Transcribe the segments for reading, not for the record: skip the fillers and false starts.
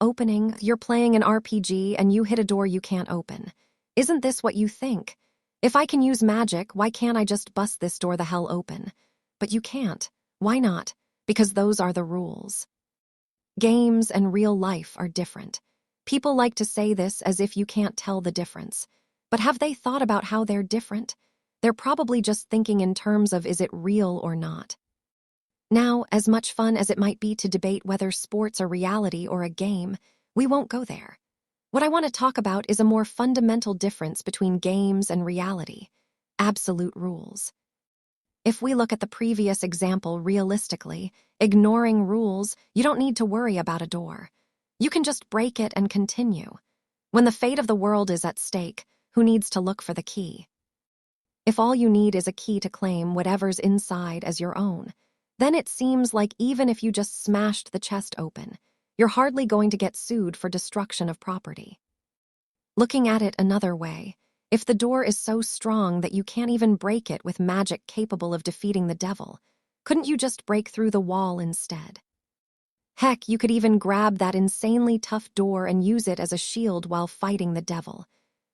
opening, you're playing an RPG and you hit a door you can't open. Isn't this what you think? If I can use magic, why can't I just bust this door the hell open? But you can't. Why not? Because those are the rules. Games and real life are different. People like to say this as if you can't tell the difference. But have they thought about how they're different? They're probably just thinking in terms of is it real or not. Now, as much fun as it might be to debate whether sports are reality or a game, we won't go there. What I want to talk about is a more fundamental difference between games and reality: absolute rules. If we look at the previous example realistically, ignoring rules, you don't need to worry about a door. You can just break it and continue. When the fate of the world is at stake, who needs to look for the key? If all you need is a key to claim whatever's inside as your own, then it seems like even if you just smashed the chest open, you're hardly going to get sued for destruction of property. Looking at it another way, if the door is so strong that you can't even break it with magic capable of defeating the devil, couldn't you just break through the wall instead? Heck, you could even grab that insanely tough door and use it as a shield while fighting the devil.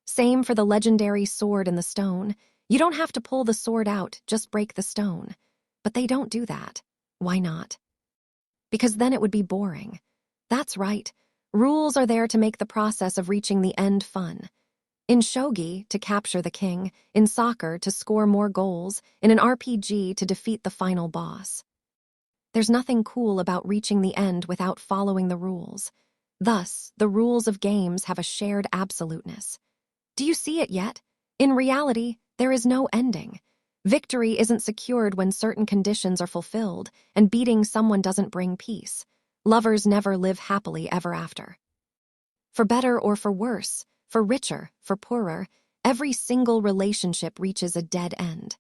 Same for the legendary sword in the stone. You don't have to pull the sword out, just break the stone. But they don't do that. Why not? Because then it would be boring. That's right. Rules are there to make the process of reaching the end fun. In shogi, to capture the king; in soccer, to score more goals; in an RPG, to defeat the final boss. There's nothing cool about reaching the end without following the rules. Thus, the rules of games have a shared absoluteness. Do you see it yet? In reality, there is no ending. Victory isn't secured when certain conditions are fulfilled, and beating someone doesn't bring peace. Lovers never live happily ever after. For better or for worse, for richer, for poorer, every single relationship reaches a dead end.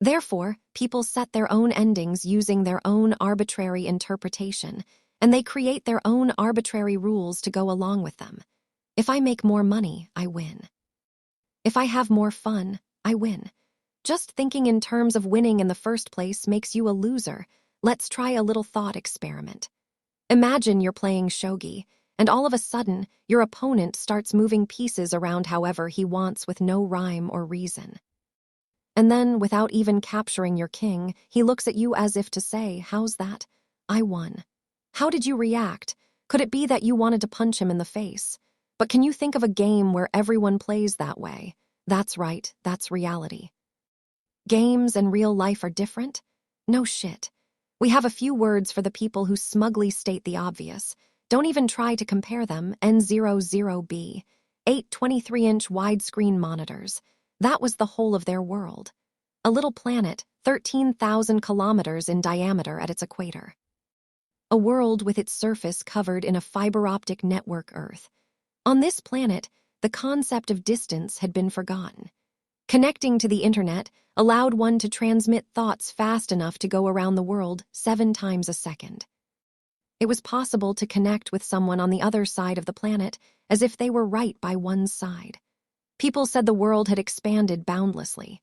Therefore, people set their own endings using their own arbitrary interpretation, and they create their own arbitrary rules to go along with them. If I make more money, I win. If I have more fun, I win. Just thinking in terms of winning in the first place makes you a loser. Let's try a little thought experiment. Imagine you're playing shogi, and all of a sudden, your opponent starts moving pieces around however he wants with no rhyme or reason. And then, without even capturing your king, he looks at you as if to say, "How's that? I won." How did you react? Could it be that you wanted to punch him in the face? But can you think of a game where everyone plays that way? That's right, that's reality. Games and real life are different? No shit. We have a few words for the people who smugly state the obvious. Don't even try to compare them. N00B, 8 23-inch widescreen monitors. That was the whole of their world. A little planet, 13,000 kilometers in diameter at its equator. A world with its surface covered in a fiber optic network Earth. On this planet, the concept of distance had been forgotten. Connecting to the internet allowed one to transmit thoughts fast enough to go around the world 7 times a second. It was possible to connect with someone on the other side of the planet as if they were right by one's side. People said the world had expanded boundlessly,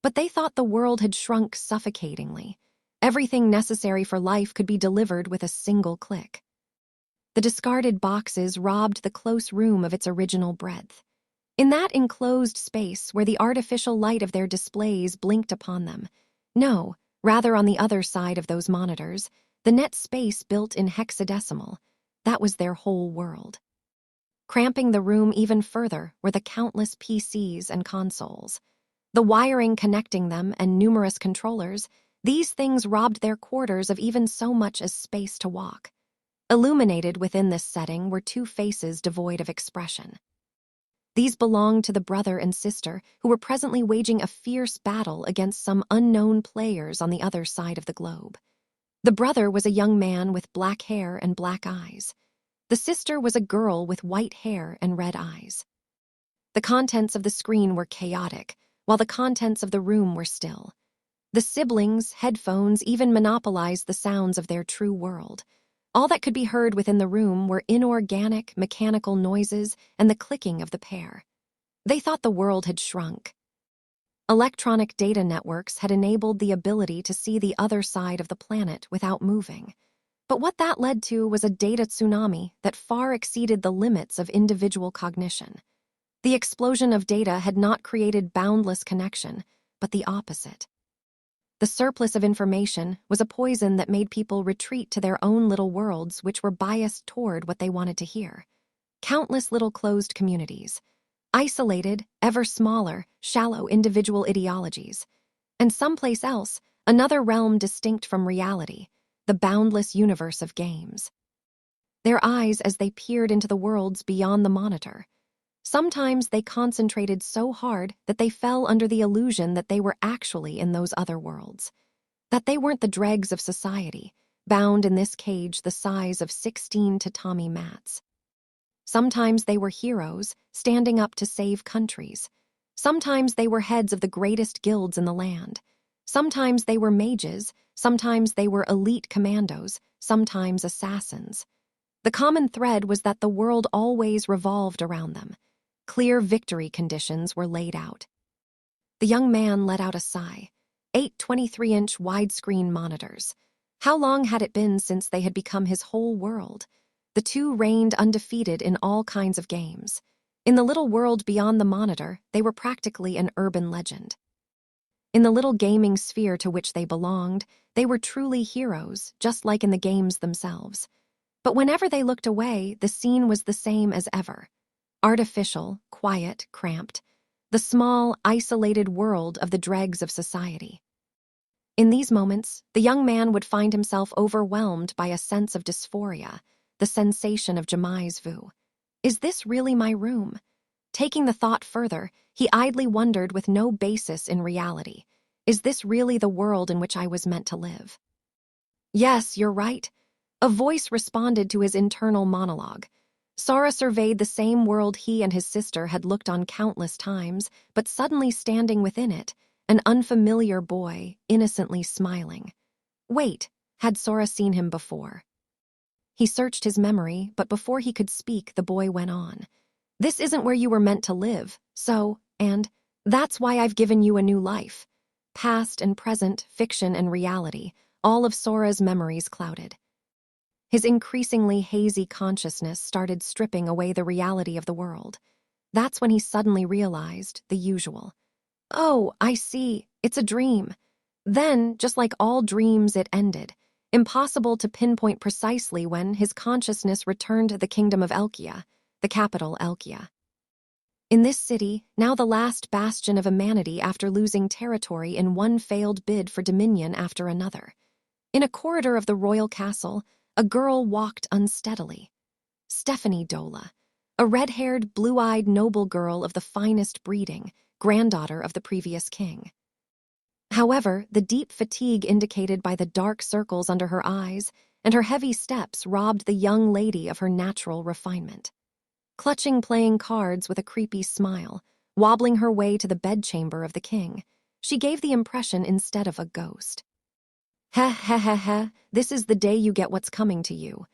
but they thought the world had shrunk suffocatingly. Everything necessary for life could be delivered with a single click. The discarded boxes robbed the close room of its original breadth. In that enclosed space where the artificial light of their displays blinked upon them. No, rather on the other side of those monitors, the net space built in hexadecimal. That was their whole world. Cramping the room even further were the countless PCs and consoles. The wiring connecting them and numerous controllers, these things robbed their quarters of even so much as space to walk. Illuminated within this setting were 2 faces devoid of expression. These belonged to the brother and sister who were presently waging a fierce battle against some unknown players on the other side of the globe. The brother was a young man with black hair and black eyes. The sister was a girl with white hair and red eyes. The contents of the screen were chaotic, while the contents of the room were still. The siblings, headphones, even monopolized the sounds of their true world. All that could be heard within the room were inorganic, mechanical noises and the clicking of the pair. They thought the world had shrunk. Electronic data networks had enabled the ability to see the other side of the planet without moving. But what that led to was a data tsunami that far exceeded the limits of individual cognition. The explosion of data had not created boundless connection, but the opposite. The surplus of information was a poison that made people retreat to their own little worlds, which were biased toward what they wanted to hear. Countless little closed communities, isolated, ever smaller, shallow individual ideologies, and someplace else, another realm distinct from reality, the boundless universe of games. Their eyes as they peered into the worlds beyond the monitor. Sometimes they concentrated so hard that they fell under the illusion that they were actually in those other worlds, that they weren't the dregs of society, bound in this cage the size of 16 tatami mats. Sometimes they were heroes, standing up to save countries. Sometimes they were heads of the greatest guilds in the land. Sometimes they were mages, sometimes they were elite commandos, sometimes assassins. The common thread was that the world always revolved around them. Clear victory conditions were laid out. The young man let out a sigh. 8 23-inch widescreen monitors. How long had it been since they had become his whole world? The two reigned undefeated in all kinds of games. In the little world beyond the monitor, they were practically an urban legend. In the little gaming sphere to which they belonged, they were truly heroes, just like in the games themselves. But whenever they looked away, the scene was the same as ever. Artificial, quiet, cramped. The small, isolated world of the dregs of society. In these moments, the young man would find himself overwhelmed by a sense of dysphoria, the sensation of jamais vu. Is this really my room? Taking the thought further, he idly wondered with no basis in reality. Is this really the world in which I was meant to live? Yes, you're right. A voice responded to his internal monologue. Sora surveyed the same world he and his sister had looked on countless times, but suddenly standing within it, an unfamiliar boy, innocently smiling. Wait, had Sora seen him before? He searched his memory, but before he could speak, the boy went on. This isn't where you were meant to live, and that's why I've given you a new life. Past and present, fiction and reality, all of Sora's memories clouded. His increasingly hazy consciousness started stripping away the reality of the world. That's when he suddenly realized the usual. Oh, I see, it's a dream. Then, just like all dreams, it ended. Impossible to pinpoint precisely when his consciousness returned to the kingdom of Elkia, the capital Elkia. In this city, now the last bastion of humanity after losing territory in one failed bid for dominion after another. In a corridor of the royal castle, a girl walked unsteadily. Stephanie Dola, a red-haired, blue-eyed noble girl of the finest breeding, granddaughter of the previous king. However, the deep fatigue indicated by the dark circles under her eyes and her heavy steps robbed the young lady of her natural refinement. Clutching playing cards with a creepy smile, wobbling her way to the bedchamber of the king, she gave the impression instead of a ghost. Heh heh heh heh, this is the day you get what's coming to you.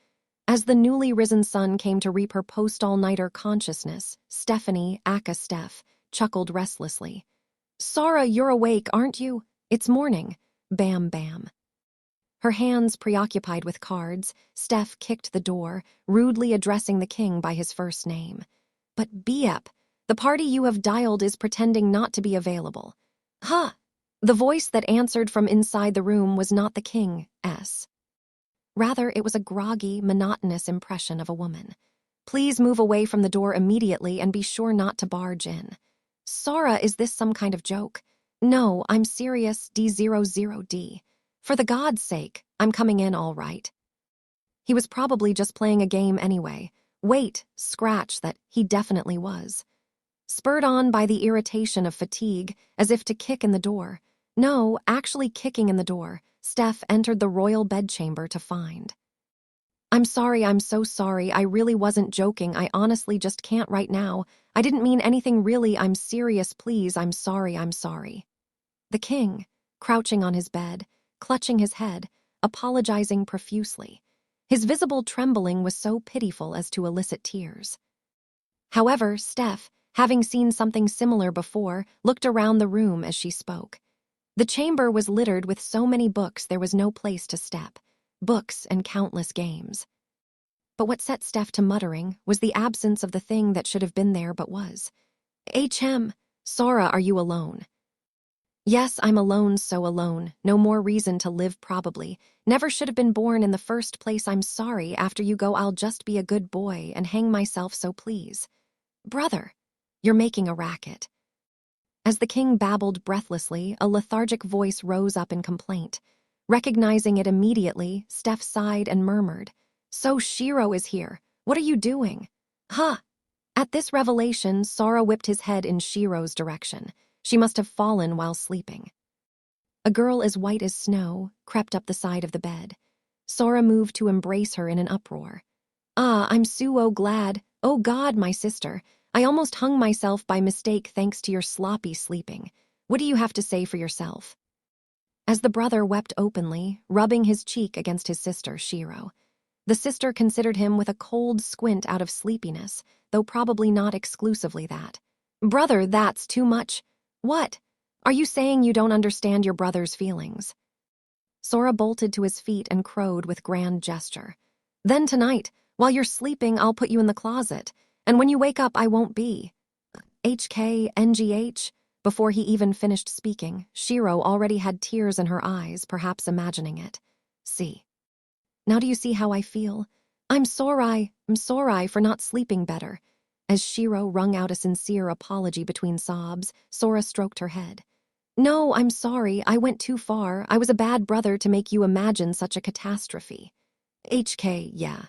As the newly risen sun came to reap her post-all-nighter consciousness, Stephanie, aka Steph, chuckled restlessly. Sora, you're awake, aren't you? It's morning. Bam bam. Her hands preoccupied with cards, Steph kicked the door, rudely addressing the king by his first name. But Biep, the party you have dialed is pretending not to be available. Huh! The voice that answered from inside the room was not the king's. Rather, it was a groggy, monotonous impression of a woman. Please move away from the door immediately and be sure not to barge in. Sora, is this some kind of joke? No, I'm serious, D00D. For the God's sake, I'm coming in all right. He was probably just playing a game anyway. Wait, scratch that, he definitely was. Spurred on by the irritation of fatigue, as if to kick in the door. No, actually kicking in the door, Steph entered the royal bedchamber to find. I'm sorry, I'm so sorry, I really wasn't joking, I honestly just can't right now. I didn't mean anything really, I'm serious, please, I'm sorry. The king, crouching on his bed, clutching his head, apologizing profusely. His visible trembling was so pitiful as to elicit tears. However, Steph, having seen something similar before, looked around the room as she spoke. The chamber was littered with so many books there was no place to step. books, and countless games. But what set Steph to muttering was the absence of the thing that should have been there but was. HM, Sora, are you alone? Yes, I'm alone, so alone. No more reason to live, probably. Never should have been born in the first place. I'm sorry. After you go, I'll just be a good boy and hang myself, so please. Brother, you're making a racket. As the king babbled breathlessly, a lethargic voice rose up in complaint. Recognizing it immediately, Steph sighed and murmured, So Shiro is here. What are you doing? Huh. At this revelation, Sora whipped his head in Shiro's direction. She must have fallen while sleeping. A girl as white as snow crept up the side of the bed. Sora moved to embrace her in an uproar. Ah, I'm so glad. Oh God, my sister. I almost hung myself by mistake thanks to your sloppy sleeping. What do you have to say for yourself? As the brother wept openly, rubbing his cheek against his sister, Shiro. The sister considered him with a cold squint out of sleepiness, though probably not exclusively that. Brother, that's too much. What? Are you saying you don't understand your brother's feelings? Sora bolted to his feet and crowed with grand gesture. Then tonight, while you're sleeping, I'll put you in the closet, and when you wake up, I won't be. HKNGH? Before he even finished speaking, Shiro already had tears in her eyes, perhaps imagining it. See. Now do you see how I feel? I'm sorry for not sleeping better. As Shiro wrung out a sincere apology between sobs, Sora stroked her head. No, I'm sorry, I went too far. I was a bad brother to make you imagine such a catastrophe. HK, yeah.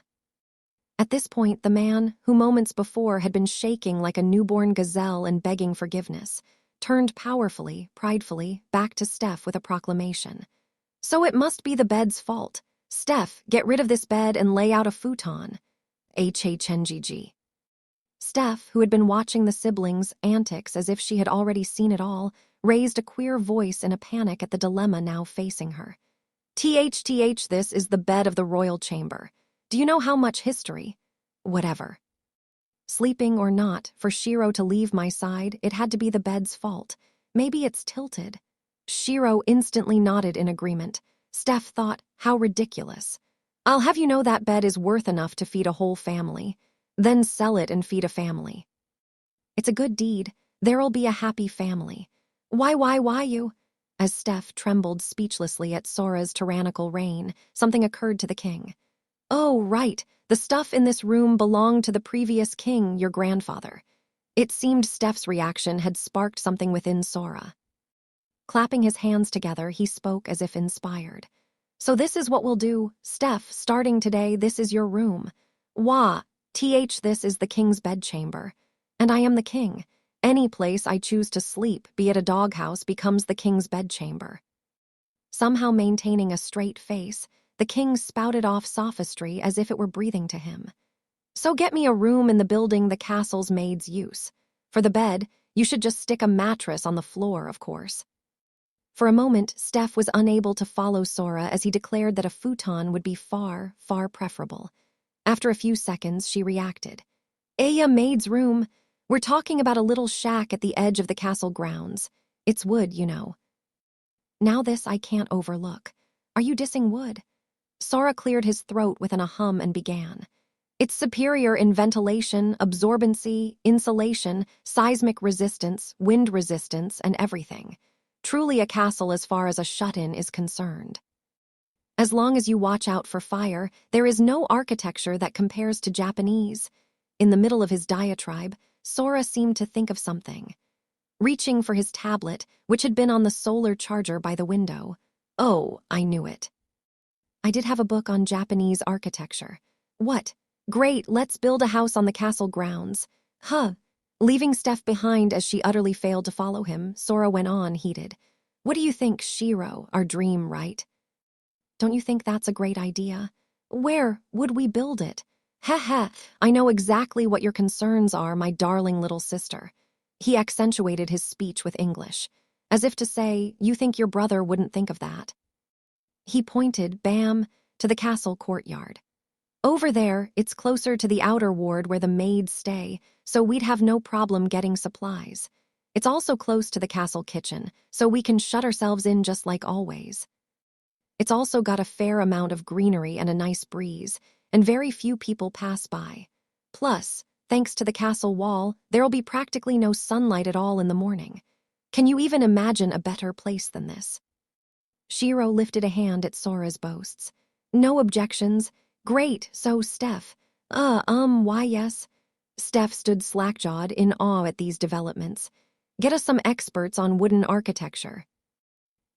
At this point, the man, who moments before had been shaking like a newborn gazelle and begging forgiveness, turned powerfully, pridefully, back to Steph with a proclamation. So it must be the bed's fault. Steph, get rid of this bed and lay out a futon. HHNGG. Steph, who had been watching the siblings' antics as if she had already seen it all, raised a queer voice in a panic at the dilemma now facing her. THTH, this is the bed of the royal chamber. Do you know how much history? Whatever. Sleeping or not, for Shiro to leave my side, it had to be the bed's fault. Maybe it's tilted. Shiro instantly nodded in agreement. Steph thought, how ridiculous. I'll have you know that bed is worth enough to feed a whole family. Then sell it and feed a family. It's a good deed. There'll be a happy family. Why you? As Steph trembled speechlessly at Sora's tyrannical reign, something occurred to the king. Oh, right. The stuff in this room belonged to the previous king, your grandfather. It seemed Steph's reaction had sparked something within Sora. Clapping his hands together, he spoke as if inspired. So this is what we'll do. Steph, starting today, this is your room. This is the king's bedchamber. And I am the king. Any place I choose to sleep, be it a doghouse, becomes the king's bedchamber. Somehow maintaining a straight face, the king spouted off sophistry as if it were breathing to him. So get me a room in the building the castle's maids use. For the bed, you should just stick a mattress on the floor, of course. For a moment, Steph was unable to follow Sora as he declared that a futon would be far, far preferable. After a few seconds, she reacted. A maid's room. We're talking about a little shack at the edge of the castle grounds. It's wood, you know. Now this I can't overlook. Are you dissing wood? Sora cleared his throat within a hum and began. It's superior in ventilation, absorbency, insulation, seismic resistance, wind resistance, and everything. Truly a castle as far as a shut-in is concerned. As long as you watch out for fire, there is no architecture that compares to Japanese. In the middle of his diatribe, Sora seemed to think of something. Reaching for his tablet, which had been on the solar charger by the window. Oh, I knew it. I did have a book on Japanese architecture. What? Great, let's build a house on the castle grounds. Huh. Leaving Steph behind as she utterly failed to follow him, Sora went on, heated. What do you think, Shiro? Our dream, right? Don't you think that's a great idea? Where would we build it? Heh, I know exactly what your concerns are, my darling little sister. He accentuated his speech with English, as if to say, you think your brother wouldn't think of that. He pointed, bam, to the castle courtyard. Over there, it's closer to the outer ward where the maids stay, so we'd have no problem getting supplies. It's also close to the castle kitchen, so we can shut ourselves in just like always. It's also got a fair amount of greenery and a nice breeze, and very few people pass by. Plus, thanks to the castle wall, there'll be practically no sunlight at all in the morning. Can you even imagine a better place than this? Shiro lifted a hand at Sora's boasts. No objections. Great, so Steph. Why yes? Steph stood slack-jawed in awe at these developments. Get us some experts on wooden architecture.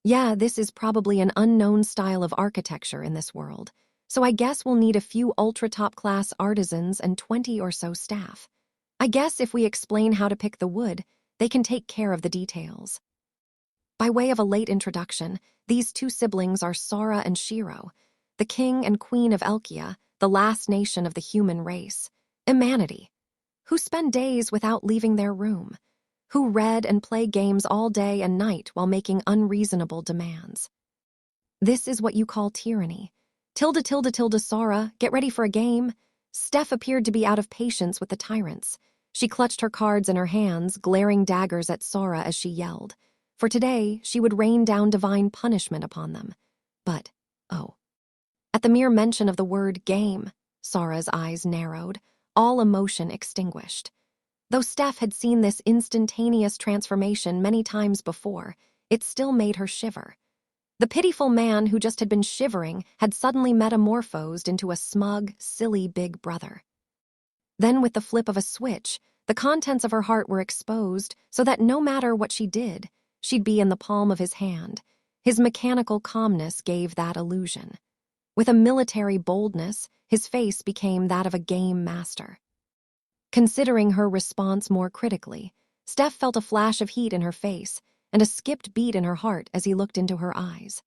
Yeah, this is probably an unknown style of architecture in this world, so I guess we'll need a few ultra-top-class artisans and 20 or so staff. I guess if we explain how to pick the wood, they can take care of the details. By way of a late introduction, these two siblings are Sora and Shiro, the king and queen of Elkia, the last nation of the human race, humanity, who spend days without leaving their room, who read and play games all day and night while making unreasonable demands. This is what you call tyranny. Tilde tilde tilde Sora, get ready for a game. Steph appeared to be out of patience with the tyrants. She clutched her cards in her hands, glaring daggers at Sora as she yelled. For today, she would rain down divine punishment upon them. But, oh. At the mere mention of the word game, Sora's eyes narrowed, all emotion extinguished. Though Steph had seen this instantaneous transformation many times before, it still made her shiver. The pitiful man who just had been shivering had suddenly metamorphosed into a smug, silly big brother. Then with the flip of a switch, the contents of her heart were exposed so that no matter what she did, she'd be in the palm of his hand. His mechanical calmness gave that illusion. With a military boldness, his face became that of a game master. Considering her response more critically, Steph felt a flash of heat in her face and a skipped beat in her heart as he looked into her eyes.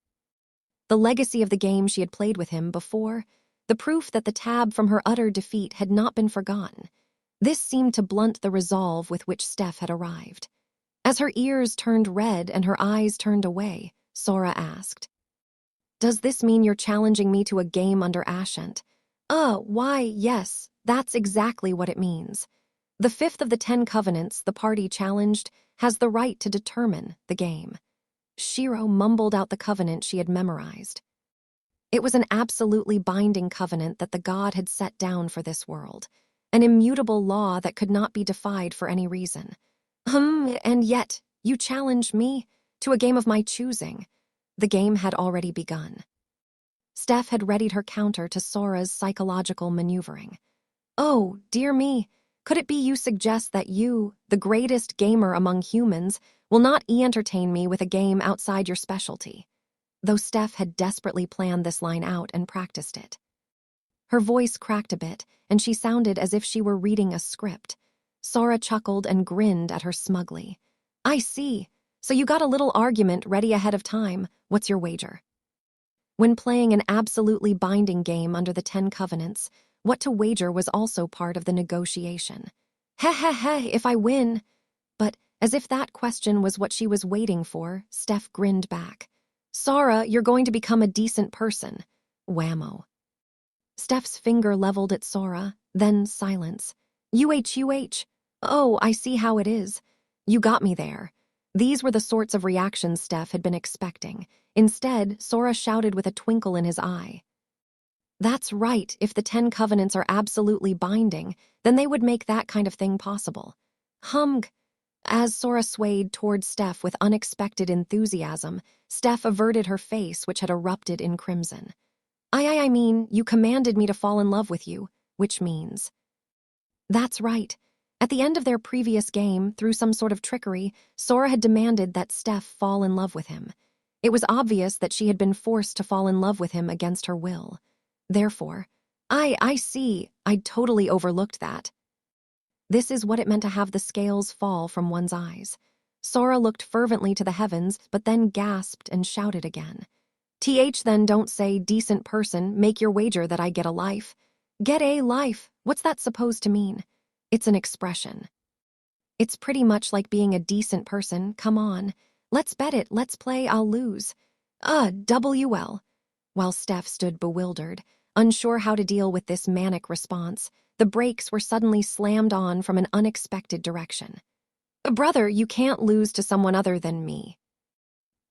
The legacy of the game she had played with him before, the proof that the tab from her utter defeat had not been forgotten, this seemed to blunt the resolve with which Steph had arrived. As her ears turned red and her eyes turned away, Sora asked, "Does this mean you're challenging me to a game under Ashent?" Why, yes, that's exactly what it means. The fifth of the 10 covenants the party challenged has the right to determine the game. Shiro mumbled out the covenant she had memorized. It was an absolutely binding covenant that the god had set down for this world, an immutable law that could not be defied for any reason. And yet, you challenge me to a game of my choosing. The game had already begun. Steph had readied her counter to Sora's psychological maneuvering. Oh, dear me, could it be you suggest that you, the greatest gamer among humans, will not entertain me with a game outside your specialty? Though Steph had desperately planned this line out and practiced it. Her voice cracked a bit, and she sounded as if she were reading a script. Sora chuckled and grinned at her smugly. I see. So you got a little argument ready ahead of time. What's your wager? When playing an absolutely binding game under the 10 covenants, what to wager was also part of the negotiation. If I win. But, as if that question was what she was waiting for, Steph grinned back. Sora, you're going to become a decent person. Whammo. Steph's finger leveled at Sora, then silence. UH. Oh, I see how it is. You got me there. These were the sorts of reactions Steph had been expecting. Instead, Sora shouted with a twinkle in his eye. That's right, if the 10 covenants are absolutely binding, then they would make that kind of thing possible. Humg. As Sora swayed towards Steph with unexpected enthusiasm, Steph averted her face, which had erupted in crimson. I mean, you commanded me to fall in love with you, which means... That's right. At the end of their previous game, through some sort of trickery, Sora had demanded that Steph fall in love with him. It was obvious that she had been forced to fall in love with him against her will. Therefore, I see, I'd totally overlooked that. This is what it meant to have the scales fall from one's eyes. Sora looked fervently to the heavens, but then gasped and shouted again. Then don't say, decent person, make your wager that I get a life. Get a life? What's that supposed to mean? It's an expression. It's pretty much like being a decent person, come on. Let's bet it, let's play, I'll lose. WL. While Steph stood bewildered, unsure how to deal with this manic response, the brakes were suddenly slammed on from an unexpected direction. Brother, you can't lose to someone other than me.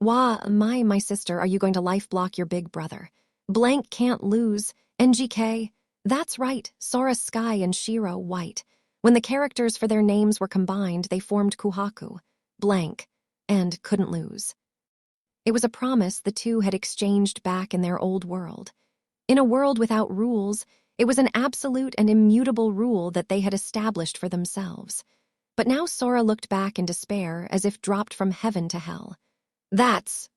Wah, my sister, are you going to life block your big brother? Blank can't lose. NGK. That's right, Sora Sky and Shiro White. When the characters for their names were combined, they formed Kuhaku, blank, and couldn't lose. It was a promise the two had exchanged back in their old world. In a world without rules, it was an absolute and immutable rule that they had established for themselves. But now Sora looked back in despair as if dropped from heaven to hell. But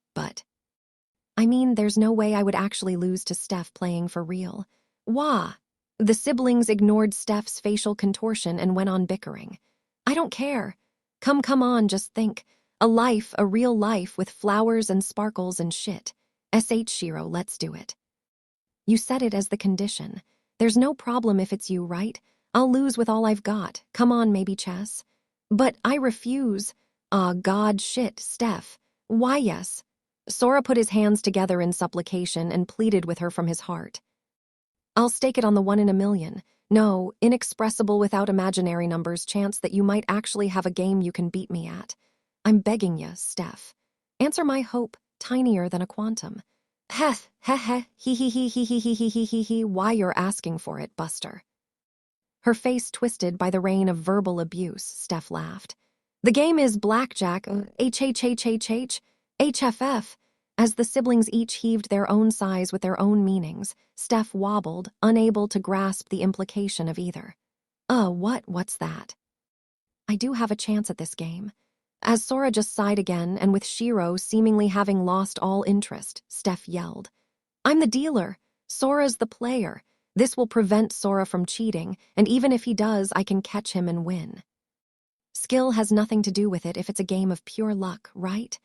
I mean, there's no way I would actually lose to Steph playing for real. Wah! The siblings ignored Steph's facial contortion and went on bickering. I don't care. Come on, just think. A real life with flowers and sparkles and shit. Shiro, let's do it. You said it as the condition. There's no problem if it's you, right? I'll lose with all I've got. Come on, maybe chess. But I refuse. Ah, God, shit, Steph. Why, yes. Sora put his hands together in supplication and pleaded with her from his heart. I'll stake it on the 1 in a million. No, inexpressible without imaginary numbers chance that you might actually have a game you can beat me at. I'm begging you, Steph. Answer my hope, tinier than a quantum. Heh, he, why you're asking for it, Buster. Her face twisted by the rain of verbal abuse, Steph laughed. The game is blackjack, HFF. As the siblings each heaved their own sighs with their own meanings, Steph wobbled, unable to grasp the implication of either. What's that? I do have a chance at this game. As Sora just sighed again, and with Shiro seemingly having lost all interest, Steph yelled. I'm the dealer. Sora's the player. This will prevent Sora from cheating, and even if he does, I can catch him and win. Skill has nothing to do with it if it's a game of pure luck, right?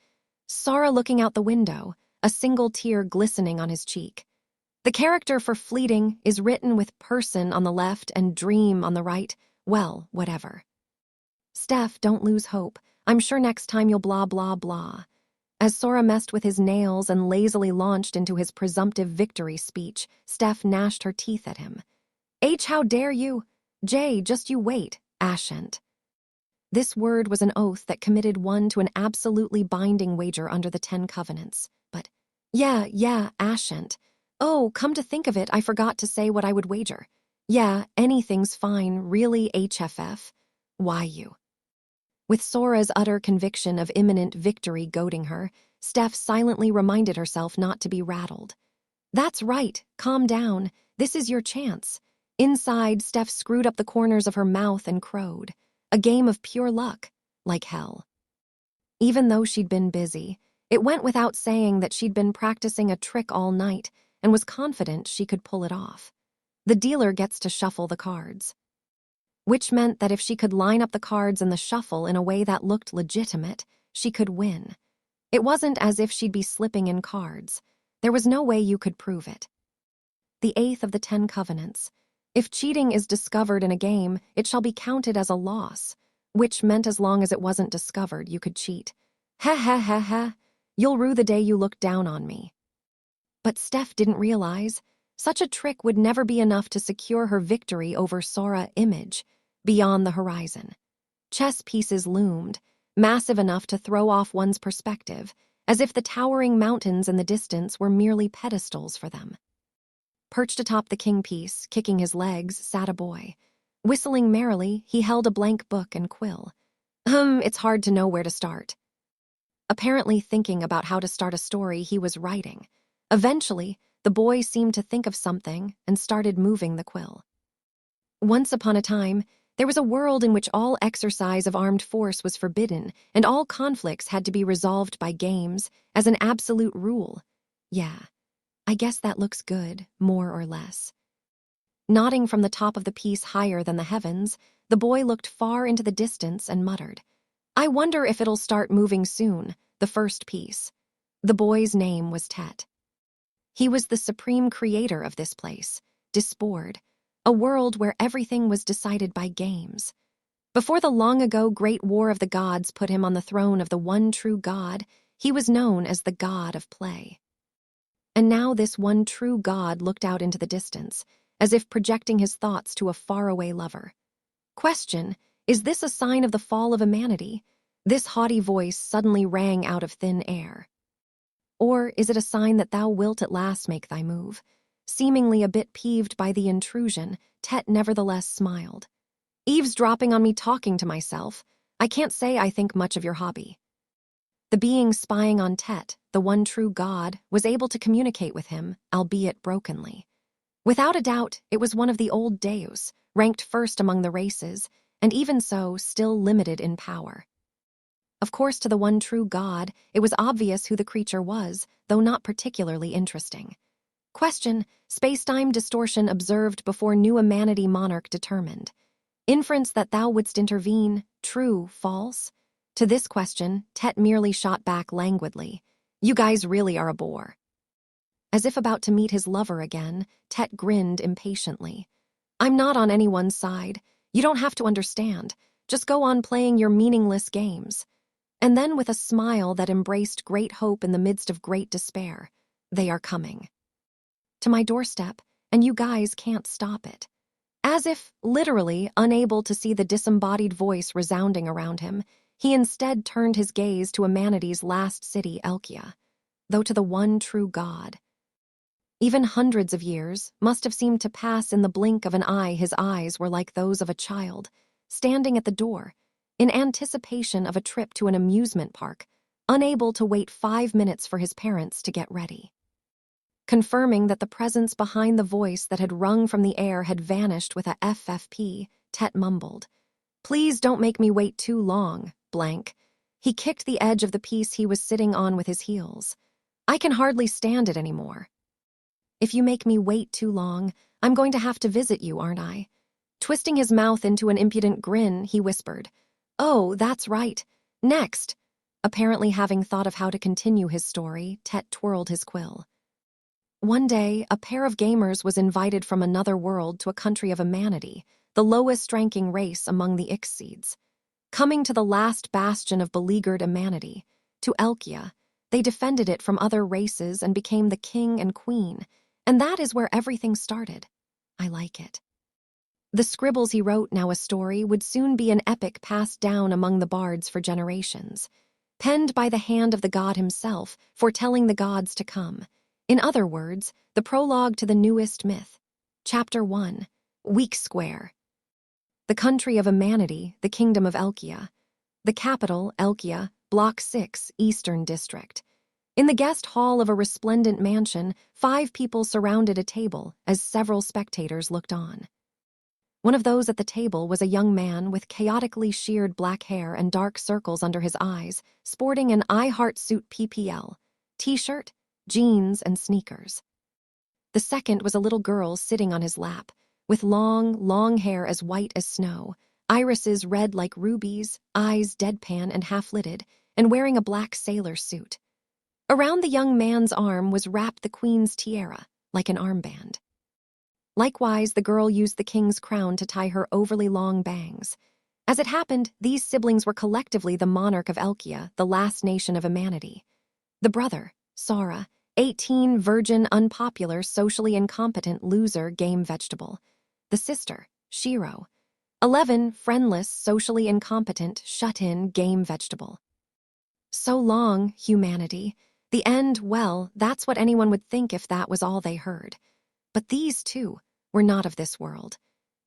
Sora looking out the window, a single tear glistening on his cheek. The character for fleeting is written with person on the left and dream on the right. Well, whatever. Steph, don't lose hope. I'm sure next time you'll blah blah blah. As Sora messed with his nails and lazily launched into his presumptive victory speech, Steph gnashed her teeth at him. How dare you? Jay, just you wait, Ashent. This word was an oath that committed one to an absolutely binding wager under the 10 Covenants. But, yeah, Ashent. Oh, come to think of it, I forgot to say what I would wager. Yeah, anything's fine, really, HFF. Why you? With Sora's utter conviction of imminent victory goading her, Steph silently reminded herself not to be rattled. That's right, calm down. This is your chance. Inside, Steph screwed up the corners of her mouth and crowed. A game of pure luck, like hell. Even though she'd been busy, it went without saying that she'd been practicing a trick all night and was confident she could pull it off. The dealer gets to shuffle the cards. Which meant that if she could line up the cards in the shuffle in a way that looked legitimate, she could win. It wasn't as if she'd be slipping in cards. There was no way you could prove it. The 8th of the 10 Covenants. If cheating is discovered in a game, it shall be counted as a loss, which meant as long as it wasn't discovered, you could cheat. Ha. You'll rue the day you look down on me. But Steph didn't realize such a trick would never be enough to secure her victory over Sora Image beyond the horizon. Chess pieces loomed, massive enough to throw off one's perspective, as if the towering mountains in the distance were merely pedestals for them. Perched atop the king piece, kicking his legs, sat a boy. Whistling merrily, he held a blank book and quill. It's hard to know where to start. Apparently thinking about how to start a story he was writing. Eventually, the boy seemed to think of something and started moving the quill. Once upon a time, there was a world in which all exercise of armed force was forbidden and all conflicts had to be resolved by games as an absolute rule. Yeah. I guess that looks good, more or less. Nodding from the top of the piece higher than the heavens, the boy looked far into the distance and muttered, I wonder if it'll start moving soon, the first piece. The boy's name was Tet. He was the supreme creator of this place, Disboard, a world where everything was decided by games. Before the long-ago Great War of the Gods put him on the throne of the one true God, he was known as the God of Play. And now this one true God looked out into the distance, as if projecting his thoughts to a faraway lover. Question, is this a sign of the fall of humanity? This haughty voice suddenly rang out of thin air. Or is it a sign that thou wilt at last make thy move? Seemingly a bit peeved by the intrusion, Tet nevertheless smiled. Eavesdropping on me talking to myself. I can't say I think much of your hobby. The being spying on Tet, the one true god, was able to communicate with him, albeit brokenly. Without a doubt, it was one of the old Deus, ranked first among the races, and even so, still limited in power. Of course, to the one true god, it was obvious who the creature was, though not particularly interesting. Question: space-time distortion observed before new humanity monarch determined. Inference that thou wouldst intervene, true, false? To this question, Tet merely shot back languidly. You guys really are a bore. As if about to meet his lover again, Tet grinned impatiently. I'm not on anyone's side. You don't have to understand. Just go on playing your meaningless games. And then with a smile that embraced great hope in the midst of great despair, they are coming to my doorstep, and you guys can't stop it. As if, literally, unable to see the disembodied voice resounding around him, he instead turned his gaze to humanity's last city, Elkia, though to the one true god. Even hundreds of years must have seemed to pass in the blink of an eye. His eyes were like those of a child, standing at the door, in anticipation of a trip to an amusement park, unable to wait 5 minutes for his parents to get ready. Confirming that the presence behind the voice that had rung from the air had vanished with a FFP, Tet mumbled, Please don't make me wait too long, blank. He kicked the edge of the piece he was sitting on with his heels. I can hardly stand it anymore. If you make me wait too long, I'm going to have to visit you, aren't I? Twisting his mouth into an impudent grin, he whispered, Oh, that's right. Next. Apparently having thought of how to continue his story, Tet twirled his quill. One day, a pair of gamers was invited from another world to a country of humanity, the lowest-ranking race among the Ixseeds. Coming to the last bastion of beleaguered humanity, to Elkia, they defended it from other races and became the king and queen, and that is where everything started. I like it. The scribbles he wrote, now a story, would soon be an epic passed down among the bards for generations, penned by the hand of the god himself, foretelling the gods to come. In other words, the prologue to the newest myth. Chapter 1, Week Square. The country of humanity, the kingdom of Elkia. The capital, Elkia, Block 6, Eastern District. In the guest hall of a resplendent mansion, 5 people surrounded a table as several spectators looked on. One of those at the table was a young man with chaotically sheared black hair and dark circles under his eyes, sporting an I Heart Suit PPL, t-shirt, jeans, and sneakers. The second was a little girl sitting on his lap, with long hair as white as snow, irises red like rubies, eyes deadpan and half-lidded, and wearing a black sailor suit. Around the young man's arm was wrapped the queen's tiara, like an armband. Likewise, the girl used the king's crown to tie her overly long bangs. As it happened, these siblings were collectively the monarch of Elkia, the last nation of humanity. The brother, Sara, 18, virgin, unpopular, socially incompetent, loser, game vegetable. The sister, Shiro, 11, friendless, socially incompetent, shut-in, game vegetable. So long, humanity. The end, well, that's what anyone would think if that was all they heard. But these, too, were not of this world.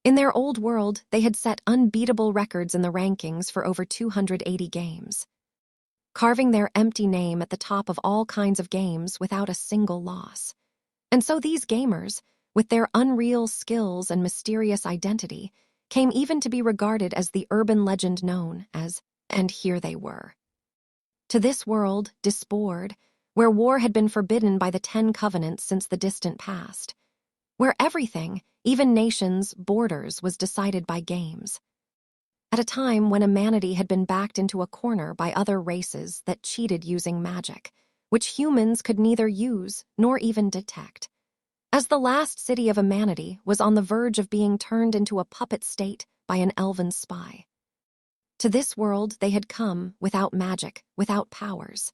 In their old world, they had set unbeatable records in the rankings for over 280 games, carving their empty name at the top of all kinds of games without a single loss. And so these gamers, with their unreal skills and mysterious identity, came even to be regarded as the urban legend known as, and here they were. To this world, Disboard, where war had been forbidden by the 10 Covenants since the distant past, where everything, even nations, borders, was decided by games. At a time when humanity had been backed into a corner by other races that cheated using magic, which humans could neither use nor even detect. As the last city of humanity was on the verge of being turned into a puppet state by an elven spy. To this world they had come without magic, without powers.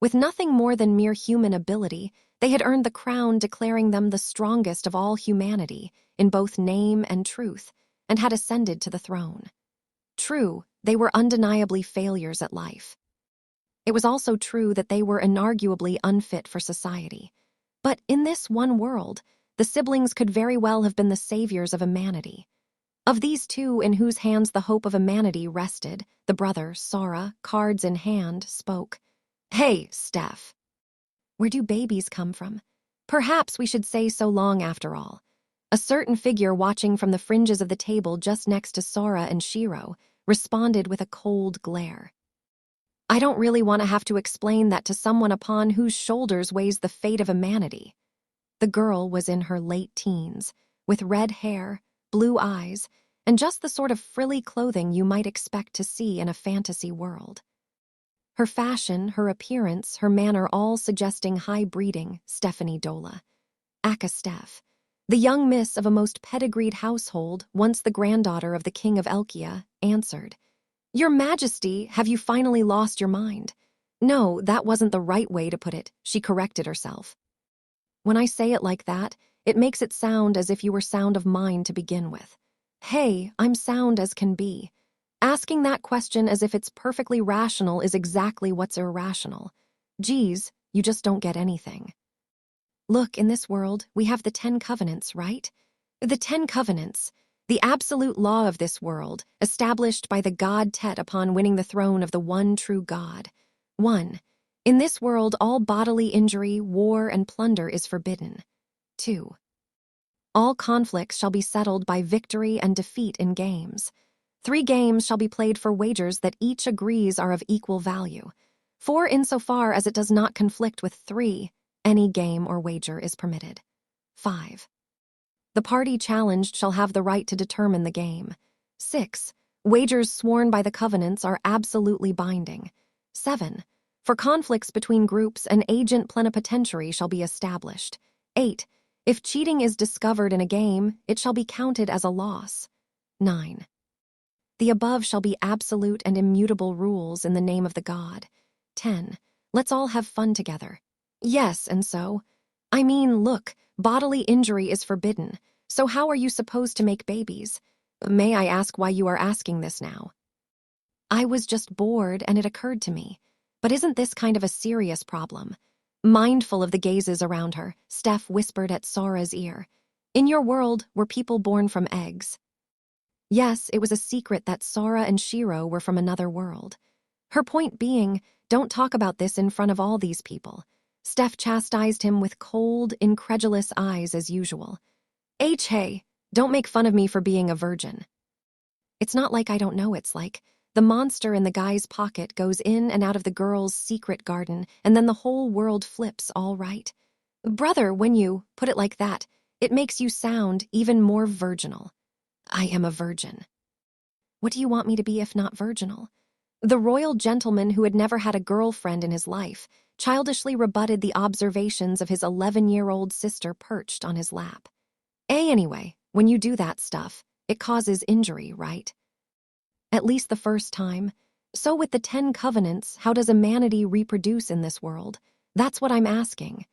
With nothing more than mere human ability, they had earned the crown declaring them the strongest of all humanity in both name and truth, and had ascended to the throne. True, they were undeniably failures at life. It was also true that they were inarguably unfit for society. But in this one world, the siblings could very well have been the saviors of humanity. Of these two in whose hands the hope of humanity rested, the brother, Sora, cards in hand, spoke. "Hey, Steph. Where do babies come from? Perhaps we should say so long after all." A certain figure watching from the fringes of the table just next to Sora and Shiro responded with a cold glare. "I don't really want to have to explain that to someone upon whose shoulders weighs the fate of humanity." The girl was in her late teens, with red hair, blue eyes, and just the sort of frilly clothing you might expect to see in a fantasy world. Her fashion, her appearance, her manner all suggesting high breeding, Stephanie Dola. Aka Steph, the young miss of a most pedigreed household, once the granddaughter of the king of Elkia, answered. "Your Majesty, have you finally lost your mind?" "No, that wasn't the right way to put it," she corrected herself. "When I say it like that, it makes it sound as if you were sound of mind to begin with. Hey, I'm sound as can be. Asking that question as if it's perfectly rational is exactly what's irrational. Geez, you just don't get anything. Look, in this world, we have the 10 Covenants, right? The 10 Covenants, the absolute law of this world, established by the god Tet upon winning the throne of the one true God. 1. In this world, all bodily injury, war, and plunder is forbidden. 2. All conflicts shall be settled by victory and defeat in games. 3 games shall be played for wagers that each agrees are of equal value. 4, insofar as it does not conflict with 3, any game or wager is permitted. 5. The party challenged shall have the right to determine the game. 6. Wagers sworn by the covenants are absolutely binding. 7. For conflicts between groups, an agent plenipotentiary shall be established. 8. If cheating is discovered in a game, it shall be counted as a loss. 9. The above shall be absolute and immutable rules in the name of the god. 10. Let's all have fun together. Yes, and so? I mean, look, bodily injury is forbidden, so how are you supposed to make babies? May I ask why you are asking this now? I was just bored and it occurred to me. But isn't this kind of a serious problem? Mindful of the gazes around her, Steph whispered at Sora's ear. In your world, were people born from eggs? Yes, it was a secret that Sora and Shiro were from another world. Her point being, don't talk about this in front of all these people. Steph chastised him with cold, incredulous eyes as usual. Hey, don't make fun of me for being a virgin. It's not like I don't know, it's like the monster in the guy's pocket goes in and out of the girl's secret garden, and then the whole world flips all right. Brother, when you put it like that, it makes you sound even more virginal. I am a virgin. What do you want me to be if not virginal? The royal gentleman who had never had a girlfriend in his life childishly rebutted the observations of his 11-year-old sister perched on his lap. Anyway, when you do that stuff, it causes injury, right? At least the first time. So with the 10 Covenants, how does humanity reproduce in this world? That's what I'm asking.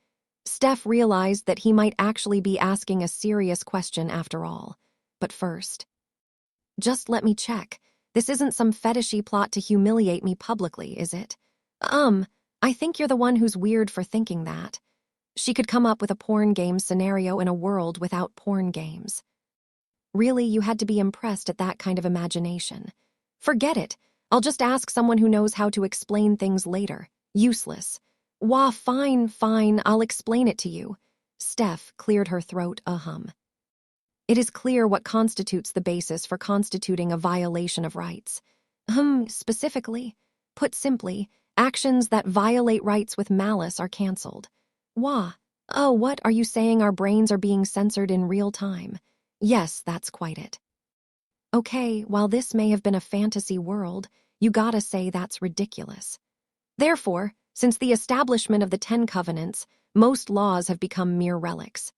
Steph realized that he might actually be asking a serious question after all. But first, just let me check. This isn't some fetishy plot to humiliate me publicly, is it? I think you're the one who's weird for thinking that. She could come up with a porn game scenario in a world without porn games. Really, you had to be impressed at that kind of imagination. Forget it. I'll just ask someone who knows how to explain things later. Useless. Wah, fine, I'll explain it to you. Steph cleared her throat a hum. It is clear what constitutes the basis for constituting a violation of rights. Specifically. Put simply, actions that violate rights with malice are cancelled. Wah. Oh, what are you saying? Our brains are being censored in real time? Yes, that's quite it. Okay, while this may have been a fantasy world, you gotta say that's ridiculous. Therefore, since the establishment of the 10 Covenants, most laws have become mere relics.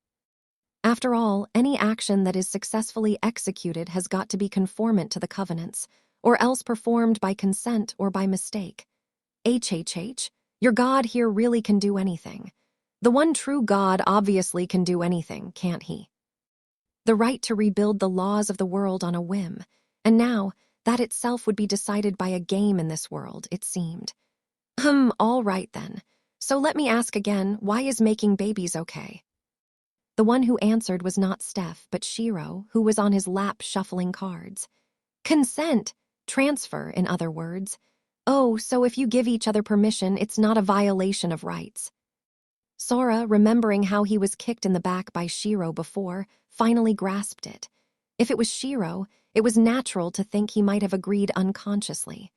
After all, any action that is successfully executed has got to be conformant to the covenants, or else performed by consent or by mistake. HHH, your God here really can do anything. The one true God obviously can do anything, can't he? The right to rebuild the laws of the world on a whim, and now that itself would be decided by a game in this world, it seemed. All right then. So let me ask again, why is making babies okay? The one who answered was not Steph, but Shiro, who was on his lap shuffling cards. Consent. Transfer, in other words. Oh, so if you give each other permission, it's not a violation of rights. Sora, remembering how he was kicked in the back by Shiro before, finally grasped it. If it was Shiro, it was natural to think he might have agreed unconsciously.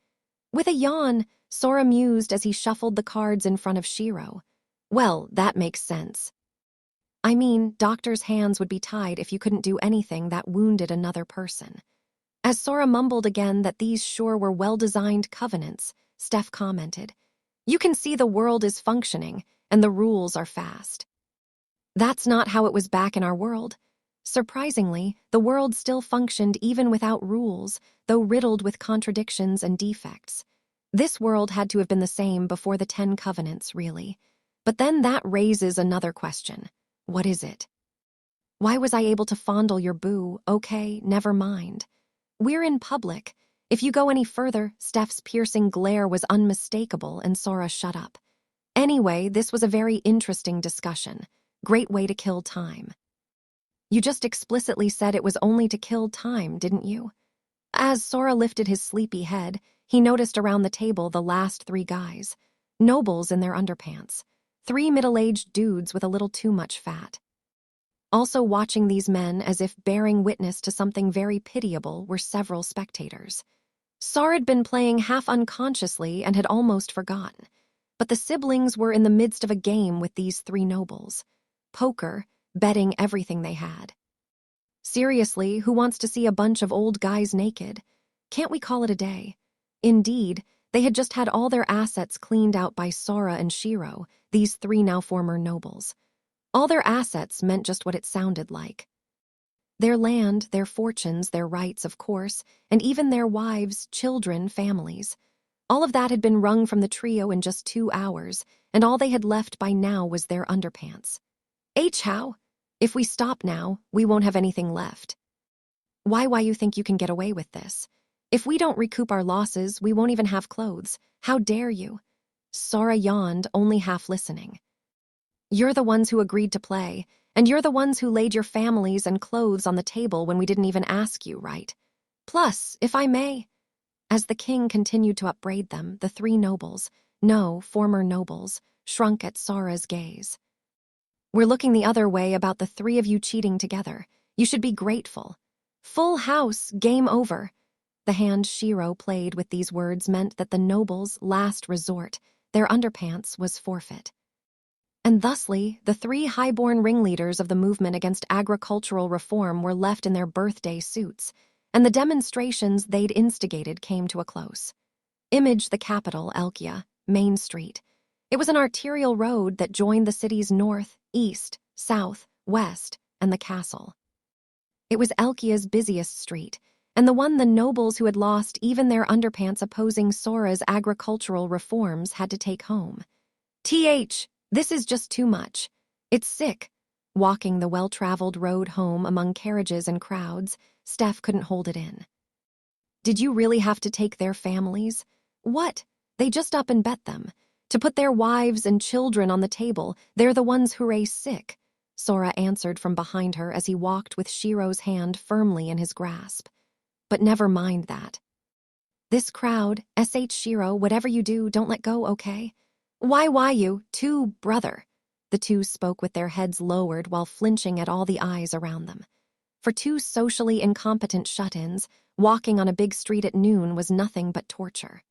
With a yawn, Sora mused as he shuffled the cards in front of Shiro. Well, that makes sense. I mean, doctors' hands would be tied if you couldn't do anything that wounded another person. As Sora mumbled again that these sure were well-designed covenants, Steph commented, "You can see the world is functioning, and the rules are fast." That's not how it was back in our world. Surprisingly, the world still functioned even without rules, though riddled with contradictions and defects. This world had to have been the same before the 10 Covenants, really. But then that raises another question. What is it? Why was I able to fondle your boo? Okay, never mind. We're in public. If you go any further, Steph's piercing glare was unmistakable and Sora shut up. Anyway, this was a very interesting discussion. Great way to kill time. You just explicitly said it was only to kill time, didn't you? As Sora lifted his sleepy head, he noticed around the table the last 3 guys. Nobles in their underpants. 3 middle-aged dudes with a little too much fat. Also watching these men as if bearing witness to something very pitiable were several spectators. Sora had been playing half unconsciously and had almost forgotten. But the siblings were in the midst of a game with these 3 nobles. Poker, betting everything they had. Seriously, who wants to see a bunch of old guys naked? Can't we call it a day? Indeed, they had just had all their assets cleaned out by Sora and Shiro, these 3 now former nobles. All their assets meant just what it sounded like. Their land, their fortunes, their rights, of course, and even their wives, children, families. All of that had been wrung from the trio in just 2 hours, and all they had left by now was their underpants. How? If we stop now, we won't have anything left. Why you think you can get away with this? If we don't recoup our losses, we won't even have clothes. How dare you? Sora yawned, only half listening. You're the ones who agreed to play, and you're the ones who laid your families and clothes on the table when we didn't even ask you, right? Plus, if I may... As the king continued to upbraid them, the 3 nobles, no, former nobles, shrunk at Sora's gaze. We're looking the other way about the 3 of you cheating together. You should be grateful. Full house, game over. The hand Shiro played with these words meant that the nobles' last resort, their underpants, was forfeit. And thusly, the 3 highborn ringleaders of the movement against agricultural reform were left in their birthday suits, and the demonstrations they'd instigated came to a close. Image the capital, Elkia, Main Street. It was an arterial road that joined the city's north, east, south, west, and the castle. It was Elkia's busiest street, and the one the nobles who had lost even their underpants opposing Sora's agricultural reforms had to take home. This is just too much. It's sick. Walking the well-traveled road home among carriages and crowds, Steph couldn't hold it in. Did you really have to take their families? What? They just up and bet them. To put their wives and children on the table, they're the ones hooray sick, Sora answered from behind her as he walked with Shiro's hand firmly in his grasp. But never mind that. This crowd, Shiro, whatever you do, don't let go, okay? Why you, too, brother? The 2 spoke with their heads lowered while flinching at all the eyes around them. For 2 socially incompetent shut-ins, walking on a big street at noon was nothing but torture.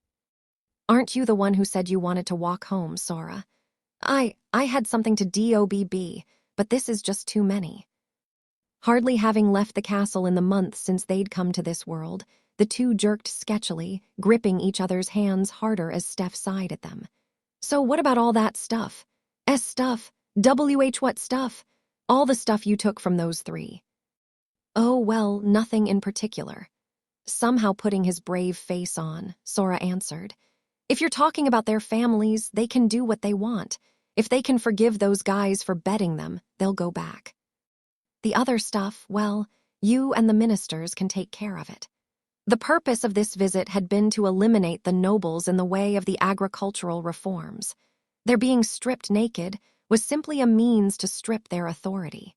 Aren't you the one who said you wanted to walk home, Sora? I had something to DOBB, but this is just too many. Hardly having left the castle in the months since they'd come to this world, the 2 jerked sketchily, gripping each other's hands harder as Steph sighed at them. So what about all that stuff? Stuff? What stuff? All the stuff you took from those 3. Oh, well, nothing in particular. Somehow putting his brave face on, Sora answered. If you're talking about their families, they can do what they want. If they can forgive those guys for betting them, they'll go back. The other stuff, well, you and the ministers can take care of it. The purpose of this visit had been to eliminate the nobles in the way of the agricultural reforms. Their being stripped naked was simply a means to strip their authority.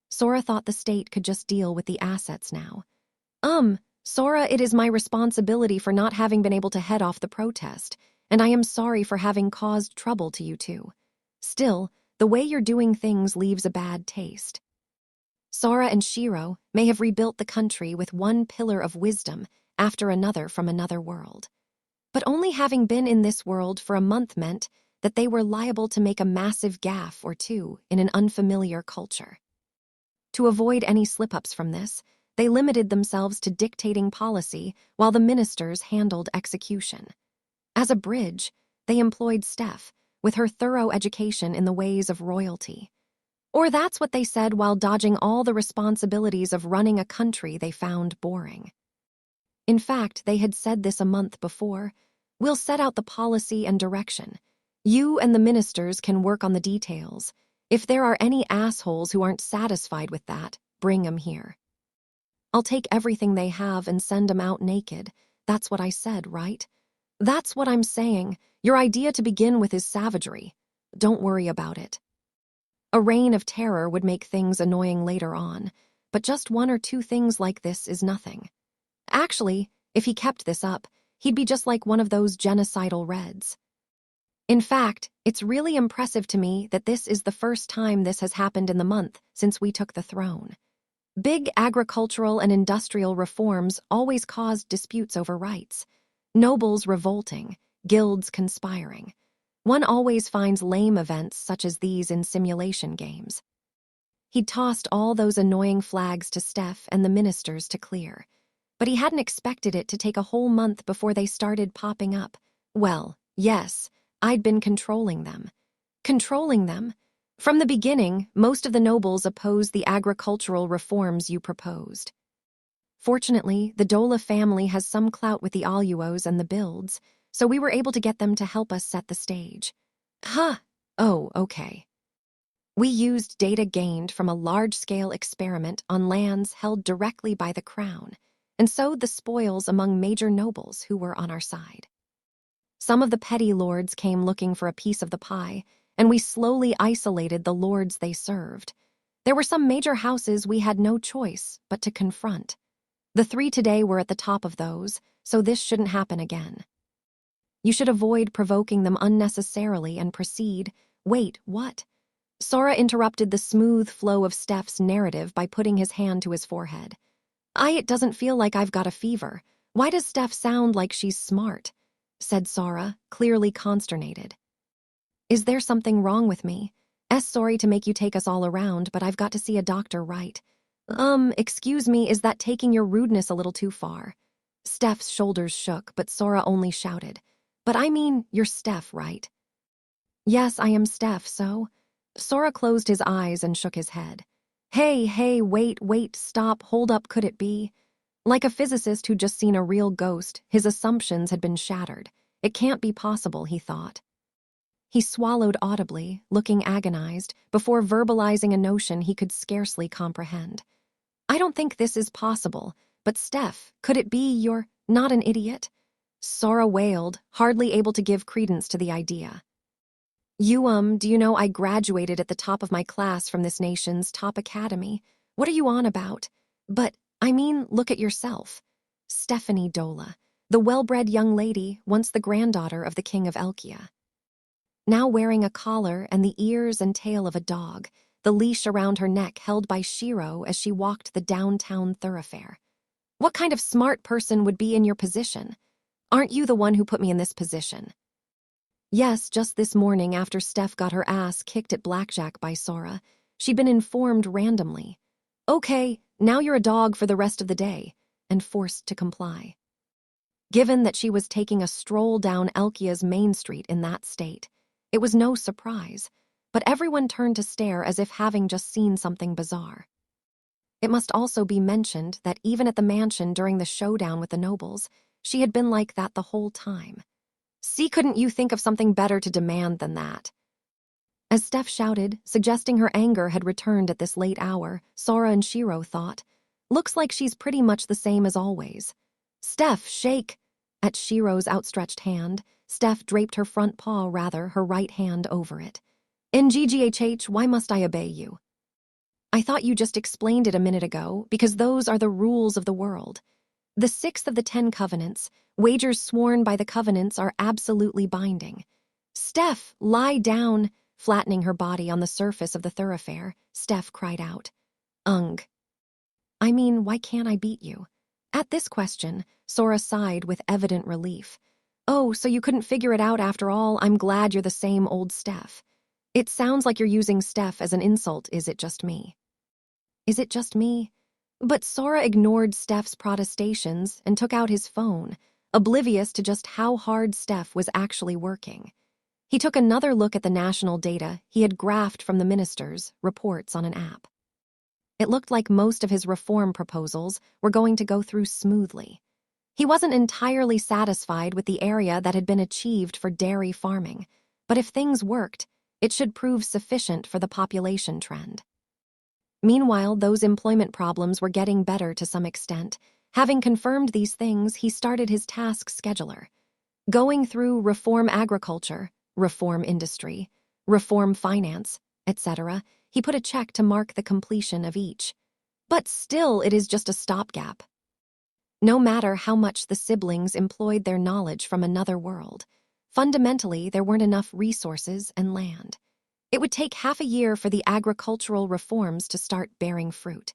Sora thought the state could just deal with the assets now. Sora, it is my responsibility for not having been able to head off the protest, and I am sorry for having caused trouble to you two. Still, the way you're doing things leaves a bad taste. Sora and Shiro may have rebuilt the country with one pillar of wisdom after another from another world. But only having been in this world for a month meant that they were liable to make a massive gaffe or two in an unfamiliar culture. To avoid any slip-ups from this, they limited themselves to dictating policy while the ministers handled execution. As a bridge, they employed Steph, with her thorough education in the ways of royalty. Or that's what they said while dodging all the responsibilities of running a country they found boring. In fact, they had said this a month before. We'll set out the policy and direction. You and the ministers can work on the details. If there are any assholes who aren't satisfied with that, bring 'em here. I'll take everything they have and send 'em out naked. That's what I said, right? That's what I'm saying. Your idea to begin with is savagery. Don't worry about it. A reign of terror would make things annoying later on, but just one or two things like this is nothing. Actually, if he kept this up, he'd be just like one of those genocidal Reds. In fact, it's really impressive to me that this is the first time this has happened in the month since we took the throne. Big agricultural and industrial reforms always caused disputes over rights. Nobles revolting, guilds conspiring. One always finds lame events such as these in simulation games. He'd tossed all those annoying flags to Steph and the ministers to clear. But he hadn't expected it to take a whole month before they started popping up. Well, yes, I'd been controlling them. Controlling them? From the beginning, most of the nobles opposed the agricultural reforms you proposed. Fortunately, the Dola family has some clout with the Aluos and the Builds, so we were able to get them to help us set the stage. Huh. Oh, okay. We used data gained from a large-scale experiment on lands held directly by the crown, and sowed the spoils among major nobles who were on our side. Some of the petty lords came looking for a piece of the pie, and we slowly isolated the lords they served. There were some major houses we had no choice but to confront. The three today were at the top of those, so this shouldn't happen again. You should avoid provoking them unnecessarily and proceed. Wait, what? Sora interrupted the smooth flow of Steph's narrative by putting his hand to his forehead. It doesn't feel like I've got a fever. Why does Steph sound like she's smart? Said Sora, clearly consternated. Is there something wrong with me? Sorry to make you take us all around, but I've got to see a doctor, right? Excuse me, is that taking your rudeness a little too far? Steph's shoulders shook, but Sora only shouted. But I mean, you're Steph, right? Yes, I am Steph, so? Sora closed his eyes and shook his head. Hey, wait, stop, hold up, could it be? Like a physicist who'd just seen a real ghost, his assumptions had been shattered. It can't be possible, he thought. He swallowed audibly, looking agonized, before verbalizing a notion he could scarcely comprehend. I don't think this is possible, but Steph, could it be you're not an idiot? Sora wailed, hardly able to give credence to the idea. Do you know I graduated at the top of my class from this nation's top academy? What are you on about? But, I mean, look at yourself. Stephanie Dola, the well-bred young lady, once the granddaughter of the king of Elkia. Now wearing a collar and the ears and tail of a dog, the leash around her neck held by Shiro as she walked the downtown thoroughfare. What kind of smart person would be in your position? Aren't you the one who put me in this position? Yes, just this morning after Steph got her ass kicked at blackjack by Sora, she'd been informed randomly. Okay, now you're a dog for the rest of the day, and forced to comply. Given that she was taking a stroll down Elkia's main street in that state, it was no surprise, but everyone turned to stare as if having just seen something bizarre. It must also be mentioned that even at the mansion during the showdown with the nobles, she had been like that the whole time. See, couldn't you think of something better to demand than that? As Steph shouted, suggesting her anger had returned at this late hour, Sora and Shiro thought, looks like she's pretty much the same as always. Steph, shake! At Shiro's outstretched hand, Steph draped her front paw, her right hand over it. NGGHH, why must I obey you? I thought you just explained it a minute ago, because those are the rules of the world. The 6th of the 10 covenants, wagers sworn by the covenants, are absolutely binding. Steph, lie down! Flattening her body on the surface of the thoroughfare, Steph cried out. I mean, why can't I beat you? At this question, Sora sighed with evident relief. Oh, so you couldn't figure it out after all? I'm glad you're the same old Steph. It sounds like you're using Steph as an insult. Is it just me? Is it just me? But Sora ignored Steph's protestations and took out his phone, oblivious to just how hard Steph was actually working. He took another look at the national data he had graphed from the minister's reports on an app. It looked like most of his reform proposals were going to go through smoothly. He wasn't entirely satisfied with the area that had been achieved for dairy farming, but if things worked, it should prove sufficient for the population trend. Meanwhile, those employment problems were getting better to some extent. Having confirmed these things, he started his task scheduler. Going through reform agriculture, reform industry, reform finance, etc., he put a check to mark the completion of each. But still, it is just a stopgap. No matter how much the siblings employed their knowledge from another world, fundamentally there weren't enough resources and land. It would take half a year for the agricultural reforms to start bearing fruit.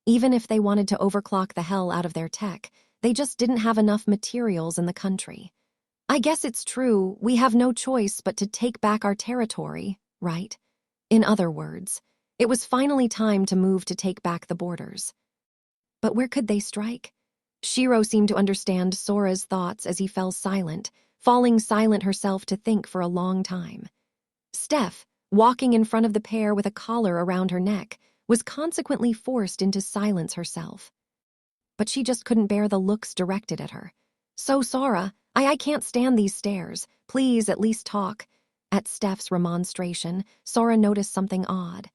Even if they wanted to overclock the hell out of their tech, they just didn't have enough materials in the country. I guess it's true, we have no choice but to take back our territory, right? In other words, it was finally time to move to take back the borders. But where could they strike? Shiro seemed to understand Sora's thoughts as he fell silent, falling silent herself to think for a long time. Steph, walking in front of the pair with a collar around her neck, was consequently forced into silence herself. But she just couldn't bear the looks directed at her. So, Sora, I can't stand these stares. Please at least talk. At Steph's remonstration, Sora noticed something odd.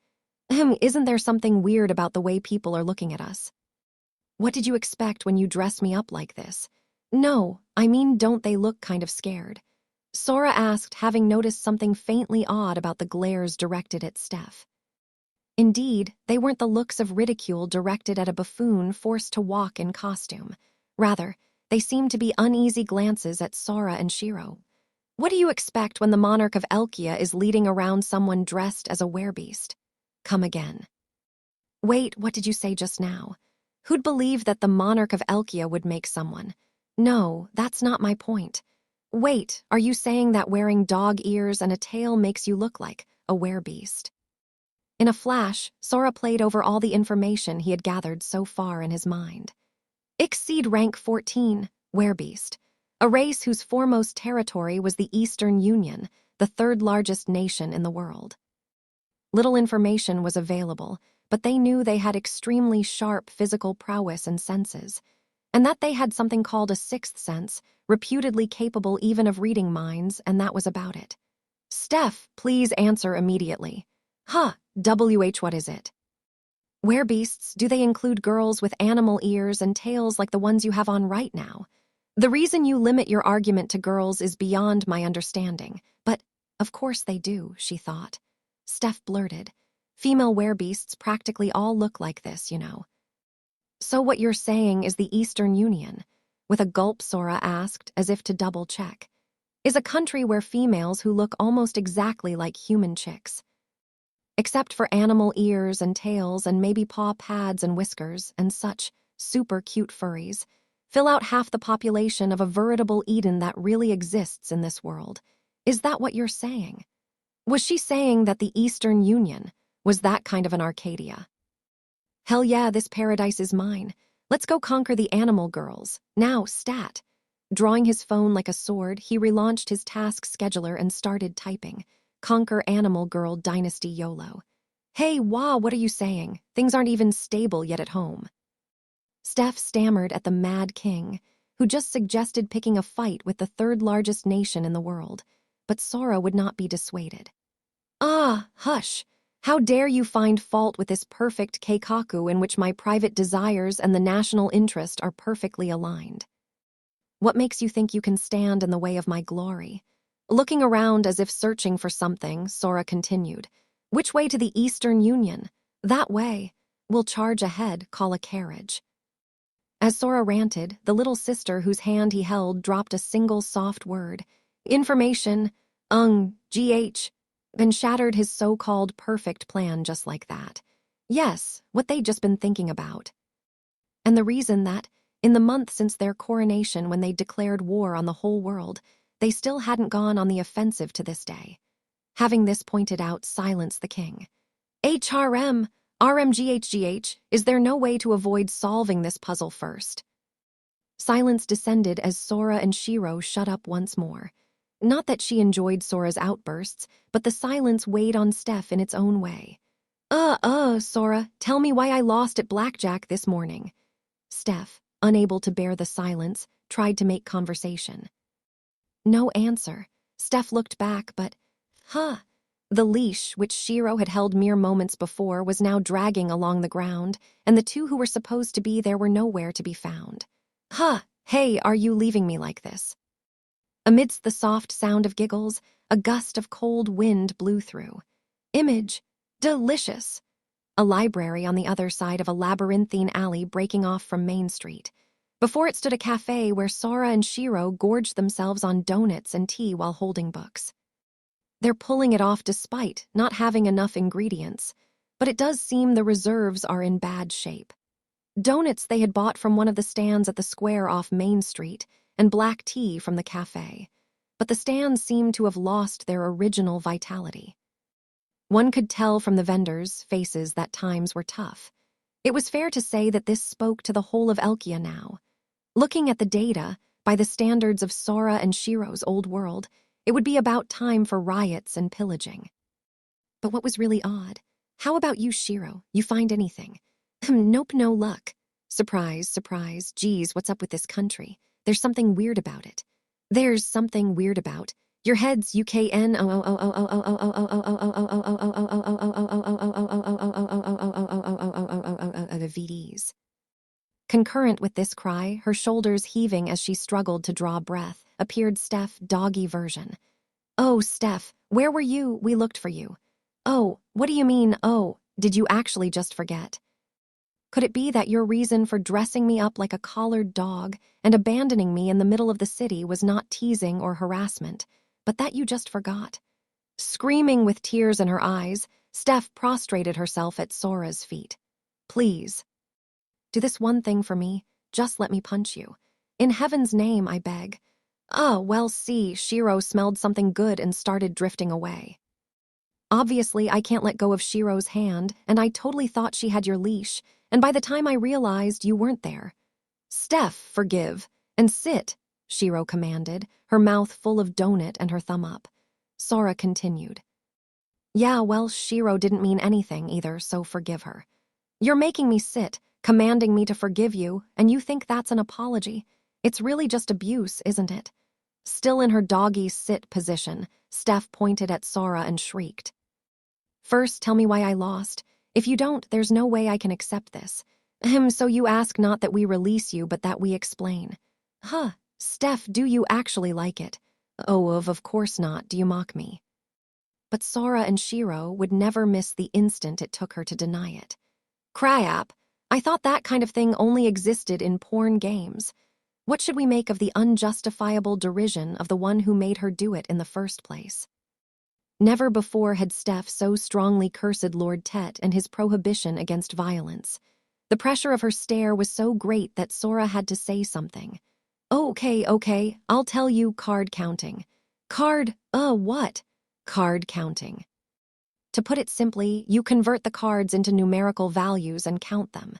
Isn't there something weird about the way people are looking at us? What did you expect when you dress me up like this? No, I mean, don't they look kind of scared? Sora asked, having noticed something faintly odd about the glares directed at Steph. Indeed, they weren't the looks of ridicule directed at a buffoon forced to walk in costume. Rather, they seemed to be uneasy glances at Sora and Shiro. What do you expect when the monarch of Elkia is leading around someone dressed as a werebeast? Come again. Wait, what did you say just now? Who'd believe that the monarch of Elkia would make someone? No, that's not my point. Wait, are you saying that wearing dog ears and a tail makes you look like a werebeast? In a flash, Sora played over all the information he had gathered so far in his mind. Exceed rank 14, werebeast, a race whose foremost territory was the Eastern Union, the third largest nation in the world. Little information was available, but they knew they had extremely sharp physical prowess and senses, and that they had something called a sixth sense, reputedly capable even of reading minds, and that was about it. Steph, please answer immediately. What is it? Werebeasts, do they include girls with animal ears and tails like the ones you have on right now? The reason you limit your argument to girls is beyond my understanding, but of course they do, she thought. Steph blurted. Female werebeasts practically all look like this, you know. So what you're saying is the Eastern Union, with a gulp Sora asked, as if to double-check, is a country where females who look almost exactly like human chicks. Except for animal ears and tails and maybe paw pads and whiskers and such super cute furries, fill out half the population of a veritable Eden that really exists in this world. Is that what you're saying? Was she saying that the Eastern Union was that kind of an Arcadia? Hell yeah, this paradise is mine. Let's go conquer the animal girls. Now, stat. Drawing his phone like a sword, he relaunched his task scheduler and started typing. Conquer Animal Girl Dynasty YOLO. Hey, what are you saying? Things aren't even stable yet at home. Steph stammered at the Mad King, who just suggested picking a fight with the third largest nation in the world, but Sora would not be dissuaded. Hush. How dare you find fault with this perfect keikaku in which my private desires and the national interest are perfectly aligned? What makes you think you can stand in the way of my glory? Looking around as if searching for something, Sora continued. Which way to the Eastern Union? That way. We'll charge ahead, call a carriage. As Sora ranted, the little sister whose hand he held dropped a single soft word. Information, GH, and shattered his so-called perfect plan just like that. Yes, what they'd just been thinking about. And the reason that, in the month since their coronation when they declared war on the whole world, they still hadn't gone on the offensive to this day. Having this pointed out silenced the king. HRM, RMGHGH, is there no way to avoid solving this puzzle first? Silence descended as Sora and Shiro shut up once more. Not that she enjoyed Sora's outbursts, but the silence weighed on Steph in its own way. Sora, tell me why I lost at blackjack this morning. Steph, unable to bear the silence, tried to make conversation. No answer. Steph looked back, but, the leash, which Shiro had held mere moments before, was now dragging along the ground, and the two who were supposed to be there were nowhere to be found. Hey, are you leaving me like this? Amidst the soft sound of giggles, a gust of cold wind blew through. Image. Delicious. A library on the other side of a labyrinthine alley breaking off from Main Street. Before it stood a cafe where Sora and Shiro gorged themselves on donuts and tea while holding books. They're pulling it off despite not having enough ingredients, but it does seem the reserves are in bad shape. Donuts they had bought from one of the stands at the square off Main Street, and black tea from the cafe. But the stands seemed to have lost their original vitality. One could tell from the vendors' faces that times were tough. It was fair to say that this spoke to the whole of Elkia now. Looking at the data, by the standards of Sora and Shiro's old world, it would be about time for riots and pillaging. But what was really odd? How about you, Shiro? You find anything? Nope, no luck. Surprise, surprise. Geez, what's up with this country? There's something weird about it. There's something weird about your heads, UKN. The VDs. Concurrent with this cry, her shoulders heaving as she struggled to draw breath, appeared Steph, doggy version. Oh, Steph, where were you? We looked for you. Oh, what do you mean, oh, did you actually just forget? Could it be that your reason for dressing me up like a collared dog and abandoning me in the middle of the city was not teasing or harassment, but that you just forgot? Screaming with tears in her eyes, Steph prostrated herself at Sora's feet. Please. Do this one thing for me. Just let me punch you. In heaven's name, I beg. Well, see, Shiro smelled something good and started drifting away. Obviously, I can't let go of Shiro's hand, and I totally thought she had your leash, and by the time I realized you weren't there. Steph, forgive, and sit, Shiro commanded, her mouth full of donut and her thumb up. Sora continued. Yeah, well, Shiro didn't mean anything either, so forgive her. You're making me sit, commanding me to forgive you, and you think that's an apology. It's really just abuse, isn't it? Still in her doggy sit position, Steph pointed at Sora and shrieked. First, tell me why I lost. If you don't, there's no way I can accept this. So you ask not that we release you, but that we explain. Steph, do you actually like it? Oh, of course not. Do you mock me? But Sora and Shiro would never miss the instant it took her to deny it. Crap, I thought that kind of thing only existed in porn games. What should we make of the unjustifiable derision of the one who made her do it in the first place? Never before had Steph so strongly cursed Lord Tet and his prohibition against violence. The pressure of her stare was so great that Sora had to say something. Okay, I'll tell you card counting. What? Card counting. To put it simply, you convert the cards into numerical values and count them.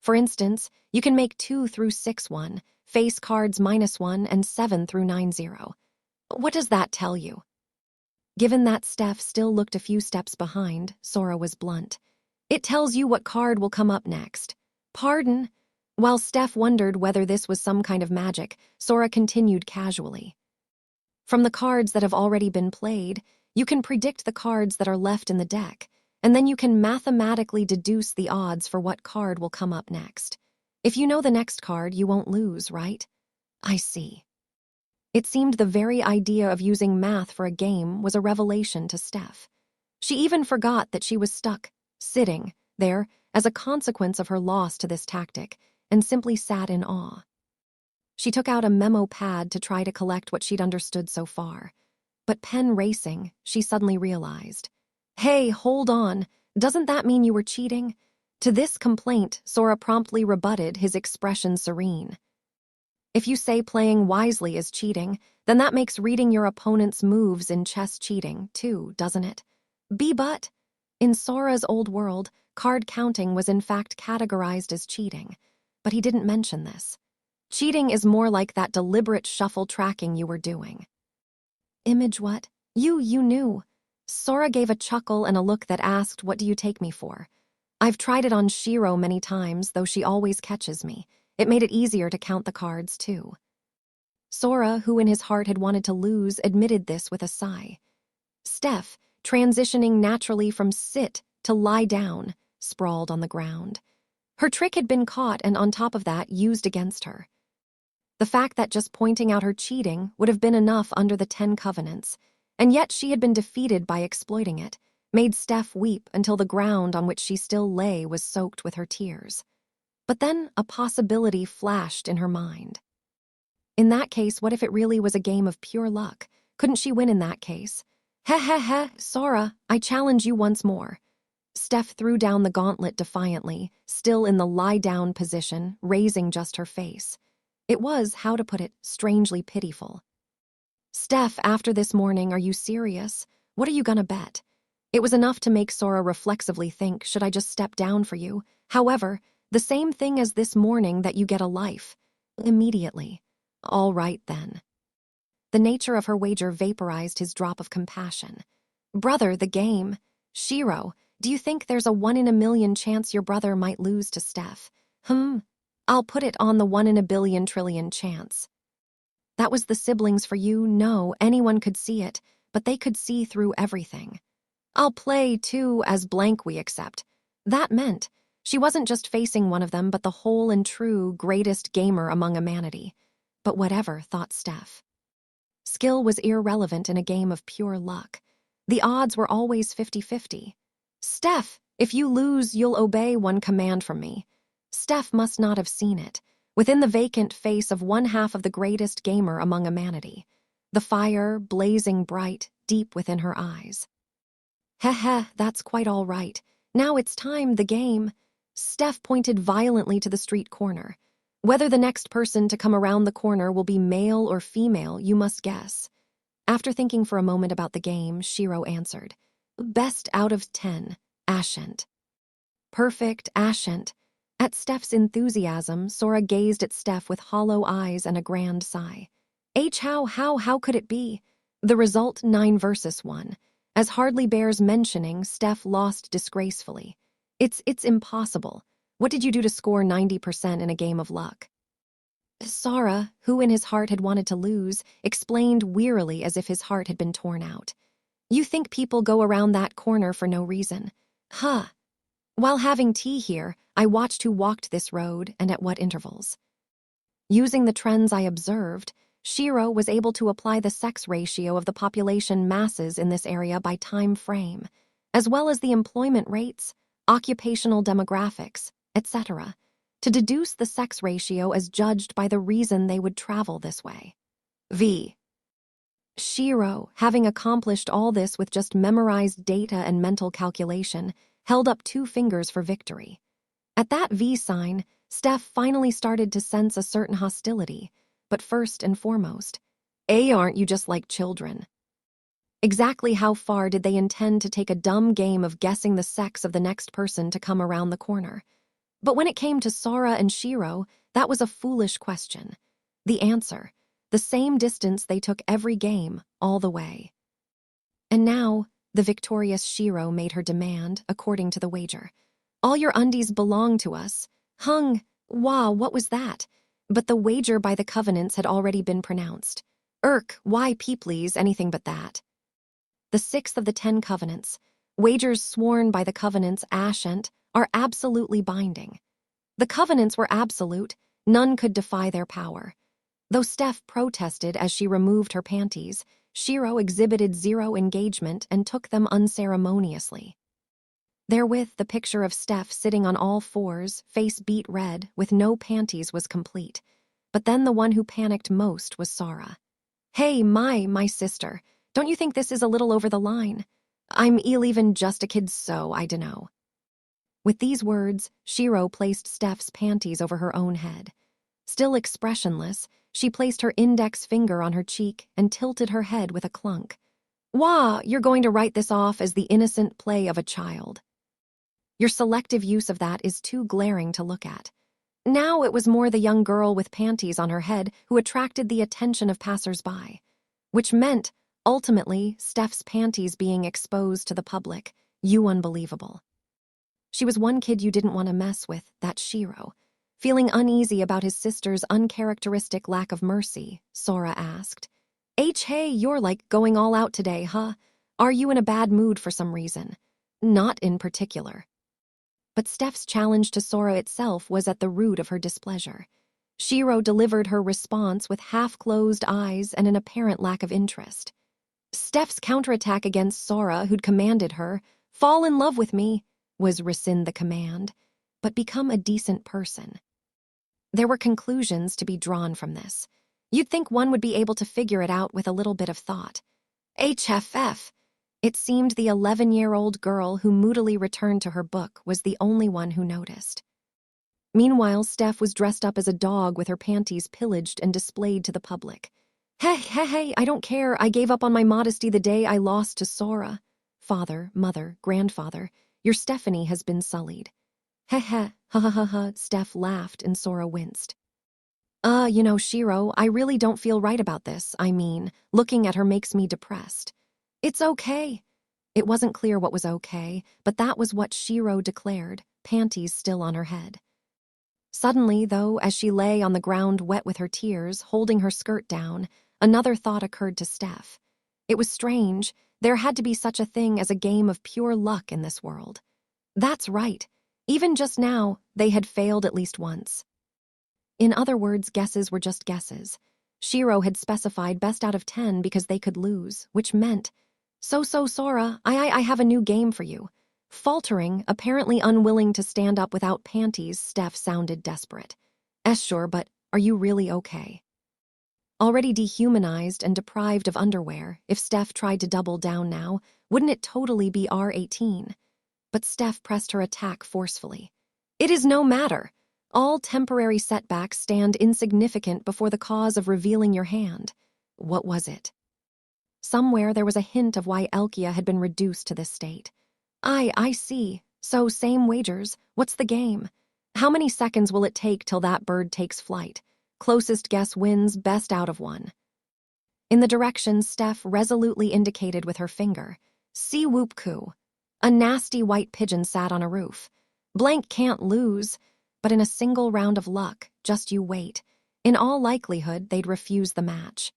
For instance, you can make 2 through 6 1, face cards -1, and 7 through 9 0. What does that tell you? Given that Steph still looked a few steps behind, Sora was blunt. It tells you what card will come up next. Pardon? While Steph wondered whether this was some kind of magic, Sora continued casually. From the cards that have already been played, you can predict the cards that are left in the deck. and then you can mathematically deduce the odds for what card will come up next. If you know the next card, you won't lose, right? I see. It seemed the very idea of using math for a game was a revelation to Steph. She even forgot that she was stuck, sitting there as a consequence of her loss to this tactic, and simply sat in awe. She took out a memo pad to try to collect what she'd understood so far. But pen racing, she suddenly realized. Hey, hold on. Doesn't that mean you were cheating? To this complaint, Sora promptly rebutted, his expression serene. If you say playing wisely is cheating, then that makes reading your opponent's moves in chess cheating, too, doesn't it? But in Sora's old world, card counting was in fact categorized as cheating. But he didn't mention this. Cheating is more like that deliberate shuffle tracking you were doing. Image what? You knew. Sora gave a chuckle and a look that asked, what do you take me for? I've tried it on Shiro many times, though she always catches me. It made it easier to count the cards, too. Sora, who in his heart had wanted to lose, admitted this with a sigh. Steph, transitioning naturally from sit to lie down, sprawled on the ground. Her trick had been caught and on top of that, used against her. The fact that just pointing out her cheating would have been enough under the 10 Covenants, and yet she had been defeated by exploiting it, made Steph weep until the ground on which she still lay was soaked with her tears. But then a possibility flashed in her mind. In that case, what if it really was a game of pure luck? Couldn't she win in that case? Heh, Sora, I challenge you once more. Steph threw down the gauntlet defiantly, still in the lie-down position, raising just her face. It was, how to put it, strangely pitiful. Steph, after this morning, are you serious? What are you gonna bet? It was enough to make Sora reflexively think, should I just step down for you? However, the same thing as this morning that you get a life. Immediately. All right, then. The nature of her wager vaporized his drop of compassion. Brother, the game. Shiro, do you think there's a 1 in a million chance your brother might lose to Steph? I'll put it on the 1 in a billion trillion chance. That was the siblings for you? No, anyone could see it, but they could see through everything. I'll play, too, as blank we accept. That meant she wasn't just facing one of them, but the whole and true greatest gamer among humanity. But whatever, thought Steph. Skill was irrelevant in a game of pure luck. The odds were always 50-50. Steph, if you lose, you'll obey one command from me. Steph must not have seen it. Within the vacant face of one half of the greatest gamer among humanity, the fire blazing bright deep within her eyes. That's quite all right. Now it's time, the game. Steph pointed violently to the street corner. Whether the next person to come around the corner will be male or female, you must guess. After thinking for a moment about the game, Shiro answered. Best out of 10, Ashent. Perfect, Ashent. At Steph's enthusiasm, Sora gazed at Steph with hollow eyes and a grand sigh. How could it be? The result, 9 versus 1. As hardly bears mentioning, Steph lost disgracefully. It's impossible. What did you do to score 90% in a game of luck? Sora, who in his heart had wanted to lose, explained wearily as if his heart had been torn out. You think people go around that corner for no reason? While having tea here, I watched who walked this road and at what intervals. Using the trends I observed, Shiro was able to apply the sex ratio of the population masses in this area by time frame, as well as the employment rates, occupational demographics, etc., to deduce the sex ratio as judged by the reason they would travel this way. Shiro, having accomplished all this with just memorized data and mental calculation, held up 2 fingers for victory. At that V sign, Steph finally started to sense a certain hostility, but first and foremost, aren't you just like children? Exactly how far did they intend to take a dumb game of guessing the sex of the next person to come around the corner? But when it came to Sora and Shiro, that was a foolish question. The answer, the same distance they took every game, all the way. And now, the victorious Shiro made her demand, according to the wager. All your undies belong to us. Wow, what was that? But the wager by the Covenants had already been pronounced. Why, please, anything but that. The 6th of the 10 Covenants. Wagers sworn by the covenants Ashent are absolutely binding. The covenants were absolute, none could defy their power. Though Steph protested as she removed her panties, Shiro exhibited zero engagement and took them unceremoniously. Therewith, the picture of Steph sitting on all fours, face beet red, with no panties was complete. But then the one who panicked most was Sora. "Hey, my sister, don't you think this is a little over the line? I'm even just a kid, so I dunno." With these words, Shiro placed Steph's panties over her own head. Still expressionless, she placed her index finger on her cheek and tilted her head with a clunk. "Wah, you're going to write this off as the innocent play of a child. Your selective use of that is too glaring to look at." Now it was more the young girl with panties on her head who attracted the attention of passers-by, which meant, ultimately, Steph's panties being exposed to the public. You unbelievable. She was one kid you didn't want to mess with, that Shiro. Feeling uneasy about his sister's uncharacteristic lack of mercy, Sora asked, Hey, you're like going all out today, huh? Are you in a bad mood for some reason?" "Not in particular." But Steph's challenge to Sora itself was at the root of her displeasure. Shiro delivered her response with half-closed eyes and an apparent lack of interest. Steph's counterattack against Sora, who'd commanded her, "Fall in love with me," was rescind the command, but become a decent person. There were conclusions to be drawn from this. You'd think one would be able to figure it out with a little bit of thought. HFF. It seemed the 11-year-old girl who moodily returned to her book was the only one who noticed. Meanwhile, Steph was dressed up as a dog with her panties pillaged and displayed to the public. Hey, I don't care. I gave up on my modesty the day I lost to Sora. Father, mother, grandfather, your Stephanie has been sullied. Ha, Steph laughed and Sora winced. Shiro, I really don't feel right about this. I mean, looking at her makes me depressed." "It's okay." It wasn't clear what was okay, but that was what Shiro declared, panties still on her head. Suddenly, though, as she lay on the ground wet with her tears, holding her skirt down, another thought occurred to Steph. It was strange. There had to be such a thing as a game of pure luck in this world. That's right. Even just now, they had failed at least once. In other words, guesses were just guesses. Shiro had specified best out of 10 because they could lose, which meant, So, Sora, I have a new game for you." Faltering, apparently unwilling to stand up without panties, Steph sounded desperate. Sure, but are you really okay?" Already dehumanized and deprived of underwear, if Steph tried to double down now, wouldn't it totally be R18? But Steph pressed her attack forcefully. "It is no matter. All temporary setbacks stand insignificant before the cause of revealing your hand." What was it? Somewhere there was a hint of why Elkia had been reduced to this state. I see. So same wagers. What's the game? How many seconds will it take till that bird takes flight? Closest guess wins, best out of one. In the direction Steph resolutely indicated with her finger. See whoop coo. A nasty white pigeon sat on a roof. Blank can't lose. But in a single round of luck, just you wait. In all likelihood, they'd refuse the match.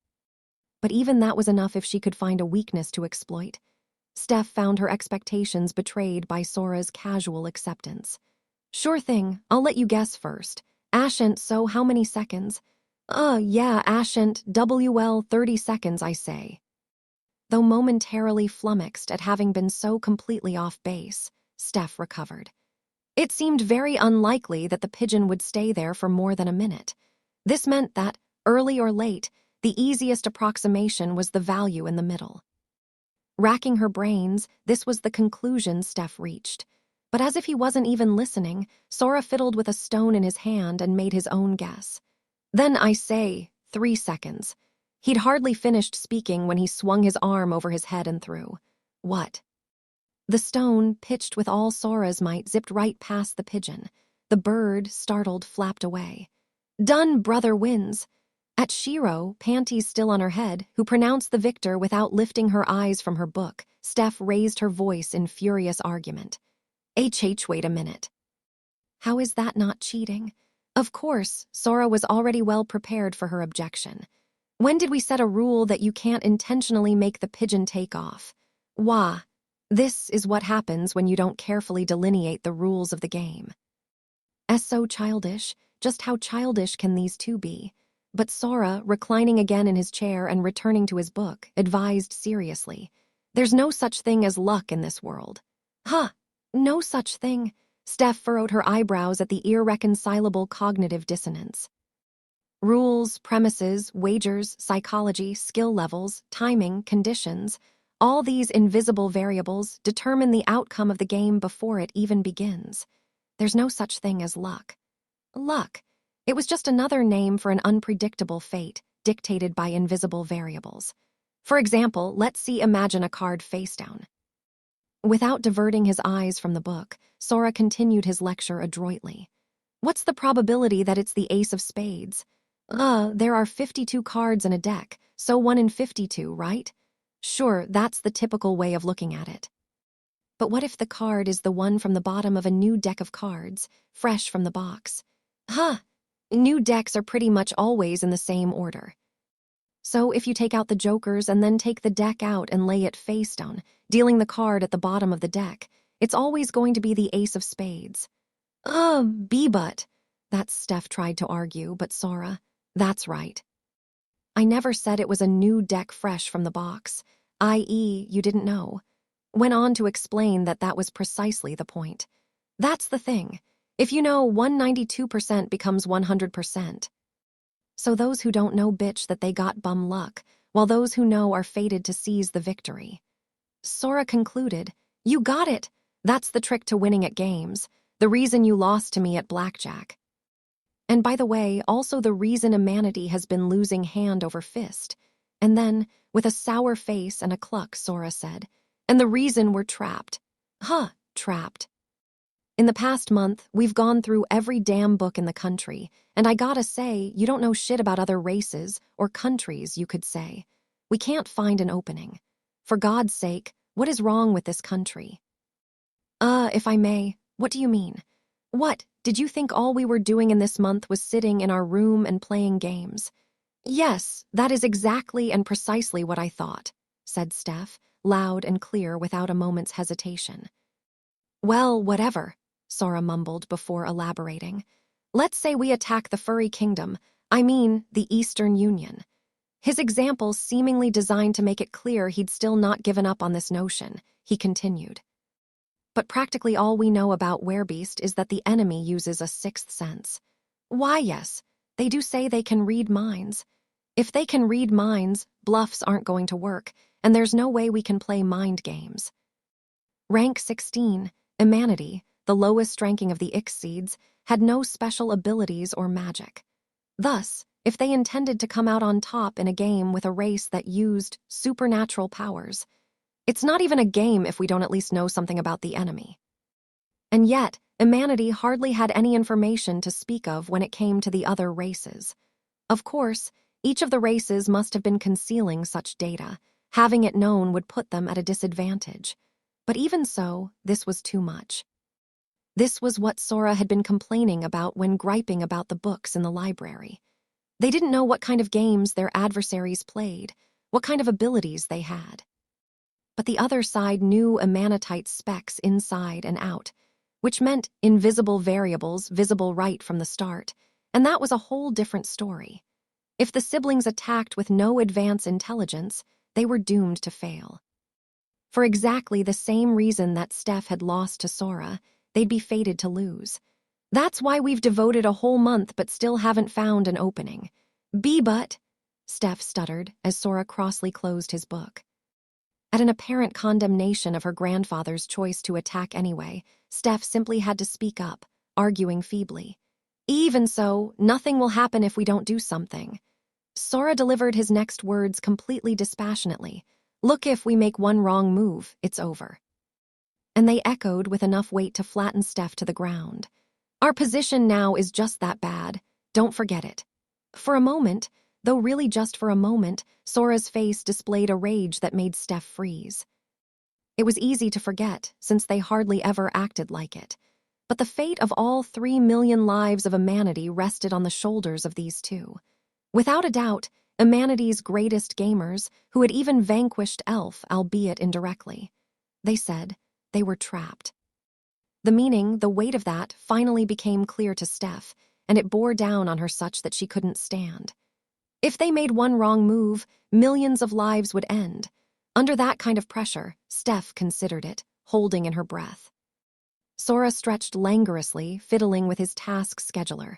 But even that was enough if she could find a weakness to exploit. Steph found her expectations betrayed by Sora's casual acceptance. "Sure thing, I'll let you guess first. Ashent, so how many seconds?" Yeah, Ashent, WL 30 seconds, I say." Though momentarily flummoxed at having been so completely off base, Steph recovered. It seemed very unlikely that the pigeon would stay there for more than a minute. This meant that, early or late, the easiest approximation was the value in the middle. Racking her brains, this was the conclusion Steph reached. But as if he wasn't even listening, Sora fiddled with a stone in his hand and made his own guess. "Then I say, 3 seconds." He'd hardly finished speaking when he swung his arm over his head and threw. What? The stone, pitched with all Sora's might, zipped right past the pigeon. The bird, startled, flapped away. "Done, brother wins." At Shiro, panties still on her head, who pronounced the victor without lifting her eyes from her book, Steph raised her voice in furious argument. Wait a minute. How is that not cheating? Of course, Sora was already well prepared for her objection. When did we set a rule that you can't intentionally make the pigeon take off? Wah. This is what happens when you don't carefully delineate the rules of the game. So childish. Just how childish can these two be? But Sora, reclining again in his chair and returning to his book, advised seriously. There's no such thing as luck in this world. Huh, no such thing. Steph furrowed her eyebrows at the irreconcilable cognitive dissonance. Rules, premises, wagers, psychology, skill levels, timing, conditions, all these invisible variables determine the outcome of the game before it even begins. There's no such thing as luck. Luck. It was just another name for an unpredictable fate dictated by invisible variables. For example, imagine a card face down. Without diverting his eyes from the book, Sora continued his lecture adroitly. What's the probability that it's the ace of spades? There are 52 cards in a deck, so 1 in 52, right? Sure, that's the typical way of looking at it. But what if the card is the one from the bottom of a new deck of cards, fresh from the box? New decks are pretty much always in the same order. So if you take out the jokers and then take the deck out and lay it face down, dealing the card at the bottom of the deck, it's always going to be the ace of spades. But. That's Steph tried to argue, but Sora, that's right. I never said it was a new deck fresh from the box, i.e., you didn't know. Went on to explain that was precisely the point. That's the thing. If you know 192% becomes 100%. So those who don't know bitch that they got bum luck, while those who know are fated to seize the victory. Sora concluded, you got it. That's the trick to winning at games. The reason you lost to me at blackjack. And by the way, also the reason humanity has been losing hand over fist. And then, with a sour face and a cluck, Sora said, and the reason we're trapped. Trapped. In the past month, we've gone through every damn book in the country, and I gotta say, you don't know shit about other races or countries, you could say. We can't find an opening. For God's sake, what is wrong with this country? If I may, what do you mean? What, did you think all we were doing in this month was sitting in our room and playing games? Yes, that is exactly and precisely what I thought, said Steph, loud and clear without a moment's hesitation. Well, whatever, Sora mumbled before elaborating. Let's say we attack the furry kingdom, the Eastern Union. His example seemingly designed to make it clear he'd still not given up on this notion, he continued. But practically all we know about Werebeast is that the enemy uses a sixth sense. Why, yes, they do say they can read minds. If they can read minds, bluffs aren't going to work, and there's no way we can play mind games. Rank 16, Humanity, the lowest ranking of the Ix-Seeds, had no special abilities or magic. Thus, if they intended to come out on top in a game with a race that used supernatural powers, it's not even a game if we don't at least know something about the enemy. And yet, humanity hardly had any information to speak of when it came to the other races. Of course, each of the races must have been concealing such data. Having it known would put them at a disadvantage. But even so, this was too much. This was what Sora had been complaining about when griping about the books in the library. They didn't know what kind of games their adversaries played, what kind of abilities they had. But the other side knew Amanitite specs inside and out, which meant invisible variables visible right from the start, and that was a whole different story. If the siblings attacked with no advance intelligence, they were doomed to fail. For exactly the same reason that Steph had lost to Sora, they'd be fated to lose. That's why we've devoted a whole month but still haven't found an opening. But, Steph stuttered as Sora crossly closed his book. At an apparent condemnation of her grandfather's choice to attack anyway, Steph simply had to speak up, arguing feebly. Even so, nothing will happen if we don't do something. Sora delivered his next words completely dispassionately. Look, if we make one wrong move, it's over. And they echoed with enough weight to flatten Steph to the ground. Our position now is just that bad. Don't forget it. For a moment, though really just for a moment, Sora's face displayed a rage that made Steph freeze. It was easy to forget, since they hardly ever acted like it. But the fate of all 3 million lives of humanity rested on the shoulders of these two. Without a doubt, humanity's greatest gamers, who had even vanquished Elf, albeit indirectly. They said they were trapped. The meaning, the weight of that, finally became clear to Steph, and it bore down on her such that she couldn't stand. If they made one wrong move, millions of lives would end. Under that kind of pressure, Steph considered it, holding in her breath. Sora stretched languorously, fiddling with his task scheduler.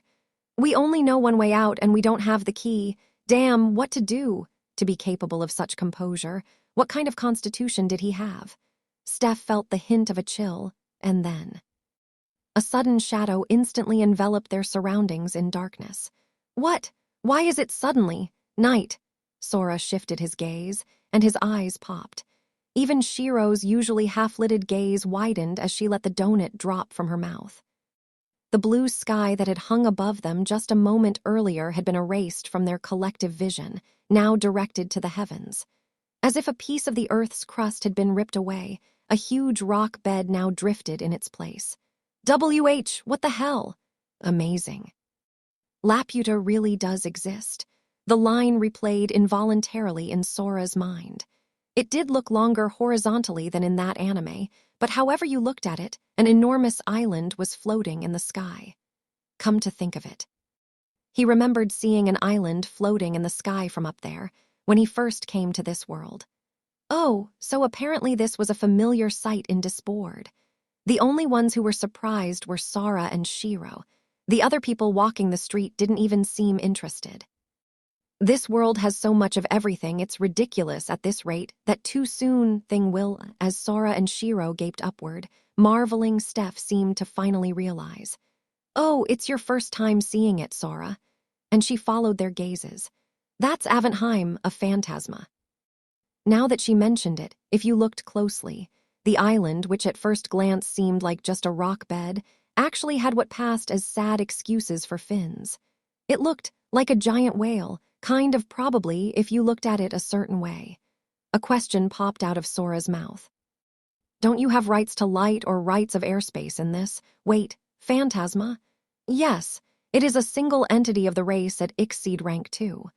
We only know one way out and we don't have the key. Damn, what to do? To be capable of such composure, what kind of constitution did he have? Steph felt the hint of a chill, and then a sudden shadow instantly enveloped their surroundings in darkness. What? Why is it suddenly night? Sora shifted his gaze, and his eyes popped. Even Shiro's usually half-lidded gaze widened as she let the donut drop from her mouth. The blue sky that had hung above them just a moment earlier had been erased from their collective vision, now directed to the heavens. As if a piece of the Earth's crust had been ripped away, a huge rock bed now drifted in its place. What the hell? Amazing. Laputa really does exist. The line replayed involuntarily in Sora's mind. It did look longer horizontally than in that anime, but however you looked at it, an enormous island was floating in the sky. Come to think of it. He remembered seeing an island floating in the sky from up there when he first came to this world. Oh, so apparently this was a familiar sight in Disboard. The only ones who were surprised were Sora and Shiro. The other people walking the street didn't even seem interested. This world has so much of everything, it's ridiculous at this rate that too soon thing will, as Sora and Shiro gaped upward, marveling. Steph seemed to finally realize. Oh, it's your first time seeing it, Sora. And she followed their gazes. That's Aventheim, a phantasma. Now that she mentioned it, if you looked closely, the island, which at first glance seemed like just a rock bed, actually had what passed as sad excuses for fins. It looked like a giant whale, kind of probably if you looked at it a certain way. A question popped out of Sora's mouth. Don't you have rights to light or rights of airspace in this? Wait, phantasma? Yes, it is a single entity of the race at Ixseed rank 2.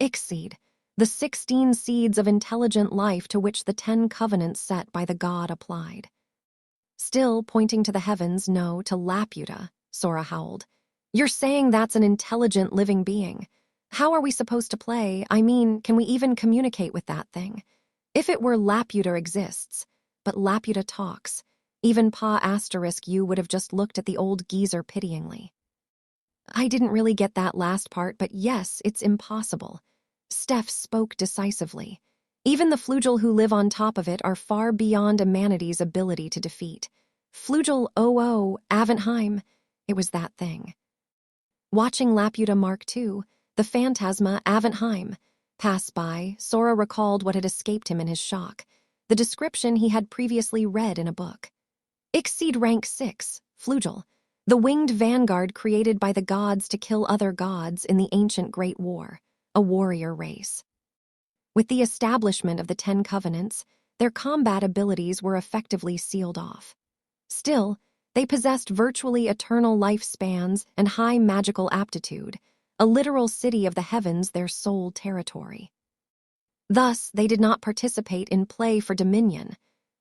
Ixseed, the 16 seeds of intelligent life to which the 10 covenants set by the god applied. Still pointing to the heavens, no, to Laputa, Sora howled. You're saying that's an intelligent living being. How are we supposed to play? I mean, can we even communicate with that thing? If it were Laputa exists, but Laputa talks. Even Pa Asterisk you would have just looked at the old geezer pityingly. I didn't really get that last part, but yes, it's impossible. Steph spoke decisively. Even the Flugel who live on top of it are far beyond a manatee's ability to defeat. Flugel, Aventheim, it was that thing. Watching Laputa Mark II, the phantasma Aventheim, pass by, Sora recalled what had escaped him in his shock, the description he had previously read in a book. Ixseed rank 6, Flugel, the winged vanguard created by the gods to kill other gods in the ancient Great War, a warrior race. With the establishment of the 10 Covenants, their combat abilities were effectively sealed off. Still, they possessed virtually eternal lifespans and high magical aptitude, a literal city of the heavens their sole territory. Thus, they did not participate in play for dominion,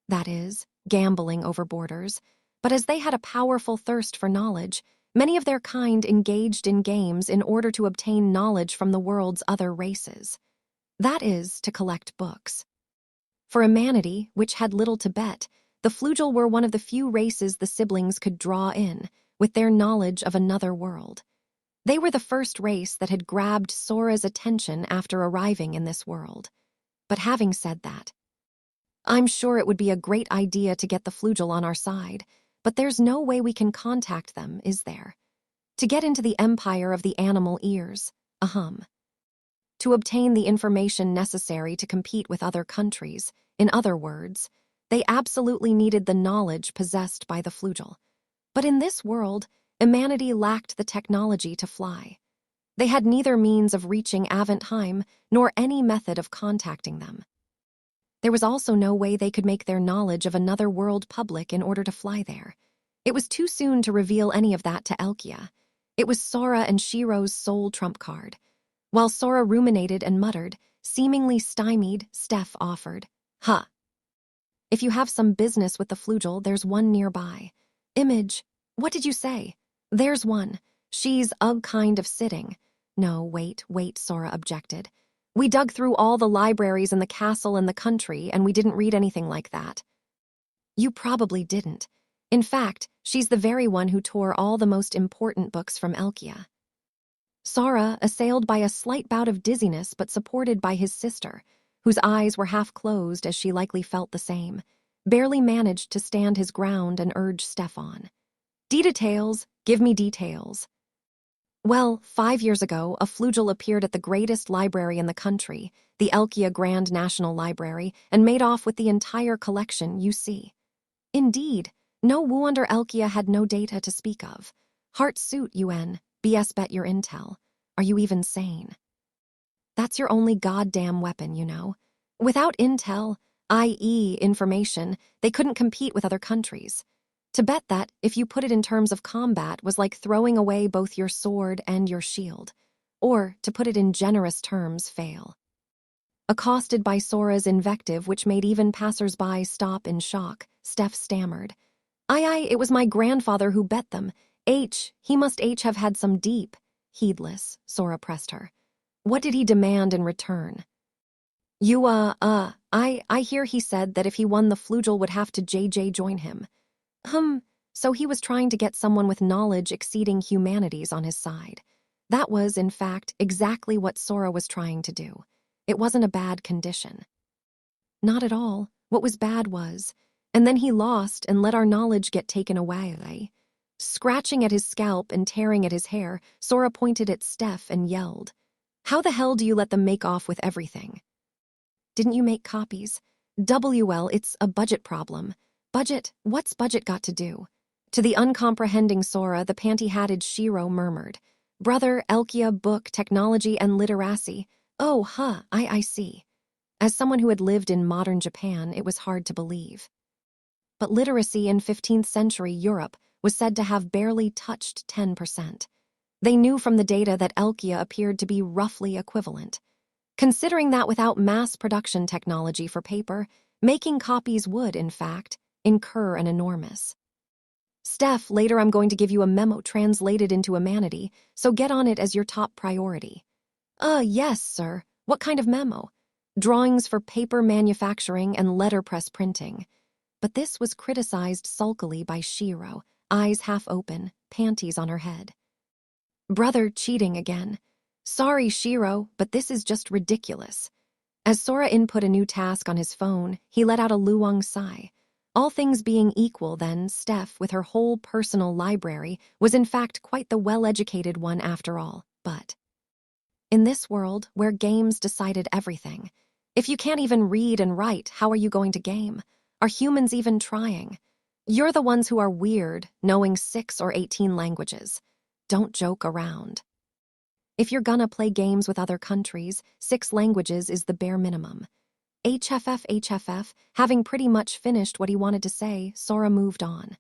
that is, gambling over borders, but as they had a powerful thirst for knowledge, many of their kind engaged in games in order to obtain knowledge from the world's other races. That is, to collect books. For humanity, which had little to bet, the Flugel were one of the few races the siblings could draw in, with their knowledge of another world. They were the first race that had grabbed Sora's attention after arriving in this world. But having said that, I'm sure it would be a great idea to get the Flugel on our side, but there's no way we can contact them, is there? To get into the empire of the animal ears, to obtain the information necessary to compete with other countries, in other words, they absolutely needed the knowledge possessed by the Flugel. But in this world, humanity lacked the technology to fly. They had neither means of reaching Aventheim nor any method of contacting them. There was also no way they could make their knowledge of another world public in order to fly there. It was too soon to reveal any of that to Elkia. It was Sora and Shiro's sole trump card. While Sora ruminated and muttered, seemingly stymied, Steph offered, If you have some business with the flugel, there's one nearby. Image. What did you say? There's one. She's kind of sitting. No, wait, Sora objected. We dug through all the libraries in the castle and the country, and we didn't read anything like that. You probably didn't. In fact, she's the very one who tore all the most important books from Elkia. Sora, assailed by a slight bout of dizziness but supported by his sister, whose eyes were half closed as she likely felt the same, barely managed to stand his ground and urge Steph on. Details, give me details. Well, 5 years ago, a flugel appeared at the greatest library in the country, the Elkia Grand National Library, and made off with the entire collection, you see. Indeed, no wonder Elkia had no data to speak of. Heart suit, UN, BS bet your intel. Are you even sane? That's your only goddamn weapon, you know. Without intel, i.e. information, they couldn't compete with other countries. To bet that, if you put it in terms of combat, was like throwing away both your sword and your shield. Or, to put it in generous terms, fail. Accosted by Sora's invective, which made even passers-by stop in shock, Steph stammered. Aye, it was my grandfather who bet them. He must have had some deep. Heedless, Sora pressed her. What did he demand in return? You, I hear he said that if he won the flugel would have to join him. So he was trying to get someone with knowledge exceeding humanity's on his side. That was, in fact, exactly what Sora was trying to do. It wasn't a bad condition. Not at all. What was bad was, and then he lost and let our knowledge get taken away. Scratching at his scalp and tearing at his hair, Sora pointed at Steph and yelled, How the hell do you let them make off with everything? Didn't you make copies? It's a budget problem. Budget? What's budget got to do? To the uncomprehending Sora, the panty-hatted Shiro murmured, Brother, Elkia, book, technology, and literacy. Oh, I see. As someone who had lived in modern Japan, it was hard to believe. But literacy in 15th century Europe was said to have barely touched 10%. They knew from the data that Elkia appeared to be roughly equivalent. Considering that without mass production technology for paper, making copies would, in fact, incur an enormous. Steph, later I'm going to give you a memo translated into Humanity, so get on it as your top priority. Yes, sir. What kind of memo? Drawings for paper manufacturing and letterpress printing. But this was criticized sulkily by Shiro, eyes half open, panties on her head. Brother, cheating again. Sorry, Shiro, but this is just ridiculous. As Sora input a new task on his phone, he let out a luang sigh. All things being equal, then, Steph, with her whole personal library, was in fact quite the well-educated one after all, but in this world, where games decided everything, if you can't even read and write, how are you going to game? Are humans even trying? You're the ones who are weird, knowing 6 or 18 languages. Don't joke around. If you're gonna play games with other countries, 6 languages is the bare minimum. HFF, having pretty much finished what he wanted to say, Sora moved on.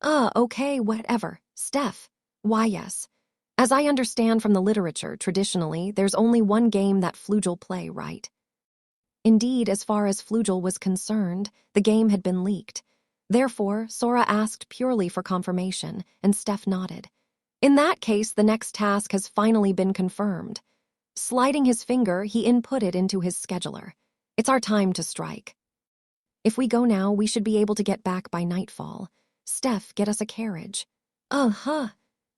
Okay, whatever. Steph. Why, yes. As I understand from the literature, traditionally, there's only one game that flugel play, right? Indeed, as far as flugel was concerned, the game had been leaked. Therefore, Sora asked purely for confirmation, and Steph nodded. In that case, the next task has finally been confirmed. Sliding his finger, he inputted into his scheduler. It's our time to strike. If we go now, we should be able to get back by nightfall. Steph, get us a carriage.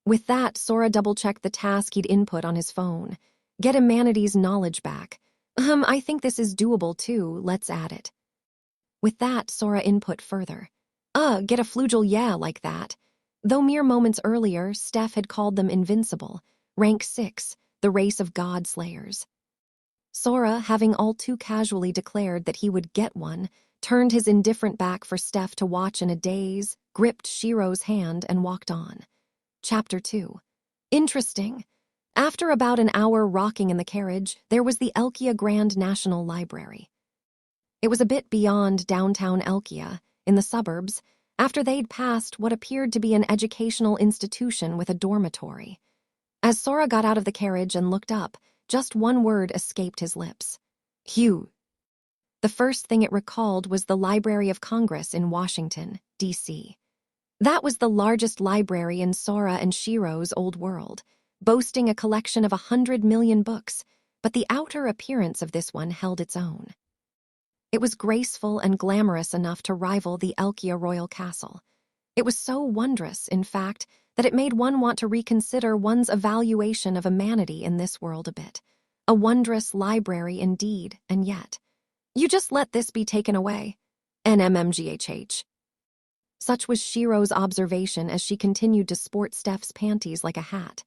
With that, Sora double-checked the task he'd input on his phone. Get humanity's knowledge back. I think this is doable too, let's add it. With that, Sora input further. Get a flugel, yeah, like that. Though mere moments earlier, Steph had called them invincible, rank 6, the race of god slayers. Sora, having all too casually declared that he would get one, turned his indifferent back for Steph to watch in a daze, gripped Shiro's hand, and walked on. Chapter 2. Interesting. After about an hour rocking in the carriage, there was the Elkia Grand National Library. It was a bit beyond downtown Elkia, in the suburbs, after they'd passed what appeared to be an educational institution with a dormitory. As Sora got out of the carriage and looked up, just one word escaped his lips. Hugh. The first thing it recalled was the Library of Congress in Washington, D.C. That was the largest library in Sora and Shiro's old world, boasting a collection of 100 million books, but the outer appearance of this one held its own. It was graceful and glamorous enough to rival the Elkia royal castle. It was so wondrous, in fact, that it made one want to reconsider one's evaluation of humanity in this world a bit. A wondrous library indeed, and yet. You just let this be taken away. NMMGHH. Such was Shiro's observation as she continued to sport Steph's panties like a hat.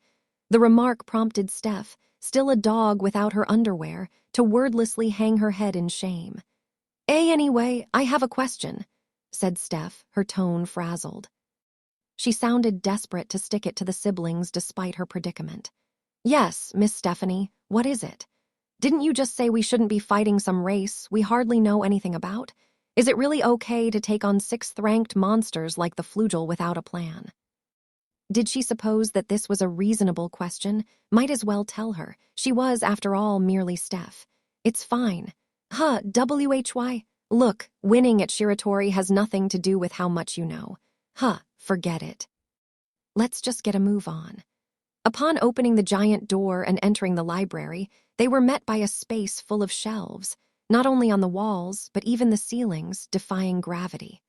The remark prompted Steph, still a dog without her underwear, to wordlessly hang her head in shame. Anyway, I have a question," said Steph, her tone frazzled. She sounded desperate to stick it to the siblings despite her predicament. "Yes, Miss Stephanie, what is it? Didn't you just say we shouldn't be fighting some race we hardly know anything about? Is it really okay to take on 6th-ranked monsters like the Flugel without a plan?" Did she suppose that this was a reasonable question? Might as well tell her. She was, after all, merely Steph. It's fine. WHY? Look, winning at Shiratori has nothing to do with how much you know. Forget it. Let's just get a move on. Upon opening the giant door and entering the library, they were met by a space full of shelves, not only on the walls, but even the ceilings, defying gravity.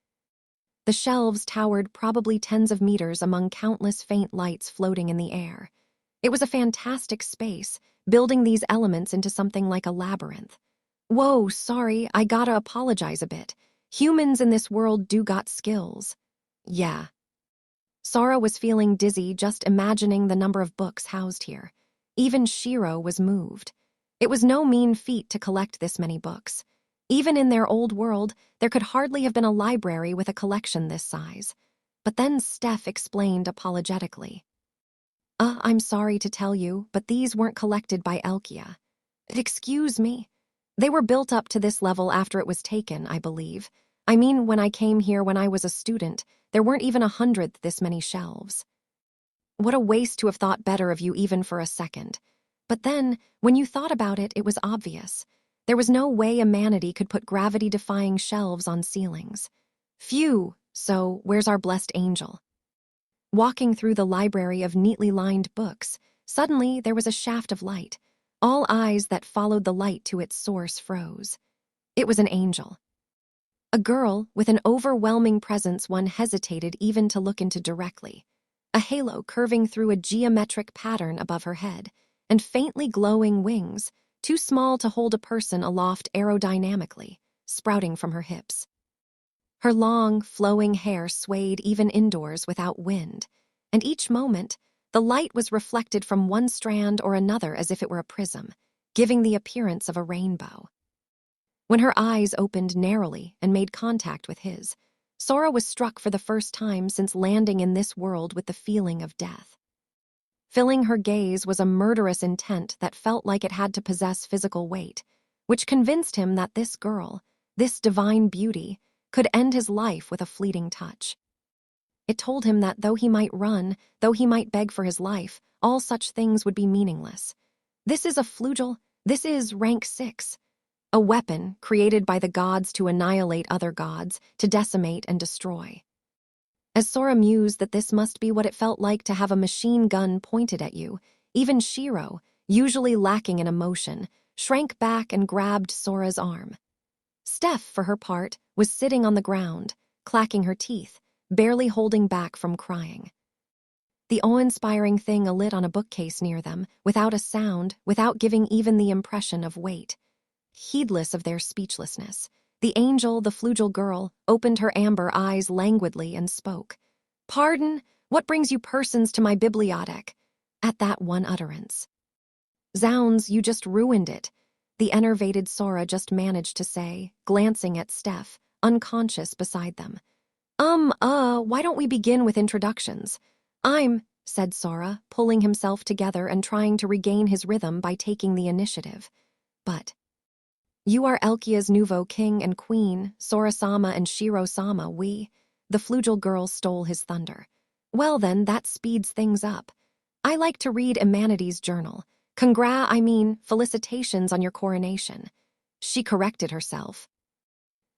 The shelves towered probably tens of meters among countless faint lights floating in the air. It was a fantastic space, building these elements into something like a labyrinth. Whoa, sorry, I gotta apologize a bit. Humans in this world do got skills. Yeah. Sora was feeling dizzy just imagining the number of books housed here. Even Shiro was moved. It was no mean feat to collect this many books. Even in their old world, there could hardly have been a library with a collection this size. But then Steph explained apologetically. I'm sorry to tell you, but these weren't collected by Elkia. Excuse me? They were built up to this level after it was taken, I believe. I mean, when I came here when I was a student, there weren't even 100th this many shelves. What a waste to have thought better of you even for a second. But then, when you thought about it, it was obvious. There was no way humanity could put gravity-defying shelves on ceilings. Phew, so where's our blessed angel? Walking through the library of neatly lined books, suddenly there was a shaft of light. All eyes that followed the light to its source froze. It was an angel. A girl with an overwhelming presence one hesitated even to look into directly. A halo curving through a geometric pattern above her head, and faintly glowing wings, too small to hold a person aloft aerodynamically, sprouting from her hips. Her long, flowing hair swayed even indoors without wind, and each moment, the light was reflected from one strand or another as if it were a prism, giving the appearance of a rainbow. When her eyes opened narrowly and made contact with his, Sora was struck for the first time since landing in this world with the feeling of death. Filling her gaze was a murderous intent that felt like it had to possess physical weight, which convinced him that this girl, this divine beauty, could end his life with a fleeting touch. It told him that though he might run, though he might beg for his life, all such things would be meaningless. This is a Flugel, this is rank 6. A weapon created by the gods to annihilate other gods, to decimate and destroy. As Sora mused that this must be what it felt like to have a machine gun pointed at you, even Shiro, usually lacking in emotion, shrank back and grabbed Sora's arm. Steph, for her part, was sitting on the ground, clacking her teeth, barely holding back from crying. The awe-inspiring thing alit on a bookcase near them, without a sound, without giving even the impression of weight. Heedless of their speechlessness, the angel, the Flugel girl, opened her amber eyes languidly and spoke. "Pardon, what brings you persons to my bibliothek?" At that one utterance. "Zounds, you just ruined it," the enervated Sora just managed to say, glancing at Steph, unconscious beside them. Why don't we begin with introductions? Said Sora, pulling himself together and trying to regain his rhythm by taking the initiative. But you are Elkia's nouveau king and queen, Sora-sama and Shiro-sama, the Flugel girl stole his thunder. Well then, that speeds things up. I like to read Humanity's journal. Felicitations on your coronation. She corrected herself.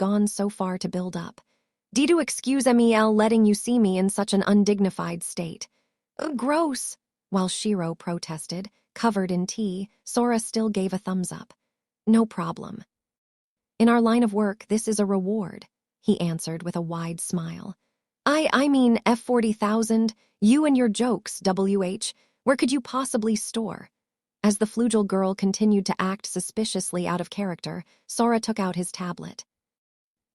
gone so far to build up. Do excuse me letting you see me in such an undignified state. Gross. While Shiro protested, covered in tea, Sora still gave a thumbs up. No problem. In our line of work, this is a reward, he answered with a wide smile. I mean F40,000, you and your jokes, WH, where could you possibly store? As the flugel girl continued to act suspiciously out of character, Sora took out his tablet.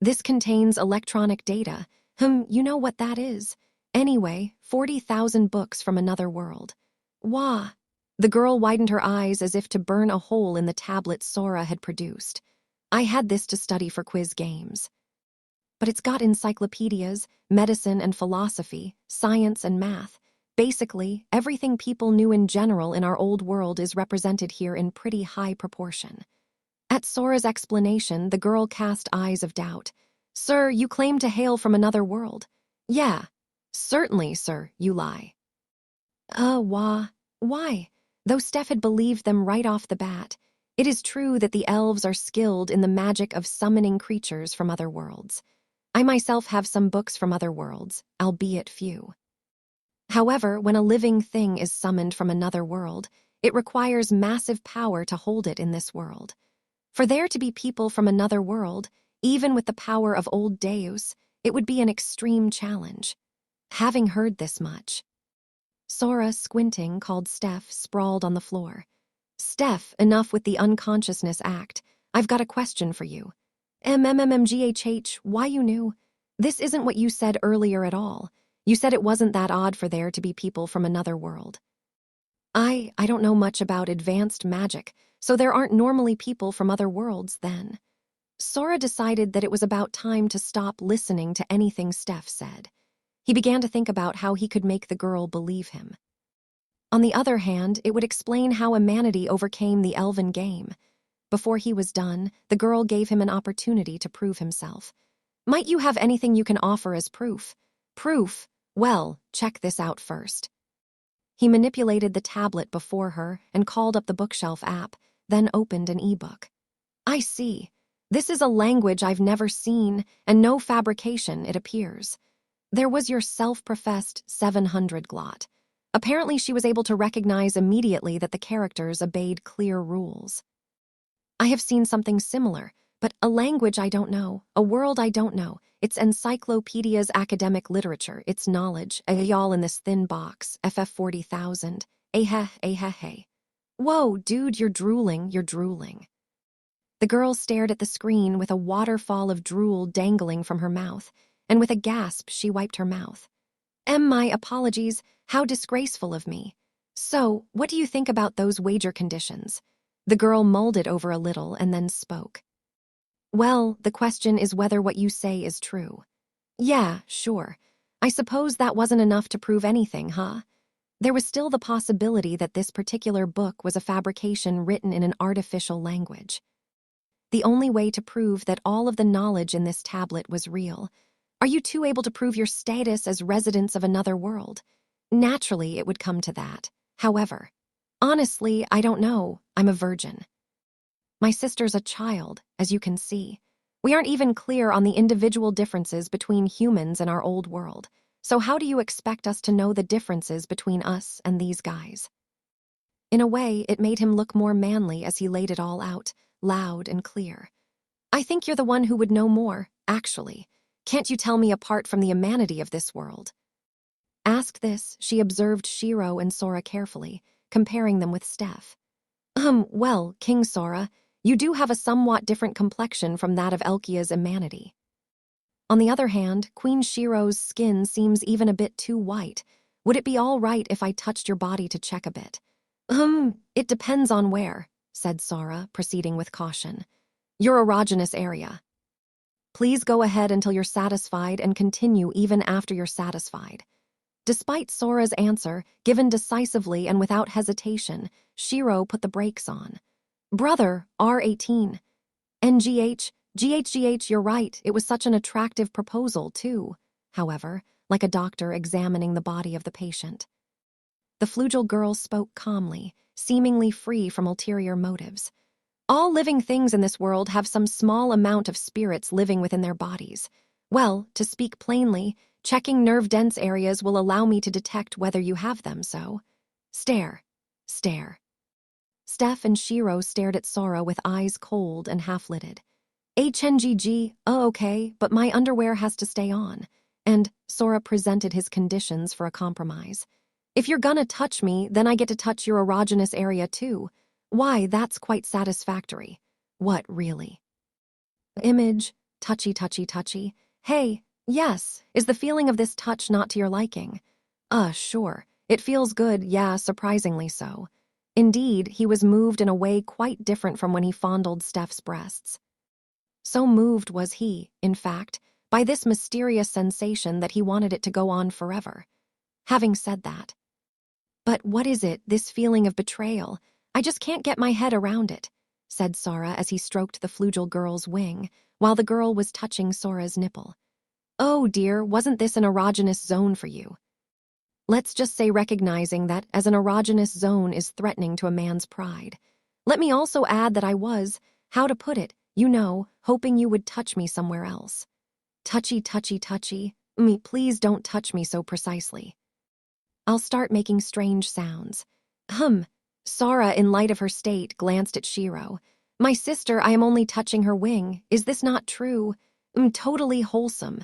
This contains electronic data. You know what that is. Anyway, 40,000 books from another world. Wah! The girl widened her eyes as if to burn a hole in the tablet Sora had produced. I had this to study for quiz games. But it's got encyclopedias, medicine and philosophy, science and math. Basically, everything people knew in general in our old world is represented here in pretty high proportion. At Sora's explanation, the girl cast eyes of doubt. Sir, you claim to hail from another world. Yeah, certainly, sir, you lie. Wah. Why? Though Steph had believed them right off the bat, it is true that the elves are skilled in the magic of summoning creatures from other worlds. I myself have some books from other worlds, albeit few. However, when a living thing is summoned from another world, it requires massive power to hold it in this world. For there to be people from another world, even with the power of old Deus, it would be an extreme challenge. Having heard this much, Sora, squinting, called Steph, sprawled on the floor. Steph, enough with the unconsciousness act. I've got a question for you. MMMGHH, why you knew? This isn't what you said earlier at all. You said it wasn't that odd for there to be people from another world. I don't know much about advanced magic, so there aren't normally people from other worlds then. Sora decided that it was about time to stop listening to anything Steph said. He began to think about how he could make the girl believe him. On the other hand, it would explain how humanity overcame the elven game. Before he was done, the girl gave him an opportunity to prove himself. Might you have anything you can offer as proof? Proof? Well, check this out first. He manipulated the tablet before her and called up the bookshelf app, then opened an e-book. I see. This is a language I've never seen, and no fabrication, it appears. There was your self-professed 700 glot. Apparently she was able to recognize immediately that the characters obeyed clear rules. I have seen something similar, but a language I don't know, a world I don't know. It's encyclopedia's academic literature, it's knowledge, y'all in this thin box, FF 40,000. Hey. Whoa, dude, you're drooling. The girl stared at the screen with a waterfall of drool dangling from her mouth, and with a gasp she wiped her mouth. My apologies, how disgraceful of me. So, what do you think about those wager conditions? The girl mulled it over a little and then spoke. Well, the question is whether what you say is true. Yeah, sure. I suppose that wasn't enough to prove anything, huh? There was still the possibility that this particular book was a fabrication written in an artificial language. The only way to prove that all of the knowledge in this tablet was real. Are you two able to prove your status as residents of another world? Naturally, it would come to that. However, honestly, I don't know. I'm a virgin. My sister's a child, as you can see. We aren't even clear on the individual differences between humans and our old world. So how do you expect us to know the differences between us and these guys? In a way, it made him look more manly as he laid it all out, loud and clear. I think you're the one who would know more, actually. Can't you tell me apart from the humanity of this world? Asked this, she observed Shiro and Sora carefully, comparing them with Steph. Well, King Sora, you do have a somewhat different complexion from that of Elkia's humanity. On the other hand, Queen Shiro's skin seems even a bit too white. Would it be all right if I touched your body to check a bit? It depends on where, said Sora, proceeding with caution. Your erogenous area. Please go ahead until you're satisfied and continue even after you're satisfied. Despite Sora's answer, given decisively and without hesitation, Shiro put the brakes on. Brother, R18. GHGH, you're right, it was such an attractive proposal, too. However, like a doctor examining the body of the patient. The flugel girl spoke calmly, seemingly free from ulterior motives. All living things in this world have some small amount of spirits living within their bodies. Well, to speak plainly, checking nerve-dense areas will allow me to detect whether you have them, so. Stare. Steph and Shiro stared at Sora with eyes cold and half-lidded. HNGG, oh okay, but my underwear has to stay on. And Sora presented his conditions for a compromise. If you're gonna touch me, then I get to touch your erogenous area too. Why, that's quite satisfactory. What, really? Image, touchy. Hey, yes, is the feeling of this touch not to your liking? Sure. It feels good, yeah, surprisingly so. Indeed, he was moved in a way quite different from when he fondled Steph's breasts. So moved was he, in fact, by this mysterious sensation that he wanted it to go on forever. Having said that. But what is it, this feeling of betrayal? I just can't get my head around it, said Sora as he stroked the flugel girl's wing, while the girl was touching Sora's nipple. Oh dear, wasn't this an erogenous zone for you? Let's just say recognizing that as an erogenous zone is threatening to a man's pride. Let me also add that I was, how to put it, hoping you would touch me somewhere else. Touchy, touchy, touchy. Please don't touch me so precisely. I'll start making strange sounds. Sora, in light of her state, glanced at Shiro. My sister, I am only touching her wing. Is this not true? Totally wholesome.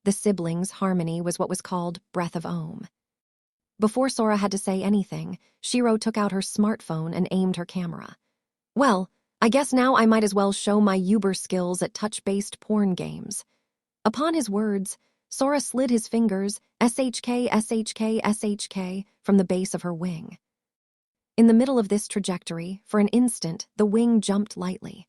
The siblings' harmony was what was called breath of Om. Before Sora had to say anything, Shiro took out her smartphone and aimed her camera. Well, I guess now I might as well show my Uber skills at touch-based porn games. Upon his words, Sora slid his fingers, SHK, SHK, SHK, from the base of her wing. In the middle of this trajectory, for an instant, the wing jumped lightly.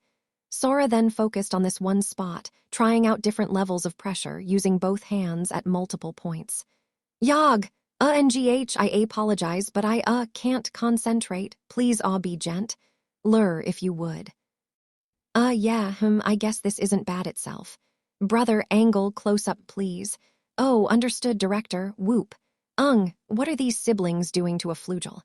Sora then focused on this one spot, trying out different levels of pressure, using both hands at multiple points. Yog! NGH, I apologize, but I can't concentrate. Please, be gent. Lure, if you would. I guess this isn't bad itself. Brother, angle, close-up, please. Oh, understood, director, whoop. What are these siblings doing to a flugel?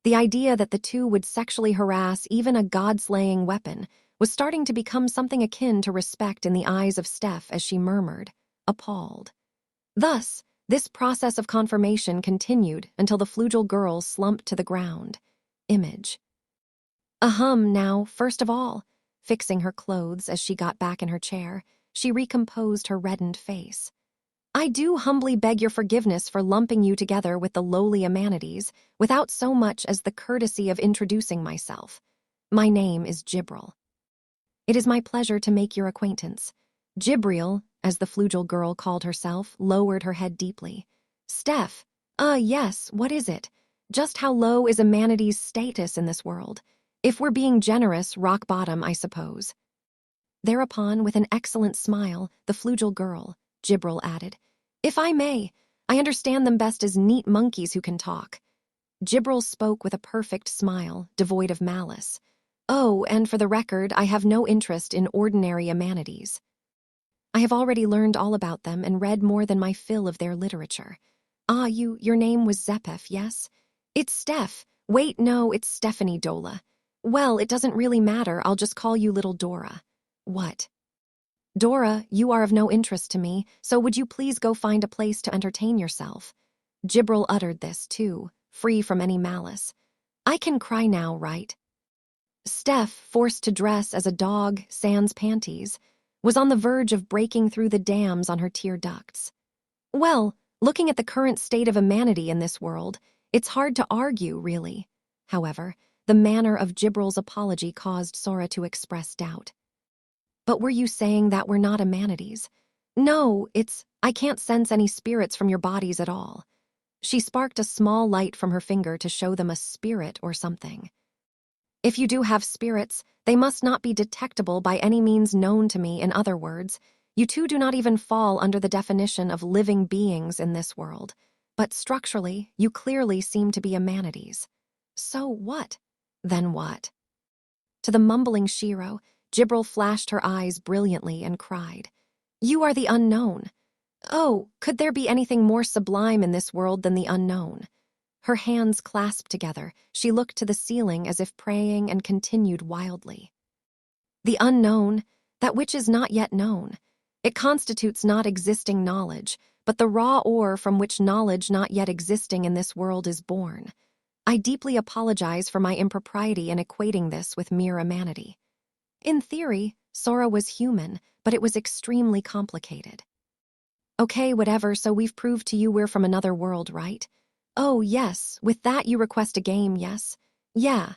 The idea that the two would sexually harass even a god-slaying weapon was starting to become something akin to respect in the eyes of Steph as she murmured, appalled. Thus, this process of confirmation continued until the flugel girl slumped to the ground. Image. Now, first of all, fixing her clothes as she got back in her chair, she recomposed her reddened face. I do humbly beg your forgiveness for lumping you together with the lowly amenities without so much as the courtesy of introducing myself. My name is Jibril. It is my pleasure to make your acquaintance. Jibril, as the flugel girl called herself, lowered her head deeply. Steph, yes, what is it? Just how low is amenities' status in this world? If we're being generous, rock bottom, I suppose. Thereupon, with an excellent smile, the flugel girl, Jibril added, If I may, I understand them best as neat monkeys who can talk. Jibril spoke with a perfect smile, devoid of malice. Oh, and for the record, I have no interest in ordinary amenities. I have already learned all about them and read more than my fill of their literature. Your name was Zepef, yes? It's Steph. Wait, no, it's Stephanie Dola. Well, it doesn't really matter, I'll just call you little Dora. What? Dora, you are of no interest to me, so would you please go find a place to entertain yourself? Jibril uttered this, too, free from any malice. I can cry now, right? Steph, forced to dress as a dog, sans panties, was on the verge of breaking through the dams on her tear ducts. Well, looking at the current state of humanity in this world, it's hard to argue, really. However, the manner of Jibril's apology caused Sora to express doubt. But were you saying that we're not amenities? No, I can't sense any spirits from your bodies at all. She sparked a small light from her finger to show them a spirit or something. If you do have spirits, they must not be detectable by any means known to me. In other words, you two do not even fall under the definition of living beings in this world. But structurally, you clearly seem to be amenities. So what? Then what? To the mumbling Shiro, Jibril flashed her eyes brilliantly and cried, You are the unknown. Oh, could there be anything more sublime in this world than the unknown? Her hands clasped together, she looked to the ceiling as if praying and continued wildly. The unknown, that which is not yet known. It constitutes not existing knowledge, but the raw ore from which knowledge not yet existing in this world is born. I deeply apologize for my impropriety in equating this with mere humanity. In theory, Sora was human, but it was extremely complicated. Okay, whatever, so we've proved to you we're from another world, right? Oh, yes, with that you request a game, yes? Yeah.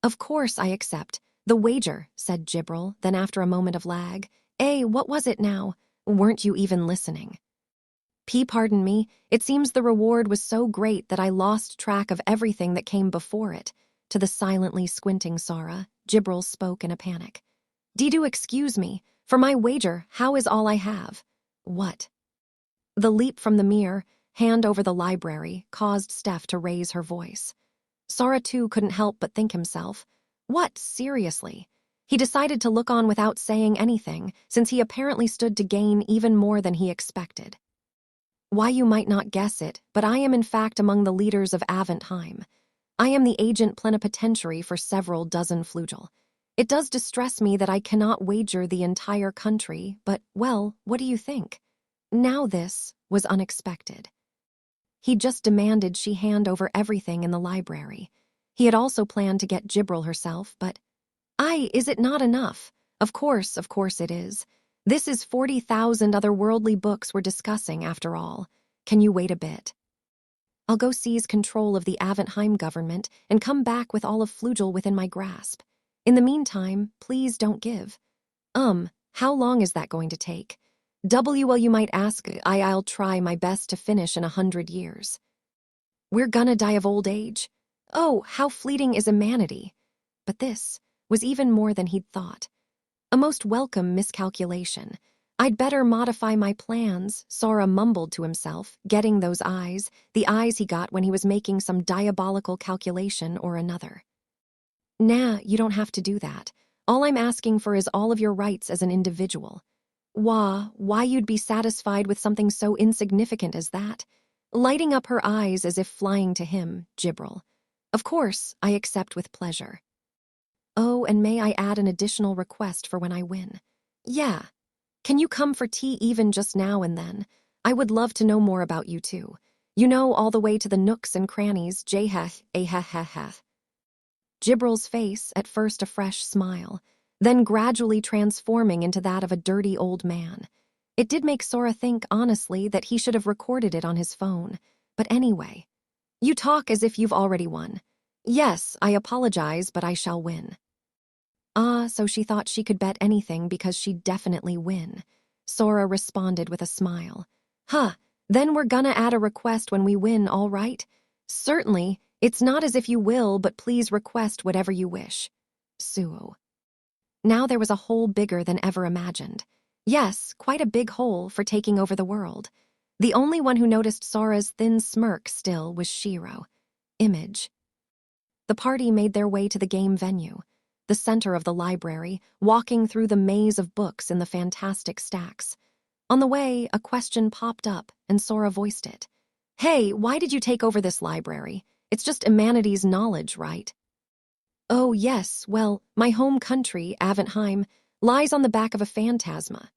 Of course I accept. The wager, said Jibril, then after a moment of lag. What was it now? Weren't you even listening? Pardon me, it seems the reward was so great that I lost track of everything that came before it. To the silently squinting Sora, Jibril spoke in a panic. Do excuse me, for my wager, how is all I have? What? The leap from the mirror, hand over the library, caused Steph to raise her voice. Sora, too, couldn't help but think himself, what, seriously? He decided to look on without saying anything, since he apparently stood to gain even more than he expected. Why you might not guess it, but I am in fact among the leaders of Aventheim. I am the agent plenipotentiary for several dozen flugel. It does distress me that I cannot wager the entire country, but, well, what do you think? Now this was unexpected. He just demanded she hand over everything in the library. He had also planned to get Jibril herself, but, is it not enough? Of course it is. This is 40,000 otherworldly books we're discussing, after all. Can you wait a bit? I'll go seize control of the Aventheim government and come back with all of Flugel within my grasp. In the meantime, please don't give. How long is that going to take? Well, you might ask, I'll try my best to finish in 100 years. We're gonna die of old age? Oh, how fleeting is humanity. But this was even more than he'd thought. A most welcome miscalculation. I'd better modify my plans, Sora mumbled to himself, getting those eyes, the eyes he got when he was making some diabolical calculation or another. Nah, you don't have to do that. All I'm asking for is all of your rights as an individual. Why you'd be satisfied with something so insignificant as that? Lighting up her eyes as if flying to him, Jibril. Of course, I accept with pleasure. Oh, and may I add an additional request for when I win? Yeah. Can you come for tea even just now and then? I would love to know more about you too. You know, all the way to the nooks and crannies, Jeheh, aheheh. Jibril's face, at first a fresh smile, then gradually transforming into that of a dirty old man. It did make Sora think, honestly, that he should have recorded it on his phone. But anyway, you talk as if you've already won. Yes, I apologize, but I shall win. So she thought she could bet anything because she'd definitely win. Sora responded with a smile. Then we're gonna add a request when we win, all right? Certainly, it's not as if you will, but please request whatever you wish. Suo. Now there was a hole bigger than ever imagined. Yes, quite a big hole for taking over the world. The only one who noticed Sora's thin smirk still was Shiro. Image. The party made their way to the game venue, the center of the library, walking through the maze of books in the fantastic stacks. On the way, a question popped up, and Sora voiced it. Hey, why did you take over this library? It's just humanity's knowledge, right? Oh, yes, well, my home country, Aventheim, lies on the back of a phantasma.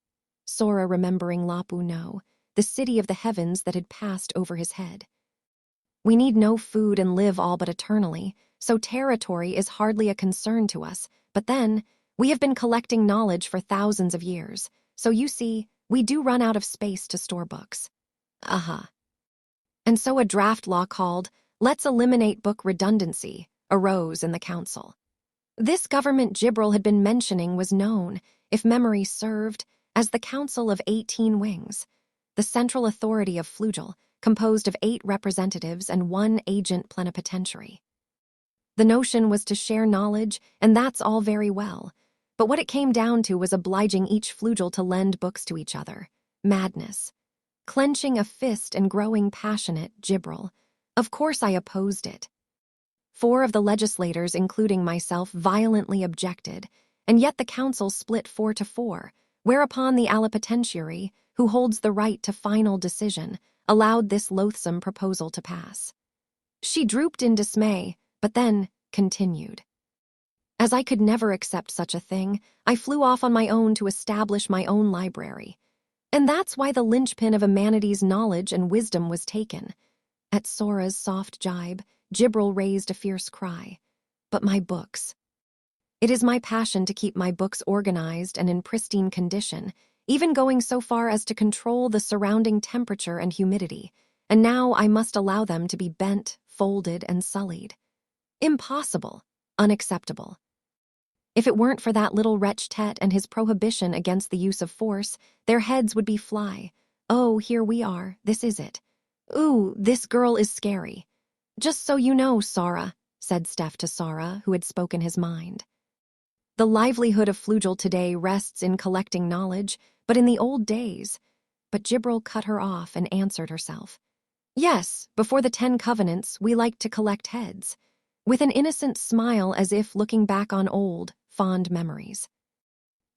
Sora remembering Lapu No, the city of the heavens that had passed over his head. We need no food and live all but eternally, so territory is hardly a concern to us. But then, we have been collecting knowledge for thousands of years, so you see, we do run out of space to store books. And so a draft law called, Let's Eliminate Book Redundancy, arose in the council. This government Jibril had been mentioning was known, if memory served, as the Council of 18 Wings, the central authority of Flugel, composed of 8 representatives and 1 agent plenipotentiary. The notion was to share knowledge, and that's all very well. But what it came down to was obliging each Flugel to lend books to each other. Madness. Clenching a fist and growing passionate, Jibril. Of course I opposed it. 4 of the legislators, including myself, violently objected, and yet the council split 4-4, whereupon the allopotentiary, who holds the right to final decision, allowed this loathsome proposal to pass. She drooped in dismay, but then continued. As I could never accept such a thing, I flew off on my own to establish my own library. And that's why the linchpin of humanity's knowledge and wisdom was taken. At Sora's soft jibe, Jibril raised a fierce cry. But my books. It is my passion to keep my books organized and in pristine condition, even going so far as to control the surrounding temperature and humidity, and now I must allow them to be bent, folded, and sullied. Impossible. Unacceptable. If it weren't for that little wretch Tet and his prohibition against the use of force, their heads would be fly. Oh, here we are, this is it. Ooh, this girl is scary. Just so you know, Sora, said Steph to Sora, who had spoken his mind. The livelihood of Flugel today rests in collecting knowledge, but in the old days. But Jibril cut her off and answered herself. Yes, before the 10 Covenants, we liked to collect heads, with an innocent smile as if looking back on old, fond memories.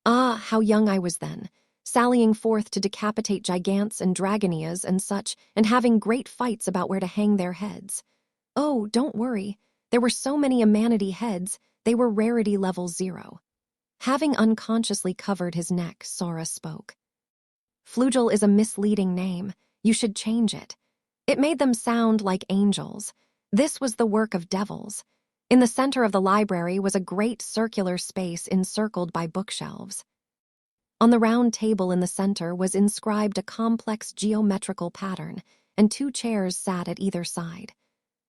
How young I was then. sallying forth to decapitate gigants and dragonias and such, and having great fights about where to hang their heads. Oh, don't worry. There were so many Amanity heads, they were rarity level 0. Having unconsciously covered his neck, Sora spoke. Flugel is a misleading name. You should change it. It made them sound like angels. This was the work of devils. In the center of the library was a great circular space encircled by bookshelves. On the round table in the center was inscribed a complex geometrical pattern, and 2 chairs sat at either side.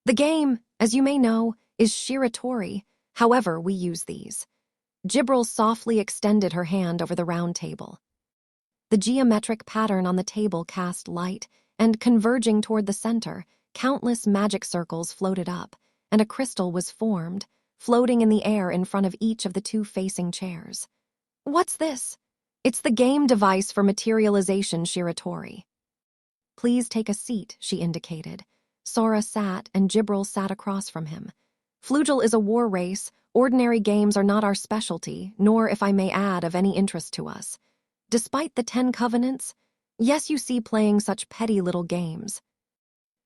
The game, as you may know, is Shiratori, however we use these. Gibril softly extended her hand over the round table. The geometric pattern on the table cast light, and converging toward the center, countless magic circles floated up, and a crystal was formed, floating in the air in front of each of the 2 facing chairs. What's this? It's the game device for materialization, Shiratori. Please take a seat, she indicated. Sora sat, and Gibril sat across from him. Flugel is a war race. Ordinary games are not our specialty, nor, if I may add, of any interest to us. Despite the 10 covenants, yes, you see playing such petty little games.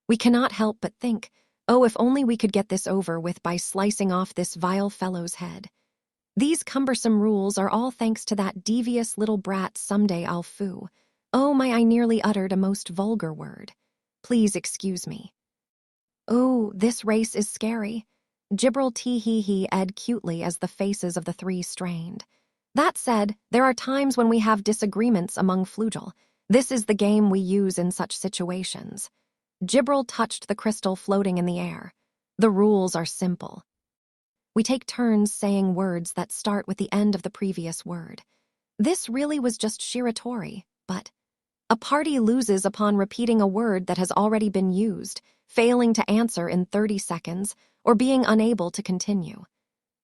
We cannot help but think, oh, if only we could get this over with by slicing off this vile fellow's head. These cumbersome rules are all thanks to that devious little brat someday I'll foo. Oh, I nearly uttered a most vulgar word. Please excuse me. Oh, this race is scary. Gibril tee-hee-hee-ed cutely as the faces of the 3 strained. That said, there are times when we have disagreements among Flugel. This is the game we use in such situations. Gibril touched the crystal floating in the air. The rules are simple. We take turns saying words that start with the end of the previous word. This really was just Shiratori, but a party loses upon repeating a word that has already been used, failing to answer in 30 seconds, or being unable to continue.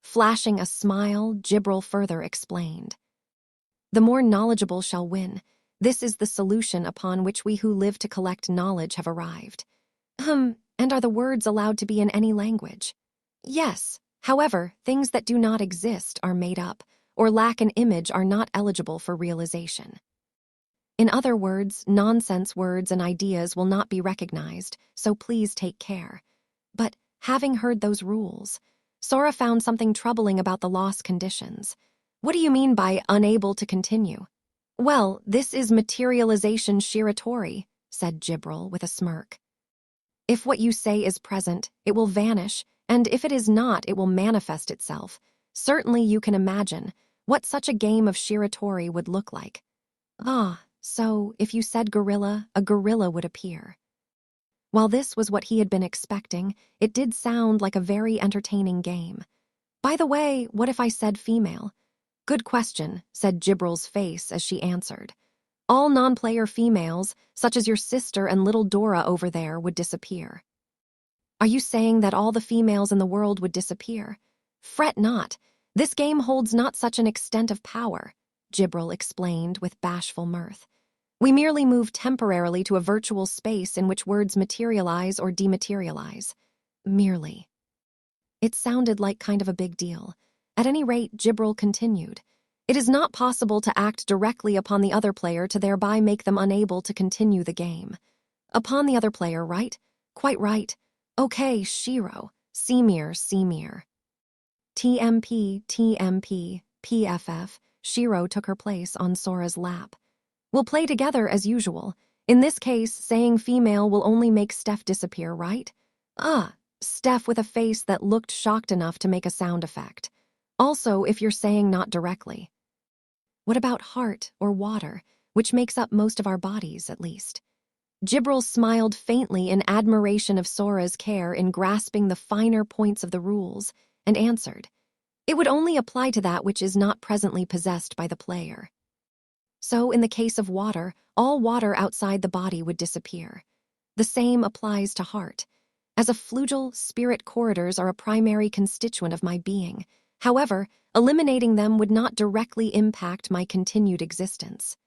Flashing a smile, Gibril further explained. The more knowledgeable shall win. This is the solution upon which we who live to collect knowledge have arrived. And are the words allowed to be in any language? Yes. However, things that do not exist are made up, or lack an image are not eligible for realization. In other words, nonsense words and ideas will not be recognized, so please take care. But, having heard those rules, Sora found something troubling about the loss conditions. What do you mean by unable to continue? Well, this is materialization Shiratori, said Gibril with a smirk. If what you say is present, it will vanish, and if it is not, it will manifest itself. Certainly you can imagine what such a game of Shiratori would look like. Ah, so if you said gorilla, a gorilla would appear. While this was what he had been expecting, it did sound like a very entertaining game. By the way, what if I said female? Good question, said Gibril's face as she answered. All non-player females, such as your sister and little Dora over there, would disappear. Are you saying that all the females in the world would disappear? Fret not. This game holds not such an extent of power, Gibril explained with bashful mirth. We merely move temporarily to a virtual space in which words materialize or dematerialize. Merely. It sounded like kind of a big deal. At any rate, Gibril continued. It is not possible to act directly upon the other player to thereby make them unable to continue the game. Upon the other player, right? Quite right. Okay, Shiro. Semir. TMP, PFF. Shiro took her place on Sora's lap. We'll play together as usual. In this case, saying female will only make Steph disappear, right? Steph with a face that looked shocked enough to make a sound effect. Also, if you're saying not directly. What about heart or water, which makes up most of our bodies, at least? Gibril smiled faintly in admiration of Sora's care in grasping the finer points of the rules, and answered, it would only apply to that which is not presently possessed by the player. So, in the case of water, all water outside the body would disappear. The same applies to heart. As a Flugel, spirit corridors are a primary constituent of my being. However, eliminating them would not directly impact my continued existence.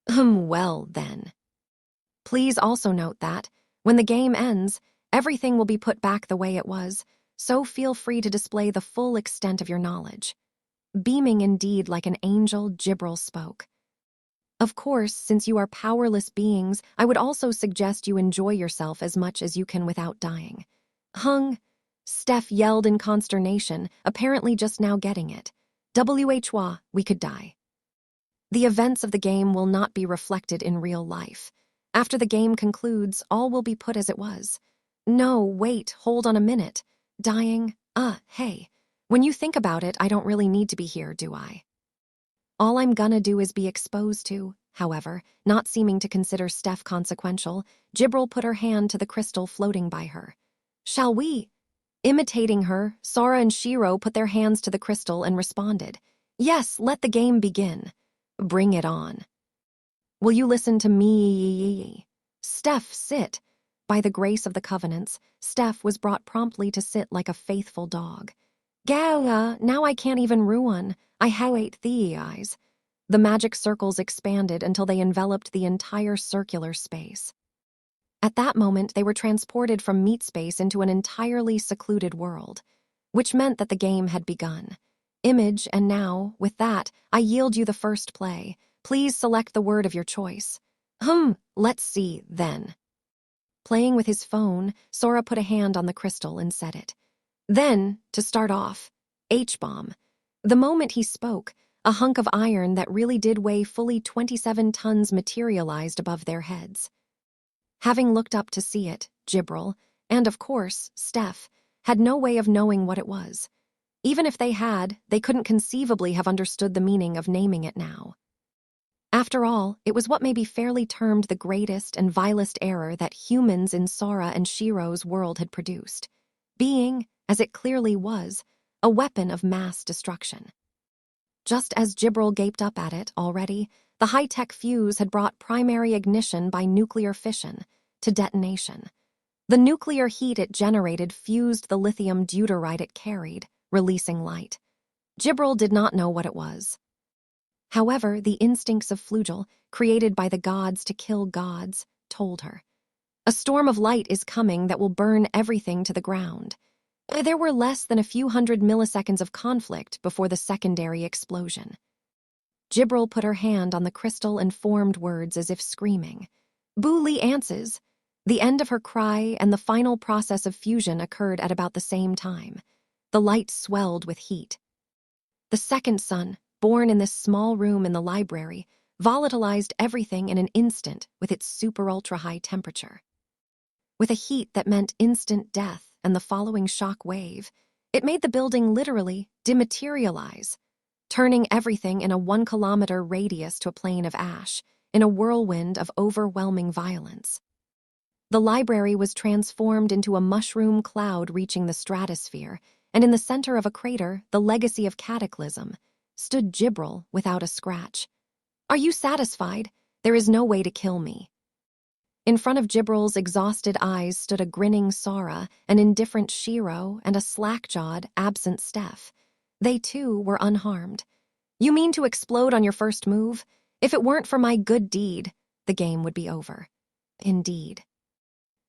Well, then. Please also note that, when the game ends, everything will be put back the way it was, so feel free to display the full extent of your knowledge. Beaming indeed like an angel, Gibril spoke. Of course, since you are powerless beings, I would also suggest you enjoy yourself as much as you can without dying. Hung, Steph yelled in consternation, apparently just now getting it. WHWA, we could die. The events of the game will not be reflected in real life. After the game concludes, all will be put as it was. No, wait, hold on a minute. Dying? Hey. When you think about it, I don't really need to be here, do I? All I'm gonna do is be exposed to. However, not seeming to consider Steph consequential, Jibril put her hand to the crystal floating by her. Shall we? Imitating her, Sora and Shiro put their hands to the crystal and responded. Yes, let the game begin. Bring it on. Will you listen to me? Steph, sit. By the grace of the covenants, Steph was brought promptly to sit like a faithful dog. Gala, now I can't even ruin. I hate thee eyes. The magic circles expanded until they enveloped the entire circular space. At that moment, they were transported from meat space into an entirely secluded world, which meant that the game had begun. Image, and now, with that, I yield you the first play. Please select the word of your choice. Let's see, then. Playing with his phone, Sora put a hand on the crystal and said it. Then, to start off, H-bomb. The moment he spoke, a hunk of iron that really did weigh fully 27 tons materialized above their heads. Having looked up to see it, Jibril, and of course, Steph, had no way of knowing what it was. Even if they had, they couldn't conceivably have understood the meaning of naming it now. After all, it was what may be fairly termed the greatest and vilest error that humans in Sora and Shiro's world had produced, being, as it clearly was, a weapon of mass destruction. Just as Jibril gaped up at it already, the high-tech fuse had brought primary ignition by nuclear fission to detonation. The nuclear heat it generated fused the lithium deuteride it carried, releasing light. Jibril did not know what it was. However, the instincts of Flugel, created by the gods to kill gods, told her. A storm of light is coming that will burn everything to the ground. There were less than a few hundred milliseconds of conflict before the secondary explosion. Jibril put her hand on the crystal and formed words as if screaming. Boo-lee answers. The end of her cry and the final process of fusion occurred at about the same time. The light swelled with heat. The second sun, born in this small room in the library, volatilized everything in an instant with its super-ultra-high temperature. With a heat that meant instant death and the following shock wave, it made the building literally dematerialize, turning everything in a 1-kilometer radius to a plain of ash, in a whirlwind of overwhelming violence. The library was transformed into a mushroom cloud reaching the stratosphere, and in the center of a crater, the legacy of Cataclysm, stood Jibril without a scratch. Are you satisfied? There is no way to kill me. In front of Jibril's exhausted eyes stood a grinning Sora, an indifferent Shiro, and a slack-jawed, absent Steph. They, too, were unharmed. You mean to explode on your first move? If it weren't for my good deed, the game would be over. Indeed.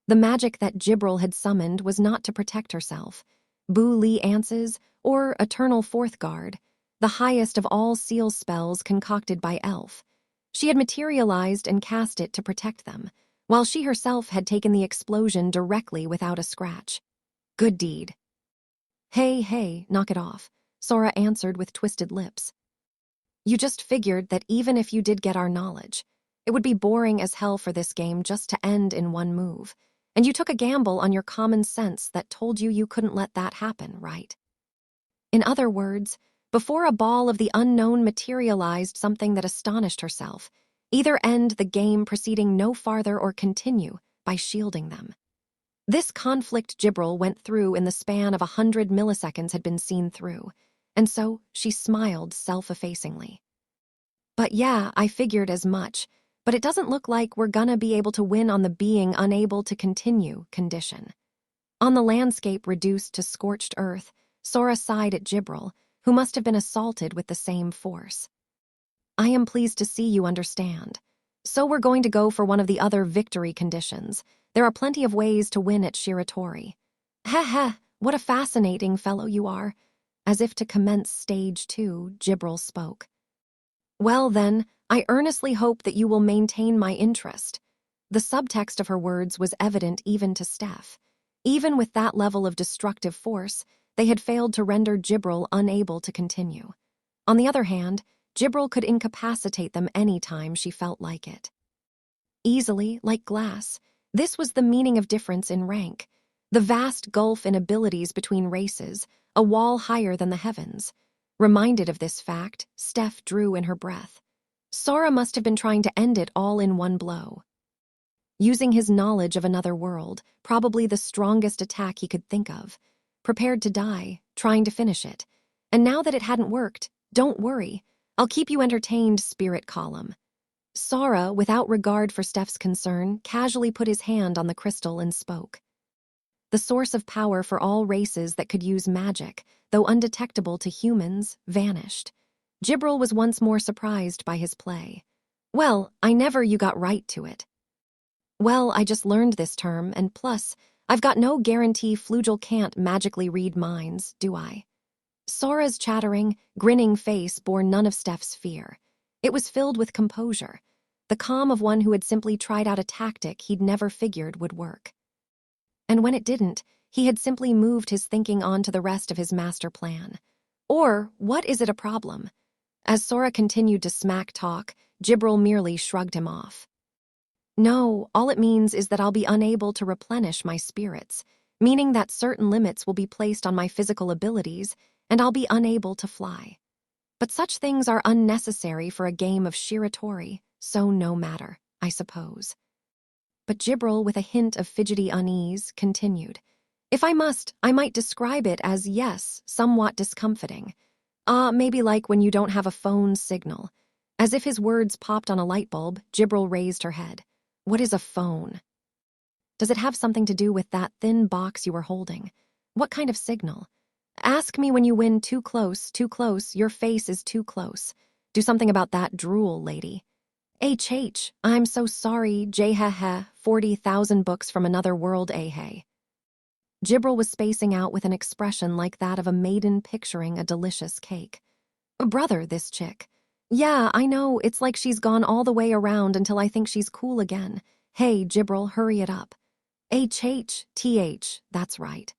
The magic that Jibril had summoned was not to protect herself. Boo-lee Anses, or Eternal Fourth Guard, the highest of all seal spells concocted by Elf. She had materialized and cast it to protect them, while she herself had taken the explosion directly without a scratch. Good deed. Hey, knock it off, Sora answered with twisted lips. You just figured that even if you did get our knowledge, it would be boring as hell for this game just to end in one move, and you took a gamble on your common sense that told you couldn't let that happen, right? In other words, before a ball of the unknown materialized something that astonished herself, either end the game proceeding no farther or continue by shielding them. This conflict Jibril went through in the span of 100 milliseconds had been seen through, and so she smiled self-effacingly. But yeah, I figured as much, but it doesn't look like we're gonna be able to win on the being unable to continue condition. On the landscape reduced to scorched earth, Sora sighed at Jibril, who must have been assaulted with the same force. I am pleased to see you understand. So we're going to go for one of the other victory conditions. There are plenty of ways to win at Shiratori. Heh, what a fascinating fellow you are. As if to commence stage 2, Jibril spoke. Well then, I earnestly hope that you will maintain my interest. The subtext of her words was evident even to Steph. Even with that level of destructive force, they had failed to render Jibril unable to continue. On the other hand, Jibril could incapacitate them any time she felt like it. Easily, like glass. This was the meaning of difference in rank. The vast gulf in abilities between races, a wall higher than the heavens. Reminded of this fact, Steph drew in her breath. Sora must have been trying to end it all in one blow. Using his knowledge of another world, probably the strongest attack he could think of. Prepared to die, trying to finish it. And now that it hadn't worked, don't worry. I'll keep you entertained, spirit column. Sora, without regard for Steph's concern, casually put his hand on the crystal and spoke. The source of power for all races that could use magic, though undetectable to humans, vanished. Jibril was once more surprised by his play. Well, you got right to it. Well, I just learned this term, and plus, I've got no guarantee Flugel can't magically read minds, do I? Sora's chattering, grinning face bore none of Steph's fear. It was filled with composure, the calm of one who had simply tried out a tactic he'd never figured would work. And when it didn't, he had simply moved his thinking on to the rest of his master plan. Or, what is it a problem? As Sora continued to smack talk, Jibril merely shrugged him off. No, all it means is that I'll be unable to replenish my spirits, meaning that certain limits will be placed on my physical abilities, and I'll be unable to fly. But such things are unnecessary for a game of Shiratori, so no matter, I suppose. But Jibril, with a hint of fidgety unease, continued. If I must, I might describe it as, yes, somewhat discomfiting. Maybe like when you don't have a phone signal. As if his words popped on a light bulb, Jibril raised her head. What is a phone? Does it have something to do with that thin box you were holding? What kind of signal? Ask me when you win too close, your face is too close. Do something about that drool, lady. I'm so sorry, Jhehe, 40,000 books from another world, hey. Jibril was spacing out with an expression like that of a maiden picturing a delicious cake. Brother, this chick. Yeah, I know, it's like she's gone all the way around until I think she's cool again. Hey, Jibril, hurry it up. That's right.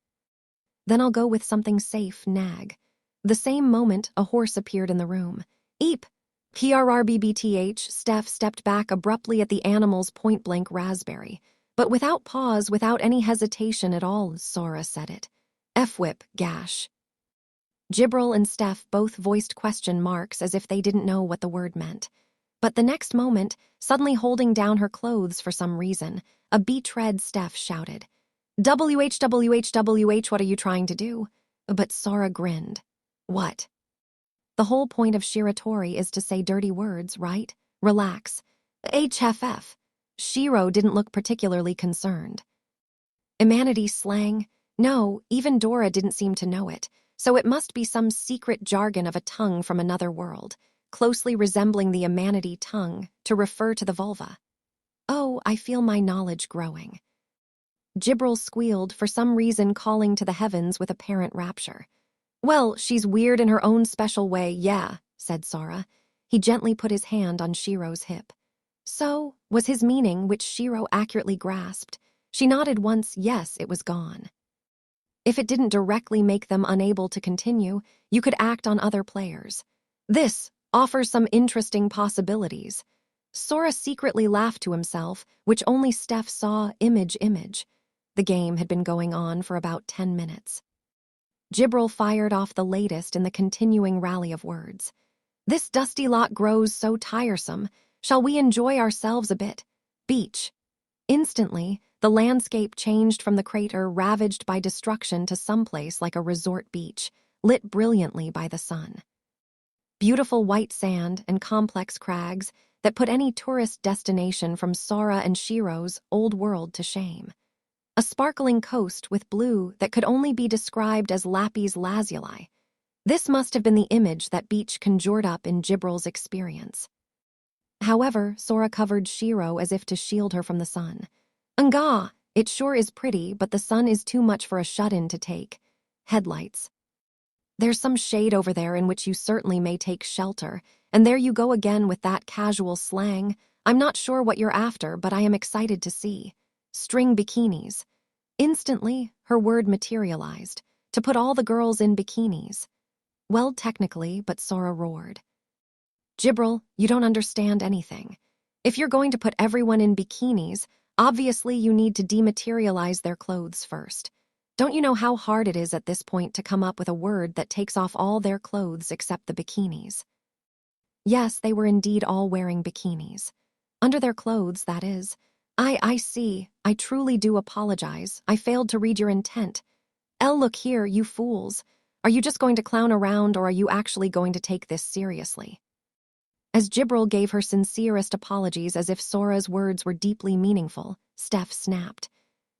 Then I'll go with something safe, nag. The same moment, a horse appeared in the room. Eep! PRRBBTH, Steph stepped back abruptly at the animal's point-blank raspberry. But without pause, without any hesitation at all, Sora said it. F-whip, gash. Jibril and Steph both voiced question marks as if they didn't know what the word meant. But the next moment, suddenly holding down her clothes for some reason, a beach-red Steph shouted, WHWHWH, what are you trying to do? But Sora grinned. What? The whole point of Shiratori is to say dirty words, right? Relax. HFF. Shiro didn't look particularly concerned. Imanity slang? No, even Dora didn't seem to know it. So it must be some secret jargon of a tongue from another world, closely resembling the Imanity tongue, to refer to the vulva. Oh, I feel my knowledge growing. Jibril squealed, for some reason calling to the heavens with apparent rapture. Well, she's weird in her own special way, yeah, said Sora. He gently put his hand on Shiro's hip. So, was his meaning, which Shiro accurately grasped. She nodded once, yes, it was gone. If it didn't directly make them unable to continue, you could act on other players. This offers some interesting possibilities. Sora secretly laughed to himself, which only Steph saw, image. The game had been going on for about 10 minutes. Jibril fired off the latest in the continuing rally of words. This dusty lot grows so tiresome. Shall we enjoy ourselves a bit? Beach. Instantly, the landscape changed from the crater ravaged by destruction to someplace like a resort beach, lit brilliantly by the sun. Beautiful white sand and complex crags that put any tourist destination from Sora and Shiro's old world to shame. A sparkling coast with blue that could only be described as lapis lazuli. This must have been the image that beach conjured up in Jibril's experience. However, Sora covered Shiro as if to shield her from the sun. Nga, it sure is pretty, but the sun is too much for a shut-in to take. Headlights. There's some shade over there in which you certainly may take shelter, And there you go again with that casual slang. I'm not sure what you're after, but I am excited to see. String bikinis. Instantly, her word materialized. To put all the girls in bikinis. Well, technically, but Sora roared. Jibril, you don't understand anything. If you're going to put everyone in bikinis, obviously you need to dematerialize their clothes first. Don't you know how hard it is at this point to come up with a word that takes off all their clothes except the bikinis? Yes, they were indeed all wearing bikinis. Under their clothes, that is. I see. I truly do apologize. I failed to read your intent. Look here, you fools. Are you just going to clown around, or are you actually going to take this seriously? As Jibril gave her sincerest apologies as if Sora's words were deeply meaningful, Steph snapped.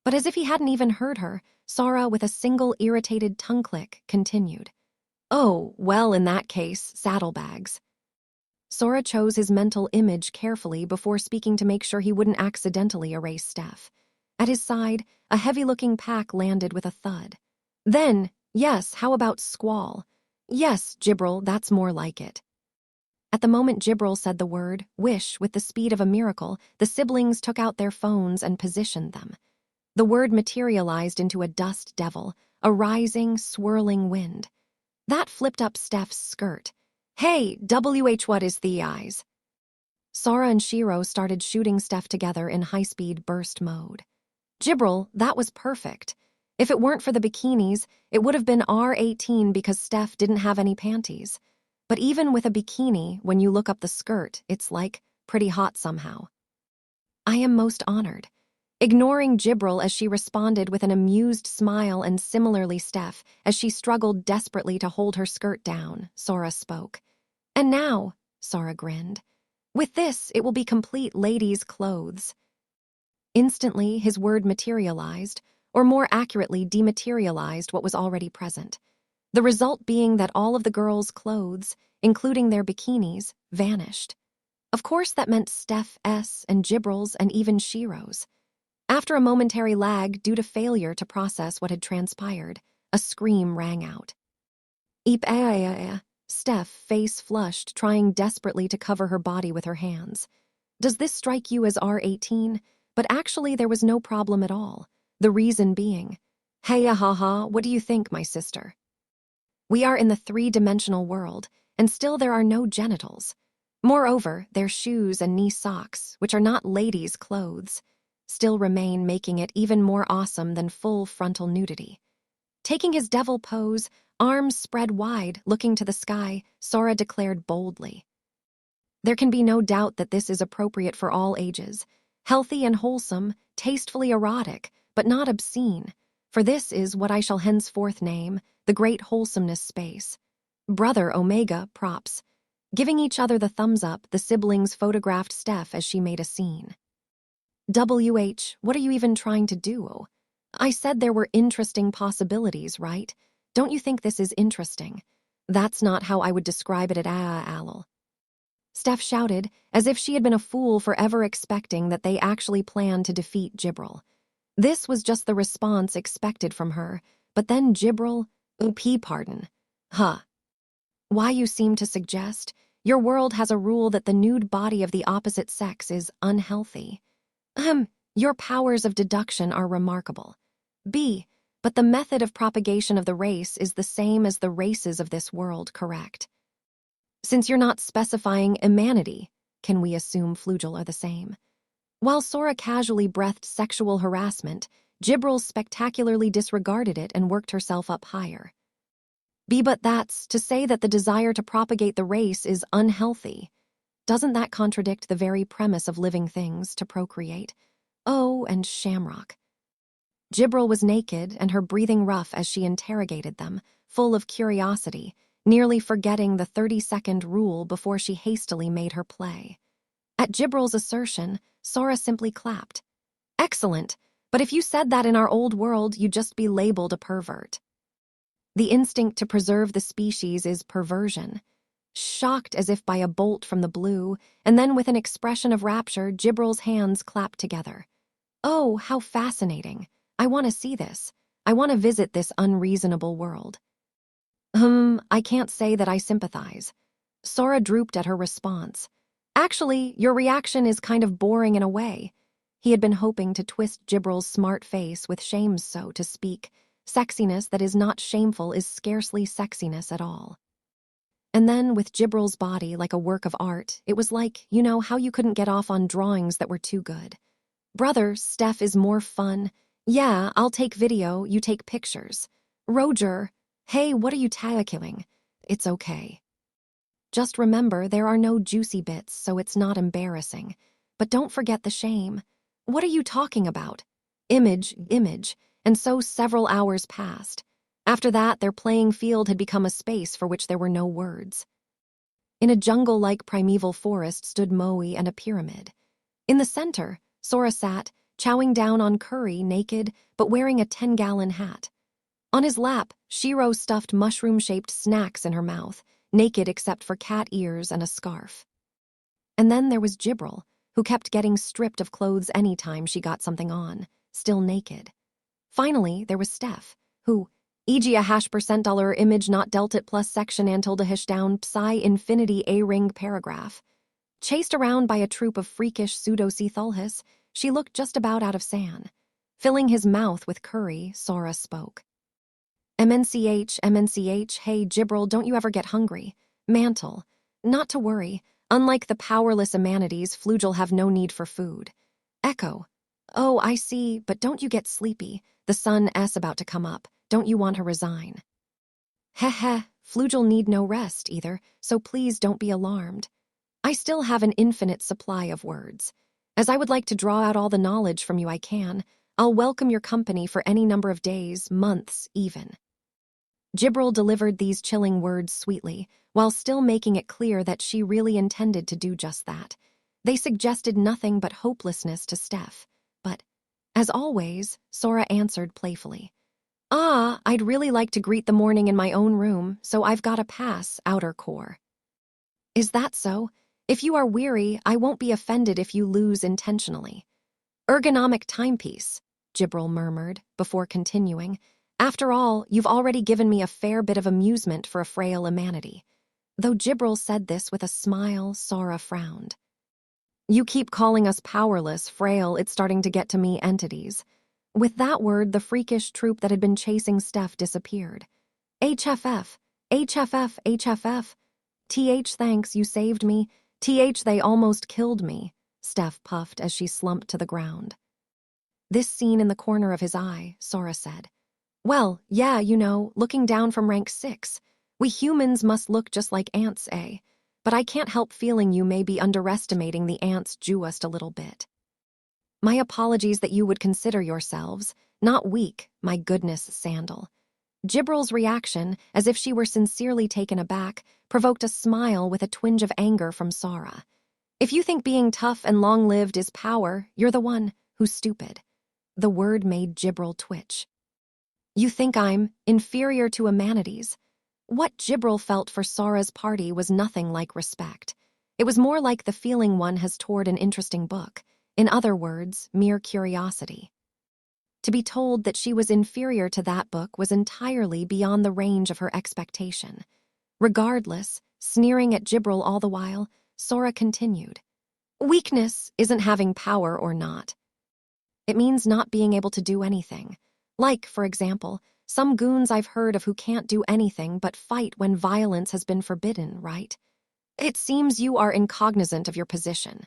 But as if he hadn't even heard her, Sora, with a single irritated tongue click, continued. Oh, well, in that case, saddlebags. Sora chose his mental image carefully before speaking to make sure he wouldn't accidentally erase Steph. At his side, a heavy-looking pack landed with a thud. Then, yes, how about squall? Yes, Jibril, that's more like it. At the moment Jibril said the word, wish, with the speed of a miracle, the siblings took out their phones and positioned them. The word materialized into a dust devil, a rising, swirling wind. That flipped up Steph's skirt. Hey, what is the eyes? Sora and Shiro started shooting Steph together in high-speed burst mode. Jibril, that was perfect. If it weren't for the bikinis, it would have been R18 because Steph didn't have any panties. But even with a bikini, when you look up the skirt, it's like pretty hot somehow. I am most honored. Ignoring Jibril as she responded with an amused smile, and similarly Steph, as she struggled desperately to hold her skirt down, Sora spoke. And now, Sora grinned, with this, it will be complete ladies' clothes. Instantly, his word materialized, or more accurately, dematerialized what was already present. The result being that all of the girls' clothes, including their bikinis, vanished. Of course, that meant Steph's and Jibril's and even Shiro's. After a momentary lag due to failure to process what had transpired, a scream rang out. Eep, Steph, face flushed, trying desperately to cover her body with her hands. Does this strike you as R18? But actually there was no problem at all. The reason being, hey, haha, what do you think, my sister? We are in the three-dimensional world, and still there are no genitals. Moreover, their shoes and knee socks, which are not ladies' clothes, still remain, making it even more awesome than full frontal nudity. Taking his devil pose, arms spread wide, looking to the sky, Sora declared boldly. There can be no doubt that this is appropriate for all ages, healthy and wholesome, tastefully erotic, but not obscene, for this is what I shall henceforth name the Great Wholesomeness Space. Brother Omega, props. Giving each other the thumbs up, the siblings photographed Steph as she made a scene. What are you even trying to do? I said there were interesting possibilities, right? Don't you think this is interesting? That's not how I would describe it at all. Steph shouted, as if she had been a fool for ever expecting that they actually planned to defeat Jibril. This was just the response expected from her, but then Jibril, pardon. Huh. Why, you seem to suggest? Your world has a rule that the nude body of the opposite sex is unhealthy. Your powers of deduction are remarkable. But the method of propagation of the race is the same as the races of this world, correct? Since you're not specifying humanity, can we assume flugel are the same? While Sora casually breathed sexual harassment, Jibril spectacularly disregarded it and worked herself up higher. But that's to say that the desire to propagate the race is unhealthy. Doesn't that contradict the very premise of living things, to procreate? Oh, and Shamrock. Jibril was naked and her breathing rough as she interrogated them, full of curiosity, nearly forgetting the 30-second rule before she hastily made her play. At Jibril's assertion, Sora simply clapped. Excellent, but if you said that in our old world, you'd just be labeled a pervert. The instinct to preserve the species is perversion. Shocked as if by a bolt from the blue, and then with an expression of rapture, Jibril's hands clapped together. Oh, how fascinating. I want to see this. I want to visit this unreasonable world. I can't say that I sympathize. Sora drooped at her response. Actually, your reaction is kind of boring in a way. He had been hoping to twist Gibril's smart face with shame, so to speak. Sexiness that is not shameful is scarcely sexiness at all. And then, with Gibril's body like a work of art, it was like, you know, how you couldn't get off on drawings that were too good. Brother, Steph is more fun. Yeah, I'll take video, you take pictures. Roger, hey, what are you tackling? It's okay. Just remember, there are no juicy bits, so it's not embarrassing. But don't forget the shame. What are you talking about? Image, and so several hours passed. After that, their playing field had become a space for which there were no words. In a jungle-like primeval forest stood Moe and a pyramid. In the center, Sora sat, chowing down on curry, naked, but wearing a 10-gallon hat. On his lap, Shiro stuffed mushroom-shaped snacks in her mouth, naked except for cat ears and a scarf. And then there was Gibril, who kept getting stripped of clothes any time she got something on, still naked. Finally, there was Steph, who, e.g. a $% image not dealt it plus section and tilde hish down psi infinity a-ring paragraph. Chased around by a troop of freakish pseudo-Thulhis, she looked just about out of San. Filling his mouth with curry, Sora spoke. MNCH, hey Gibril, don't you ever get hungry? Mantle. Not to worry. Unlike the powerless Amanities, Flugel have no need for food. Echo. Oh, I see, but don't you get sleepy? The sun's about to come up. Don't you want to resign? Heh, Flugel need no rest either, so please don't be alarmed. I still have an infinite supply of words. As I would like to draw out all the knowledge from you I can, I'll welcome your company for any number of days, months, even. Gibril delivered these chilling words sweetly, while still making it clear that she really intended to do just that. They suggested nothing but hopelessness to Steph. But, as always, Sora answered playfully. I'd really like to greet the morning in my own room, so I've got a pass, outer core. Is that so? If you are weary, I won't be offended if you lose intentionally. Ergonomic timepiece, Gibril murmured, before continuing. After all, you've already given me a fair bit of amusement for a frail humanity. Though Gibril said this with a smile, Sora frowned. You keep calling us powerless, frail, it's starting to get to me entities. With that word, the freakish troop that had been chasing Steph disappeared. HFF. TH, thanks, you saved me. TH, they almost killed me, Steph puffed as she slumped to the ground. This scene in the corner of his eye, Sora said. Well, yeah, you know, looking down from rank 6. We humans must look just like ants, eh? But I can't help feeling you may be underestimating the ants just a little bit. My apologies that you would consider yourselves not weak, my goodness, Sandal. Gibril's reaction, as if she were sincerely taken aback, provoked a smile with a twinge of anger from Sora. If you think being tough and long-lived is power, you're the one who's stupid. The word made Gibril twitch. You think I'm inferior to Amanities? What Gibril felt for Sora's party was nothing like respect. It was more like the feeling one has toward an interesting book. In other words, mere curiosity. To be told that she was inferior to that book was entirely beyond the range of her expectation. Regardless, sneering at Gibril all the while, Sora continued. Weakness isn't having power or not. It means not being able to do anything. Like, for example, some goons I've heard of who can't do anything but fight when violence has been forbidden, right? It seems you are incognizant of your position.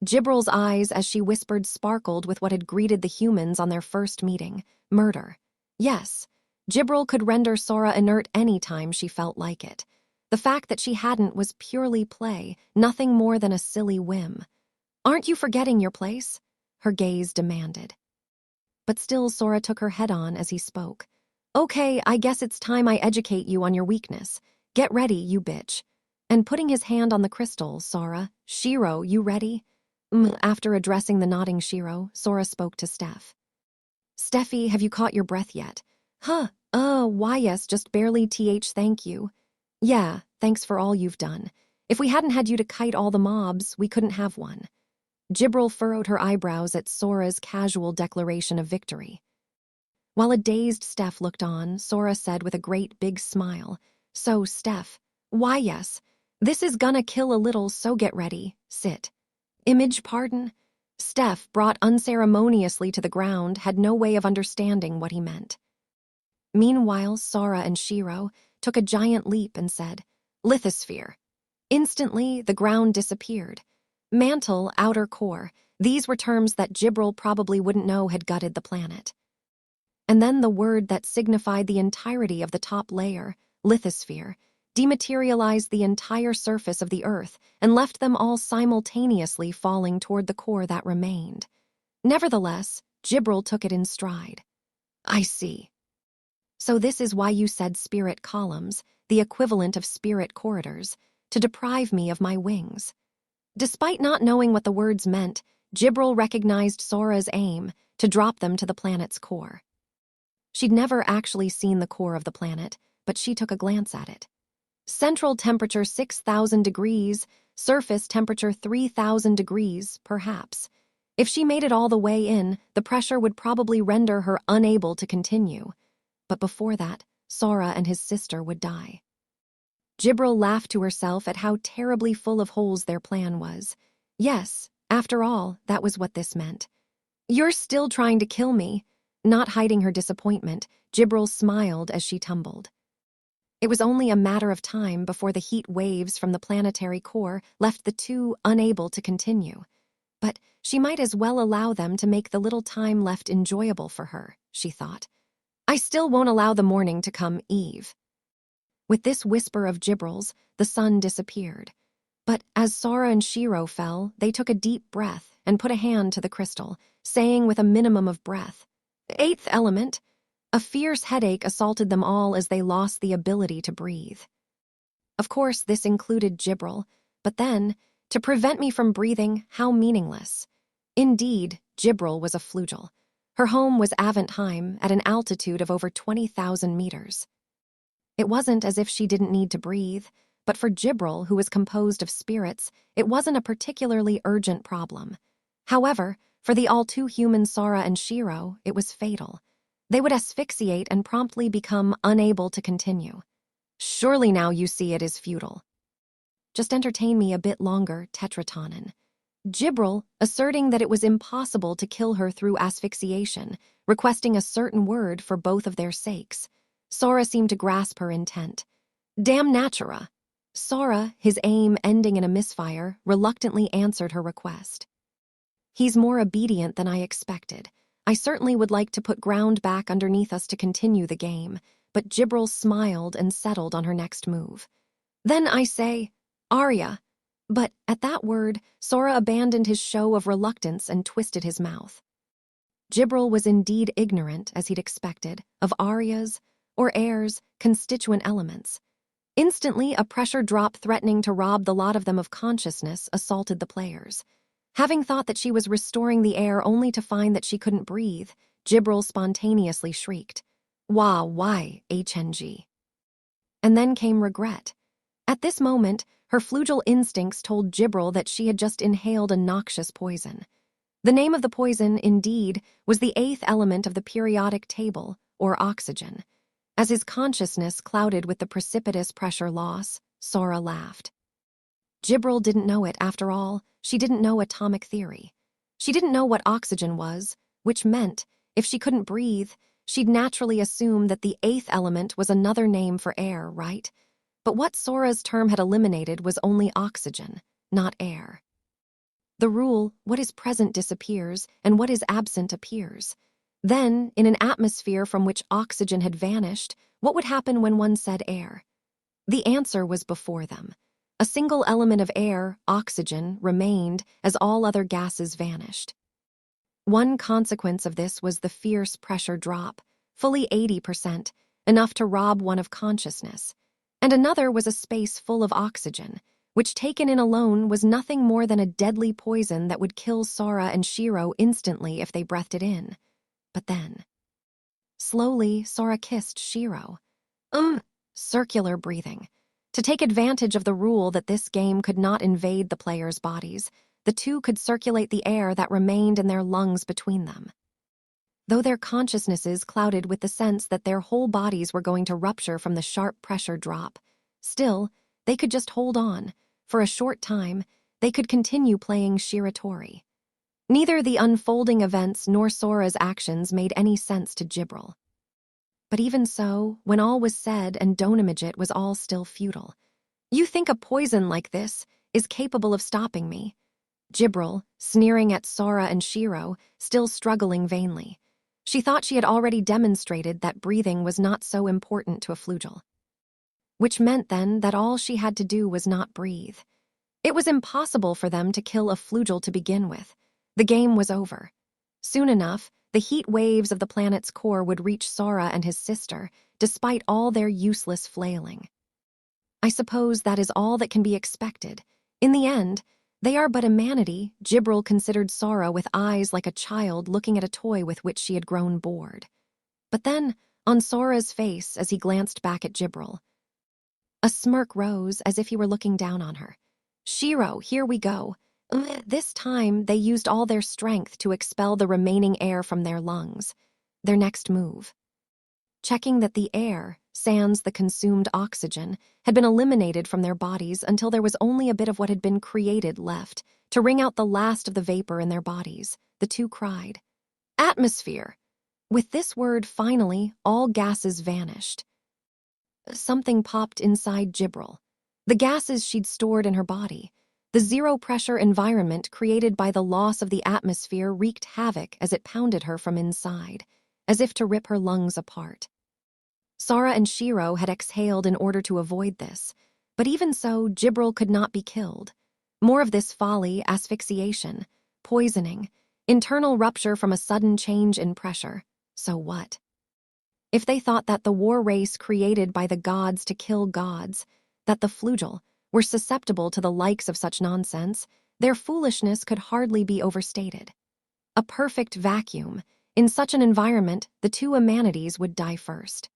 Gibril's eyes, as she whispered, sparkled with what had greeted the humans on their first meeting, murder. Yes, Gibril could render Sora inert any time she felt like it. The fact that she hadn't was purely play, nothing more than a silly whim. Aren't you forgetting your place? Her gaze demanded. But still Sora took her head on as he spoke. Okay, I guess it's time I educate you on your weakness. Get ready, you bitch. And putting his hand on the crystal, Sora, Shiro, you ready? After addressing the nodding Shiro, Sora spoke to Steph. Steffi, have you caught your breath yet? Why yes, just barely thank you. Yeah, thanks for all you've done. If we hadn't had you to kite all the mobs, we couldn't have one. Gibril furrowed her eyebrows at Sora's casual declaration of victory. While a dazed Steph looked on, Sora said with a great big smile, So, Steph, why yes, This is gonna kill a little, so get ready. Sit. Image pardon? Steph, brought unceremoniously to the ground, had no way of understanding what he meant. Meanwhile, Sora and Shiro took a giant leap and said, lithosphere. Instantly, the ground disappeared. Mantle, outer core, these were terms that Jibril probably wouldn't know had gutted the planet. And then the word that signified the entirety of the top layer, lithosphere, dematerialized the entire surface of the Earth and left them all simultaneously falling toward the core that remained. Nevertheless, Jibril took it in stride. I see. So this is why you said spirit columns, the equivalent of spirit corridors, to deprive me of my wings. Despite not knowing what the words meant, Jibril recognized Sora's aim to drop them to the planet's core. She'd never actually seen the core of the planet, but she took a glance at it. Central temperature 6,000 degrees, surface temperature 3,000 degrees, perhaps. If she made it all the way in, the pressure would probably render her unable to continue. But before that, Sora and his sister would die. Jibril laughed to herself at how terribly full of holes their plan was. Yes, after all, that was what this meant. You're still trying to kill me. Not hiding her disappointment, Jibril smiled as she tumbled. It was only a matter of time before the heat waves from the planetary core left the two unable to continue. But she might as well allow them to make the little time left enjoyable for her, she thought. I still won't allow the morning to come, Eve. With this whisper of Jibril's, the sun disappeared. But as Sora and Shiro fell, they took a deep breath and put a hand to the crystal, saying with a minimum of breath, Eighth element. A fierce headache assaulted them all as they lost the ability to breathe. Of course, this included Jibril, but then, to prevent me from breathing, how meaningless. Indeed, Jibril was a flugel. Her home was Aventheim at an altitude of over 20,000 meters. It wasn't as if she didn't need to breathe, but for Jibril, who was composed of spirits, it wasn't a particularly urgent problem. However, for the all-too-human Sora and Shiro, it was fatal. They would asphyxiate and promptly become unable to continue. Surely now you see it is futile. Just entertain me a bit longer, Tetratonin. Jibril, asserting that it was impossible to kill her through asphyxiation, requesting a certain word for both of their sakes. Sora seemed to grasp her intent. Damn natura. Sora, his aim ending in a misfire, reluctantly answered her request. He's more obedient than I expected. I certainly would like to put ground back underneath us to continue the game, but Jibril smiled and settled on her next move. Then I say, Arya. But at that word, Sora abandoned his show of reluctance and twisted his mouth. Jibril was indeed ignorant, as he'd expected, of Arya's, or air's, constituent elements. Instantly, a pressure drop threatening to rob the lot of them of consciousness assaulted the players. Having thought that she was restoring the air only to find that she couldn't breathe, Jibril spontaneously shrieked, why, HNG. And then came regret. At this moment, her flugel instincts told Jibril that she had just inhaled a noxious poison. The name of the poison, indeed, was the eighth element of the periodic table, or oxygen. As his consciousness clouded with the precipitous pressure loss, Sora laughed. Jibril didn't know it, after all. She didn't know atomic theory. She didn't know what oxygen was, which meant, if she couldn't breathe, she'd naturally assume that the eighth element was another name for air, right? But what Sora's term had eliminated was only oxygen, not air. The rule, what is present disappears, and what is absent appears. Then, in an atmosphere from which oxygen had vanished, what would happen when one said air? The answer was before them. A single element of air, oxygen, remained as all other gases vanished. One consequence of this was the fierce pressure drop, fully 80%, enough to rob one of consciousness. And another was a space full of oxygen, which taken in alone was nothing more than a deadly poison that would kill Sora and Shiro instantly if they breathed it in. But then, slowly, Sora kissed Shiro. Circular breathing. To take advantage of the rule that this game could not invade the players' bodies, the two could circulate the air that remained in their lungs between them. Though their consciousnesses clouded with the sense that their whole bodies were going to rupture from the sharp pressure drop, still, They could just hold on. For a short time, they could continue playing Shiratori. Neither the unfolding events nor Sora's actions made any sense to Jibril. But even so, when all was said and Donamijit was all still futile. You think a poison like this is capable of stopping me? Jibril, sneering at Sora and Shiro, still struggling vainly. She thought she had already demonstrated that breathing was not so important to a flugel. Which meant then that all she had to do was not breathe. It was impossible for them to kill a flugel to begin with. The game was over. Soon enough, the heat waves of the planet's core would reach Sora and his sister, despite all their useless flailing. I suppose that is all that can be expected. In the end, they are but humanity. Jibril considered Sora with eyes like a child looking at a toy with which she had grown bored. But then, on Sora's face as he glanced back at Jibril, a smirk rose as if he were looking down on her. Shiro, here we go. This time, they used all their strength to expel the remaining air from their lungs. Their next move. Checking that the air, sans the consumed oxygen, had been eliminated from their bodies until there was only a bit of what had been created left. To wring out the last of the vapor in their bodies, the two cried, "Atmosphere!" With this word, finally, all gases vanished. Something popped inside Jibril. The gases she'd stored in her body. The zero-pressure environment created by the loss of the atmosphere wreaked havoc as it pounded her from inside, as if to rip her lungs apart. Sora and Shiro had exhaled in order to avoid this, but even so, Jibril could not be killed. More of this folly, asphyxiation, poisoning, internal rupture from a sudden change in pressure. So what? If they thought that the war race created by the gods to kill gods, that the flugel, were susceptible to the likes of such nonsense, their foolishness could hardly be overstated. A perfect vacuum. In such an environment, the two humanities would die first.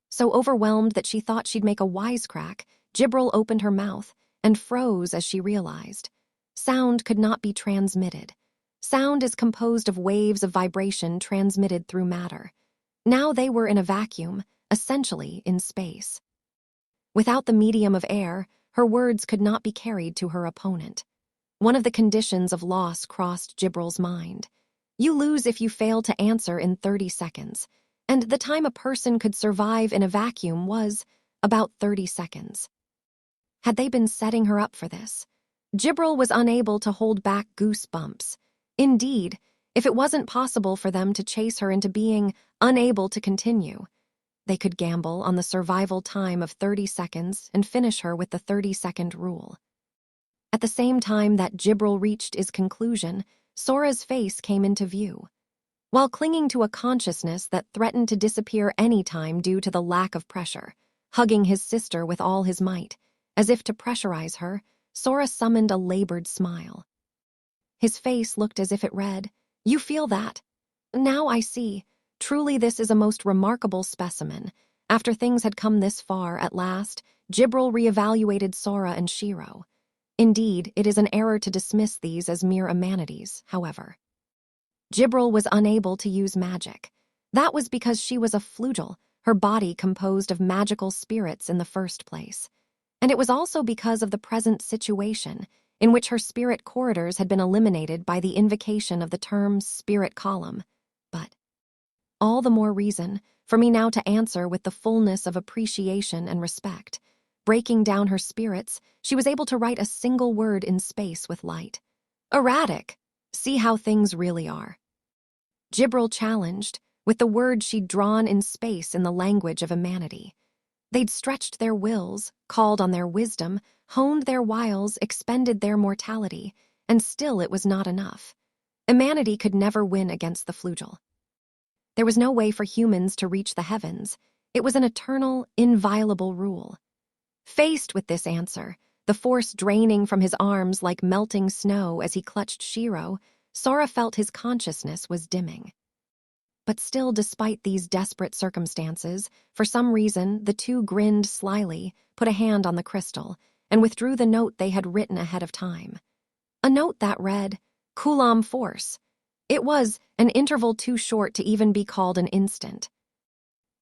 So overwhelmed that she thought she'd make a wisecrack, Jibril opened her mouth and froze as she realized. Sound could not be transmitted. Sound is composed of waves of vibration transmitted through matter. Now they were in a vacuum, essentially in space. Without the medium of air, her words could not be carried to her opponent. One of the conditions of loss crossed Jibril's mind. You lose if you fail to answer in 30 seconds, and the time a person could survive in a vacuum was about 30 seconds. Had they been setting her up for this? Jibril was unable to hold back goosebumps. Indeed, if it wasn't possible for them to chase her into being unable to continue, they could gamble on the survival time of 30 seconds and finish her with the 30-second rule. At the same time that Jibril reached his conclusion, Sora's face came into view. While clinging to a consciousness that threatened to disappear any time due to the lack of pressure, hugging his sister with all his might, as if to pressurize her, Sora summoned a labored smile. His face looked as if it read, "You feel that? Now I see. Truly this is a most remarkable specimen." After things had come this far, at last, Jibril reevaluated Sora and Shiro. Indeed, it is an error to dismiss these as mere amenities, however. Jibril was unable to use magic. That was because she was a flugel, her body composed of magical spirits in the first place. And it was also because of the present situation, in which her spirit corridors had been eliminated by the invocation of the term spirit column. But all the more reason for me now to answer with the fullness of appreciation and respect. Breaking down her spirits, she was able to write a single word in space with light. Erratic. See how things really are. Jibril challenged, with the word she'd drawn in space in the language of humanity. They'd stretched their wills, called on their wisdom, honed their wiles, expended their mortality, and still it was not enough. Humanity could never win against the flugel. There was no way for humans to reach the heavens. It was an eternal, inviolable rule. Faced with this answer, the force draining from his arms like melting snow as he clutched Shiro, Sora felt his consciousness was dimming. But still, despite these desperate circumstances, for some reason, the two grinned slyly, put a hand on the crystal, and withdrew the note they had written ahead of time. A note that read, Coulomb Force. It was an interval too short to even be called an instant.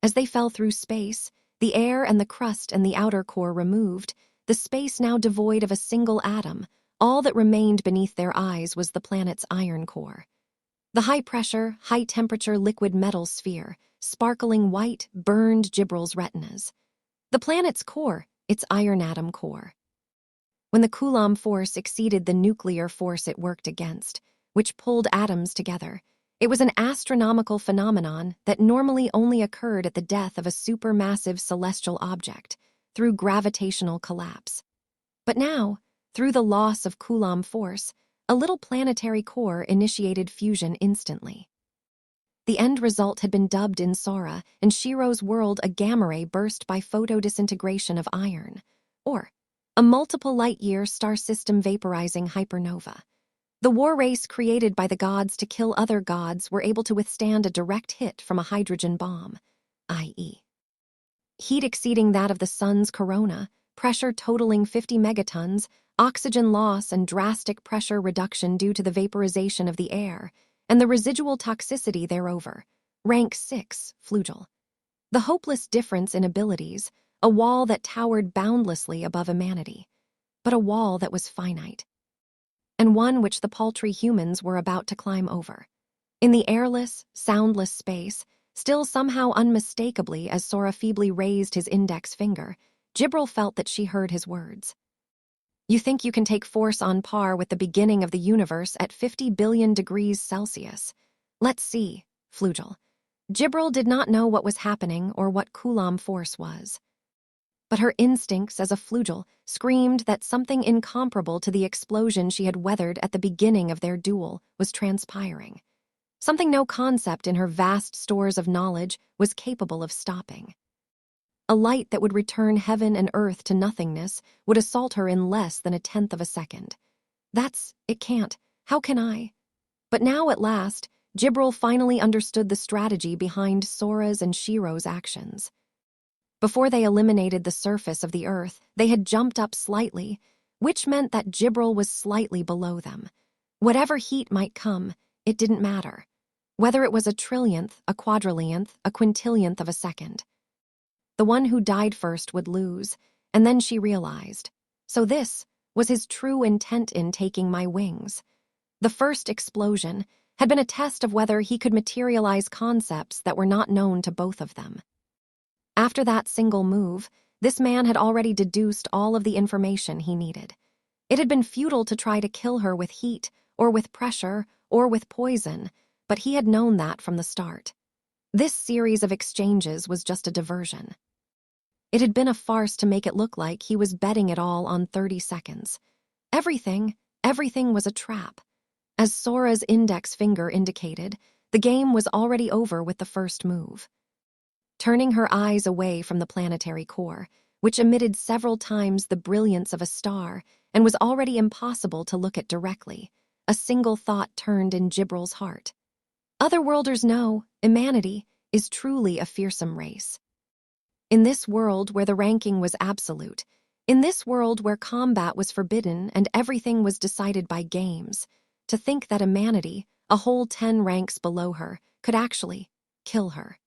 As they fell through space, the air and the crust and the outer core removed, the space now devoid of a single atom. All that remained beneath their eyes was the planet's iron core. The high-pressure, high-temperature liquid metal sphere, sparkling white, burned Gibril's retinas. The planet's core, its iron atom core. When the Coulomb force exceeded the nuclear force it worked against, which pulled atoms together, it was an astronomical phenomenon that normally only occurred at the death of a supermassive celestial object, through gravitational collapse. But now, through the loss of Coulomb force, a little planetary core initiated fusion instantly. The end result had been dubbed in Sora and Shiro's world a gamma ray burst by photodisintegration of iron, or a multiple light-year star system vaporizing hypernova. The war race created by the gods to kill other gods were able to withstand a direct hit from a hydrogen bomb, i.e., heat exceeding that of the sun's corona, pressure totaling 50 megatons, oxygen loss and drastic pressure reduction due to the vaporization of the air, and the residual toxicity thereover. Rank 6, Flugel. The hopeless difference in abilities, a wall that towered boundlessly above humanity, but a wall that was finite, and one which the paltry humans were about to climb over. In the airless, soundless space, still somehow unmistakably as Sora feebly raised his index finger, Gibril felt that she heard his words. You think you can take force on par with the beginning of the universe at 50 billion degrees Celsius. Let's see, Flugel. Gibril did not know what was happening or what Coulomb force was. But her instincts as a Flugel screamed that something incomparable to the explosion she had weathered at the beginning of their duel was transpiring. Something no concept in her vast stores of knowledge was capable of stopping. A light that would return heaven and earth to nothingness would assault her in less than a tenth of a second. It can't. How can I? But now at last, Gibril finally understood the strategy behind Sora's and Shiro's actions. Before they eliminated the surface of the earth, they had jumped up slightly, which meant that Gibril was slightly below them. Whatever heat might come, it didn't matter. Whether it was a trillionth, a quadrillionth, a quintillionth of a second. The one who died first would lose, and then she realized. So this was his true intent in taking my wings. The first explosion had been a test of whether he could materialize concepts that were not known to both of them. After that single move, this man had already deduced all of the information he needed. It had been futile to try to kill her with heat, or with pressure, or with poison, but he had known that from the start. This series of exchanges was just a diversion. It had been a farce to make it look like he was betting it all on 30 seconds. Everything was a trap. As Sora's index finger indicated, the game was already over with the first move. Turning her eyes away from the planetary core, which emitted several times the brilliance of a star and was already impossible to look at directly, a single thought turned in Gibril's heart. Otherworlders know, humanity is truly a fearsome race. In this world where the ranking was absolute, in this world where combat was forbidden and everything was decided by games, to think that humanity, a whole 10 ranks below her, could actually kill her.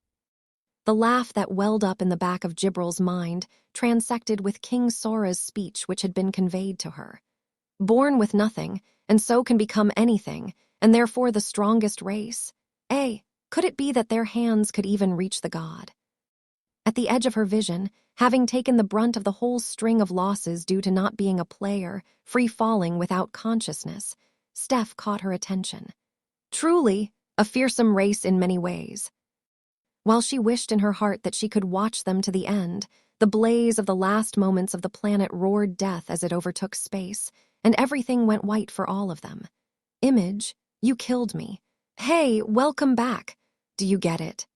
The laugh that welled up in the back of Gibril's mind transected with King Sora's speech which had been conveyed to her. Born with nothing, and so can become anything, and therefore the strongest race. Could it be that their hands could even reach the god? At the edge of her vision, having taken the brunt of the whole string of losses due to not being a player, free-falling without consciousness, Steph caught her attention. Truly, a fearsome race in many ways. While she wished in her heart that she could watch them to the end, the blaze of the last moments of the planet roared death as it overtook space, and everything went white for all of them. Image, you killed me. Hey, welcome back. Do you get it?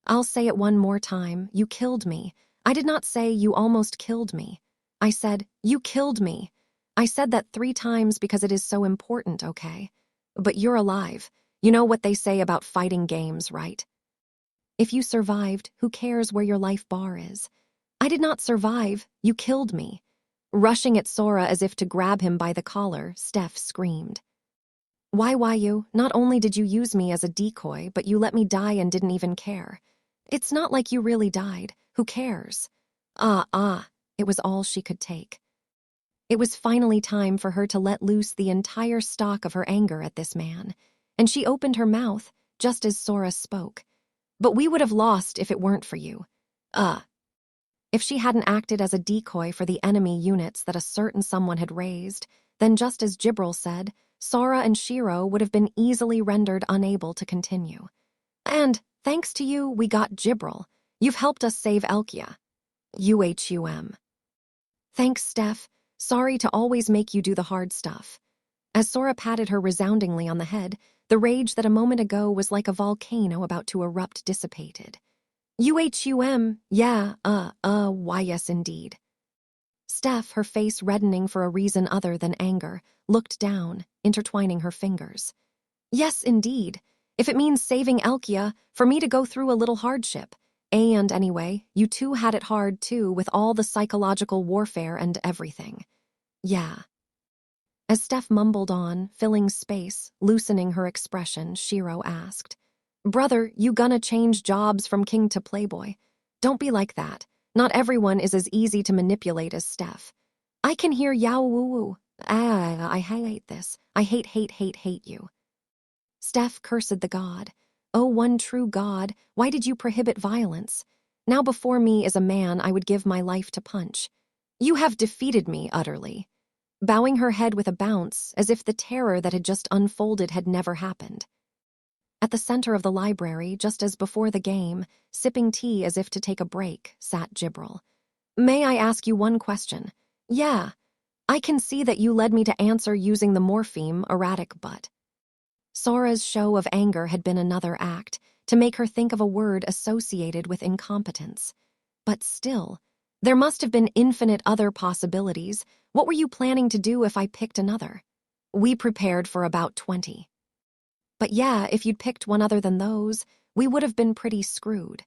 I'll say it one more time. You killed me. I did not say you almost killed me. I said, you killed me. I said that 3 times because it is so important, okay? But you're alive. You know what they say about fighting games, right? If you survived, who cares where your life bar is? I did not survive. You killed me. Rushing at Sora as if to grab him by the collar, Steph screamed. Why you? Not only did you use me as a decoy, but you let me die and didn't even care. It's not like you really died. Who cares? It was all she could take. It was finally time for her to let loose the entire stock of her anger at this man, and she opened her mouth just as Sora spoke. But we would have lost if it weren't for you. If she hadn't acted as a decoy for the enemy units that a certain someone had raised, then just as Jibril said, Sora and Shiro would have been easily rendered unable to continue. And, thanks to you, we got Jibril. You've helped us save Elkia. UHUM. Thanks, Steph. Sorry to always make you do the hard stuff. As Sora patted her resoundingly on the head, the rage that a moment ago was like a volcano about to erupt dissipated. UHUM, yeah, why yes indeed. Steph, her face reddening for a reason other than anger, looked down, intertwining her fingers. Yes, indeed. If it means saving Elkia, for me to go through a little hardship. And anyway, you two had it hard too, with all the psychological warfare and everything. Yeah. As Steph mumbled on, filling space, loosening her expression, Shiro asked, Brother, you gonna change jobs from king to playboy? Don't be like that. Not everyone is as easy to manipulate as Steph. I can hear yow woo woo. I hate this. I hate you. Steph cursed the god. Oh, one true god, why did you prohibit violence? Now before me is a man I would give my life to punch. You have defeated me utterly. Bowing her head with a bounce, as if the terror that had just unfolded had never happened. At the center of the library, just as before the game, sipping tea as if to take a break, sat Jibril. May I ask you one question? Yeah. I can see that you led me to answer using the morpheme erratic but. Sora's show of anger had been another act, to make her think of a word associated with incompetence. But still, there must have been infinite other possibilities. What were you planning to do if I picked another? We prepared for about 20. But yeah, if you'd picked one other than those, we would have been pretty screwed.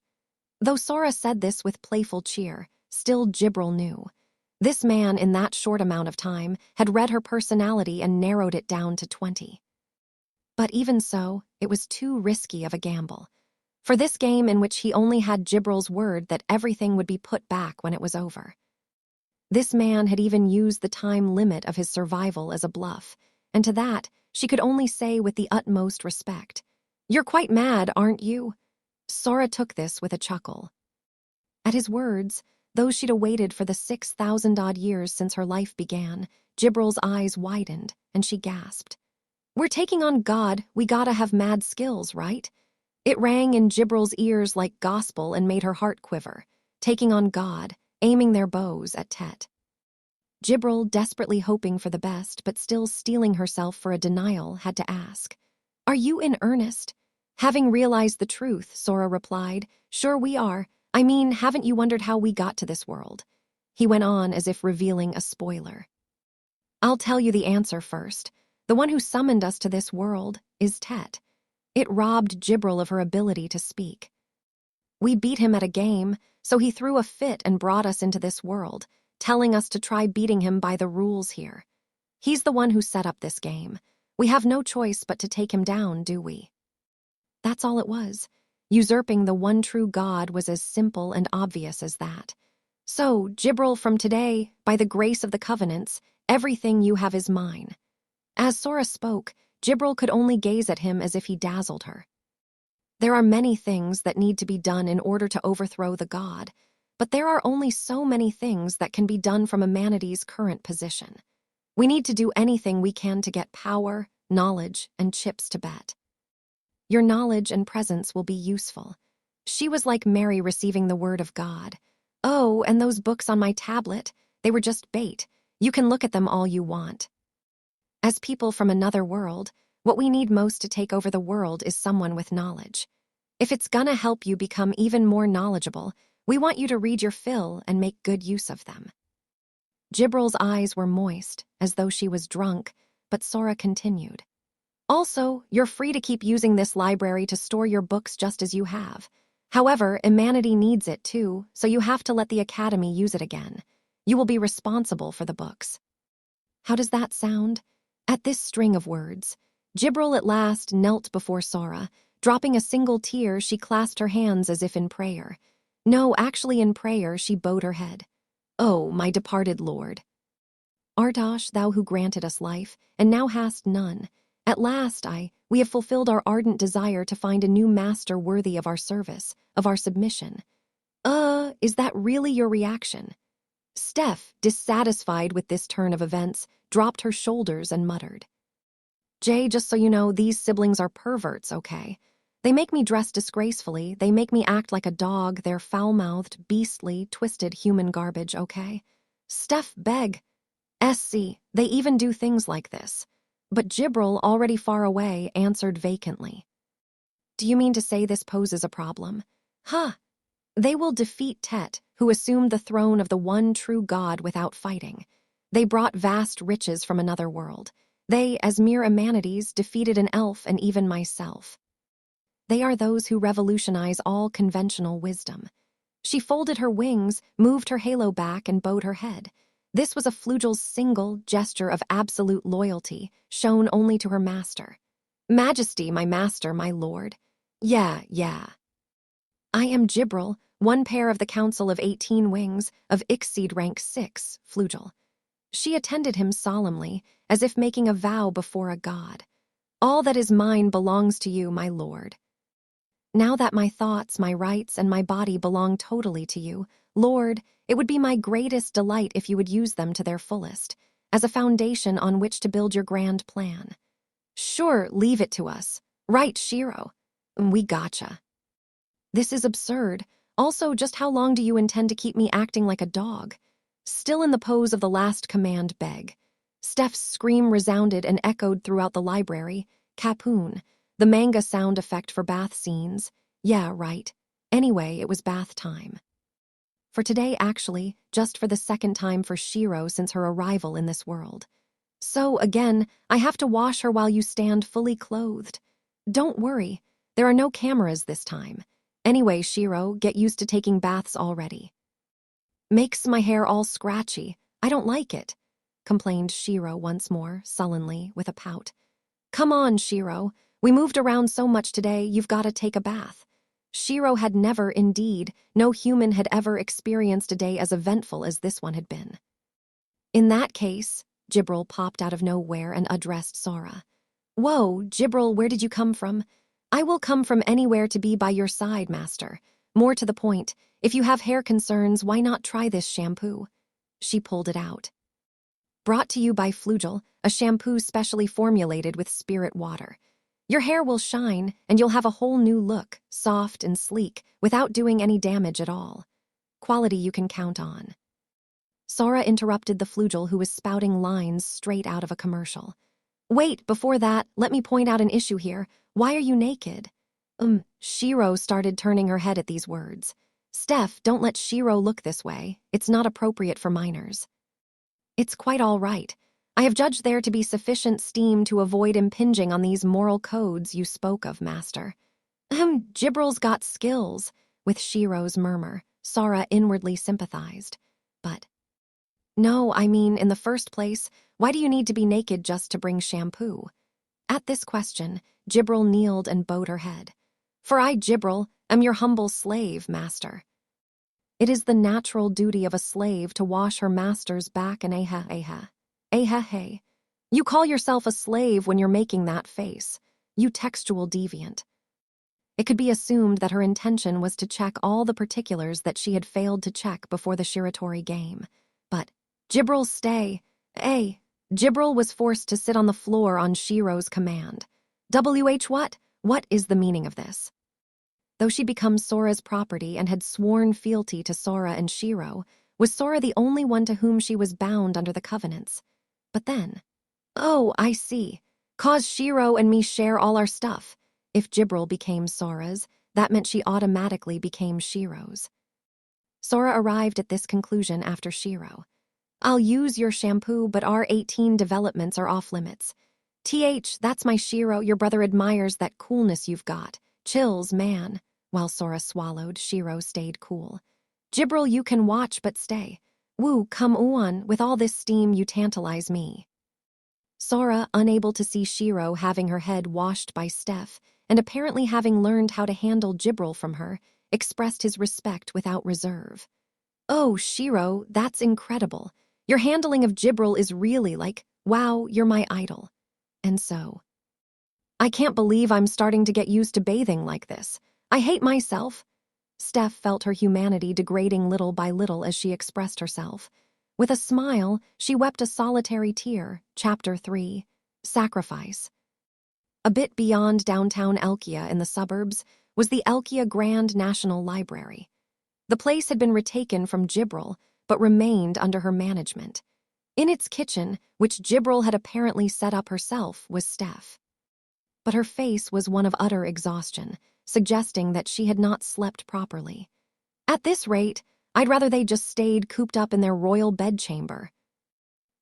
Though Sora said this with playful cheer, still Jibril knew. This man, in that short amount of time, had read her personality and narrowed it down to 20. But even so, it was too risky of a gamble. For this game in which he only had Jibril's word that everything would be put back when it was over. This man had even used the time limit of his survival as a bluff, and to that, she could only say with the utmost respect, You're quite mad, aren't you? Sora took this with a chuckle. At his words, those she'd awaited for the 6,000-odd years since her life began, Jibril's eyes widened, and she gasped. We're taking on God, we gotta have mad skills, right? It rang in Jibril's ears like gospel and made her heart quiver. Taking on God, aiming their bows at Tet. Jibril, desperately hoping for the best but still steeling herself for a denial, had to ask, Are you in earnest? Having realized the truth, Sora replied, Sure we are. I mean, haven't you wondered how we got to this world? He went on as if revealing a spoiler. I'll tell you the answer first. The one who summoned us to this world is Tet. It robbed Jibril of her ability to speak. We beat him at a game, so he threw a fit and brought us into this world, telling us to try beating him by the rules here. He's the one who set up this game. We have no choice but to take him down, do we? That's all it was. Usurping the one true God was as simple and obvious as that. So, Jibril, from today, by the grace of the covenants, everything you have is mine. As Sora spoke, Jibril could only gaze at him as if he dazzled her. There are many things that need to be done in order to overthrow the god, but there are only so many things that can be done from humanity's current position. We need to do anything we can to get power, knowledge, and chips to bet. Your knowledge and presence will be useful. She was like Mary receiving the word of God. Oh, and those books on my tablet, they were just bait. You can look at them all you want. As people from another world, what we need most to take over the world is someone with knowledge. If it's gonna help you become even more knowledgeable, we want you to read your fill and make good use of them. Jibril's eyes were moist, as though she was drunk, but Sora continued. Also, you're free to keep using this library to store your books just as you have. However, humanity needs it too, so you have to let the Academy use it again. You will be responsible for the books. How does that sound? At this string of words, Jibril at last knelt before Sora. Dropping a single tear, she clasped her hands as if in prayer. No, actually in prayer, she bowed her head. Oh, my departed lord. Artosh, thou who granted us life, and now hast none. At last, we have fulfilled our ardent desire to find a new master worthy of our service, of our submission. Is that really your reaction? Steph, dissatisfied with this turn of events, dropped her shoulders and muttered. Jay, just so you know, these siblings are perverts, okay? They make me dress disgracefully, they make me act like a dog, they're foul-mouthed, beastly, twisted human garbage, okay? Steph, beg. SC, they even do things like this. But Jibril, already far away, answered vacantly. Do you mean to say this poses a problem? Huh. They will defeat Tet, who assumed the throne of the one true God without fighting. They brought vast riches from another world. They, as mere Amanides, defeated an elf and even myself. They are those who revolutionize all conventional wisdom. She folded her wings, moved her halo back, and bowed her head. This was a Flugel's single gesture of absolute loyalty, shown only to her master. Majesty, my master, my lord. Yeah. I am Jibril, one pair of the Council of 18 Wings, of Ixid rank 6, Flugel. She attended him solemnly, as if making a vow before a god. All that is mine belongs to you, my lord. Now that my thoughts, my rights, and my body belong totally to you, Lord, it would be my greatest delight if you would use them to their fullest, as a foundation on which to build your grand plan. Sure, leave it to us. Right, Shiro. We gotcha. This is absurd. Also, just how long do you intend to keep me acting like a dog? Still in the pose of the last command, beg. Steph's scream resounded and echoed throughout the library. Capoon, the manga sound effect for bath scenes. Yeah, right. Anyway, it was bath time. For today, actually, just for the second time for Shiro since her arrival in this world. So, again, I have to wash her while you stand fully clothed. Don't worry, there are no cameras this time. Anyway, Shiro, get used to taking baths already. Makes my hair all scratchy. I don't like it, complained Shiro once more, sullenly, with a pout. Come on, Shiro. We moved around so much today, you've got to take a bath. Shiro had never, indeed, no human had ever experienced a day as eventful as this one had been. In that case, Jibril popped out of nowhere and addressed Sora. Whoa, Jibril, where did you come from? I will come from anywhere to be by your side, master. More to the point, if you have hair concerns, why not try this shampoo? She pulled it out. Brought to you by Flugel, a shampoo specially formulated with spirit water. Your hair will shine, and you'll have a whole new look, soft and sleek, without doing any damage at all. Quality you can count on. Sora interrupted the Flugel, who was spouting lines straight out of a commercial. Wait, before that, let me point out an issue here. Why are you naked? Shiro started turning her head at these words. Steph, don't let Shiro look this way. It's not appropriate for minors. It's quite all right. I have judged there to be sufficient steam to avoid impinging on these moral codes you spoke of, master. Jibril's got skills, with Shiro's murmur. Sora inwardly sympathized. But no, I mean, in the first place, why do you need to be naked just to bring shampoo? At this question, Jibril kneeled and bowed her head. For I, Jibril, am your humble slave, master. It is the natural duty of a slave to wash her master's back and hey. You call yourself a slave when you're making that face. You textual deviant. It could be assumed that her intention was to check all the particulars that she had failed to check before the Shiratori game. But Jibril, stay. Jibril was forced to sit on the floor on Shiro's command. What? What is the meaning of this? Though she'd become Sora's property and had sworn fealty to Sora and Shiro, was Sora the only one to whom she was bound under the covenants? But then, oh, I see. Cause Shiro and me share all our stuff. If Jibril became Sora's, that meant she automatically became Shiro's. Sora arrived at this conclusion after Shiro. I'll use your shampoo, but our 18 developments are off limits. That's my Shiro, your brother admires that coolness you've got. Chills, man. While Sora swallowed, Shiro stayed cool. Jibril, you can watch, but stay. Woo, come on, with all this steam you tantalize me. Sora, unable to see Shiro having her head washed by Steph, and apparently having learned how to handle Jibril from her, expressed his respect without reserve. Oh, Shiro, that's incredible. Your handling of Jibril is really like, wow, you're my idol. And so, I can't believe I'm starting to get used to bathing like this. I hate myself. Steph felt her humanity degrading little by little as she expressed herself. With a smile, she wept a solitary tear. Chapter 3. Sacrifice. A bit beyond downtown Elkia in the suburbs was the Elkia Grand National Library. The place had been retaken from Jibril, but remained under her management. In its kitchen, which Jibril had apparently set up herself, was Steph. But her face was one of utter exhaustion, suggesting that she had not slept properly. At this rate, I'd rather they just stayed cooped up in their royal bedchamber.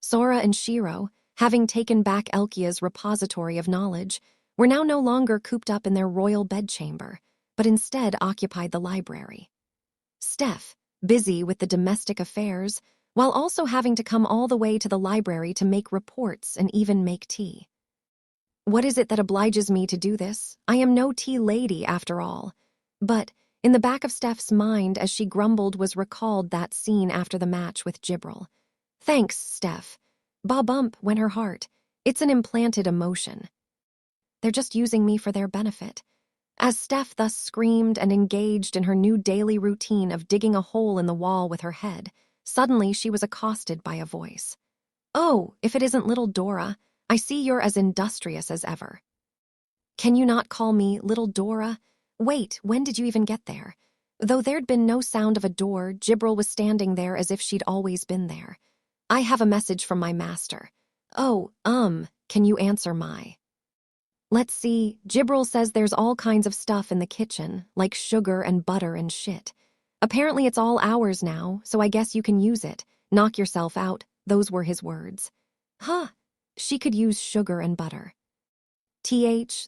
Sora and Shiro, having taken back Elkia's repository of knowledge, were now no longer cooped up in their royal bedchamber, but instead occupied the library. Steph, busy with the domestic affairs, while also having to come all the way to the library to make reports and even make tea. What is it that obliges me to do this? I am no tea lady, after all. But in the back of Steph's mind, as she grumbled, was recalled that scene after the match with Jibril. Thanks, Steph. Ba-bump went her heart. It's an implanted emotion. They're just using me for their benefit. As Steph thus screamed and engaged in her new daily routine of digging a hole in the wall with her head, suddenly she was accosted by a voice. Oh, if it isn't little Dora, I see you're as industrious as ever. Can you not call me little Dora? Wait, when did you even get there? Though there'd been no sound of a door, Jibril was standing there as if she'd always been there. I have a message from my master. Oh, can you answer my? Let's see, Jibril says there's all kinds of stuff in the kitchen, like sugar and butter and shit. Apparently it's all ours now, so I guess you can use it. Knock yourself out, those were his words. Huh, she could use sugar and butter.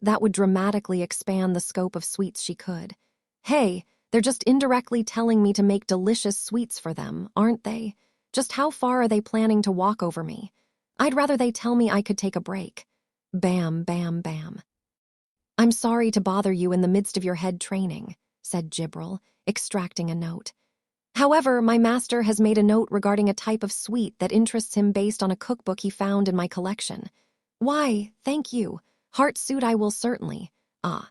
That would dramatically expand the scope of sweets she could. Hey, they're just indirectly telling me to make delicious sweets for them, aren't they? Just how far are they planning to walk over me? I'd rather they tell me I could take a break. Bam, bam, bam. I'm sorry to bother you in the midst of your head training, said Jibril, extracting a note. However, my master has made a note regarding a type of sweet that interests him based on a cookbook he found in my collection. Why, thank you. Heart suit I will certainly. Ah.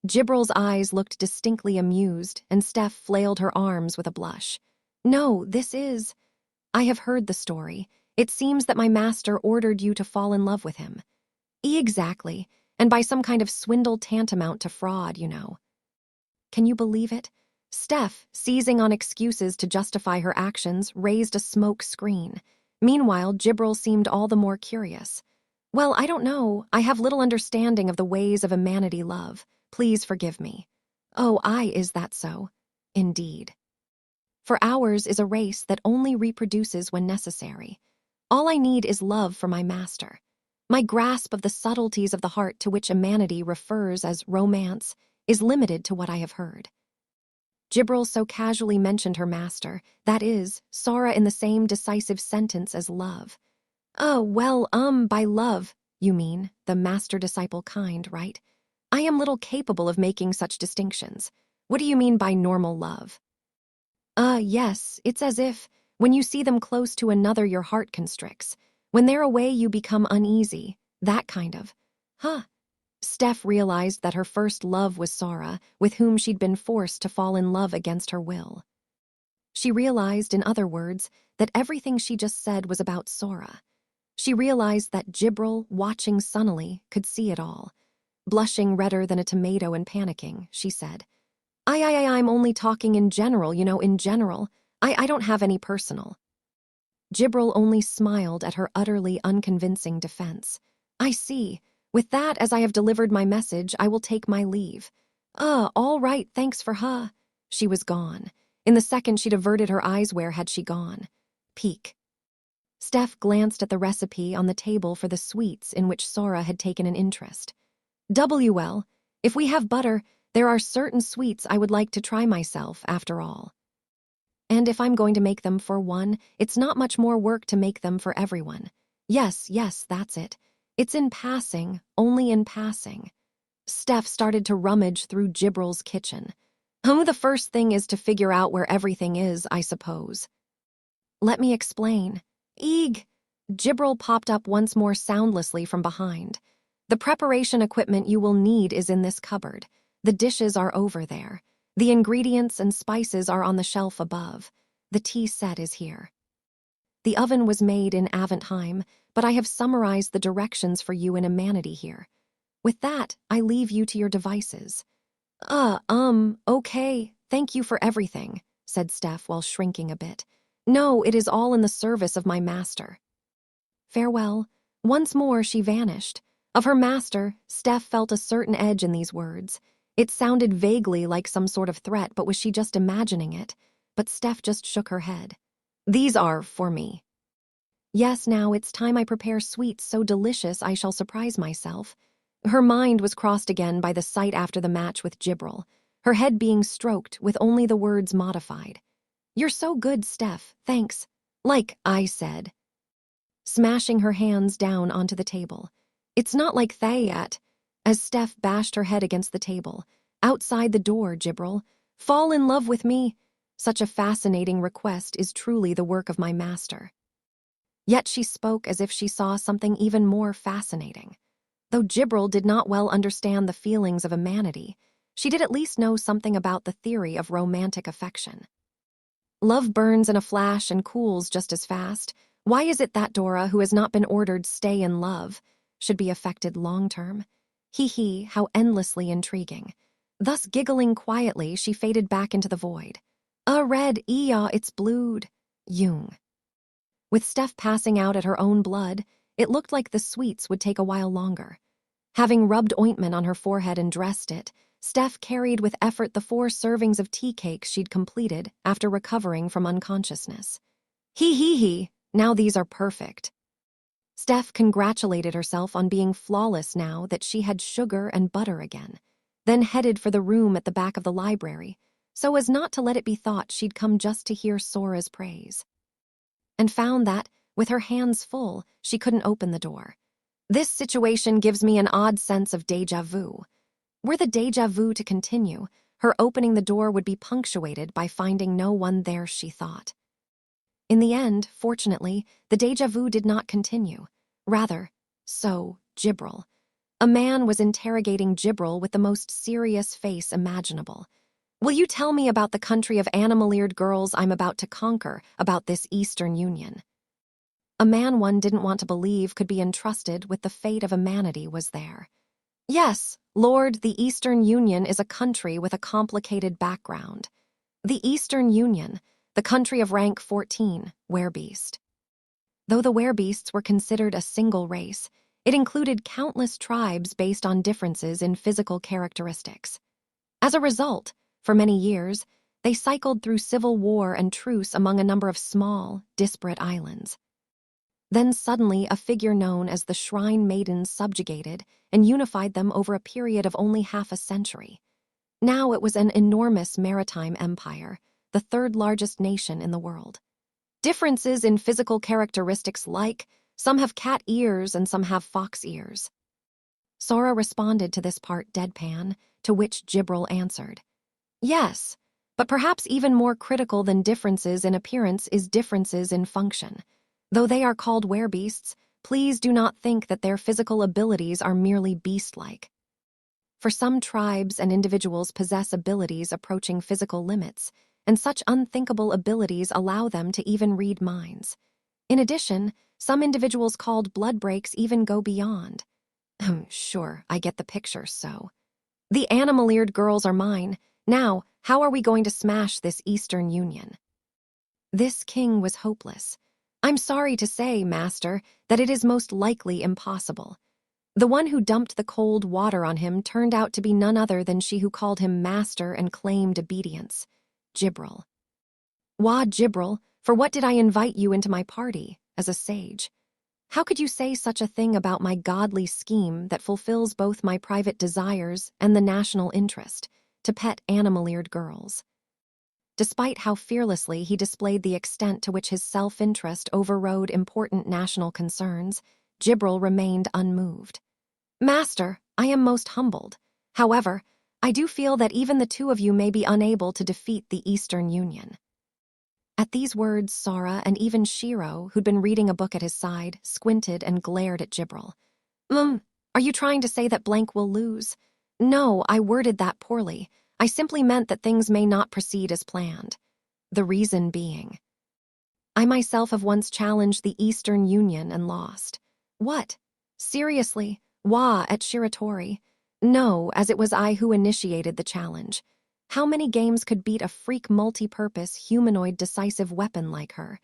Jibril's eyes looked distinctly amused, and Steph flailed her arms with a blush. No, this is... I have heard the story. It seems that my master ordered you to fall in love with him. Exactly, and by some kind of swindle tantamount to fraud, you know. Can you believe it? Steph, seizing on excuses to justify her actions, raised a smoke screen. Meanwhile, Jibril seemed all the more curious. Well, I don't know. I have little understanding of the ways of humanity, love. Please forgive me. Oh, is that so? Indeed. For ours is a race that only reproduces when necessary. All I need is love for my master. My grasp of the subtleties of the heart to which humanity refers as romance is limited to what I have heard. Jibril so casually mentioned her master, that is, Sora in the same decisive sentence as love. Oh, well, by love, you mean, the master-disciple kind, right? I am little capable of making such distinctions. What do you mean by normal love? Yes, it's as if, when you see them close to another, your heart constricts. When they're away, you become uneasy. That kind of. Huh. Steph realized that her first love was Sora, with whom she'd been forced to fall in love against her will. She realized, in other words, that everything she just said was about Sora. She realized that Jibril, watching sunnily, could see it all. Blushing redder than a tomato and panicking, she said, I'm only talking in general, in general. I don't have any personal. Jibril only smiled at her utterly unconvincing defense. I see. With that, as I have delivered my message, I will take my leave. All right, thanks for She was gone. In the second she'd averted her eyes, where had she gone? Peek. Steph glanced at the recipe on the table for the sweets in which Sora had taken an interest. Well, if we have butter, there are certain sweets I would like to try myself, after all. And if I'm going to make them for one, it's not much more work to make them for everyone. Yes, that's it. It's in passing, only in passing. Steph started to rummage through Jibril's kitchen. Oh, the first thing is to figure out where everything is, I suppose. Let me explain. Eeg! Jibril popped up once more soundlessly from behind. The preparation equipment you will need is in this cupboard. The dishes are over there. The ingredients and spices are on the shelf above. The tea set is here. The oven was made in Aventheim, but I have summarized the directions for you in Amanity here. With that, I leave you to your devices. Okay, thank you for everything, said Steph while shrinking a bit. No, it is all in the service of my master. Farewell. Once more she vanished. Of her master, Steph felt a certain edge in these words. It sounded vaguely like some sort of threat, but was she just imagining it? But Steph just shook her head. These are for me. Yes, now it's time I prepare sweets so delicious I shall surprise myself. Her mind was crossed again by the sight after the match with Jibril, her head being stroked with only the words modified. You're so good, Steph, thanks. Like I said. Smashing her hands down onto the table. It's not like Thayat, as Steph bashed her head against the table. Outside the door, Jibril. Fall in love with me. Such a fascinating request is truly the work of my master. Yet she spoke as if she saw something even more fascinating. Though Jibril did not well understand the feelings of Amanity, she did at least know something about the theory of romantic affection. Love burns in a flash and cools just as fast. Why is it that Dora, who has not been ordered stay in love, should be affected long-term? Hee, how endlessly intriguing. Thus giggling quietly, she faded back into the void. Red, it's blued. Jung. With Steph passing out at her own blood, it looked like the sweets would take a while longer. Having rubbed ointment on her forehead and dressed it, Steph carried with effort the 4 servings of tea cakes she'd completed after recovering from unconsciousness. Hee, now these are perfect. Steph congratulated herself on being flawless now that she had sugar and butter again, then headed for the room at the back of the library, so as not to let it be thought she'd come just to hear Sora's praise. And found that, with her hands full, she couldn't open the door. This situation gives me an odd sense of déjà vu. Were the déjà vu to continue, her opening the door would be punctuated by finding no one there, she thought. In the end, fortunately, the déjà vu did not continue. Rather, so, Jibril. A man was interrogating Jibril with the most serious face imaginable. Will you tell me about the country of animal-eared girls I'm about to conquer, about this Eastern Union? A man one didn't want to believe could be entrusted with the fate of humanity was there. Yes, Lord, the Eastern Union is a country with a complicated background. The Eastern Union, the country of rank 14, werebeast. Though the werebeasts were considered a single race, it included countless tribes based on differences in physical characteristics. As a result, for many years, they cycled through civil war and truce among a number of small, disparate islands. Then suddenly a figure known as the Shrine Maidens subjugated and unified them over a period of only half a century. Now it was an enormous maritime empire, the 3rd largest nation in the world. Differences in physical characteristics like, some have cat ears and some have fox ears. Sora responded to this part deadpan, to which Jibril answered. Yes, but perhaps even more critical than differences in appearance is differences in function. Though they are called werebeasts, please do not think that their physical abilities are merely beast-like. For some tribes and individuals possess abilities approaching physical limits, and such unthinkable abilities allow them to even read minds. In addition, some individuals called blood breaks even go beyond. Sure, I get the picture, so. The animal-eared girls are mine. Now, how are we going to smash this Eastern Union? This king was hopeless. I'm sorry to say, Master, that it is most likely impossible. The one who dumped the cold water on him turned out to be none other than she who called him Master and claimed obedience, Jibril. Wah, Jibril, for what did I invite you into my party, as a sage? How could you say such a thing about my godly scheme that fulfills both my private desires and the national interest, to pet animal-eared girls? Despite how fearlessly he displayed the extent to which his self-interest overrode important national concerns, Jibril remained unmoved. Master, I am most humbled. However, I do feel that even the two of you may be unable to defeat the Eastern Union." At these words, Sora and even Shiro, who'd been reading a book at his side, squinted and glared at Jibril. Are you trying to say that blank will lose?" "No, I worded that poorly. I simply meant that things may not proceed as planned. The reason being, I myself have once challenged the Eastern Union and lost." "What? Seriously? Wah at Shiratori?" "No, as it was I who initiated the challenge. How many games could beat a freak multi-purpose humanoid decisive weapon like her?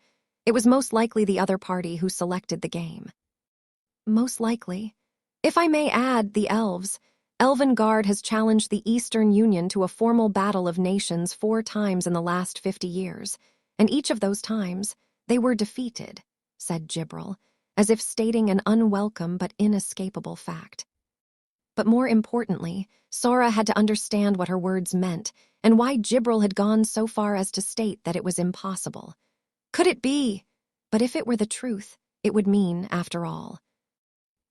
It was most likely the other party who selected the game." "Most likely. If I may add, the elves. Elven Guard has challenged the Eastern Union to a formal battle of nations 4 times in the last 50 years, and each of those times, they were defeated," said Jibril, as if stating an unwelcome but inescapable fact. But more importantly, Sora had to understand what her words meant and why Jibril had gone so far as to state that it was impossible. Could it be? But if it were the truth, it would mean, after all,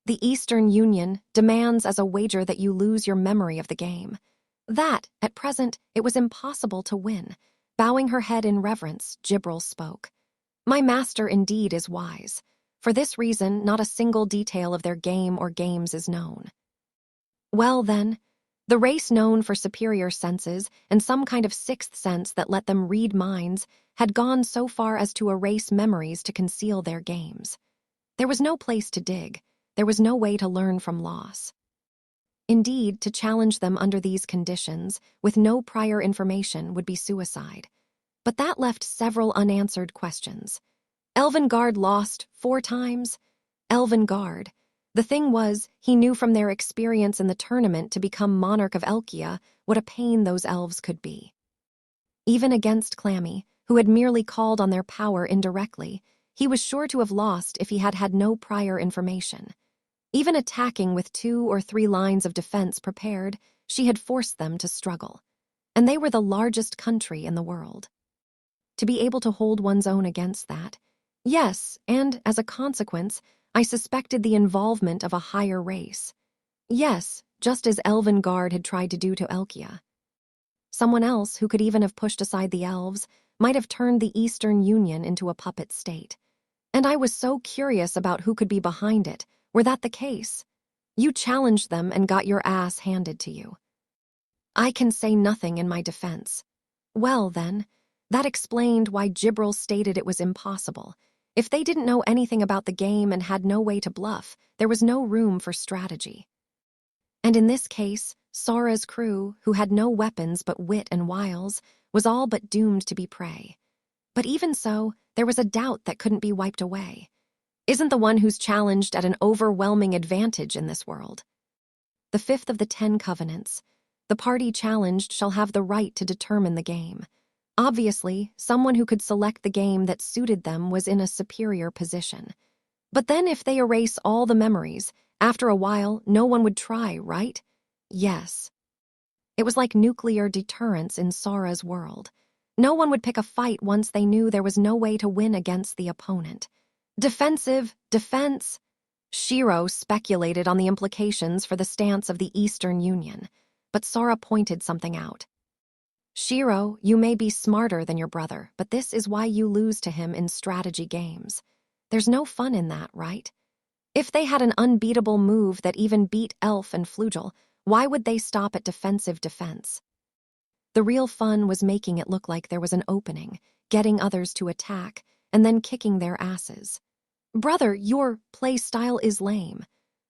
the Eastern Union demands as a wager that you lose your memory of the game. That, at present, it was impossible to win. Bowing her head in reverence, Jibril spoke. "My master indeed is wise. For this reason, not a single detail of their game or games is known." Well then, the race known for superior senses and some kind of sixth sense that let them read minds had gone so far as to erase memories to conceal their games. There was no place to dig. There was no way to learn from loss. Indeed, to challenge them under these conditions, with no prior information, would be suicide. But that left several unanswered questions. Elven Guard lost 4 times? Elven Guard. The thing was, he knew from their experience in the tournament to become monarch of Elkia what a pain those elves could be. Even against Clammy, who had merely called on their power indirectly, he was sure to have lost if he had had no prior information. Even attacking with 2 or 3 lines of defense prepared, she had forced them to struggle. And they were the largest country in the world. To be able to hold one's own against that. Yes, and as a consequence, I suspected the involvement of a higher race. Yes, just as Elven Guard had tried to do to Elkia. Someone else who could even have pushed aside the elves might have turned the Eastern Union into a puppet state. And I was so curious about who could be behind it. Were that the case? You challenged them and got your ass handed to you. I can say nothing in my defense. Well, then, that explained why Jibril stated it was impossible. If they didn't know anything about the game and had no way to bluff, there was no room for strategy. And in this case, Sora's crew, who had no weapons but wit and wiles, was all but doomed to be prey. But even so, there was a doubt that couldn't be wiped away. Isn't the one who's challenged at an overwhelming advantage in this world? The 5th of the 10 covenants. The party challenged shall have the right to determine the game. Obviously, someone who could select the game that suited them was in a superior position. But then if they erase all the memories, after a while, no one would try, right? Yes. It was like nuclear deterrence in Sora's world. No one would pick a fight once they knew there was no way to win against the opponent. Defensive, defense. Shiro speculated on the implications for the stance of the Eastern Union, but Sora pointed something out. Shiro, you may be smarter than your brother, but this is why you lose to him in strategy games. There's no fun in that, right? If they had an unbeatable move that even beat Elf and Flugel, why would they stop at defensive defense? The real fun was making it look like there was an opening, getting others to attack, and then kicking their asses. Brother, your play style is lame.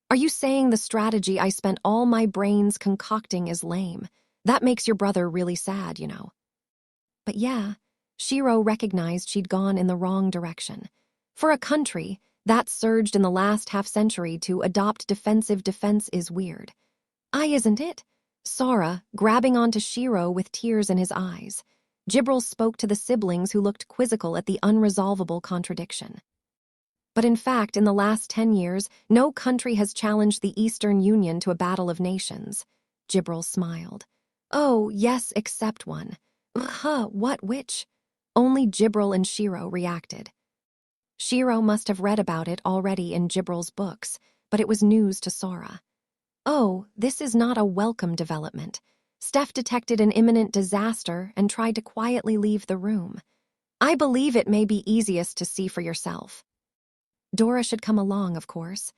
Are you saying the strategy I spent all my brains concocting is lame? That makes your brother really sad, you know. But yeah, Shiro recognized she'd gone in the wrong direction. For a country, that surged in the last half-century to adopt defensive defense is weird. Isn't it? Sora, grabbing onto Shiro with tears in his eyes. Jibril spoke to the siblings who looked quizzical at the unresolvable contradiction. But in fact, in the last 10 years, no country has challenged the Eastern Union to a battle of nations. Jibril smiled. Oh, yes, except one. What, which? Only Jibril and Shiro reacted. Shiro must have read about it already in Jibril's books, but it was news to Sora. Oh, this is not a welcome development. Steph detected an imminent disaster and tried to quietly leave the room. I believe it may be easiest to see for yourself. Dora should come along, of course.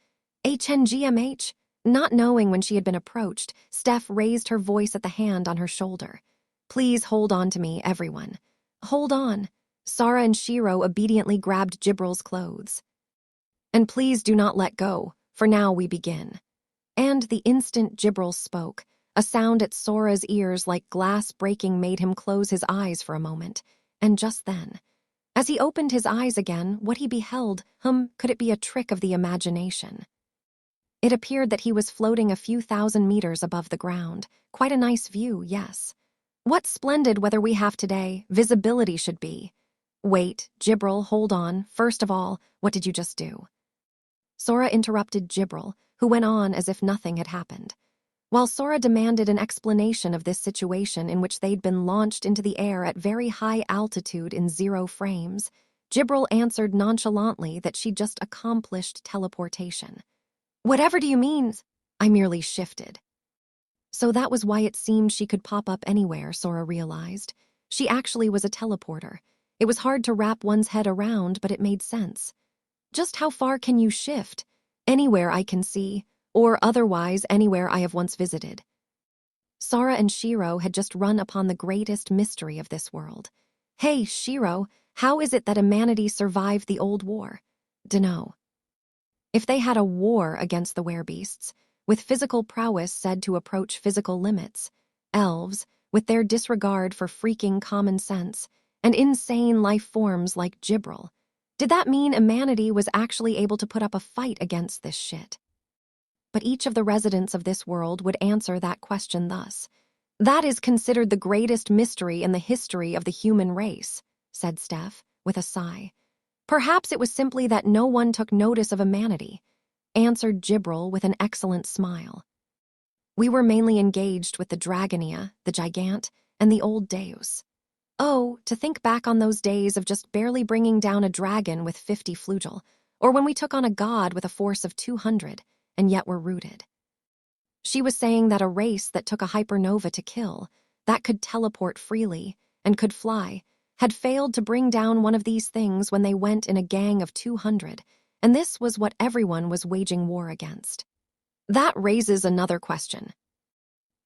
HNGMH? Not knowing when she had been approached, Steph raised her voice at the hand on her shoulder. Please hold on to me, everyone. Hold on. Sara and Shiro obediently grabbed Jibril's clothes. And please do not let go, for now we begin. And the instant Jibril spoke, a sound at Sora's ears like glass breaking made him close his eyes for a moment. And just then, as he opened his eyes again, what he beheld, could it be a trick of the imagination? It appeared that he was floating a few thousand meters above the ground. Quite a nice view, yes. What splendid weather we have today, visibility should be. Wait, Jibril, hold on. First of all, what did you just do? Sora interrupted Jibril, who went on as if nothing had happened. While Sora demanded an explanation of this situation in which they'd been launched into the air at very high altitude in 0 frames, Jibril answered nonchalantly that she'd just accomplished teleportation. Whatever do you mean? I merely shifted. So that was why it seemed she could pop up anywhere, Sora realized. She actually was a teleporter. It was hard to wrap one's head around, but it made sense. Just how far can you shift? Anywhere I can see, or otherwise anywhere I have once visited. Sara and Shiro had just run upon the greatest mystery of this world. Hey, Shiro, how is it that humanity survived the old war? Dunno. If they had a war against the werebeasts, with physical prowess said to approach physical limits, elves, with their disregard for freaking common sense, and insane life forms like Jibril, did that mean humanity was actually able to put up a fight against this shit? But each of the residents of this world would answer that question thus. That is considered the greatest mystery in the history of the human race, said Steph, with a sigh. Perhaps it was simply that no one took notice of humanity, answered Jibril with an excellent smile. We were mainly engaged with the Dragonia, the Gigant, and the old Deus. Oh, to think back on those days of just barely bringing down a dragon with 50 flugel, or when we took on a god with a force of 200, and yet were rooted. She was saying that a race that took a hypernova to kill, that could teleport freely, and could fly, had failed to bring down one of these things when they went in a gang of 200, and this was what everyone was waging war against. That raises another question.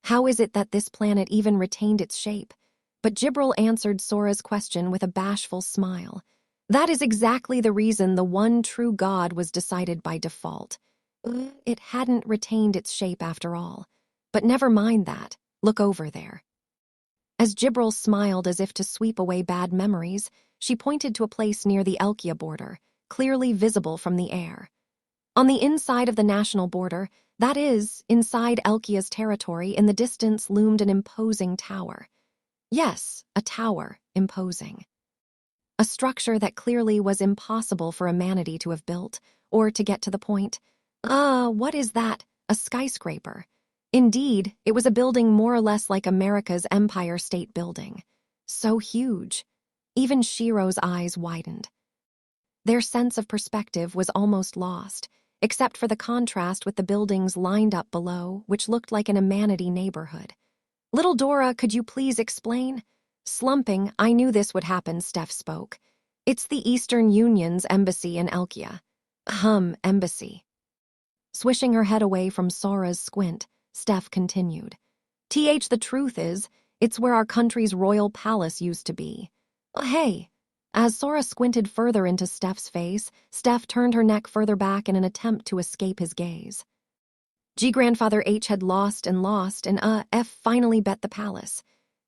How is it that this planet even retained its shape? But Jibril answered Sora's question with a bashful smile. That is exactly the reason the one true God was decided by default. It hadn't retained its shape after all. But never mind that. Look over there. As Jibril smiled as if to sweep away bad memories, she pointed to a place near the Elkia border, clearly visible from the air. On the inside of the national border, that is, inside Elkia's territory, in the distance loomed an imposing tower. Yes, a tower, imposing. A structure that clearly was impossible for humanity to have built, or to get to the point. What is that? A skyscraper. Indeed, it was a building more or less like America's Empire State Building. So huge. Even Shiro's eyes widened. Their sense of perspective was almost lost, except for the contrast with the buildings lined up below, which looked like an humanity neighborhood. Little Dora, could you please explain? Slumping, I knew this would happen, Steph spoke. It's the Eastern Union's embassy in Elkia. Embassy. Swishing her head away from Sora's squint, Steph continued. The truth is, it's where our country's royal palace used to be. Hey. As Sora squinted further into Steph's face, Steph turned her neck further back in an attempt to escape his gaze. Grandfather H had lost, and F finally bet the palace.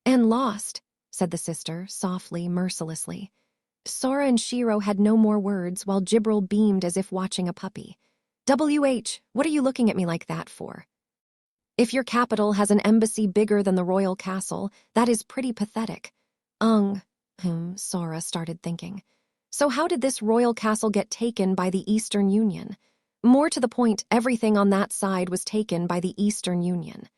And lost, said the sister, softly, mercilessly. Sora and Shiro had no more words, while Jibril beamed as if watching a puppy. WH, what are you looking at me like that for? If your capital has an embassy bigger than the royal castle, that is pretty pathetic. Sora started thinking. So how did this royal castle get taken by the Eastern Union? More to the point, everything on that side was taken by the Eastern Union.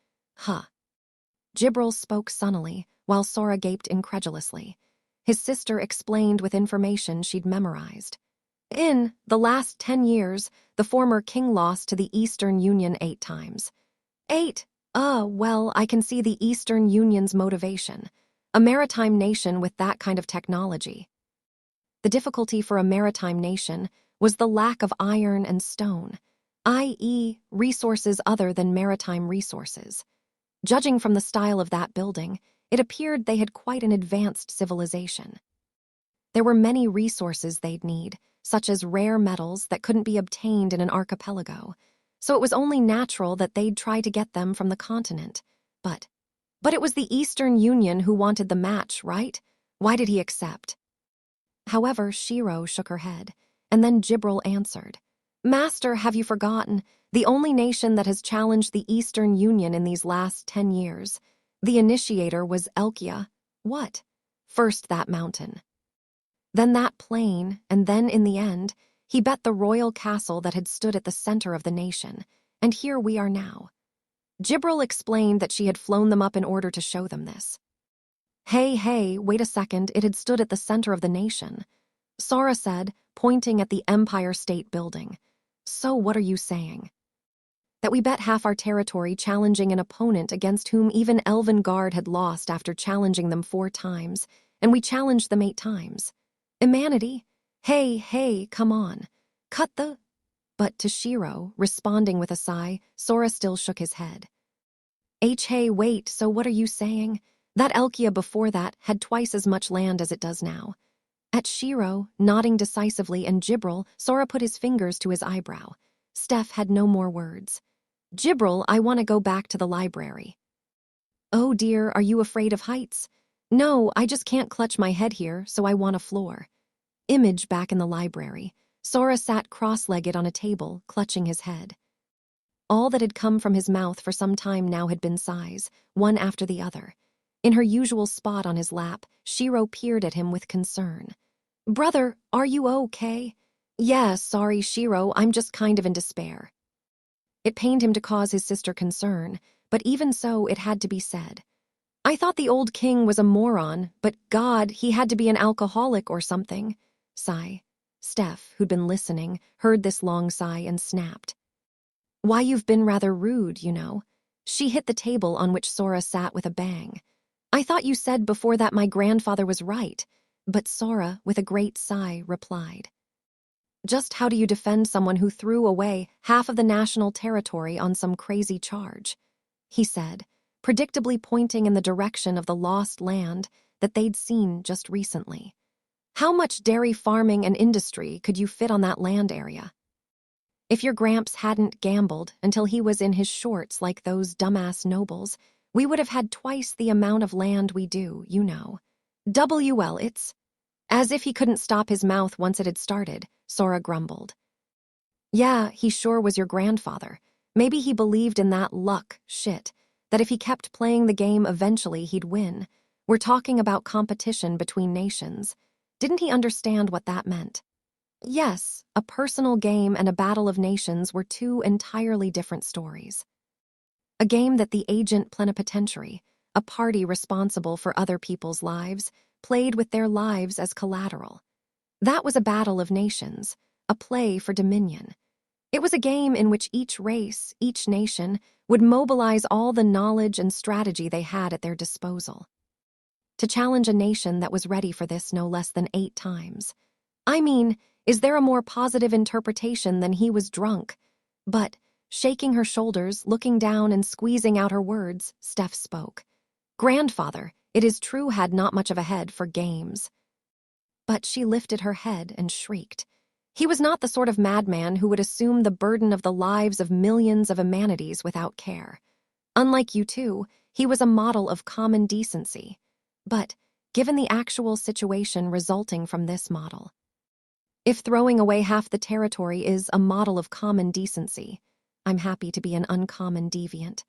Jibril spoke sunnily, while Sora gaped incredulously. His sister explained with information she'd memorized. In the last 10 years, the former king lost to the Eastern Union 8 times. 8? Well, I can see the Eastern Union's motivation. A maritime nation with that kind of technology. The difficulty for a maritime nation was the lack of iron and stone, i.e., resources other than maritime resources. Judging from the style of that building, it appeared they had quite an advanced civilization. There were many resources they'd need, such as rare metals that couldn't be obtained in an archipelago, so it was only natural that they'd try to get them from the continent. But it was the Eastern Union who wanted the match, right? Why did he accept? However, Shiro shook her head, and then Jibril answered. Master, have you forgotten? The only nation that has challenged the Eastern Union in these last 10 years. The initiator was Elkia. What? First that mountain. Then that plain, and then in the end, he bet the royal castle that had stood at the center of the nation, and here we are now. Jibril explained that she had flown them up in order to show them this. Hey, wait a second, it had stood at the center of the nation. Sora said, pointing at the Empire State Building. So what are you saying? That we bet half our territory challenging an opponent against whom even Elven Guard had lost after challenging them 4 times, and we challenged them 8 times. Humanity? Hey, come on. Cut the... But to Shiro, responding with a sigh, Sora still shook his head. Hey, wait, so what are you saying? That Elkia before that had twice as much land as it does now. At Shiro, nodding decisively, and Jibril, Sora put his fingers to his eyebrow. Steph had no more words. Jibril, I want to go back to the library. Oh dear, are you afraid of heights? No, I just can't clutch my head here, so I want a floor. Image back in the library. Sora sat cross-legged on a table, clutching his head. All that had come from his mouth for some time now had been sighs, one after the other. In her usual spot on his lap, Shiro peered at him with concern. Brother, are you okay? Yeah, sorry, Shiro, I'm just kind of in despair. It pained him to cause his sister concern, but even so, it had to be said. I thought the old king was a moron, but God, he had to be an alcoholic or something. Sigh. Steph, who'd been listening, heard this long sigh and snapped. Why, you've been rather rude, you know. She hit the table on which Sora sat with a bang. I thought you said before that my grandfather was right, but Sora, with a great sigh, replied. Just how do you defend someone who threw away half of the national territory on some crazy charge? He said, predictably pointing in the direction of the lost land that they'd seen just recently. How much dairy farming and industry could you fit on that land area? If your Gramps hadn't gambled until he was in his shorts like those dumbass nobles, we would have had twice the amount of land we do, you know. It's... As if he couldn't stop his mouth once it had started, Sora grumbled. Yeah, he sure was your grandfather. Maybe he believed in that luck shit, that if he kept playing the game eventually he'd win. We're talking about competition between nations. Didn't he understand what that meant? Yes, a personal game and a battle of nations were 2 entirely different stories. A game that the agent plenipotentiary, a party responsible for other people's lives, played with their lives as collateral. That was a battle of nations, a play for dominion. It was a game in which each race, each nation, would mobilize all the knowledge and strategy they had at their disposal. To challenge a nation that was ready for this no less than 8 times. I mean, is there a more positive interpretation than he was drunk? But, shaking her shoulders, looking down and squeezing out her words, Steph spoke. Grandfather, it is true, had not much of a head for games. But she lifted her head and shrieked. He was not the sort of madman who would assume the burden of the lives of millions of humanities without care. Unlike you two, he was a model of common decency. But, given the actual situation resulting from this model, if throwing away half the territory is a model of common decency, I'm happy to be an uncommon deviant.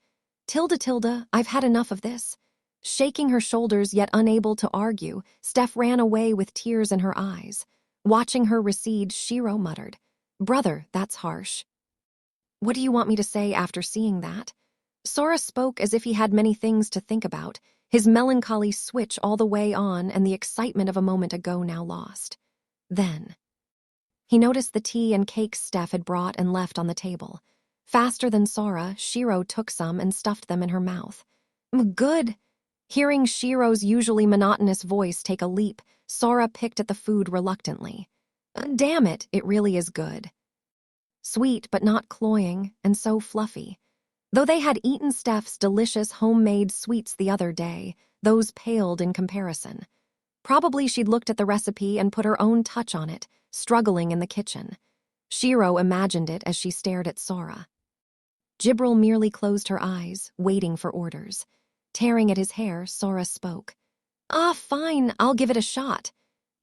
Tilda, I've had enough of this. Shaking her shoulders yet unable to argue, Steph ran away with tears in her eyes. Watching her recede, Shiro muttered, Brother, that's harsh. What do you want me to say after seeing that? Sora spoke as if he had many things to think about, his melancholy switch all the way on and the excitement of a moment ago now lost. Then he noticed the tea and cakes Steph had brought and left on the table. Faster than Sora, Shiro took some and stuffed them in her mouth. Good. Hearing Shiro's usually monotonous voice take a leap, Sora picked at the food reluctantly. Damn it, it really is good. Sweet but not cloying, and so fluffy. Though they had eaten Steph's delicious homemade sweets the other day, those paled in comparison. Probably she'd looked at the recipe and put her own touch on it, struggling in the kitchen. Shiro imagined it as she stared at Sora. Jibril merely closed her eyes, waiting for orders. Tearing at his hair, Sora spoke. Fine, I'll give it a shot.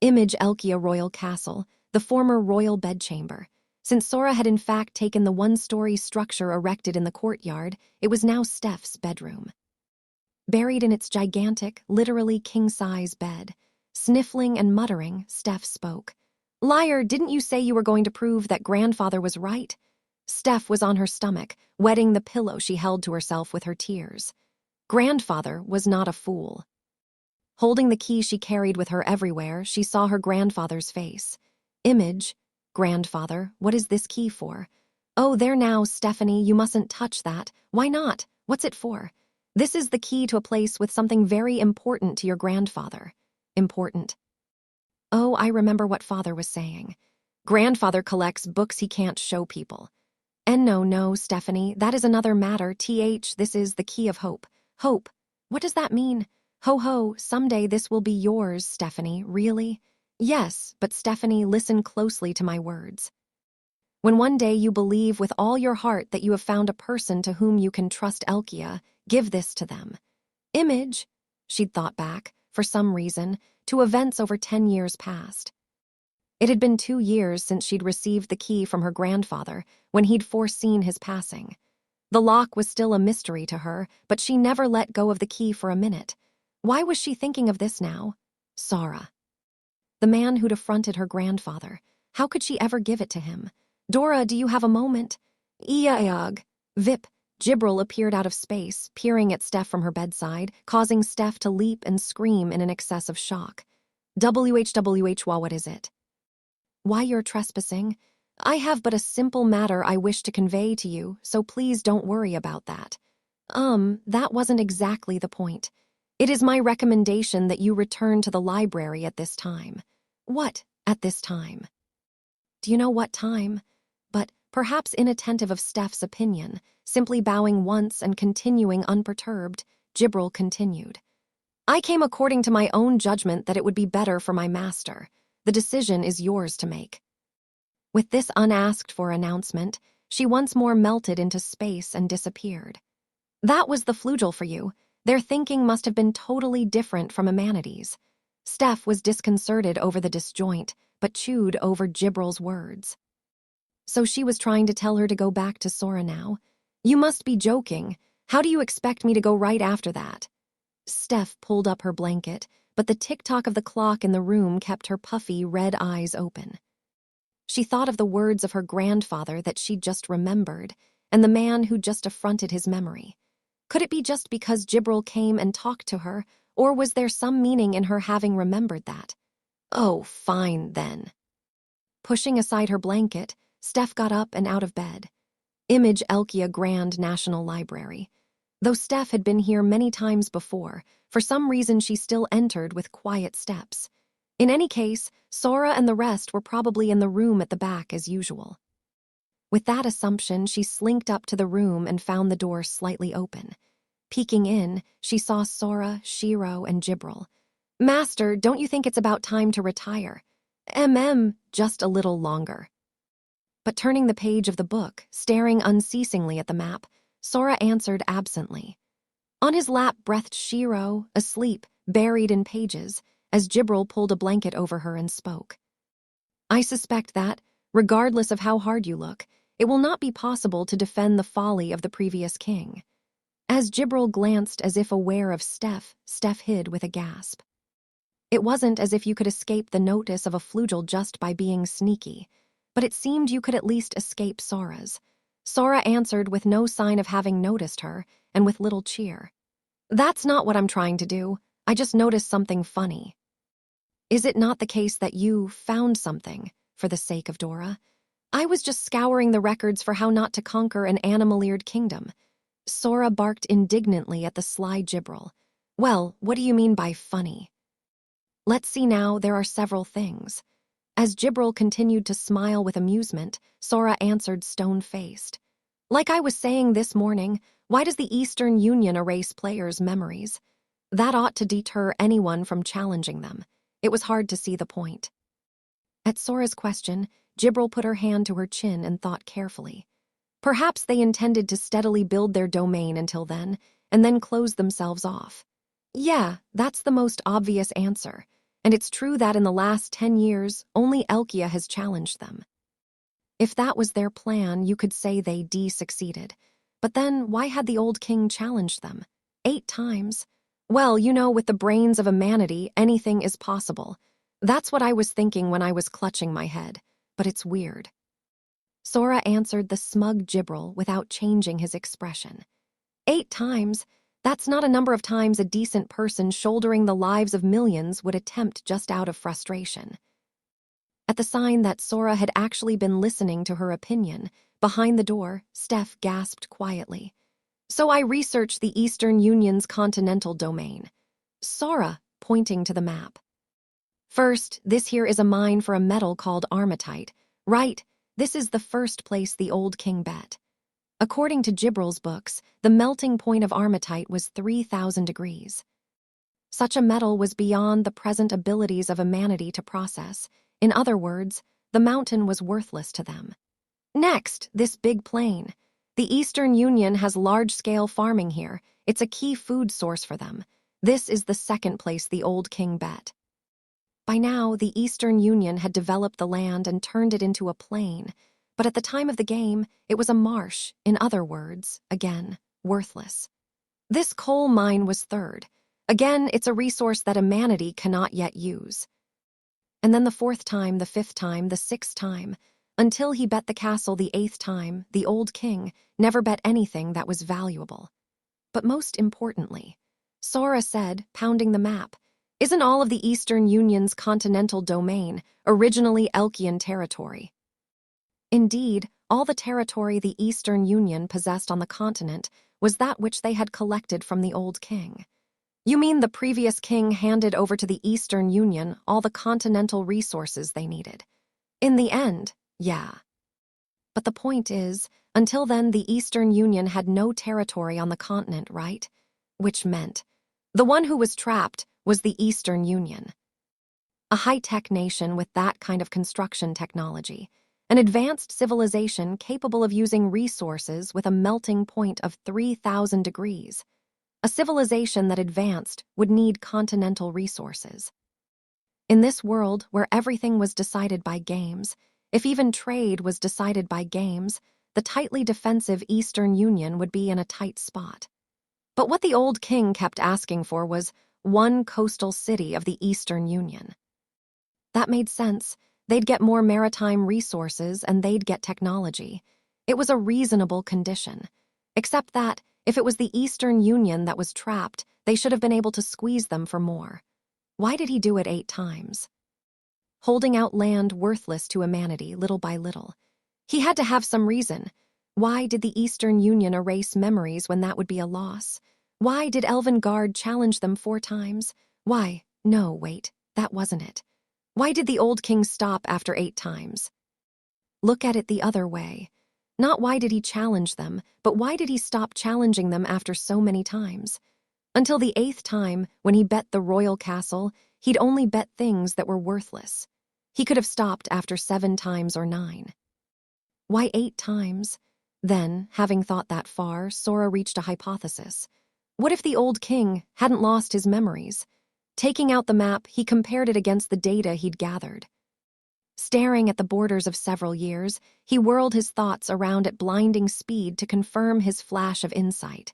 Image Elkia Royal Castle, the former royal bedchamber. Since Sora had in fact taken the one-story structure erected in the courtyard, it was now Steph's bedroom. Buried in its gigantic, literally king-size bed, sniffling and muttering, Steph spoke. Liar, didn't you say you were going to prove that grandfather was right? Steph was on her stomach, wetting the pillow she held to herself with her tears. Grandfather was not a fool. Holding the key she carried with her everywhere, she saw her grandfather's face. Image, grandfather, what is this key for? Oh, there now, Stephanie, you mustn't touch that. Why not? What's it for? This is the key to a place with something very important to your grandfather. Important. Oh, I remember what father was saying. Grandfather collects books he can't show people. And no, Stephanie, that is another matter. This is the key of hope. Hope. What does that mean? Ho, someday this will be yours, Stephanie, really? Yes, but Stephanie, listen closely to my words. When one day you believe with all your heart that you have found a person to whom you can trust Elkia, give this to them. Image, she'd thought back, for some reason, to events over 10 years past. It had been 2 years since she'd received the key from her grandfather, when he'd foreseen his passing. The lock was still a mystery to her, but she never let go of the key for a minute. Why was she thinking of this now? Sora. The man who'd affronted her grandfather. How could she ever give it to him? Dora, do you have a moment? Eeyog. Vip. Jibril appeared out of space, peering at Steph from her bedside, causing Steph to leap and scream in an excess of shock. WHWH, what is it? Why you're trespassing? I have but a simple matter I wish to convey to you, so please don't worry about that. That wasn't exactly the point. It is my recommendation that you return to the library at this time. What, at this time? Do you know what time? But, perhaps inattentive of Steph's opinion, simply bowing once and continuing unperturbed, Jibril continued. I came according to my own judgment that it would be better for my master. The decision is yours to make. With this unasked-for announcement, she once more melted into space and disappeared. That was the flugel for you. Their thinking must have been totally different from Amanity's. Steph was disconcerted over the disjoint, but chewed over Jibril's words. So she was trying to tell her to go back to Sora now? You must be joking. How do you expect me to go right after that? Steph pulled up her blanket, but the tick-tock of the clock in the room kept her puffy red eyes open. She thought of the words of her grandfather that she'd just remembered, and the man who'd just affronted his memory. Could it be just because Jibril came and talked to her, or was there some meaning in her having remembered that? Oh, fine, then. Pushing aside her blanket, Steph got up and out of bed. Image Elkia Grand National Library. Though Steph had been here many times before, for some reason she still entered with quiet steps. In any case, Sora and the rest were probably in the room at the back as usual. With that assumption, she slinked up to the room and found the door slightly open. Peeking in, she saw Sora, Shiro, and Jibril. Master, don't you think it's about time to retire? Just a little longer. But turning the page of the book, staring unceasingly at the map, Sora answered absently. On his lap breathed Shiro, asleep, buried in pages, as Jibril pulled a blanket over her and spoke. I suspect that, regardless of how hard you look, it will not be possible to defend the folly of the previous king. As Jibril glanced as if aware of Steph hid with a gasp. It wasn't as if you could escape the notice of a flugel just by being sneaky, but it seemed you could at least escape Sora's. Sora answered with no sign of having noticed her, and with little cheer. That's not what I'm trying to do. I just noticed something funny. Is it not the case that you found something, for the sake of Dora? I was just scouring the records for how not to conquer an animal-eared kingdom. Sora barked indignantly at the sly Gibral. Well, what do you mean by funny? Let's see now, there are several things. As Gibral continued to smile with amusement, Sora answered stone-faced. Like I was saying this morning, why does the Eastern Union erase players' memories? That ought to deter anyone from challenging them. It was hard to see the point. At Sora's question, Gibral put her hand to her chin and thought carefully. Perhaps they intended to steadily build their domain until then, and then close themselves off. Yeah, that's the most obvious answer, and it's true that in the last 10 years, only Elkia has challenged them. If that was their plan, you could say they succeeded. But then, why had the old king challenged them? 8 times? Well, you know, with the brains of a manatee, anything is possible. That's what I was thinking when I was clutching my head, but it's weird. Sora answered the smug Gibral without changing his expression. 8 times? That's not a number of times a decent person shouldering the lives of millions would attempt just out of frustration. At the sign that Sora had actually been listening to her opinion, behind the door, Steph gasped quietly. So I researched the Eastern Union's continental domain. Sora, pointing to the map. First, this here is a mine for a metal called armatite. Right, this is the first place the old king bet. According to Gibral's books, the melting point of armatite was 3,000 degrees. Such a metal was beyond the present abilities of a manatee to process. In other words, the mountain was worthless to them. Next, this big plain. The Eastern Union has large-scale farming here. It's a key food source for them. This is the second place the old king bet. By now, the Eastern Union had developed the land and turned it into a plain, but at the time of the game, it was a marsh, in other words, again, worthless. This coal mine was third. Again, it's a resource that a manatee cannot yet use. And then the 4th time, the 5th time, the 6th time, until he bet the castle the 8th time, the old king never bet anything that was valuable. But most importantly, Sora said, pounding the map, isn't all of the Eastern Union's continental domain originally Elkian territory? Indeed, all the territory the Eastern Union possessed on the continent was that which they had collected from the old king. You mean the previous king handed over to the Eastern Union all the continental resources they needed? In the end, yeah. But the point is, until then the Eastern Union had no territory on the continent, right? Which meant, the one who was trapped was the Eastern Union. A high-tech nation with that kind of construction technology, an advanced civilization capable of using resources with a melting point of 3,000 degrees. A civilization that advanced would need continental resources. In this world where everything was decided by games, if even trade was decided by games, the tightly defensive Eastern Union would be in a tight spot. But what the old king kept asking for was one coastal city of the Eastern Union. That made sense. They'd get more maritime resources and they'd get technology. It was a reasonable condition. Except that, if it was the Eastern Union that was trapped, they should have been able to squeeze them for more. Why did he do it 8 times? Holding out land worthless to a manatee little by little. He had to have some reason. Why did the Eastern Union erase memories when that would be a loss? Why did Elven Guard challenge them 4 times? Why? No, wait, that wasn't it. Why did the old king stop after 8 times? Look at it the other way. Not why did he challenge them, but why did he stop challenging them after so many times? Until the 8th time, when he bet the royal castle, he'd only bet things that were worthless. He could have stopped after 7 times or 9. Why 8 times? Then, having thought that far, Sora reached a hypothesis. What if the old king hadn't lost his memories? Taking out the map, he compared it against the data he'd gathered. Staring at the borders of several years, he whirled his thoughts around at blinding speed to confirm his flash of insight.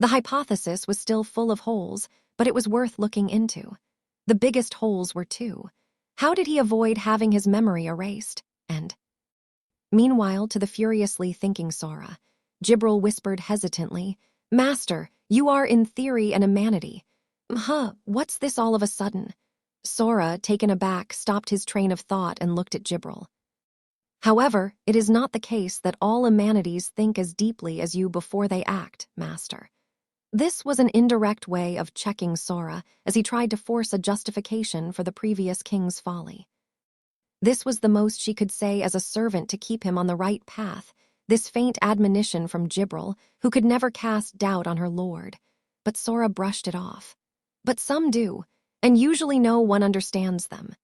The hypothesis was still full of holes, but it was worth looking into. The biggest holes were 2. How did he avoid having his memory erased? And meanwhile, to the furiously thinking Sora, Gibral whispered hesitantly, Master, you are in theory an manatee. What's this all of a sudden? Sora, taken aback, stopped his train of thought and looked at Gibral. However, it is not the case that all humanities think as deeply as you before they act, Master. This was an indirect way of checking Sora as he tried to force a justification for the previous king's folly. This was the most she could say as a servant to keep him on the right path, this faint admonition from Jibril, who could never cast doubt on her lord. But Sora brushed it off. But some do, and usually no one understands them.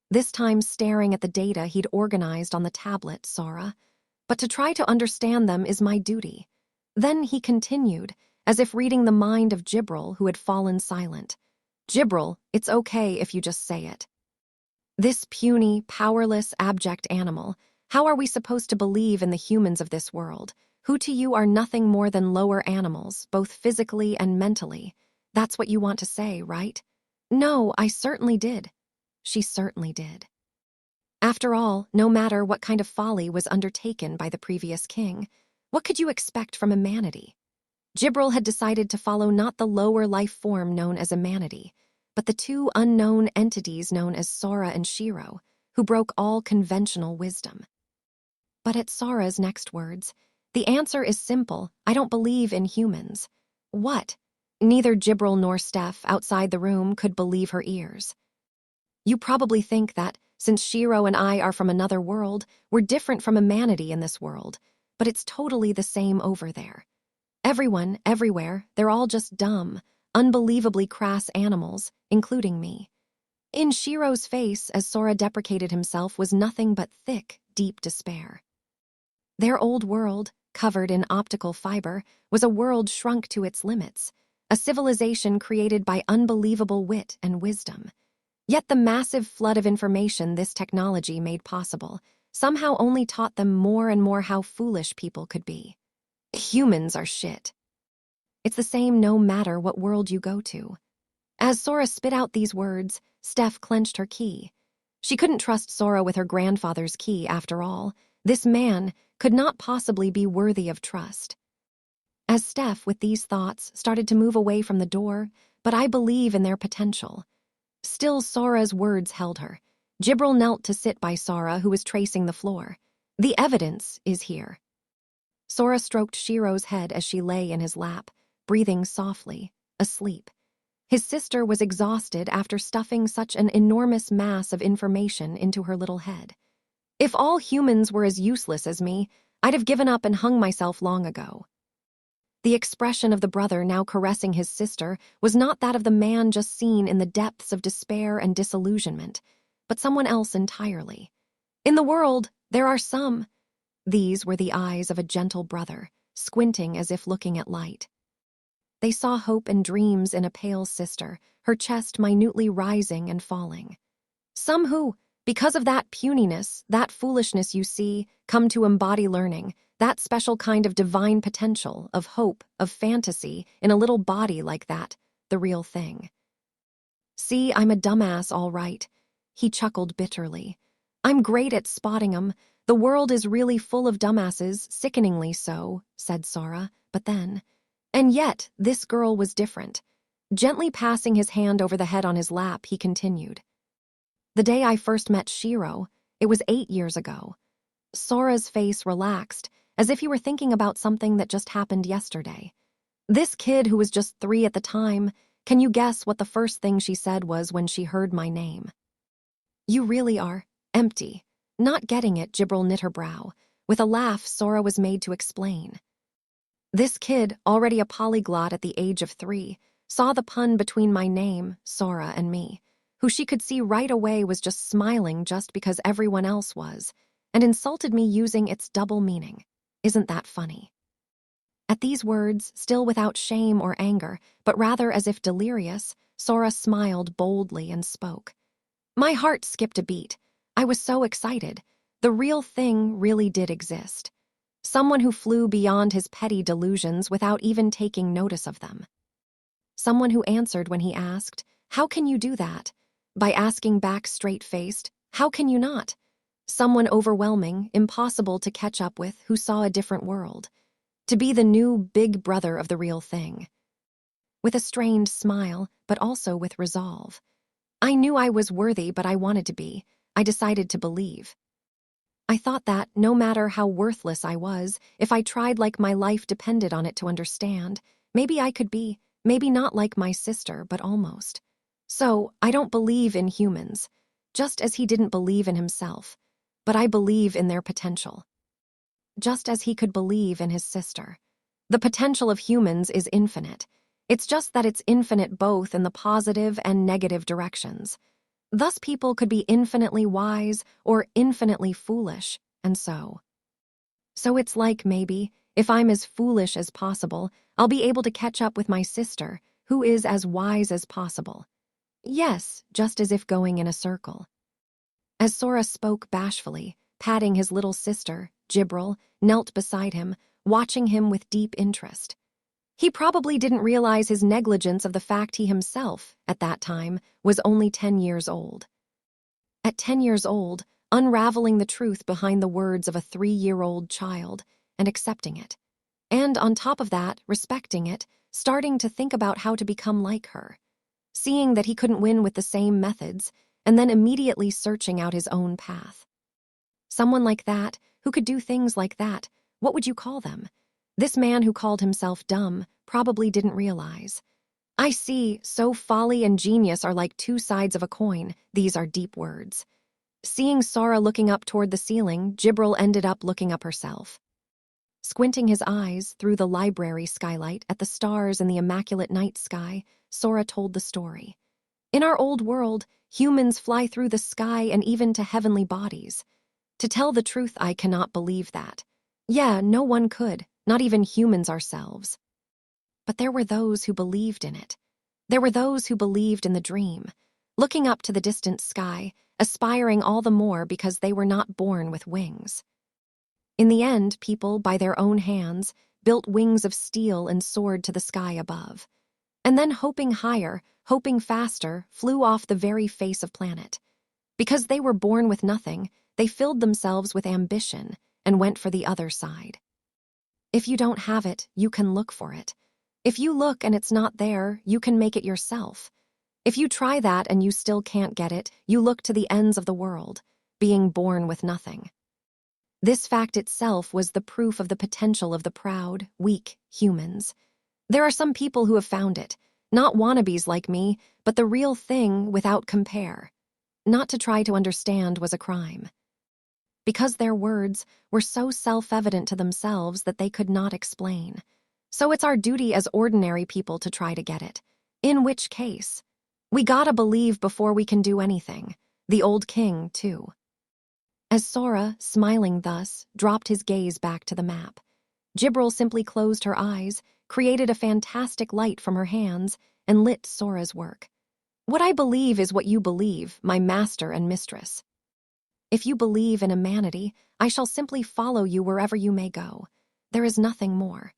This time staring at the data he'd organized on the tablet, Sora. But to try to understand them is my duty. Then he continued, as if reading the mind of Jibril, who had fallen silent. Jibril, it's okay if you just say it. This puny, powerless, abject animal, how are we supposed to believe in the humans of this world, who to you are nothing more than lower animals, both physically and mentally? That's what you want to say, right? No, I certainly did. She certainly did. After all, no matter what kind of folly was undertaken by the previous king, what could you expect from humanity? Jibril had decided to follow not the lower life form known as humanity, but the two unknown entities known as Sora and Shiro, who broke all conventional wisdom. But at Sora's next words, the answer is simple: I don't believe in humans. What? Neither Jibril nor Steph outside the room could believe her ears. You probably think that, since Shiro and I are from another world, we're different from humanity in this world, but it's totally the same over there. Everyone, everywhere, they're all just dumb, unbelievably crass animals, including me. In Shiro's face, as Sora deprecated himself, was nothing but thick, deep despair. Their old world, covered in optical fiber, was a world shrunk to its limits, a civilization created by unbelievable wit and wisdom. Yet the massive flood of information this technology made possible somehow only taught them more and more how foolish people could be. Humans are shit. It's the same no matter what world you go to. As Sora spit out these words, Steph clenched her key. She couldn't trust Sora with her grandfather's key, after all. This man could not possibly be worthy of trust. As Steph, with these thoughts, started to move away from the door, but I believe in their potential. Still, Sora's words held her. Jibril knelt to sit by Sora, who was tracing the floor. The evidence is here. Sora stroked Shiro's head as she lay in his lap, breathing softly, asleep. His sister was exhausted after stuffing such an enormous mass of information into her little head. If all humans were as useless as me, I'd have given up and hung myself long ago. The expression of the brother now caressing his sister was not that of the man just seen in the depths of despair and disillusionment, but someone else entirely. In the world, there are some. These were the eyes of a gentle brother, squinting as if looking at light. They saw hope and dreams in a pale sister, her chest minutely rising and falling. Some who, because of that puniness, that foolishness you see, come to embody learning, that special kind of divine potential, of hope, of fantasy, in a little body like that, the real thing. See, I'm a dumbass, all right. He chuckled bitterly. I'm great at spotting 'em. The world is really full of dumbasses, sickeningly so, said Sora, but then. And yet, this girl was different. Gently passing his hand over the head on his lap, he continued. The day I first met Shiro, it was 8 years ago. Sora's face relaxed, as if he were thinking about something that just happened yesterday. This kid who was just 3 at the time, can you guess what the first thing she said was when she heard my name? You really are empty. Not getting it, Jibril knit her brow. With a laugh, Sora was made to explain. This kid, already a polyglot at the age of 3, saw the pun between my name, Sora, and me, who she could see right away was just smiling just because everyone else was, and insulted me using its double meaning. Isn't that funny? At these words, still without shame or anger, but rather as if delirious, Sora smiled boldly and spoke. My heart skipped a beat. I was so excited. The real thing really did exist. Someone who flew beyond his petty delusions without even taking notice of them. Someone who answered when he asked, how can you do that? By asking back straight-faced, how can you not? Someone overwhelming, impossible to catch up with, who saw a different world. To be the new big brother of the real thing. With a strained smile, but also with resolve. I knew I was worthy, but I wanted to be. I decided to believe. I thought that, no matter how worthless I was, if I tried like my life depended on it to understand, maybe I could be, maybe not like my sister, but almost. So, I don't believe in humans, just as he didn't believe in himself, but I believe in their potential. Just as he could believe in his sister. The potential of humans is infinite. It's just that it's infinite both in the positive and negative directions. Thus, people could be infinitely wise or infinitely foolish, and so. So it's like maybe, if I'm as foolish as possible, I'll be able to catch up with my sister, who is as wise as possible. Yes, just as if going in a circle. As Sora spoke bashfully, patting his little sister, Jibril, knelt beside him, watching him with deep interest. He probably didn't realize his negligence of the fact he himself, at that time, was only 10 years old. At 10 years old, unraveling the truth behind the words of a 3-year-old child and accepting it. And on top of that, respecting it, starting to think about how to become like her. Seeing that he couldn't win with the same methods, and then immediately searching out his own path. Someone like that, who could do things like that, what would you call them? This man who called himself dumb probably didn't realize. I see, so folly and genius are like two sides of a coin, these are deep words. Seeing Sora looking up toward the ceiling, Jibril ended up looking up herself. Squinting his eyes through the library skylight at the stars in the immaculate night sky, Sora told the story. In our old world, humans fly through the sky and even to heavenly bodies. To tell the truth, I cannot believe that. Yeah, no one could, not even humans ourselves. But there were those who believed in it. There were those who believed in the dream, looking up to the distant sky, aspiring all the more because they were not born with wings. In the end, people, by their own hands, built wings of steel and soared to the sky above. And then, hoping higher, hoping faster, flew off the very face of planet. Because they were born with nothing, they filled themselves with ambition and went for the other side. If you don't have it, you can look for it. If you look and it's not there, you can make it yourself. If you try that and you still can't get it, you look to the ends of the world, being born with nothing. This fact itself was the proof of the potential of the proud, weak humans. There are some people who have found it, not wannabes like me, but the real thing without compare. Not to try to understand was a crime. Because their words were so self-evident to themselves that they could not explain. So it's our duty as ordinary people to try to get it. In which case, we gotta believe before we can do anything. The old king, too. As Sora, smiling thus, dropped his gaze back to the map, Jibril simply closed her eyes, created a fantastic light from her hands, and lit Sora's work. What I believe is what you believe, my master and mistress. If you believe in humanity, I shall simply follow you wherever you may go. There is nothing more.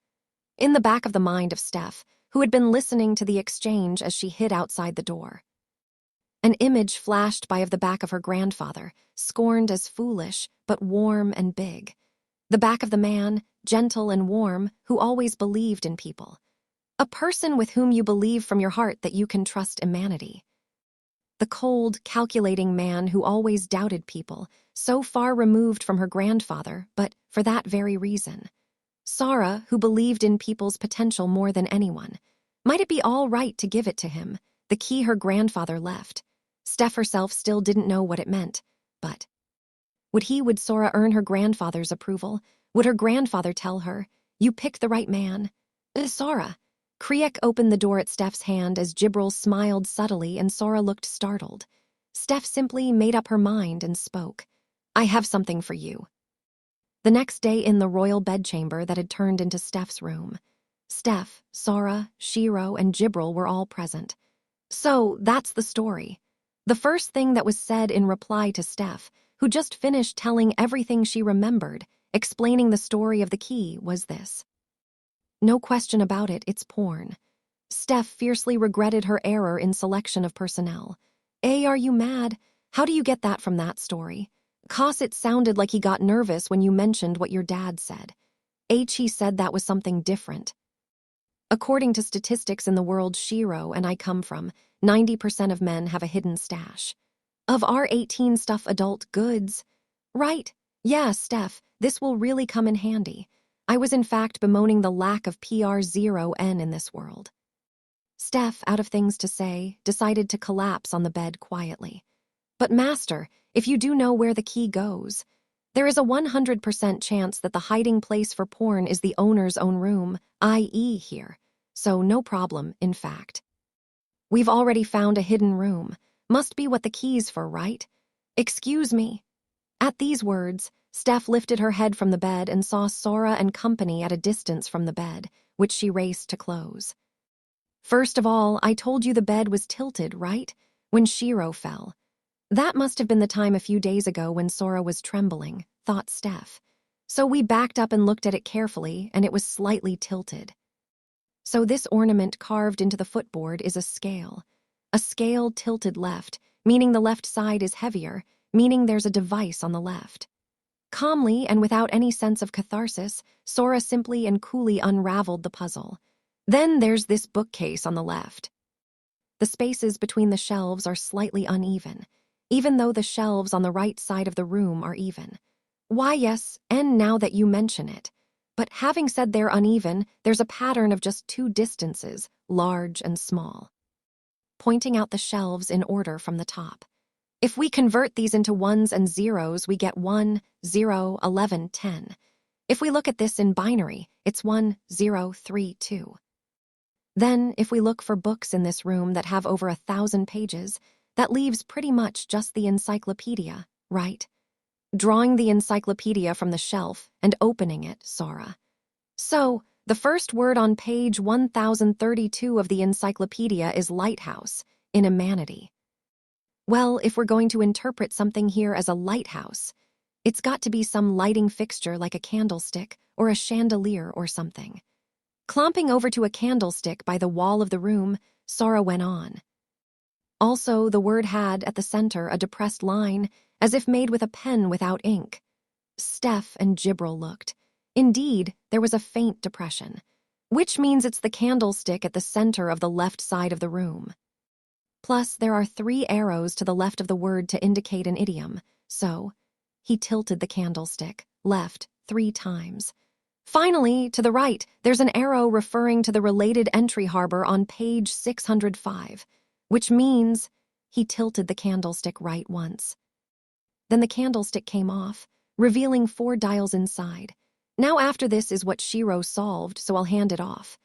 In the back of the mind of Steph, who had been listening to the exchange as she hid outside the door, an image flashed by of the back of her grandfather, scorned as foolish, but warm and big. The back of the man, gentle and warm, who always believed in people. A person with whom you believe from your heart that you can trust humanity. The cold, calculating man who always doubted people, so far removed from her grandfather, but for that very reason. Sora, who believed in people's potential more than anyone. Might it be all right to give it to him, the key her grandfather left? Steph herself still didn't know what it meant, but would Sora earn her grandfather's approval? Would her grandfather tell her, "You picked the right man"? Sora. Kriek opened the door at Steph's hand as Jibril smiled subtly and Sora looked startled. Steph simply made up her mind and spoke. "I have something for you." The next day in the royal bedchamber that had turned into Steph's room. Steph, Sora, Shiro, and Jibril were all present. So, that's the story. The first thing that was said in reply to Steph, who just finished telling everything she remembered, explaining the story of the key, was this. No question about it, it's porn. Steph fiercely regretted her error in selection of personnel. Are you mad? How do you get that from that story? Cos, it sounded like he got nervous when you mentioned what your dad said. He said that was something different. According to statistics in the world Shiro and I come from, 90% of men have a hidden stash. Of our 18 stuff adult goods. Right, Yeah, Steph, this will really come in handy. I was in fact bemoaning the lack of PR0N in this world. Steph, out of things to say, decided to collapse on the bed quietly. But master, if you do know where the key goes, there is a 100% chance that the hiding place for porn is the owner's own room, i.e. here. So no problem, in fact. We've already found a hidden room. Must be what the key's for, right? Excuse me. At these words, Steph lifted her head from the bed and saw Sora and company at a distance from the bed, which she raced to close. First of all, I told you the bed was tilted, right? When Shiro fell. That must have been the time a few days ago when Sora was trembling, thought Steph. So we backed up and looked at it carefully, and it was slightly tilted. So this ornament carved into the footboard is a scale. A scale tilted left, meaning the left side is heavier, meaning there's a device on the left. Calmly and without any sense of catharsis, Sora simply and coolly unraveled the puzzle. Then there's this bookcase on the left. The spaces between the shelves are slightly uneven, even though the shelves on the right side of the room are even. Why, yes, and now that you mention it. But having said they're uneven, there's a pattern of just two distances, large and small. Pointing out the shelves in order from the top. If we convert these into ones and zeros, we get 1, 0, 11, 10. If we look at this in binary, it's 1, 0, 3, 2. Then, if we look for books in this room that have over 1,000 pages, that leaves pretty much just the encyclopedia, right? Drawing the encyclopedia from the shelf and opening it, Sora. So, the first word on page 1032 of the encyclopedia is lighthouse, in Humanity. Well, if we're going to interpret something here as a lighthouse, it's got to be some lighting fixture like a candlestick or a chandelier or something. Clomping over to a candlestick by the wall of the room, Sora went on. Also, the word had, at the center, a depressed line, as if made with a pen without ink. Steph and Jibril looked. Indeed, there was a faint depression, which means it's the candlestick at the center of the left side of the room. Plus, there are 3 arrows to the left of the word to indicate an idiom, so he tilted the candlestick, left, 3 times. Finally, to the right, there's an arrow referring to the related entry harbor on page 605, which means he tilted the candlestick right once. Then the candlestick came off, revealing 4 dials inside. Now after this is what Shiro solved, so I'll hand it off.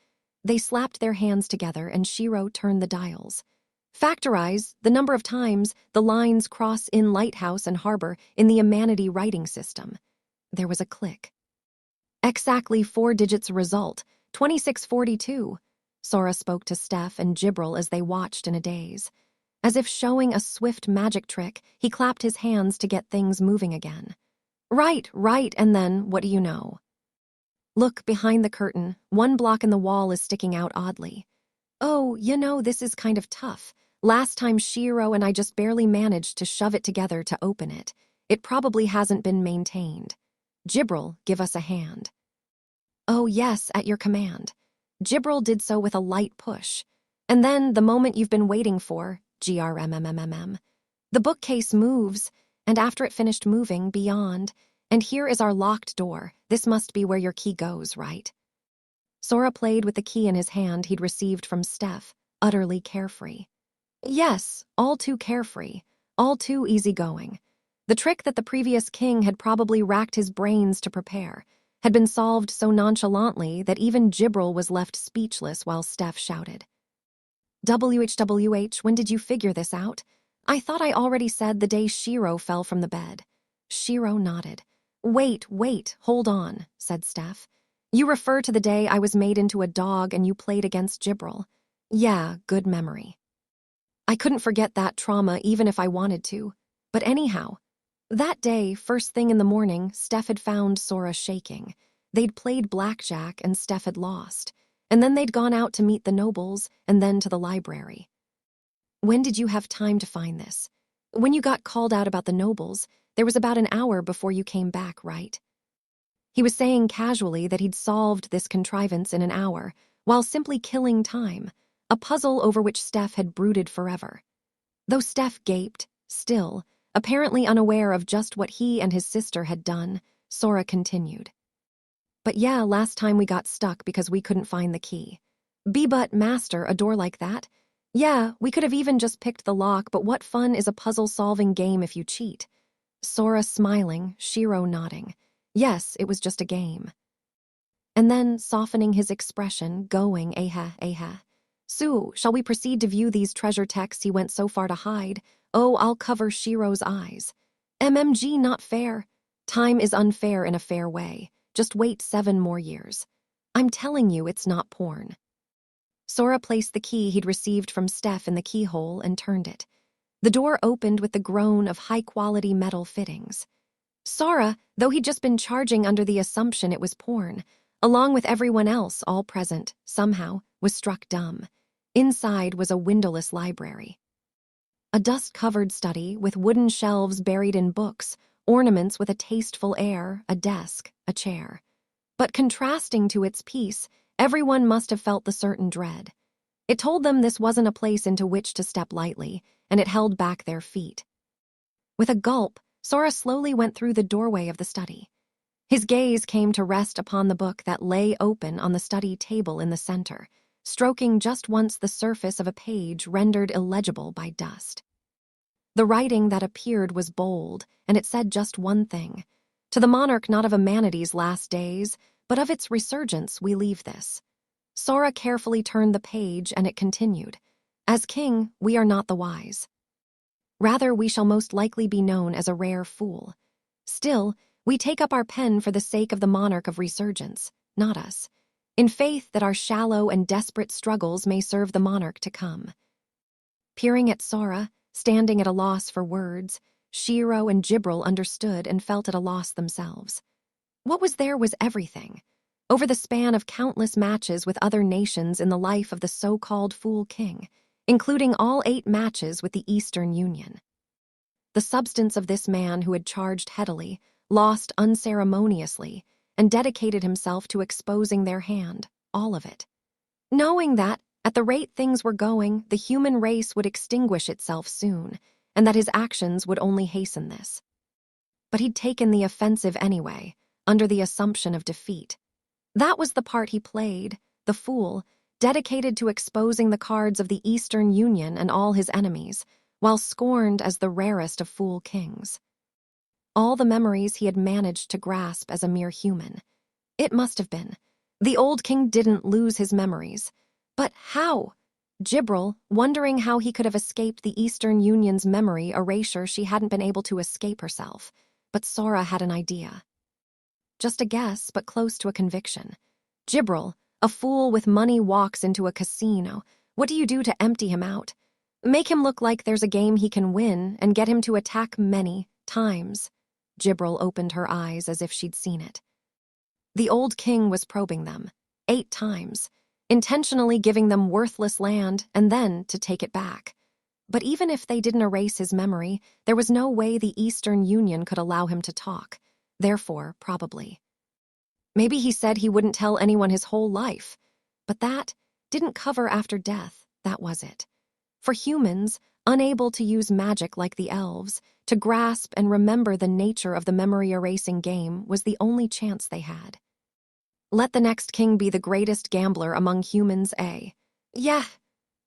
They slapped their hands together and Shiro turned the dials. Factorize the number of times the lines cross in lighthouse and harbor in the Humanity writing system. There was a click. Exactly 4 digits result, 2642. Sora spoke to Steph and Jibril as they watched in a daze. As if showing a swift magic trick, he clapped his hands to get things moving again. Right, and then, what do you know? Look, behind the curtain, 1 block in the wall is sticking out oddly. Oh, you know, this is kind of tough. Last time Shiro and I just barely managed to shove it together to open it. It probably hasn't been maintained. Jibril, give us a hand. Oh yes, at your command. Jibril did so with a light push. And then, the moment you've been waiting for, grmmmmm. The bookcase moves, and after it finished moving, beyond, and here is our locked door. This must be where your key goes, right? Sora played with the key in his hand he'd received from Steph, utterly carefree. Yes, all too carefree, all too easygoing. The trick that the previous king had probably racked his brains to prepare had been solved so nonchalantly that even Jibril was left speechless while Steph shouted. WHWH, when did you figure this out? I thought I already said the day Shiro fell from the bed. Shiro nodded. Wait, hold on, said Steph. You refer to the day I was made into a dog and you played against Jibril. Yeah, good memory. I couldn't forget that trauma even if I wanted to. But anyhow, that day, first thing in the morning, Steph had found Sora shaking. They'd played blackjack and Steph had lost. And then they'd gone out to meet the nobles and then to the library. When did you have time to find this? When you got called out about the nobles, there was about an hour before you came back, right? He was saying casually that he'd solved this contrivance in an hour, while simply killing time, a puzzle over which Steph had brooded forever. Though Steph gaped, still, Apparently unaware of just what he and his sister had done, Sora continued. But yeah, last time we got stuck because we couldn't find the key. But master, a door like that? Yeah, we could have even just picked the lock, but what fun is a puzzle-solving game if you cheat? Sora smiling, Shiro nodding. Yes, it was just a game. And then, softening his expression, going, aha. Sue, shall we proceed to view these treasure texts he went so far to hide? Oh, I'll cover Shiro's eyes. MMG, not fair. Time is unfair in a fair way. Just wait 7 more years. I'm telling you, it's not porn. Sora placed the key he'd received from Steph in the keyhole and turned it. The door opened with the groan of high-quality metal fittings. Sora, though he'd just been charging under the assumption it was porn, along with everyone else all present, somehow, was struck dumb. Inside was a windowless library. A dust-covered study with wooden shelves buried in books, ornaments with a tasteful air, a desk, a chair. But contrasting to its peace, everyone must have felt the certain dread. It told them this wasn't a place into which to step lightly, and it held back their feet. With a gulp, Sora slowly went through the doorway of the study. His gaze came to rest upon the book that lay open on the study table in the center, stroking just once the surface of a page rendered illegible by dust. The writing that appeared was bold, and it said just one thing. To the monarch not of humanity's last days, but of its resurgence we leave this. Sora carefully turned the page, and it continued. As king, we are not the wise. Rather, we shall most likely be known as a rare fool. Still, we take up our pen for the sake of the monarch of resurgence, not us, in faith that our shallow and desperate struggles may serve the monarch to come. Peering at Sora, standing at a loss for words, Shiro and Jibril understood and felt at a loss themselves. What was there was everything. Over the span of countless matches with other nations in the life of the so-called Fool King, including all 8 matches with the Eastern Union. The substance of this man who had charged heavily, lost unceremoniously, and dedicated himself to exposing their hand, all of it. Knowing that, at the rate things were going, the human race would extinguish itself soon, and that his actions would only hasten this. But he'd taken the offensive anyway, under the assumption of defeat. That was the part he played, the fool, dedicated to exposing the cards of the Eastern Union and all his enemies, while scorned as the rarest of fool kings. All the memories he had managed to grasp as a mere human. It must have been. The old king didn't lose his memories. But how? Jibril, wondering how he could have escaped the Eastern Union's memory erasure, she hadn't been able to escape herself. But Sora had an idea. Just a guess, but close to a conviction. Jibril, a fool with money, walks into a casino. What do you do to empty him out? Make him look like there's a game he can win and get him to attack many times. Jibril opened her eyes as if she'd seen it. The old king was probing them, 8 times, intentionally giving them worthless land and then to take it back. But even if they didn't erase his memory, there was no way the Eastern Union could allow him to talk. Therefore, probably. Maybe he said he wouldn't tell anyone his whole life. But that didn't cover after death, that was it. For humans, unable to use magic like the elves, to grasp and remember the nature of the memory-erasing game was the only chance they had. Let the next king be the greatest gambler among humans, eh? Yeah.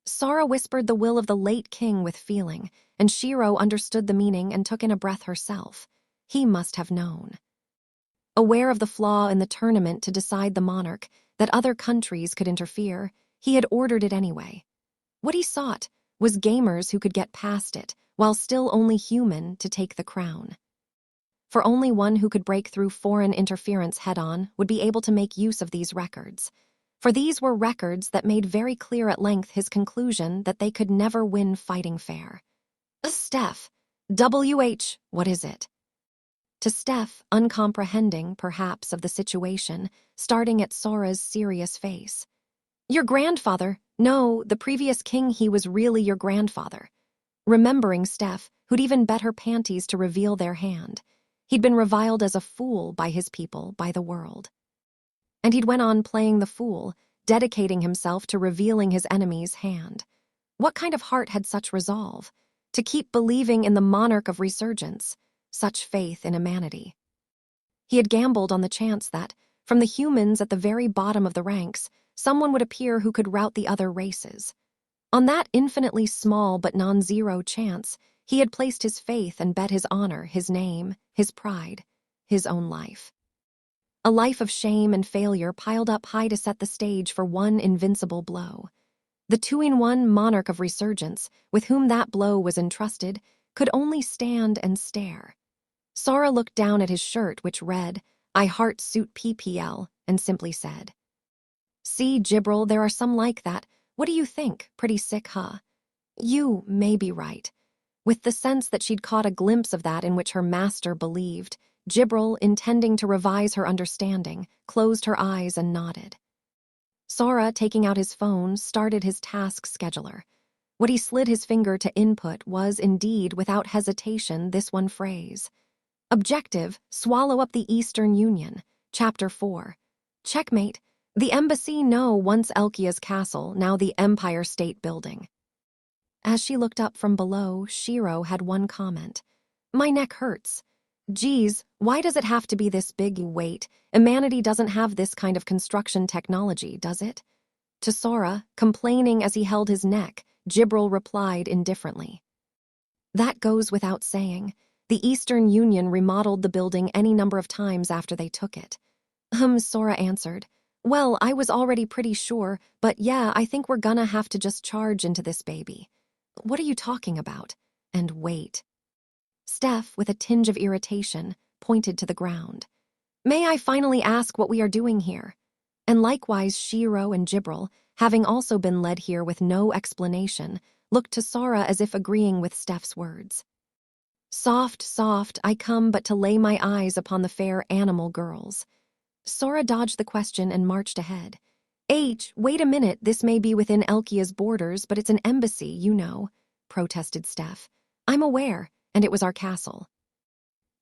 Sora whispered the will of the late king with feeling, and Shiro understood the meaning and took in a breath herself. He must have known. Aware of the flaw in the tournament to decide the monarch, that other countries could interfere, he had ordered it anyway. What he sought was gamers who could get past it, while still only human, to take the crown. For only one who could break through foreign interference head-on would be able to make use of these records. For these were records that made very clear at length his conclusion that they could never win fighting fair. Steph, WH, what is it? To Steph, uncomprehending, perhaps, of the situation, starting at Sora's serious face. Your grandfather. No, the previous king, he was really your grandfather. Remembering Steph, who'd even bet her panties to reveal their hand. He'd been reviled as a fool by his people, by the world. And he'd went on playing the fool, dedicating himself to revealing his enemy's hand. What kind of heart had such resolve? to keep believing in the monarch of resurgence, such faith in humanity. He had gambled on the chance that, from the humans at the very bottom of the ranks, someone would appear who could rout the other races. On that infinitely small but non-zero chance, he had placed his faith and bet his honor, his name, his pride, his own life. A life of shame and failure piled up high to set the stage for one invincible blow. The two-in-one monarch of resurgence, with whom that blow was entrusted, could only stand and stare. Sora looked down at his shirt, which read, "I heart suit PPL," and simply said, "See, Jibril, there are some like that. What do you think? Pretty sick, huh?" You may be right. With the sense that she'd caught a glimpse of that in which her master believed, Jibril, intending to revise her understanding, closed her eyes and nodded. Sora, taking out his phone, started his task scheduler. What he slid his finger to input was, indeed, without hesitation, this one phrase. Objective, swallow up the Eastern Union. Chapter 4. Checkmate. The embassy, no, once Elkia's castle, now the Empire State Building. As she looked up from below, Shiro had one comment. My neck hurts. Geez, why does it have to be this big? Wait, humanity doesn't have this kind of construction technology, does it? To Sora, complaining as he held his neck, Jibril replied indifferently. That goes without saying. The Eastern Union remodeled the building any number of times after they took it. Sora answered. Well, I was already pretty sure, but yeah, I think we're gonna have to just charge into this baby. What are you talking about? And wait. Steph, with a tinge of irritation, pointed to the ground. May I finally ask what we are doing here? And likewise Shiro and Jibril, having also been led here with no explanation, looked to Sora as if agreeing with Steph's words. Soft, soft, I come but to lay my eyes upon the fair animal girls. Sora dodged the question and marched ahead. Wait a minute, this may be within Elkia's borders, but it's an embassy, you know, protested Steph. I'm aware, and it was our castle.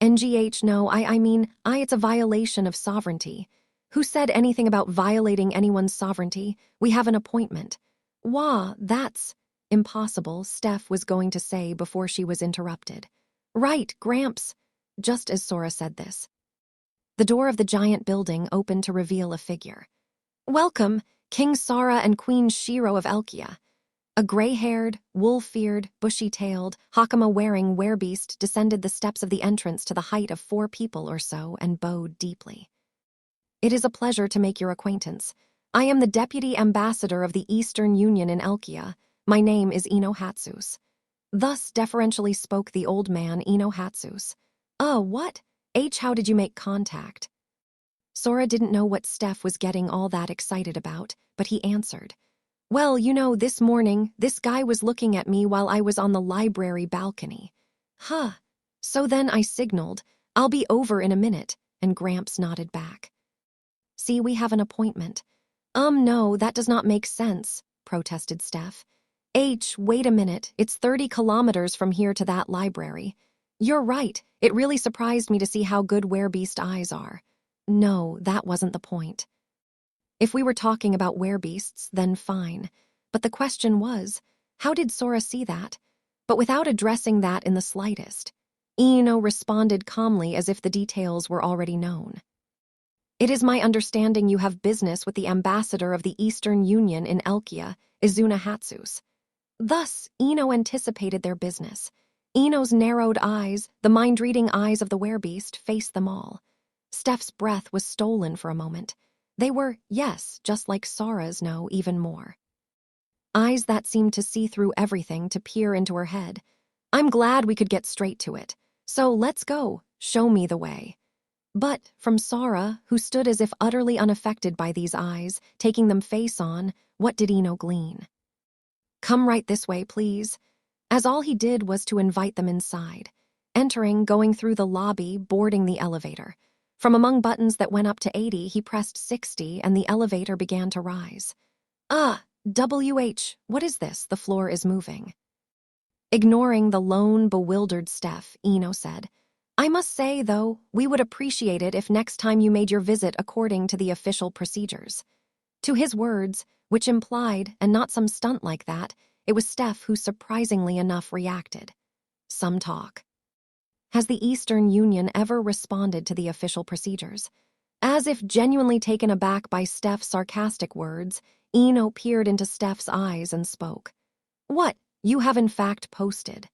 NGH, no, I mean, it's a violation of sovereignty. Who said anything about violating anyone's sovereignty? We have an appointment. Wah, that's impossible, Steph was going to say before she was interrupted. Right, Gramps, just as Sora said this. The door of the giant building opened to reveal a figure. Welcome, King Sora and Queen Shiro of Elkia. A gray-haired, wolf-eared, bushy-tailed, Hakama-wearing werebeast descended the steps of the entrance to the height of 4 people or so and bowed deeply. It is a pleasure to make your acquaintance. I am the Deputy Ambassador of the Eastern Union in Elkia. My name is Ino Hatsus. Thus deferentially spoke the old man, Ino Hatsus. What? How did you make contact? Sora didn't know what Steph was getting all that excited about, but he answered. Well, you know, this morning, this guy was looking at me while I was on the library balcony. Huh. So then I signaled, I'll be over in a minute, and Gramps nodded back. See, we have an appointment. No, that does not make sense, protested Steph. Wait a minute, it's 30 kilometers from here to that library. You're right, it really surprised me to see how good werebeast eyes are. No, that wasn't the point. If we were talking about werebeasts, then fine. But the question was, how did Sora see that? But without addressing that in the slightest, Ino responded calmly as if the details were already known. It is my understanding you have business with the ambassador of the Eastern Union in Elkia, Izuna Hatsus. Thus, Ino anticipated their business. Ino's narrowed eyes, the mind-reading eyes of the werebeast, faced them all. Steph's breath was stolen for a moment. They were, yes, just like Sora's, no, even more. Eyes that seemed to see through everything, to peer into her head. I'm glad we could get straight to it. So let's go, show me the way. But from Sora, who stood as if utterly unaffected by these eyes, taking them face on, what did Ino glean? Come right this way, please. As all he did was to invite them inside. Entering, going through the lobby, boarding the elevator. From among buttons that went up to 80, he pressed 60 and the elevator began to rise. What is this? The floor is moving. Ignoring the lone, bewildered Steph, Ino said, I must say, though, we would appreciate it if next time you made your visit according to the official procedures. To his words, which implied, and not some stunt like that, it was Steph who surprisingly enough reacted. Some talk. Has the Eastern Union ever responded to the official procedures? As if genuinely taken aback by Steph's sarcastic words, Eno peered into Steph's eyes and spoke. What, you have in fact posted?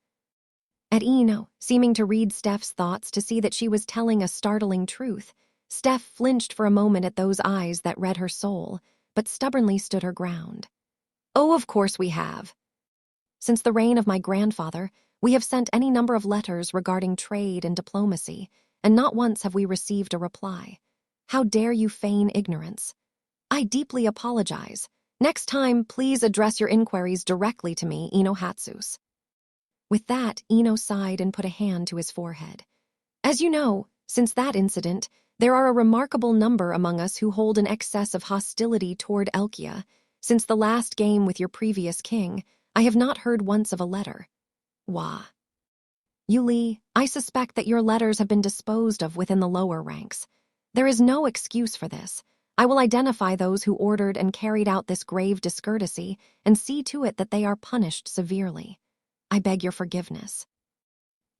At Eno, seeming to read Steph's thoughts to see that she was telling a startling truth, Steph flinched for a moment at those eyes that read her soul, but stubbornly stood her ground. Oh, of course we have. Since the reign of my grandfather, we have sent any number of letters regarding trade and diplomacy, and not once have we received a reply. How dare you feign ignorance? I deeply apologize. Next time, please address your inquiries directly to me, Eno Hatsus. With that, Eno sighed and put a hand to his forehead. As you know, since that incident, there are a remarkable number among us who hold an excess of hostility toward Elkia. Since the last game with your previous king, I have not heard once of a letter. Wah. Yuli, I suspect that your letters have been disposed of within the lower ranks. There is no excuse for this. I will identify those who ordered and carried out this grave discourtesy and see to it that they are punished severely. I beg your forgiveness.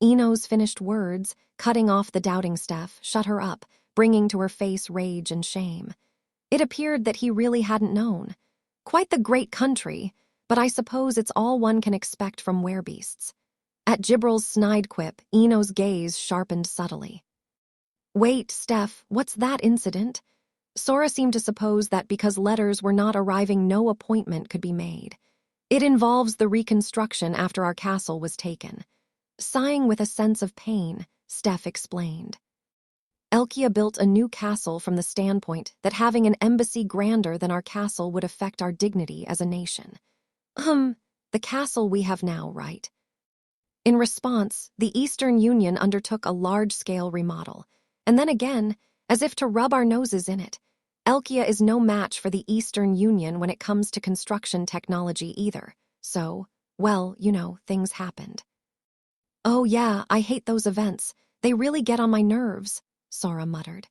Eno's finished words, cutting off the doubting Steph, shut her up, bringing to her face rage and shame. It appeared that he really hadn't known. Quite the great country, but I suppose it's all one can expect from werebeasts. At Gibral's snide quip, Eno's gaze sharpened subtly. Wait, Steph, what's that incident? Sora seemed to suppose that because letters were not arriving, no appointment could be made. It involves the reconstruction after our castle was taken. Sighing with a sense of pain, Steph explained. Elkia built a new castle from the standpoint that having an embassy grander than our castle would affect our dignity as a nation. The castle we have now, right? In response, the Eastern Union undertook a large-scale remodel. And then again, as if to rub our noses in it, Elkia is no match for the Eastern Union when it comes to construction technology either. So, well, things happened. Oh yeah, I hate those events. They really get on my nerves, Sora muttered.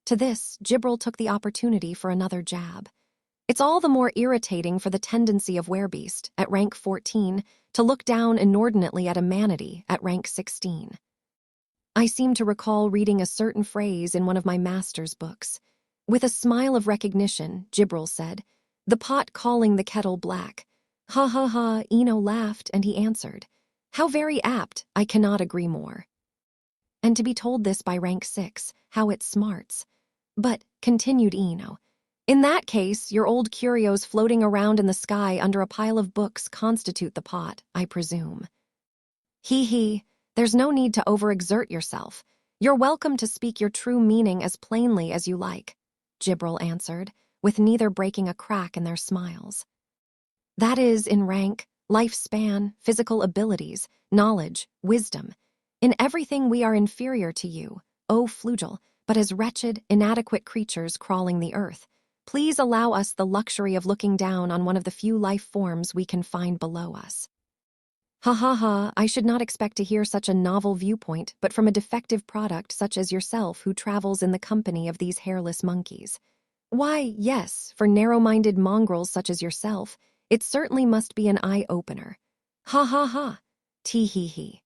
To this, Gibral took the opportunity for another jab. It's all the more irritating for the tendency of werebeast, at rank 14, to look down inordinately at a manatee at rank 16. I seem to recall reading a certain phrase in one of my master's books. With a smile of recognition, Gibral said, "The pot calling the kettle black." Ha ha ha, Eno laughed, and he answered, "How very apt, I cannot agree more." And to be told this by rank 6, how it smarts. But, continued Eno, in that case, your old curios floating around in the sky under a pile of books constitute the pot, I presume. He, there's no need to overexert yourself. You're welcome to speak your true meaning as plainly as you like, Gibral answered, with neither breaking a crack in their smiles. That is, in rank, lifespan, physical abilities, knowledge, wisdom. In everything we are inferior to you, O Flugel, but as wretched, inadequate creatures crawling the earth. Please allow us the luxury of looking down on one of the few life forms we can find below us. Ha ha ha, I should not expect to hear such a novel viewpoint, but from a defective product such as yourself who travels in the company of these hairless monkeys. Why, yes, for narrow-minded mongrels such as yourself, it certainly must be an eye-opener. Ha ha ha, tee-hee-hee.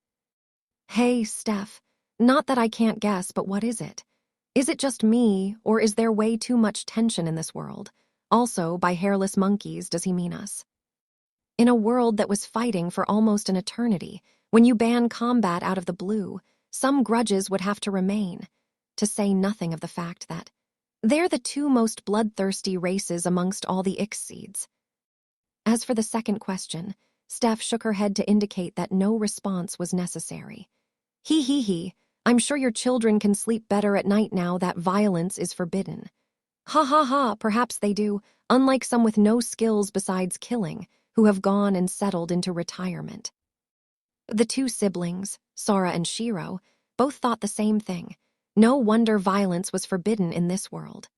Hey, Steph, not that I can't guess, but what is it? Is it just me, or is there way too much tension in this world? Also, by hairless monkeys does he mean us? In a world that was fighting for almost an eternity, when you ban combat out of the blue, some grudges would have to remain, to say nothing of the fact that they're the two most bloodthirsty races amongst all the Ixseeds. As for the second question, Steph shook her head to indicate that no response was necessary. He, I'm sure your children can sleep better at night now that violence is forbidden. Ha ha ha, perhaps they do, unlike some with no skills besides killing, who have gone and settled into retirement. The two siblings, Sora and Shiro, both thought the same thing. No wonder violence was forbidden in this world.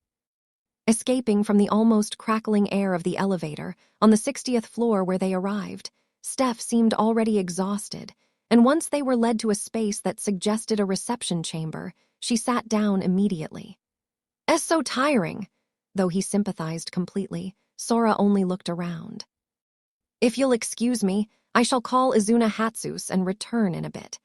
Escaping from the almost crackling air of the elevator, on the 60th floor where they arrived, Steph seemed already exhausted, and once they were led to a space that suggested a reception chamber, she sat down immediately. "It's so tiring." Though he sympathized completely, Sora only looked around. If you'll excuse me, I shall call Izuna Hatsus and return in a bit.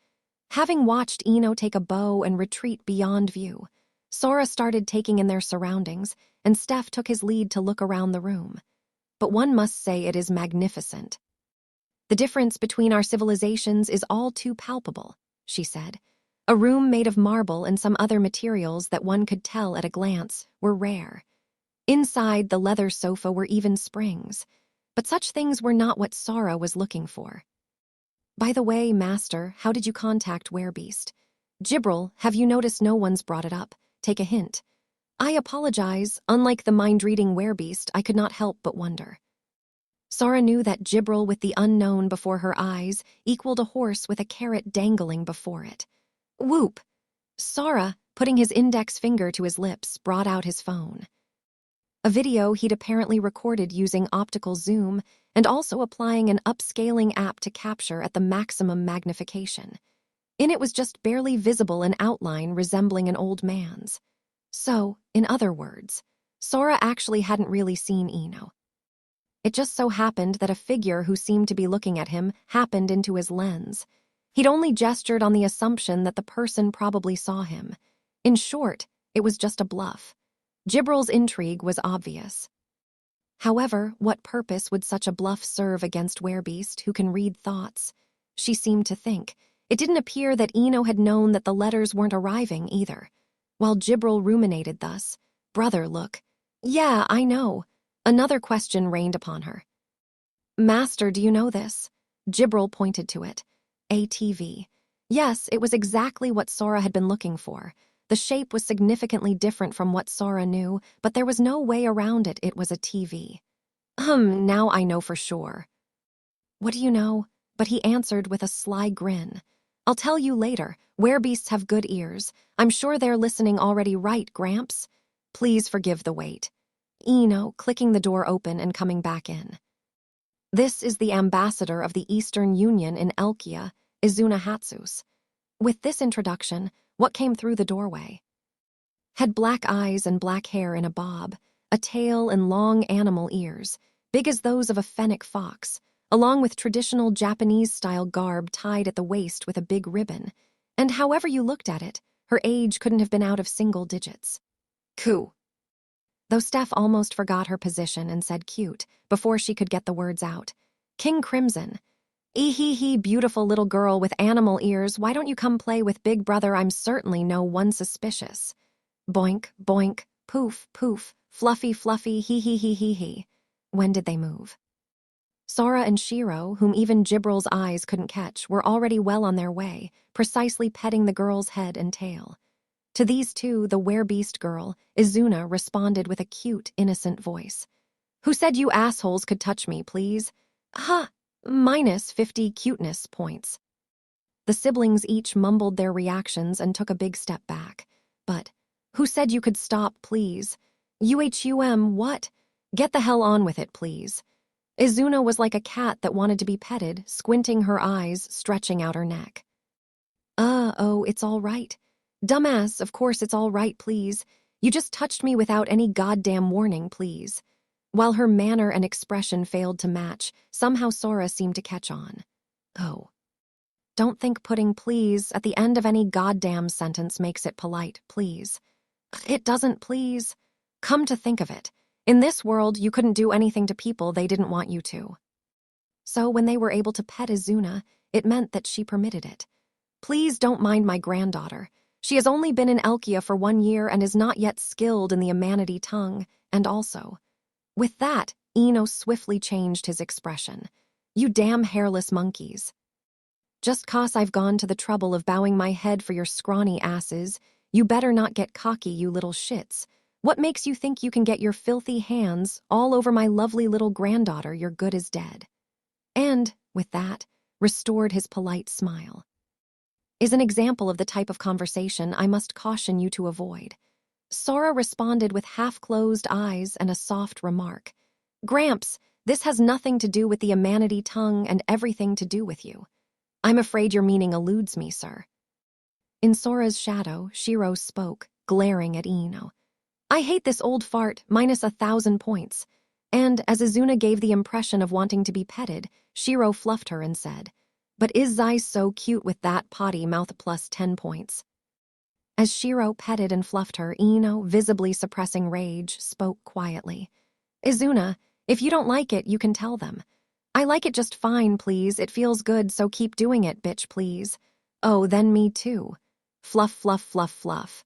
Having watched Ino take a bow and retreat beyond view, Sora started taking in their surroundings, and Steph took his lead to look around the room. But one must say it is magnificent. The difference between our civilizations is all too palpable, she said. A room made of marble and some other materials that one could tell at a glance were rare. Inside the leather sofa were even springs, but such things were not what Sora was looking for. By the way, Master, how did you contact Werebeast? Gibril, have you noticed no one's brought it up? Take a hint. I apologize, unlike the mind-reading Werebeast, I could not help but wonder. Sora knew that Gibril with the unknown before her eyes equaled a horse with a carrot dangling before it. Whoop! Sora, putting his index finger to his lips, brought out his phone. A video he'd apparently recorded using optical zoom and also applying an upscaling app to capture at the maximum magnification. In it was just barely visible an outline resembling an old man's. So, in other words, Sora actually hadn't really seen Ino. It just so happened that a figure who seemed to be looking at him happened into his lens. He'd only gestured on the assumption that the person probably saw him. In short, it was just a bluff. Gibril's intrigue was obvious. However, what purpose would such a bluff serve against Werebeast, who can read thoughts? She seemed to think. It didn't appear that Ino had known that the letters weren't arriving either. While Gibril ruminated thus, "Brother, look." "Yeah, I know." Another question rained upon her. "Master, do you know this?" Gibril pointed to it. A TV. Yes, it was exactly what Sora had been looking for. The shape was significantly different from what Sora knew, but there was no way around it. It was a TV. Now I know for sure." "What do you know?" But he answered with a sly grin. "I'll tell you later. Werebeasts have good ears. I'm sure they're listening already, right, Gramps? Please forgive the wait." Ino, clicking the door open and coming back in. "This is the ambassador of the Eastern Union in Elkia, Izuna Hatsus." With this introduction, what came through the doorway? Had black eyes and black hair in a bob, a tail and long animal ears, big as those of a fennec fox, along with traditional Japanese-style garb tied at the waist with a big ribbon, and however you looked at it, her age couldn't have been out of single digits. Coo. Though Steph almost forgot her position and said cute before she could get the words out. King Crimson. "Ee-hee-hee, beautiful little girl with animal ears, why don't you come play with Big Brother? I'm certainly no one suspicious." Boink, boink, poof, poof, fluffy, fluffy, hee-hee-hee-hee-hee. When did they move? Sora and Shiro, whom even Gibril's eyes couldn't catch, were already well on their way, precisely petting the girl's head and tail. To these two, the Werebeast girl, Izuna, responded with a cute, innocent voice. "Who said you assholes could touch me, please?" "Huh, minus 50 cuteness points." The siblings each mumbled their reactions and took a big step back. But, "Who said you could stop, please?" What? Get the hell on with it, please." Izuna was like a cat that wanted to be petted, squinting her eyes, stretching out her neck. Oh, it's all right. Dumbass, of course it's all right, please. You just touched me without any goddamn warning, please." While her manner and expression failed to match, somehow Sora seemed to catch on. Oh. Don't think putting "please" at the end of any goddamn sentence makes it polite, please. It doesn't, please. Come to think of it, in this world you couldn't do anything to people they didn't want you to. So when they were able to pet Izuna, it meant that she permitted it. "Please don't mind my granddaughter. She has only been in Elkia for 1 year and is not yet skilled in the Amanity tongue, and also..." With that, Ino swiftly changed his expression. "You damn hairless monkeys. Just 'cause I've gone to the trouble of bowing my head for your scrawny asses, you better not get cocky, you little shits. What makes you think you can get your filthy hands all over my lovely little granddaughter? You're good as dead." And, with that, restored his polite smile. Is an example of the type of conversation I must caution you to avoid. Sora responded with half-closed eyes and a soft remark. "Gramps, this has nothing to do with the Amanity tongue and everything to do with you. I'm afraid your meaning eludes me, sir." In Sora's shadow, Shiro spoke, glaring at Ino. "I hate this old fart, minus 1,000 points. And as Izuna gave the impression of wanting to be petted, Shiro fluffed her and said, "But is Zai so cute with that potty mouth plus 10 points." As Shiro petted and fluffed her, Ino, visibly suppressing rage, spoke quietly. "Izuna, if you don't like it, you can tell them. I like it just fine, please. It feels good, so keep doing it, bitch, please. Oh, then me too. Fluff, fluff, fluff, fluff.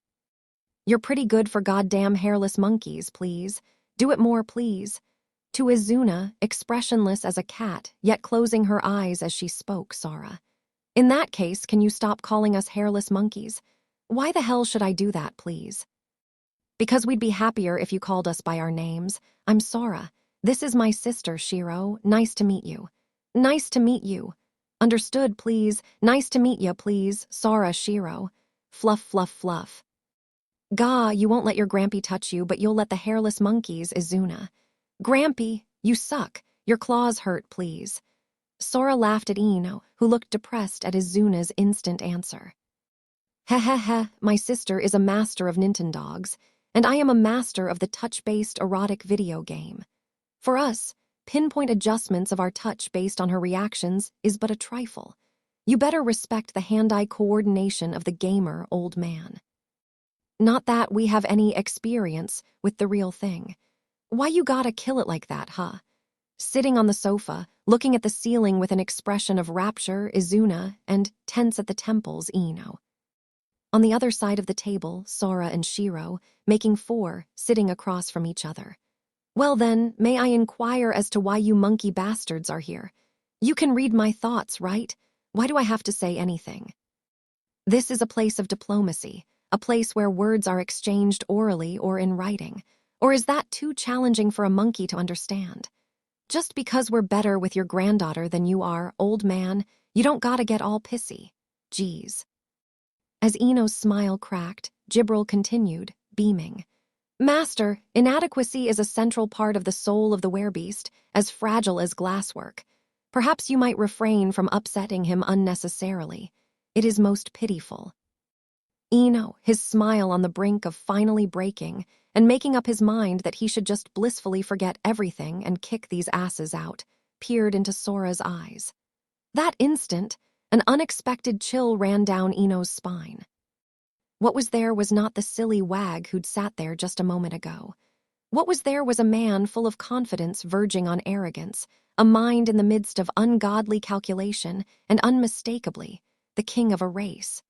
You're pretty good for goddamn hairless monkeys, please. Do it more, please." To Izuna, expressionless as a cat, yet closing her eyes as she spoke, Sora. "In that case, can you stop calling us hairless monkeys? Why the hell should I do that, please?" "Because we'd be happier if you called us by our names. I'm Sora. This is my sister, Shiro. Nice to meet you." "Nice to meet you." "Understood, please. Nice to meet ya, please. Sora, Shiro." Fluff, fluff, fluff. "Gah, you won't let your Grampy touch you, but you'll let the hairless monkeys, Izuna." "Grampy, you suck. Your claws hurt, please." Sora laughed at Ino, who looked depressed at Izuna's instant answer. "Heh heh heh, my sister is a master of Nintendogs, and I am a master of the touch-based erotic video game. For us, pinpoint adjustments of our touch based on her reactions is but a trifle. You better respect the hand-eye coordination of the gamer, old man. Not that we have any experience with the real thing. Why you gotta kill it like that, huh?" Sitting on the sofa, looking at the ceiling with an expression of rapture, Izuna, and tense at the temples, Ino. On the other side of the table, Sora and Shiro, making four, sitting across from each other. "Well then, may I inquire as to why you monkey bastards are here? You can read my thoughts, right? Why do I have to say anything? This is a place of diplomacy, a place where words are exchanged orally or in writing. Or is that too challenging for a monkey to understand? Just because we're better with your granddaughter than you are, old man, you don't gotta get all pissy. Geez." As Ino's smile cracked, Jibril continued, beaming. "Master, inadequacy is a central part of the soul of the werebeast, as fragile as glasswork. Perhaps you might refrain from upsetting him unnecessarily. It is most pitiful." Ino, his smile on the brink of finally breaking, and making up his mind that he should just blissfully forget everything and kick these asses out, peered into Sora's eyes. That instant, an unexpected chill ran down Ino's spine. What was there was not the silly wag who'd sat there just a moment ago. What was there was a man full of confidence verging on arrogance, a mind in the midst of ungodly calculation, and unmistakably, the king of a race.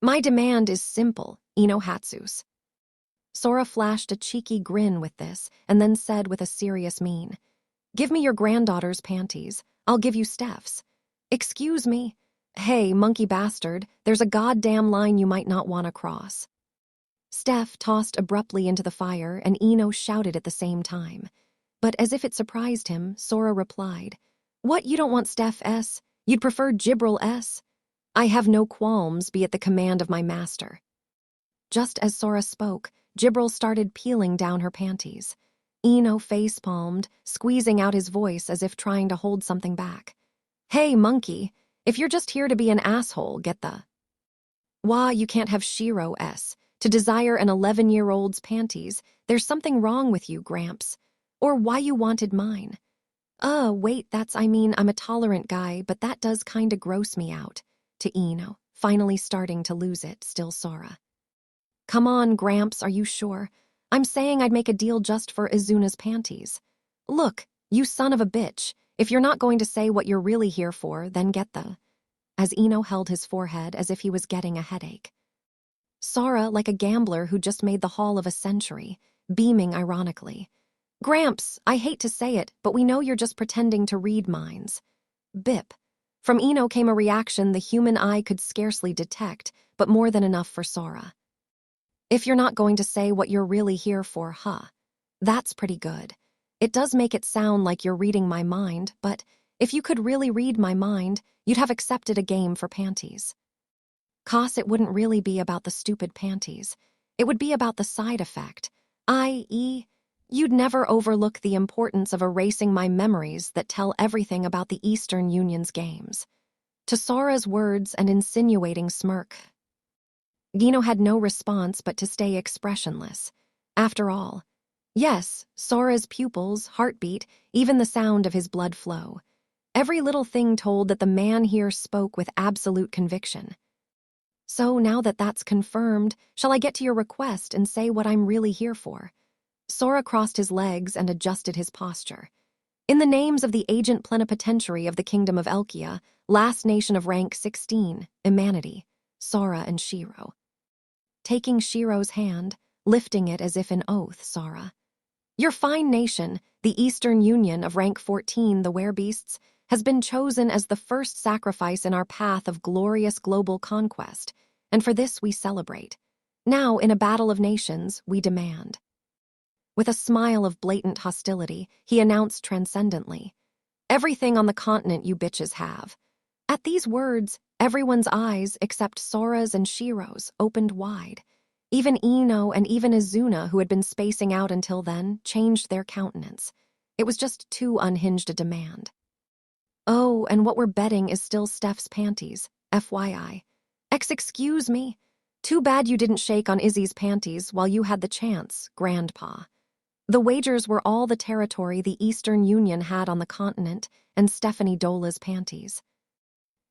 "My demand is simple, Ino Hatsus." Sora flashed a cheeky grin with this, and then said with a serious mien, "Give me your granddaughter's panties. I'll give you Steph's." "Excuse me? Hey, monkey bastard, there's a goddamn line you might not want to cross." Steph tossed abruptly into the fire, and Ino shouted at the same time. But as if it surprised him, Sora replied, "What, you don't want Steph S? You'd prefer Jibril S? I have no qualms, be at the command of my master." Just as Sora spoke, Jibril started peeling down her panties. Ino face-palmed, squeezing out his voice as if trying to hold something back. "Hey, monkey, if you're just here to be an asshole, get the... Why, you can't have Shiro S. To desire an 11-year-old's panties, there's something wrong with you, Gramps. Or why you wanted mine. Wait, I'm a tolerant guy, but that does kinda gross me out." To Ino, finally starting to lose it, still Sora. "Come on, Gramps, are you sure? I'm saying I'd make a deal just for Izuna's panties. Look, you son of a bitch, if you're not going to say what you're really here for, then get the..." As Ino held his forehead as if he was getting a headache. Sora, like a gambler who just made the haul of a century, beaming ironically. "Gramps, I hate to say it, but we know you're just pretending to read minds." Bip. From Ino came a reaction the human eye could scarcely detect, but more than enough for Sora. "If you're not going to say what you're really here for, huh? That's pretty good. It does make it sound like you're reading my mind, but if you could really read my mind, you'd have accepted a game for panties. 'Cause it wouldn't really be about the stupid panties. It would be about the side effect, i.e., you'd never overlook the importance of erasing my memories that tell everything about the Eastern Union's games." To Sora's words and insinuating smirk, Gino had no response but to stay expressionless. After all, Yes, Sora's pupils, heartbeat, even the sound of his blood flow. Every little thing told that the man here spoke with absolute conviction. So now that that's confirmed, shall I get to your request and say what I'm really here for? Sora crossed his legs and adjusted his posture. In the names of the agent plenipotentiary of the Kingdom of Elkia, last nation of rank 16, Imanity, Sora and Shiro. Taking Shiro's hand, lifting it as if in oath, Sora. Your fine nation, the Eastern Union of rank 14, the Werebeasts, has been chosen as the first sacrifice in our path of glorious global conquest, and for this we celebrate. Now, in a battle of nations, we demand. With a smile of blatant hostility, he announced transcendently, everything on the continent you bitches have. At these words, everyone's eyes, except Sora's and Shiro's, opened wide. Even Ino and even Izuna, who had been spacing out until then, changed their countenance. It was just too unhinged a demand. Oh, and what we're betting is still Steph's panties, FYI. Excuse me. Too bad you didn't shake on Izzy's panties while you had the chance, Grandpa. The wagers were all the territory the Eastern Union had on the continent and Stephanie Dola's panties.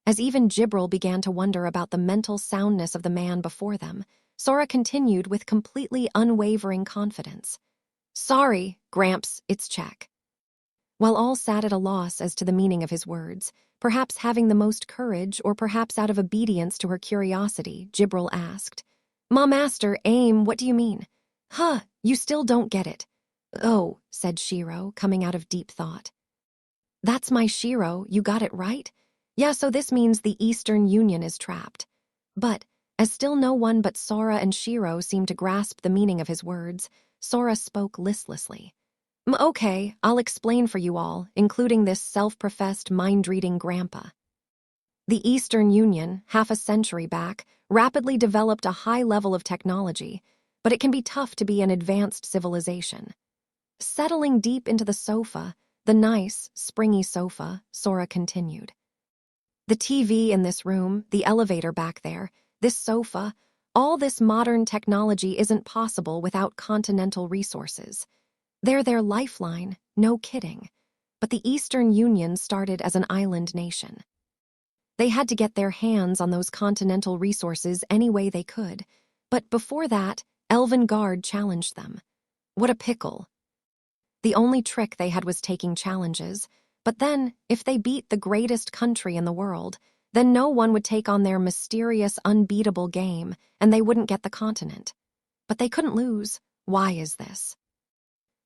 As even Jibril began to wonder about the mental soundness of the man before them, Sora continued with completely unwavering confidence. Sorry, Gramps, it's check. While all sat at a loss as to the meaning of his words, perhaps having the most courage or perhaps out of obedience to her curiosity, Jibril asked, Ma Master, aim, what do you mean? Huh, you still don't get it. Oh, said Shiro, coming out of deep thought. That's my Shiro, you got it right? Yeah, so this means the Eastern Union is trapped. But, as still no one but Sora and Shiro seemed to grasp the meaning of his words, Sora spoke listlessly. Okay, I'll explain for you all, including this self-professed mind-reading grandpa. The Eastern Union, half a century back, rapidly developed a high level of technology, but it can be tough to be an advanced civilization. Settling deep into the sofa, the nice, springy sofa, Sora continued. The TV in this room, the elevator back there, this sofa, all this modern technology isn't possible without continental resources. They're their lifeline, no kidding. But the Eastern Union started as an island nation. They had to get their hands on those continental resources any way they could. But before that, Elven Guard challenged them. What a pickle. The only trick they had was taking challenges, but then, if they beat the greatest country in the world, then no one would take on their mysterious, unbeatable game, and they wouldn't get the continent. But they couldn't lose. Why is this?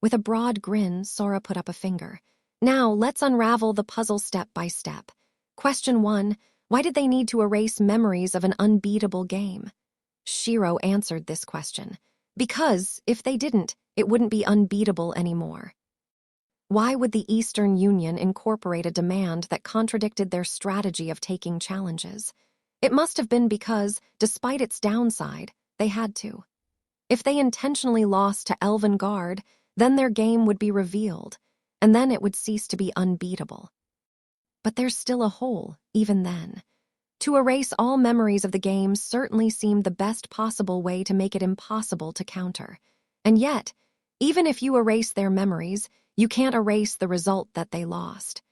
With a broad grin, Sora put up a finger. Now, let's unravel the puzzle step by step. Question 1, why did they need to erase memories of an unbeatable game? Shiro answered this question. Because, if they didn't, it wouldn't be unbeatable anymore. Why would the Eastern Union incorporate a demand that contradicted their strategy of taking challenges? It must have been because, despite its downside, they had to. If they intentionally lost to Elven Guard, then their game would be revealed, and then it would cease to be unbeatable. But there's still a hole, even then. To erase all memories of the game certainly seemed the best possible way to make it impossible to counter. And yet, even if you erase their memories, you can't erase the result that they lost.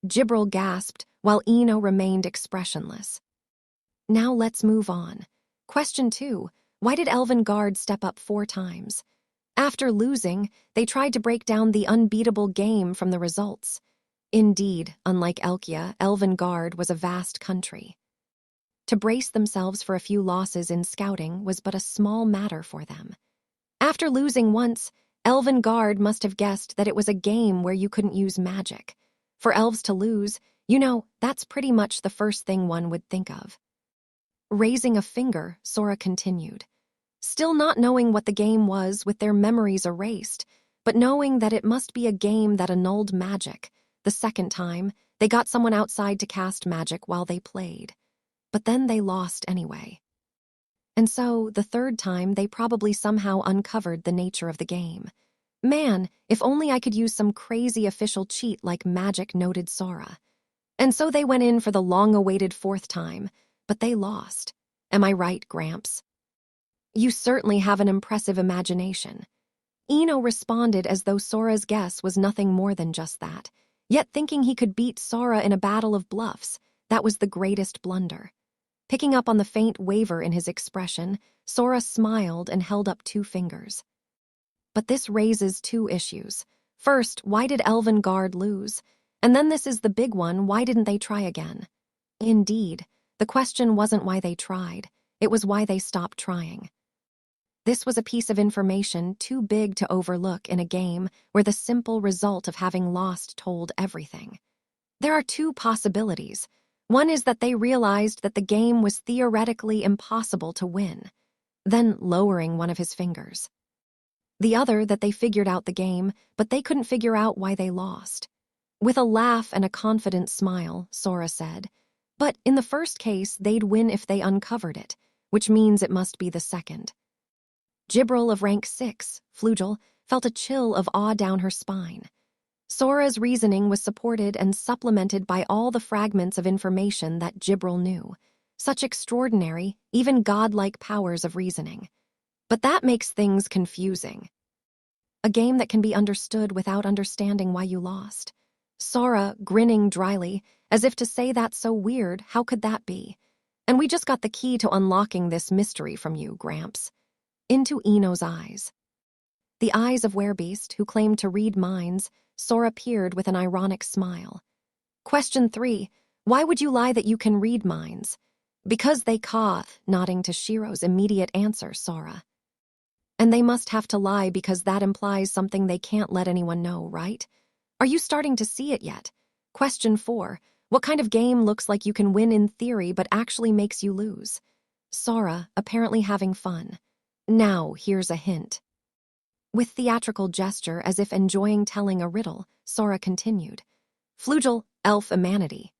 Jibril gasped, while Ino remained expressionless. Now let's move on. Question 2, why did Elven Guard step up 4 times? After losing, they tried to break down the unbeatable game from the results. Indeed, unlike Elkia, Elven Guard was a vast country. To brace themselves for a few losses in scouting was but a small matter for them. After losing once, Elven Guard must have guessed that it was a game where you couldn't use magic. For elves to lose, that's pretty much the first thing one would think of. Raising a finger, Sora continued. Still not knowing what the game was with their memories erased, but knowing that it must be a game that annulled magic. The second time, they got someone outside to cast magic while they played. But then they lost anyway. And so, the third time, they probably somehow uncovered the nature of the game. Man, if only I could use some crazy official cheat like magic, noted Sora. And so they went in for the long-awaited 4th time, but they lost. Am I right, Gramps? You certainly have an impressive imagination. Eno responded as though Sora's guess was nothing more than just that. Yet thinking he could beat Sora in a battle of bluffs, that was the greatest blunder. Picking up on the faint waver in his expression, Sora smiled and held up 2 fingers. But this raises 2 issues. First, why did Elven Guard lose? And then this is the big one, why didn't they try again? Indeed, the question wasn't why they tried, it was why they stopped trying. This was a piece of information too big to overlook in a game where the simple result of having lost told everything. There are 2 possibilities. One is that they realized that the game was theoretically impossible to win, then lowering one of his fingers. The other that they figured out the game, but they couldn't figure out why they lost. With a laugh and a confident smile, Sora said, but in the first case, they'd win if they uncovered it, which means it must be the second. Gibril of rank 6, Flugel, felt a chill of awe down her spine. Sora's reasoning was supported and supplemented by all the fragments of information that Gibril knew. Such extraordinary, even godlike powers of reasoning. But that makes things confusing. A game that can be understood without understanding why you lost. Sora, grinning dryly, as if to say that's so weird, how could that be? And we just got the key to unlocking this mystery from you, Gramps. Into Eno's eyes. The eyes of Werebeast, who claimed to read minds, Sora peered with an ironic smile. Question 3. Why would you lie that you can read minds? Because they ca, nodding to Shiro's immediate answer, Sora. And they must have to lie because that implies something they can't let anyone know, right? Are you starting to see it yet? Question 4. What kind of game looks like you can win in theory but actually makes you lose? Sora, apparently having fun. Now, here's a hint. With theatrical gesture as if enjoying telling a riddle, Sora continued. Flugel, elf humanity.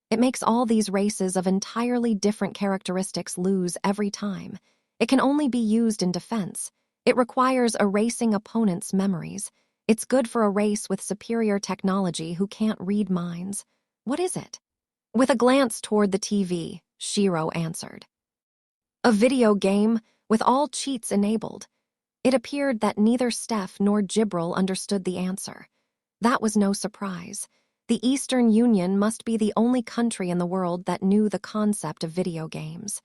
It makes all these races of entirely different characteristics lose every time. It can only be used in defense. It requires erasing opponents' memories. It's good for a race with superior technology who can't read minds. What is it? With a glance toward the TV, Shiro answered. A video game with all cheats enabled. It appeared that neither Steph nor Gibril understood the answer. That was no surprise. The Eastern Union must be the only country in the world that knew the concept of video games.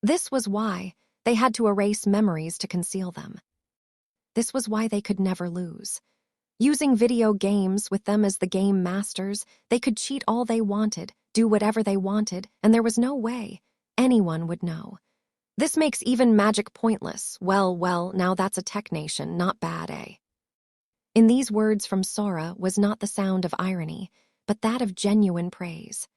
This was why they had to erase memories to conceal them. This was why they could never lose. Using video games with them as the game masters, they could cheat all they wanted, do whatever they wanted, and there was no way anyone would know. This makes even magic pointless. Well, now that's a tech nation, not bad, eh? In these words from Sora was not the sound of irony, but that of genuine praise.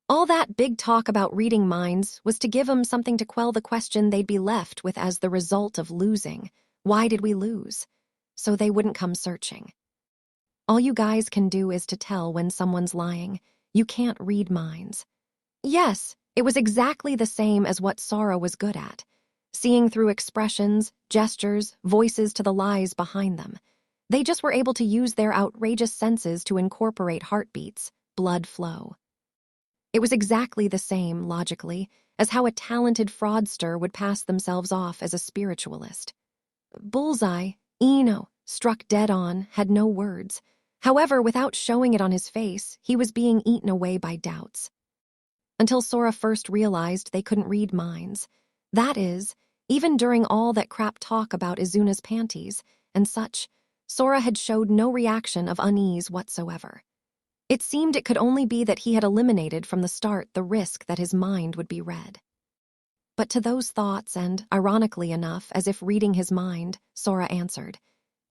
All that big talk about reading minds was to give 'em something to quell the question they'd be left with as the result of losing. Why did we lose? So they wouldn't come searching. All you guys can do is to tell when someone's lying. You can't read minds. Yes, it was exactly the same as what Sora was good at. Seeing through expressions, gestures, voices to the lies behind them. They just were able to use their outrageous senses to incorporate heartbeats, blood flow. It was exactly the same, logically, as how a talented fraudster would pass themselves off as a spiritualist. Bullseye, Eno, struck dead on, had no words. However, without showing it on his face, he was being eaten away by doubts. Until Sora first realized they couldn't read minds. That is, even during all that crap talk about Izuna's panties and such, Sora had showed no reaction of unease whatsoever. It seemed it could only be that he had eliminated from the start the risk that his mind would be read. But to those thoughts, and, ironically enough, as if reading his mind, Sora answered,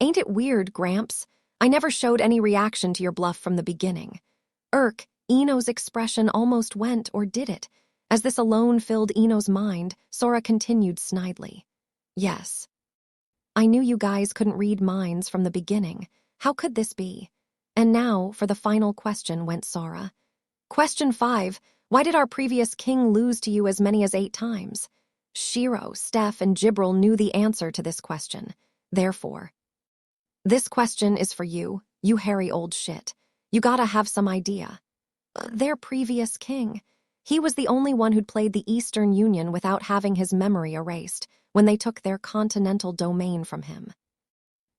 Ain't it weird, Gramps? I never showed any reaction to your bluff from the beginning. Eno's expression almost went, or did it? As this alone filled Eno's mind, Sora continued snidely. Yes. I knew you guys couldn't read minds from the beginning. How could this be? And now, for the final question, went Sora. Question 5. Why did our previous king lose to you as many as 8 times? Shiro, Steph, and Gibril knew the answer to this question. Therefore, this question is for you, you hairy old shit. You gotta have some idea. Their previous king. He was the only one who'd played the Eastern Union without having his memory erased when they took their continental domain from him.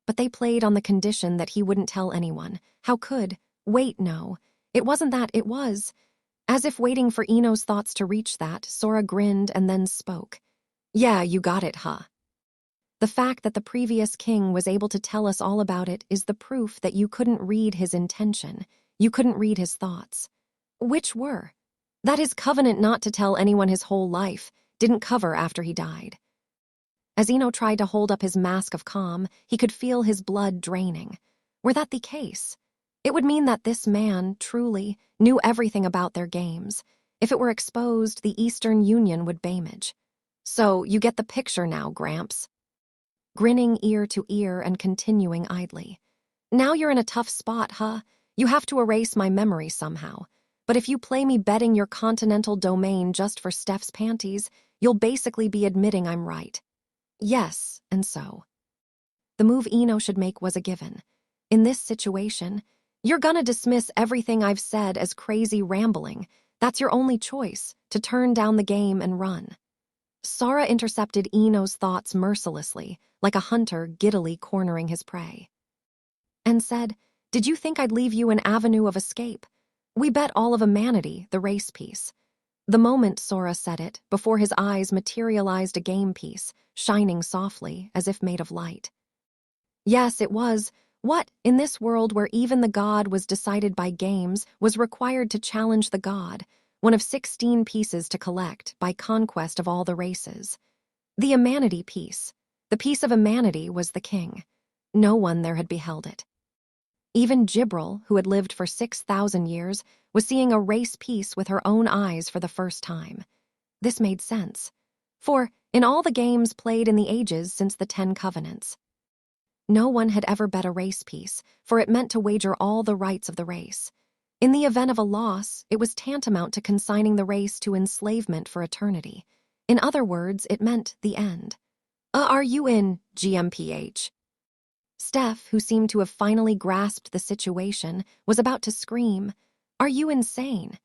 But they played on the condition that he wouldn't tell anyone. How could? Wait, no. It wasn't that, it was. As if waiting for Eno's thoughts to reach that, Sora grinned and then spoke. Yeah, you got it, huh? The fact that the previous king was able to tell us all about it is the proof that you couldn't read his intention. You couldn't read his thoughts. Which were? That his covenant not to tell anyone his whole life didn't cover after he died. As Eno tried to hold up his mask of calm, he could feel his blood draining. Were that the case? It would mean that this man, truly, knew everything about their games. If it were exposed, the Eastern Union would bamage. So, you get the picture now, Gramps. Grinning ear to ear and continuing idly. Now you're in a tough spot, huh? You have to erase my memory somehow. But if you play me betting your continental domain just for Steph's panties, you'll basically be admitting I'm right. Yes, and so. The move Eno should make was a given. In this situation, you're gonna dismiss everything I've said as crazy rambling. That's your only choice, to turn down the game and run. Sora intercepted Eno's thoughts mercilessly, like a hunter giddily cornering his prey. And said, did you think I'd leave you an avenue of escape? We bet all of humanity, the race piece. The moment Sora said it, before his eyes materialized a game piece, shining softly, as if made of light. Yes, it was. What, in this world where even the god was decided by games, was required to challenge the god, one of 16 pieces to collect by conquest of all the races. The humanity piece. The piece of humanity was the king. No one there had beheld it. Even Jibril, who had lived for 6,000 years, was seeing a race piece with her own eyes for the first time. This made sense. For, in all the games played in the ages since the 10 Covenants, no one had ever bet a race piece, for it meant to wager all the rights of the race. In the event of a loss, it was tantamount to consigning the race to enslavement for eternity. In other words, it meant the end. Are you in, GMPH? Steph, who seemed to have finally grasped the situation, was about to scream, are you insane?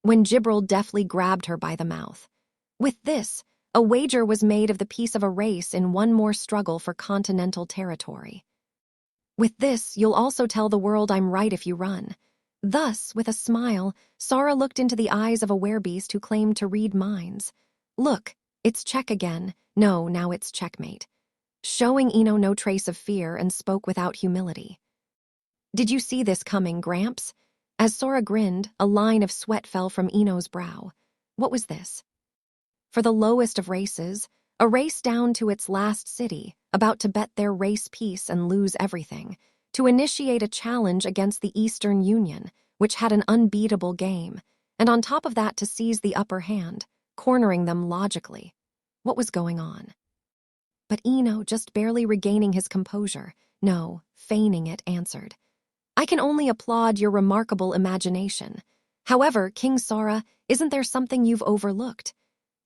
When Jibril deftly grabbed her by the mouth. With this, a wager was made of the piece of a race in one more struggle for continental territory. With this, you'll also tell the world I'm right if you run. Thus, with a smile, Sora looked into the eyes of a werebeast who claimed to read minds. Look, it's check again. No, now it's checkmate. Showing Eno no trace of fear and spoke without humility. Did you see this coming, Gramps? As Sora grinned, a line of sweat fell from Eno's brow. What was this? For the lowest of races, a race down to its last city, about to bet their race piece and lose everything, to initiate a challenge against the Eastern Union, which had an unbeatable game, and on top of that to seize the upper hand, cornering them logically. What was going on? But Eno, just barely regaining his composure, no, feigning it, answered. I can only applaud your remarkable imagination. However, King Sora, isn't there something you've overlooked?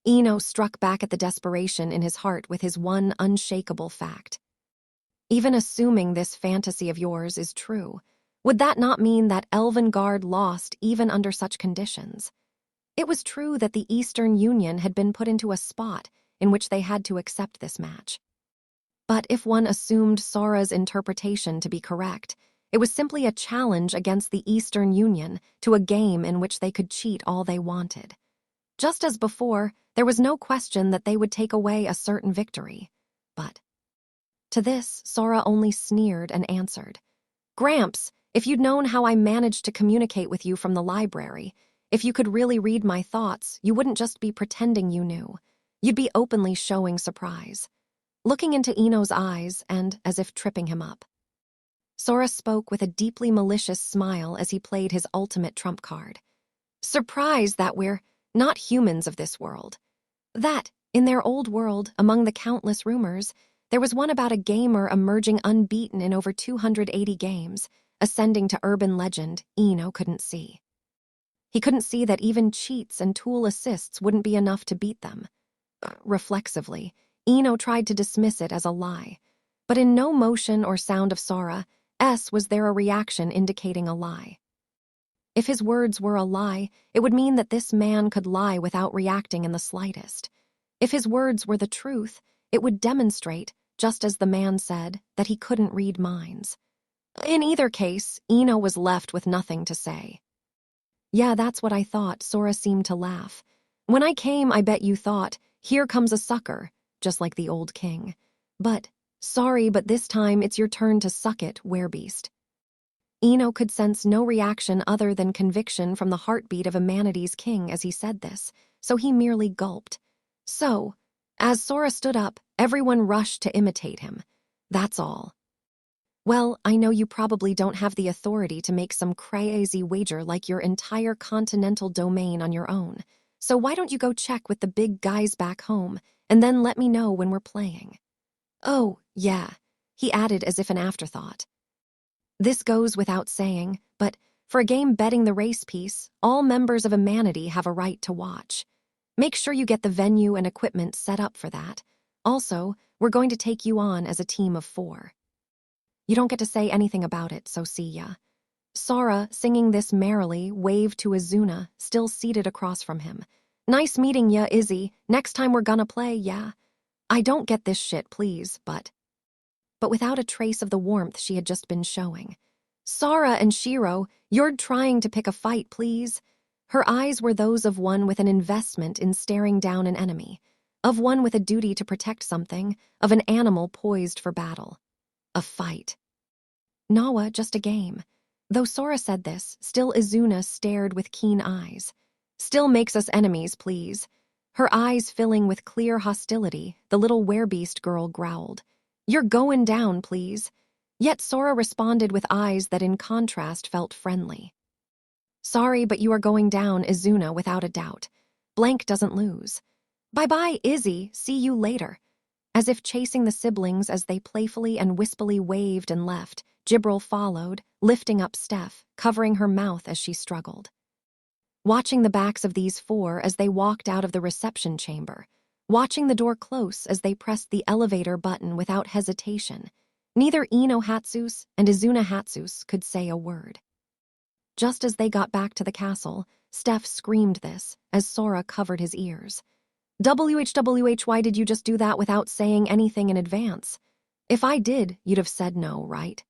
Eno struck back at the desperation in his heart with his one unshakable fact. Even assuming this fantasy of yours is true, would that not mean that Elvengard lost even under such conditions? It was true that the Eastern Union had been put into a spot in which they had to accept this match. But if one assumed Sora's interpretation to be correct, it was simply a challenge against the Eastern Union to a game in which they could cheat all they wanted. Just as before, there was no question that they would take away a certain victory. But to this, Sora only sneered and answered, Gramps, if you'd known how I managed to communicate with you from the library, if you could really read my thoughts, you wouldn't just be pretending you knew. You'd be openly showing surprise. Looking into Eno's eyes and as if tripping him up. Sora spoke with a deeply malicious smile as he played his ultimate trump card. Surprised that we're not humans of this world. That, in their old world, among the countless rumors, there was one about a gamer emerging unbeaten in over 280 games, ascending to urban legend, Eno couldn't see. He couldn't see that even cheats and tool assists wouldn't be enough to beat them. Reflexively, Eno tried to dismiss it as a lie, but in no motion or sound of Sora, was there a reaction indicating a lie. If his words were a lie, it would mean that this man could lie without reacting in the slightest. If his words were the truth, it would demonstrate, just as the man said that he couldn't read minds. In either case, Ino was left with nothing to say. Yeah, that's what I thought, Sora seemed to laugh. When I came, I bet you thought, here comes a sucker, just like the old king. But, sorry, but this time it's your turn to suck it, werebeast. Ino could sense no reaction other than conviction from the heartbeat of Amanity's king as he said this, so he merely gulped. So, as Sora stood up, everyone rushed to imitate him. That's all. Well, I know you probably don't have the authority to make some crazy wager like your entire continental domain on your own. So why don't you go check with the big guys back home, and then let me know when we're playing? Oh, yeah, he added as if an afterthought. This goes without saying, but for a game betting the race piece, all members of Amanity have a right to watch. Make sure you get the venue and equipment set up for that. Also, we're going to take you on as a team of 4. You don't get to say anything about it, so see ya. Sora, singing this merrily, waved to Azuna, still seated across from him. Nice meeting ya, Izzy. Next time we're gonna play, yeah? I don't get this shit, please, but without a trace of the warmth she had just been showing. Sora and Shiro, you're trying to pick a fight, please. Her eyes were those of one with an investment in staring down an enemy, of one with a duty to protect something, of an animal poised for battle. A fight. Nawa, just a game. Though Sora said this, still Izuna stared with keen eyes. Still makes us enemies, please. Her eyes filling with clear hostility, the little werebeast girl growled. You're going down, please. Yet Sora responded with eyes that in contrast felt friendly. Sorry, but you are going down, Izuna, without a doubt. Blank doesn't lose. Bye-bye, Izzy. See you later. As if chasing the siblings as they playfully and wispily waved and left, Jibril followed, lifting up Steph, covering her mouth as she struggled. Watching the backs of these 4 as they walked out of the reception chamber, watching the door close as they pressed the elevator button without hesitation, neither Ino Hatsus and Izuna Hatsus could say a word. Just as they got back to the castle, Steph screamed this as Sora covered his ears. WHWH, why did you just do that without saying anything in advance? If I did, you'd have said no, right?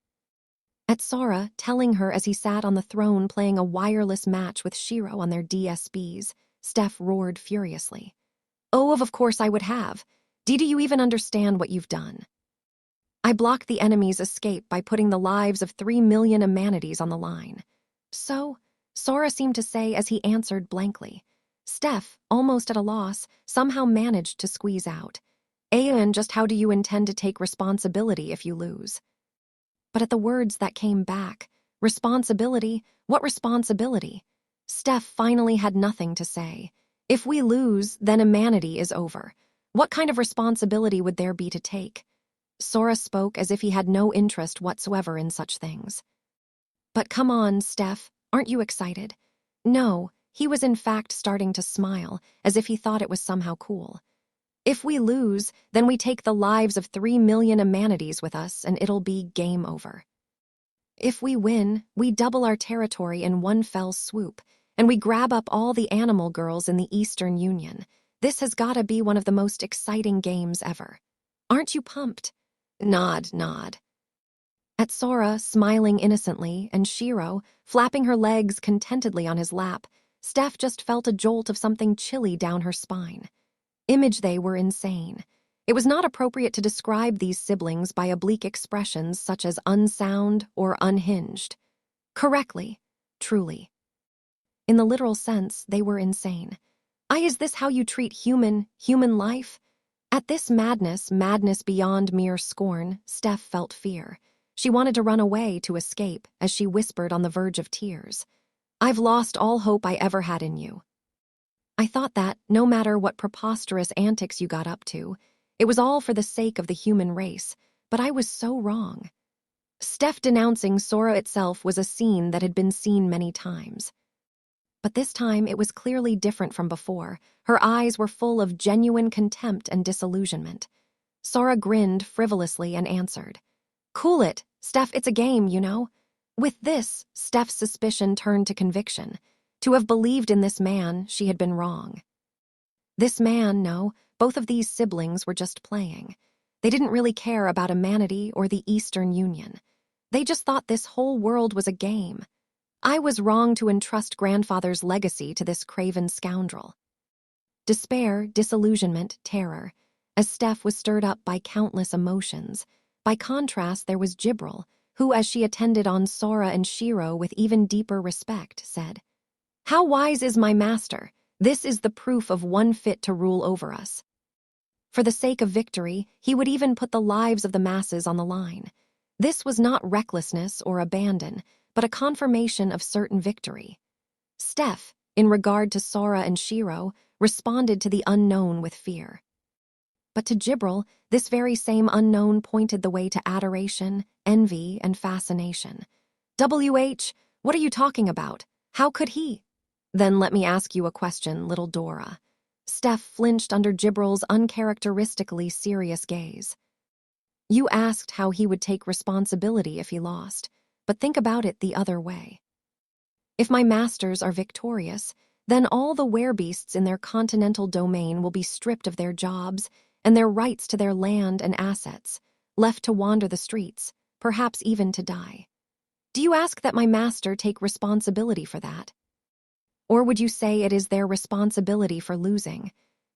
At Sora, telling her as he sat on the throne playing a wireless match with Shiro on their DSBs, Steph roared furiously. Oh, of course I would have. Do you even understand what you've done? I blocked the enemy's escape by putting the lives of 3 million Amanities on the line. So, Sora seemed to say as he answered blankly. Steph, almost at a loss, somehow managed to squeeze out. And just how do you intend to take responsibility if you lose? But at the words that came back, responsibility, what responsibility? Steph finally had nothing to say. If we lose, then Amanity is over. What kind of responsibility would there be to take? Sora spoke as if he had no interest whatsoever in such things. But come on, Steph, aren't you excited? No, he was in fact starting to smile, as if he thought it was somehow cool. If we lose, then we take the lives of 3 million Amanities with us and it'll be game over. If we win, we double our territory in one fell swoop, and we grab up all the animal girls in the Eastern Union. This has gotta be one of the most exciting games ever. Aren't you pumped? Nod, nod. At Sora, smiling innocently, and Shiro, flapping her legs contentedly on his lap, Steph just felt a jolt of something chilly down her spine. They were insane. It was not appropriate to describe these siblings by oblique expressions such as unsound or unhinged. Correctly, truly. In the literal sense, they were insane. Is this how you treat human life? At this madness beyond mere scorn, Steph felt fear. She wanted to run away to escape as she whispered on the verge of tears. I've lost all hope I ever had in you. I thought that, no matter what preposterous antics you got up to, it was all for the sake of the human race, but I was so wrong. Steph denouncing Sora itself was a scene that had been seen many times. But this time it was clearly different from before. Her eyes were full of genuine contempt and disillusionment. Sora grinned frivolously and answered. Cool it, Steph, it's a game, you know. With this, Steph's suspicion turned to conviction. To have believed in this man, she had been wrong. This man, no, both of these siblings were just playing. They didn't really care about humanity or the Eastern Union. They just thought this whole world was a game. I was wrong to entrust grandfather's legacy to this craven scoundrel. Despair, disillusionment, terror, as Steph was stirred up by countless emotions. By contrast, there was Jibril, who, as she attended on Sora and Shiro with even deeper respect, said, "How wise is my master! This is the proof of one fit to rule over us." For the sake of victory, he would even put the lives of the masses on the line. This was not recklessness or abandon, but a confirmation of certain victory. Steph, in regard to Sora and Shiro, responded to the unknown with fear. But to Jibril, this very same unknown pointed the way to adoration, envy, and fascination. "WH, what are you talking about? How could he?" "Then let me ask you a question, little Dora." Steph flinched under Jibril's uncharacteristically serious gaze. "You asked how he would take responsibility if he lost, but think about it the other way. If my masters are victorious, then all the werebeasts in their continental domain will be stripped of their jobs and their rights to their land and assets, left to wander the streets, perhaps even to die. Do you ask that my master take responsibility for that? Or would you say it is their responsibility for losing?"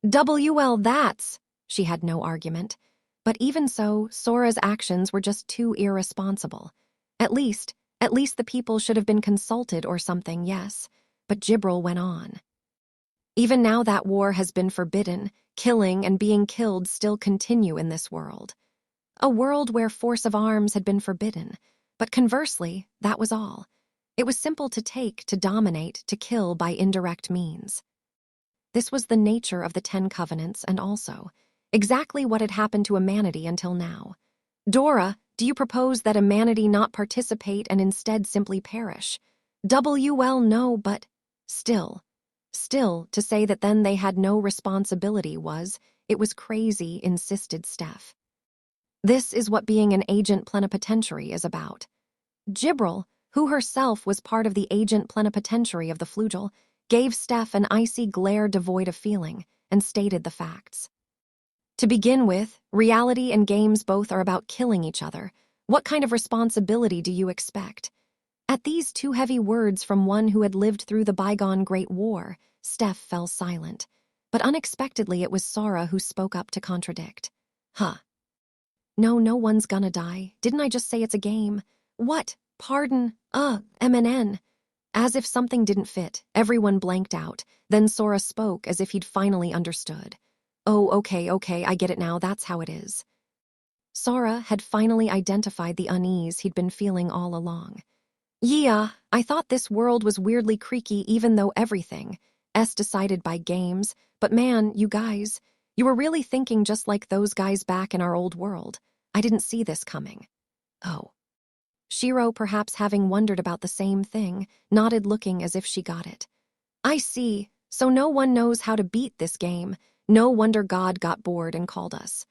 "WL, that's..." She had no argument. But even so, Sora's actions were just too irresponsible. At least the people should have been consulted or something, yes. But Jibril went on. "Even now that war has been forbidden, killing and being killed still continue in this world. A world where force of arms had been forbidden. But conversely, that was all. It was simple to take, to dominate, to kill by indirect means. This was the nature of the 10 Covenants and also exactly what had happened to humanity until now. Dora, do you propose that humanity not participate and instead simply perish? WL, no, but still, to say that then they had no responsibility it was crazy, insisted Steph. This is what being an agent plenipotentiary is about. Jibril, who herself was part of the agent plenipotentiary of the Flugel, gave Steph an icy glare devoid of feeling and stated the facts. To begin with, reality and games both are about killing each other. What kind of responsibility do you expect? At these 2 heavy words from one who had lived through the bygone Great War, Steph fell silent. But unexpectedly it was Sora who spoke up to contradict. "Huh. No one's gonna die. Didn't I just say it's a game? What? Pardon? MNN. As if something didn't fit, everyone blanked out. Then Sora spoke as if he'd finally understood. "Oh, okay, I get it now, that's how it is." Sora had finally identified the unease he'd been feeling all along. "Yeah, I thought this world was weirdly creaky even though everything decided by games, but man, you guys, you were really thinking just like those guys back in our old world. I didn't see this coming." "Oh." Shiro, perhaps having wondered about the same thing, nodded, looking as if she got it. "I see. So no one knows how to beat this game. No wonder God got bored and called us."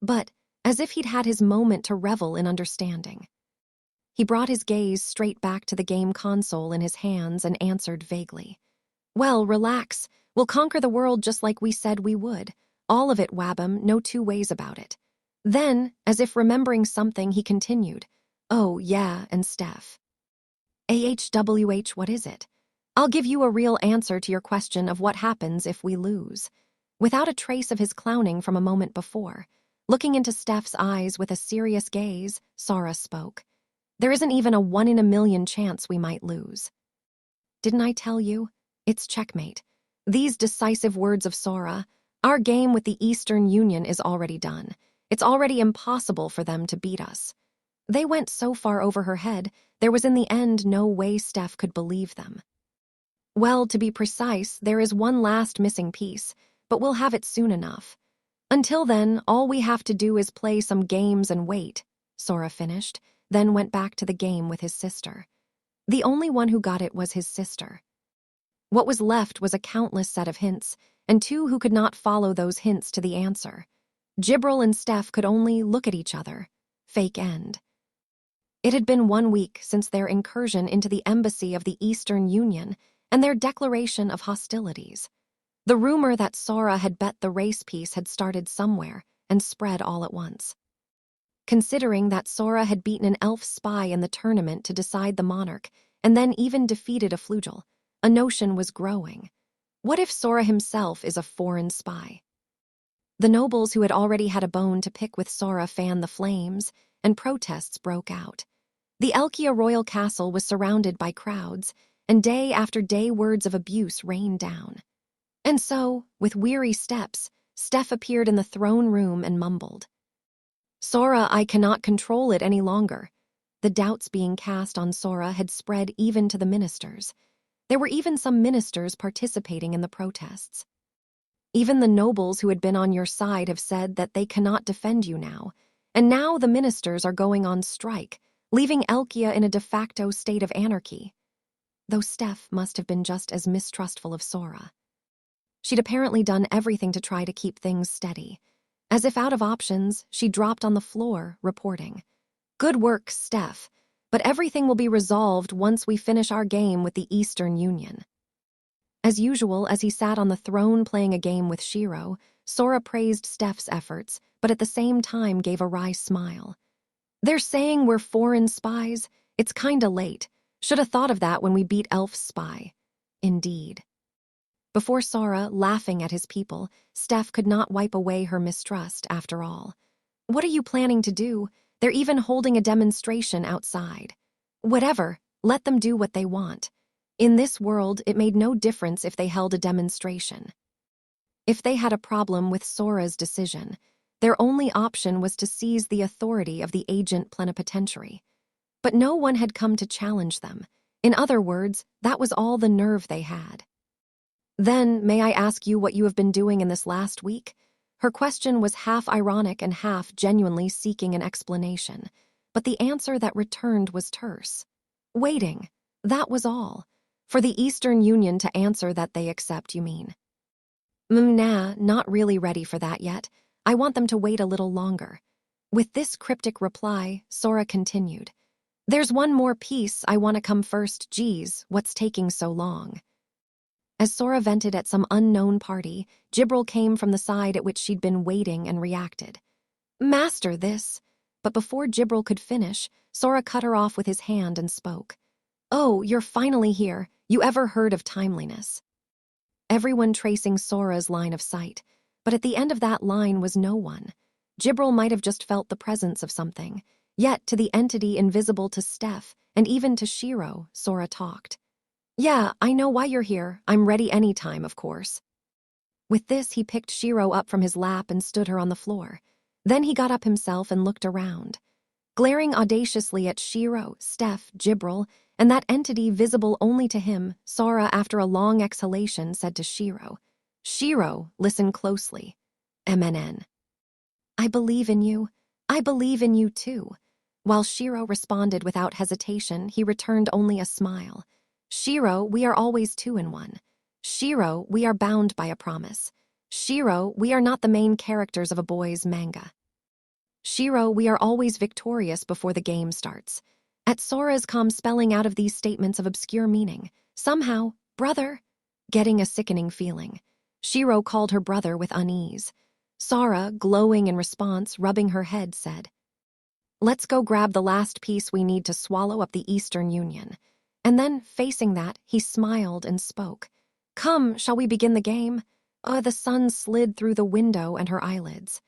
But, as if he'd had his moment to revel in understanding, he brought his gaze straight back to the game console in his hands and answered vaguely. "Well, relax. We'll conquer the world just like we said we would. All of it, Wabam, no 2 ways about it." Then, as if remembering something, he continued, "Oh, yeah, and Steph. AHWH, what is it? I'll give you a real answer to your question of what happens if we lose." Without a trace of his clowning from a moment before, looking into Steph's eyes with a serious gaze, Sora spoke. "There isn't even a 1 in a million chance we might lose. Didn't I tell you? It's checkmate." These decisive words of Sora, "Our game with the Eastern Union is already done. It's already impossible for them to beat us." They went so far over her head, there was in the end no way Steph could believe them. "Well, to be precise, there is one last missing piece, but we'll have it soon enough. Until then, all we have to do is play some games and wait," Sora finished, then went back to the game with his sister. The only one who got it was his sister. What was left was a countless set of hints, and 2 who could not follow those hints to the answer. Jibril and Steph could only look at each other. Fake end. It had been 1 week since their incursion into the embassy of the Eastern Union and their declaration of hostilities. The rumor that Sora had bet the race piece had started somewhere and spread all at once. considering that Sora had beaten an elf spy in the tournament to decide the monarch, and then even defeated a flugel. A notion was growing. What if Sora himself is a foreign spy? The nobles who had already had a bone to pick with Sora fanned the flames, and protests broke out. The Elkia royal castle was surrounded by crowds, and day after day words of abuse rained down. And so, with weary steps, Steph appeared in the throne room and mumbled, "Sora, I cannot control it any longer." The doubts being cast on Sora had spread even to the ministers. There were even some ministers participating in the protests. "Even the nobles who had been on your side have said that they cannot defend you now, and now the ministers are going on strike, leaving Elkia in a de facto state of anarchy." Though Steph must have been just as mistrustful of Sora. She'd apparently done everything to try to keep things steady. As if out of options, she dropped on the floor, reporting, "Good work, Steph, but everything will be resolved once we finish our game with the Eastern Union." As usual, as he sat on the throne playing a game with Shiro, Sora praised Steph's efforts, but at the same time gave a wry smile. "They're saying we're foreign spies? It's kinda late. Should have thought of that when we beat Elf's spy." Indeed. Before Sora, laughing at his people, Steph could not wipe away her mistrust after all. "What are you planning to do? They're even holding a demonstration outside." "Whatever, let them do what they want." In this world, it made no difference if they held a demonstration. If they had a problem with Sora's decision, their only option was to seize the authority of the agent plenipotentiary. But no one had come to challenge them. In other words, that was all the nerve they had. "Then, may I ask you what you have been doing in this last week?" Her question was half ironic and half genuinely seeking an explanation, but the answer that returned was terse. "Waiting. That was all. For the Eastern Union to answer that they accept, you mean?" Nah, not really ready for that yet. I want them to wait a little longer." With this cryptic reply, Sora continued, "There's one more piece I want to come first. Geez, what's taking so long?" As Sora vented at some unknown party, Jibril came from the side at which she'd been waiting and reacted. "Master, this." But before Jibril could finish, Sora cut her off with his hand and spoke. "Oh, you're finally here. You ever heard of timeliness?" Everyone tracing Sora's line of sight, but at the end of that line was no one. Jibril might have just felt the presence of something, yet to the entity invisible to Steph, and even to Shiro, Sora talked. "Yeah, I know why you're here. I'm ready anytime, of course." With this, he picked Shiro up from his lap and stood her on the floor. Then he got up himself and looked around. Glaring audaciously at Shiro, Steph, Jibril, and that entity visible only to him, Sora, after a long exhalation, said to Shiro, "Shiro, listen closely. MNN. I believe in you. I believe in you too." While Shiro responded without hesitation, he returned only a smile. "Shiro, we are always two in one. Shiro, we are bound by a promise. Shiro, we are not the main characters of a boys' manga. Shiro, we are always victorious before the game starts." At Sora's calm spelling out of these statements of obscure meaning, somehow, brother, getting a sickening feeling. Shiro called her brother with unease. Sora, glowing in response, rubbing her head, said, "Let's go grab the last piece we need to swallow up the Eastern Union." And then, facing that, he smiled and spoke. "Come, shall we begin the game?" The sun slid through the window and her eyelids.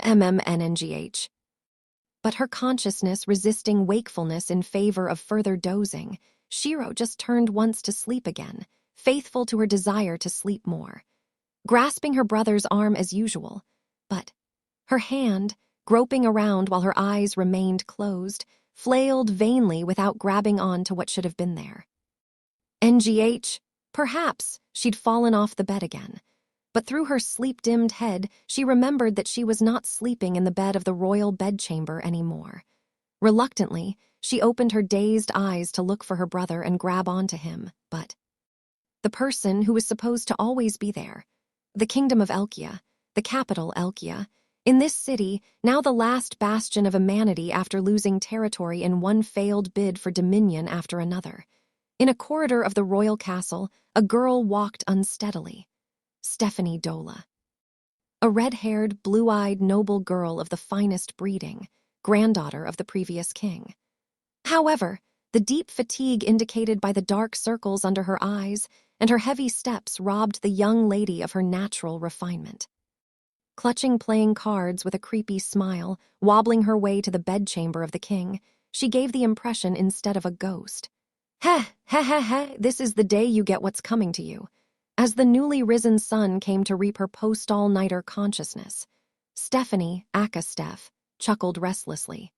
MMNNGH. But her consciousness resisting wakefulness in favor of further dozing, Shiro just turned once to sleep again, faithful to her desire to sleep more. Grasping her brother's arm as usual, but her hand, groping around while her eyes remained closed, flailed vainly without grabbing on to what should have been there. NGH, perhaps she'd fallen off the bed again. But through her sleep-dimmed head, she remembered that she was not sleeping in the bed of the royal bedchamber anymore. Reluctantly, she opened her dazed eyes to look for her brother and grab onto him, but the person who was supposed to always be there. The kingdom of Elkia, the capital Elkia. In this city, now the last bastion of humanity after losing territory in one failed bid for dominion after another. In a corridor of the royal castle, a girl walked unsteadily. Stephanie Dola. A red-haired, blue-eyed, noble girl of the finest breeding, granddaughter of the previous king. However, the deep fatigue indicated by the dark circles under her eyes and her heavy steps robbed the young lady of her natural refinement. Clutching playing cards with a creepy smile, wobbling her way to the bedchamber of the king, she gave the impression instead of a ghost. Heh, heh, heh, heh, this is the day you get what's coming to you. As the newly risen sun came to reap her post-all-nighter consciousness, Stephanie, aka Steph, chuckled restlessly.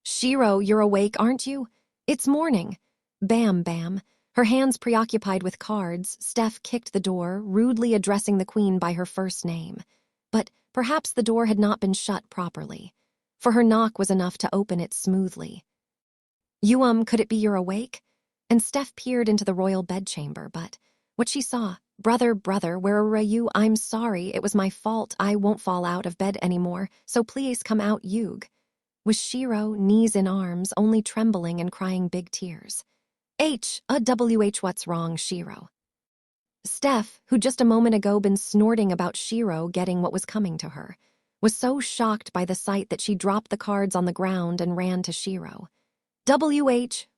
Shiro, you're awake, aren't you? It's morning. Bam, bam. Her hands preoccupied with cards, Steph kicked the door, rudely addressing the queen by her first name. But perhaps the door had not been shut properly, for her knock was enough to open it smoothly. Could it be you're awake? And Steph peered into the royal bedchamber, but what she saw, brother, where are you? I'm sorry, it was my fault. I won't fall out of bed anymore, so please come out, Yug. Was Shiro, knees in arms, only trembling and crying big tears. What's wrong, Shiro? Steph, who just a moment ago been snorting about Shiro getting what was coming to her, was so shocked by the sight that she dropped the cards on the ground and ran to Shiro.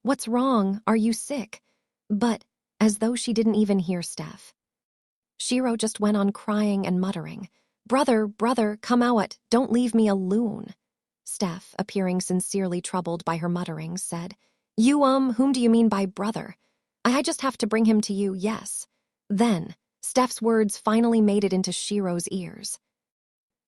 What's wrong? Are you sick? But, as though she didn't even hear Steph, Shiro just went on crying and muttering, Brother, come out, don't leave me alone. Steph, appearing sincerely troubled by her mutterings, said, whom do you mean by brother? I just have to bring him to you, yes. Then, Steph's words finally made it into Shiro's ears.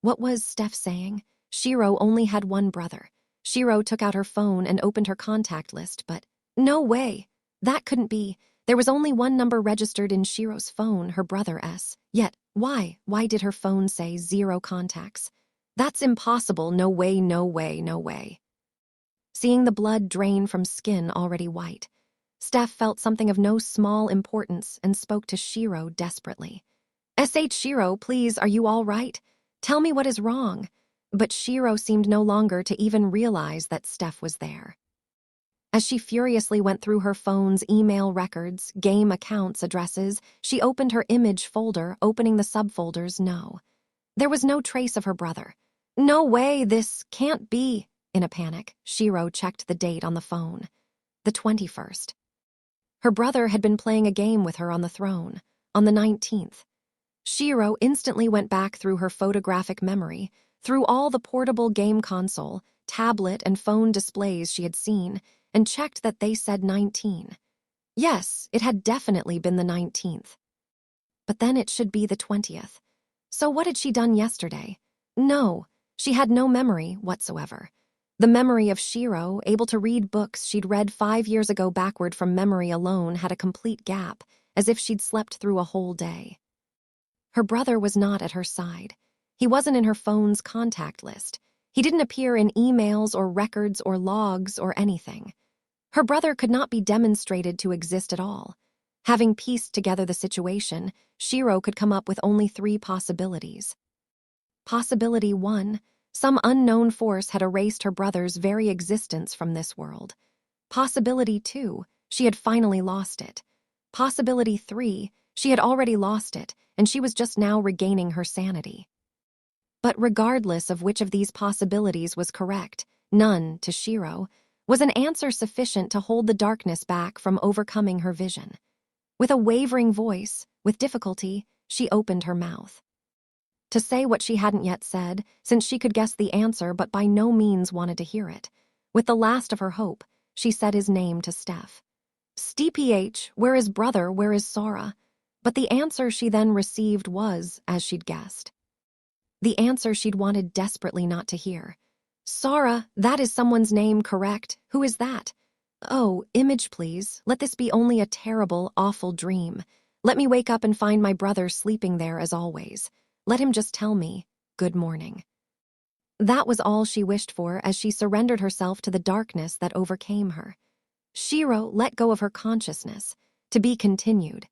What was Steph saying? Shiro only had one brother. Shiro took out her phone and opened her contact list, but no way. That couldn't be. There was only one number registered in Shiro's phone, her brother's. Yet, why? Why did her phone say 0 contacts? That's impossible. No way, no way, no way. Seeing the blood drain from skin already white, Steph felt something of no small importance and spoke to Shiro desperately. Shiro, please, are you all right? Tell me what is wrong. But Shiro seemed no longer to even realize that Steph was there. As she furiously went through her phone's email records, game accounts, addresses, she opened her image folder, opening the subfolders. No. There was no trace of her brother. No way, this can't be. In a panic, Shiro checked the date on the phone. The 21st. Her brother had been playing a game with her on the throne, on the 19th. Shiro instantly went back through her photographic memory, through all the portable game console, tablet, and phone displays she had seen, and checked that they said 19. Yes, it had definitely been the 19th. But then it should be the 20th. So what had she done yesterday? No, she had no memory whatsoever. The memory of Shiro, able to read books she'd read 5 years ago backward from memory alone, had a complete gap, as if she'd slept through a whole day. Her brother was not at her side. He wasn't in her phone's contact list. He didn't appear in emails or records or logs or anything. Her brother could not be demonstrated to exist at all. Having pieced together the situation, Shiro could come up with only 3 possibilities. Possibility 1, some unknown force had erased her brother's very existence from this world. Possibility 2, she had finally lost it. Possibility 3, she had already lost it, and she was just now regaining her sanity. But regardless of which of these possibilities was correct, none, to Shiro, was an answer sufficient to hold the darkness back from overcoming her vision. With a wavering voice, with difficulty, she opened her mouth to say what she hadn't yet said, since she could guess the answer but by no means wanted to hear it. With the last of her hope, she said his name to Steph. "Steph, where is brother, where is Sora?" But the answer she then received was, as she'd guessed, the answer she'd wanted desperately not to hear. "Sora, that is someone's name, correct? Who is that?" "Oh, image please, let this be only a terrible, awful dream. Let me wake up and find my brother sleeping there as always. Let him just tell me, good morning." That was all she wished for as she surrendered herself to the darkness that overcame her. Shiro let go of her consciousness, to be continued.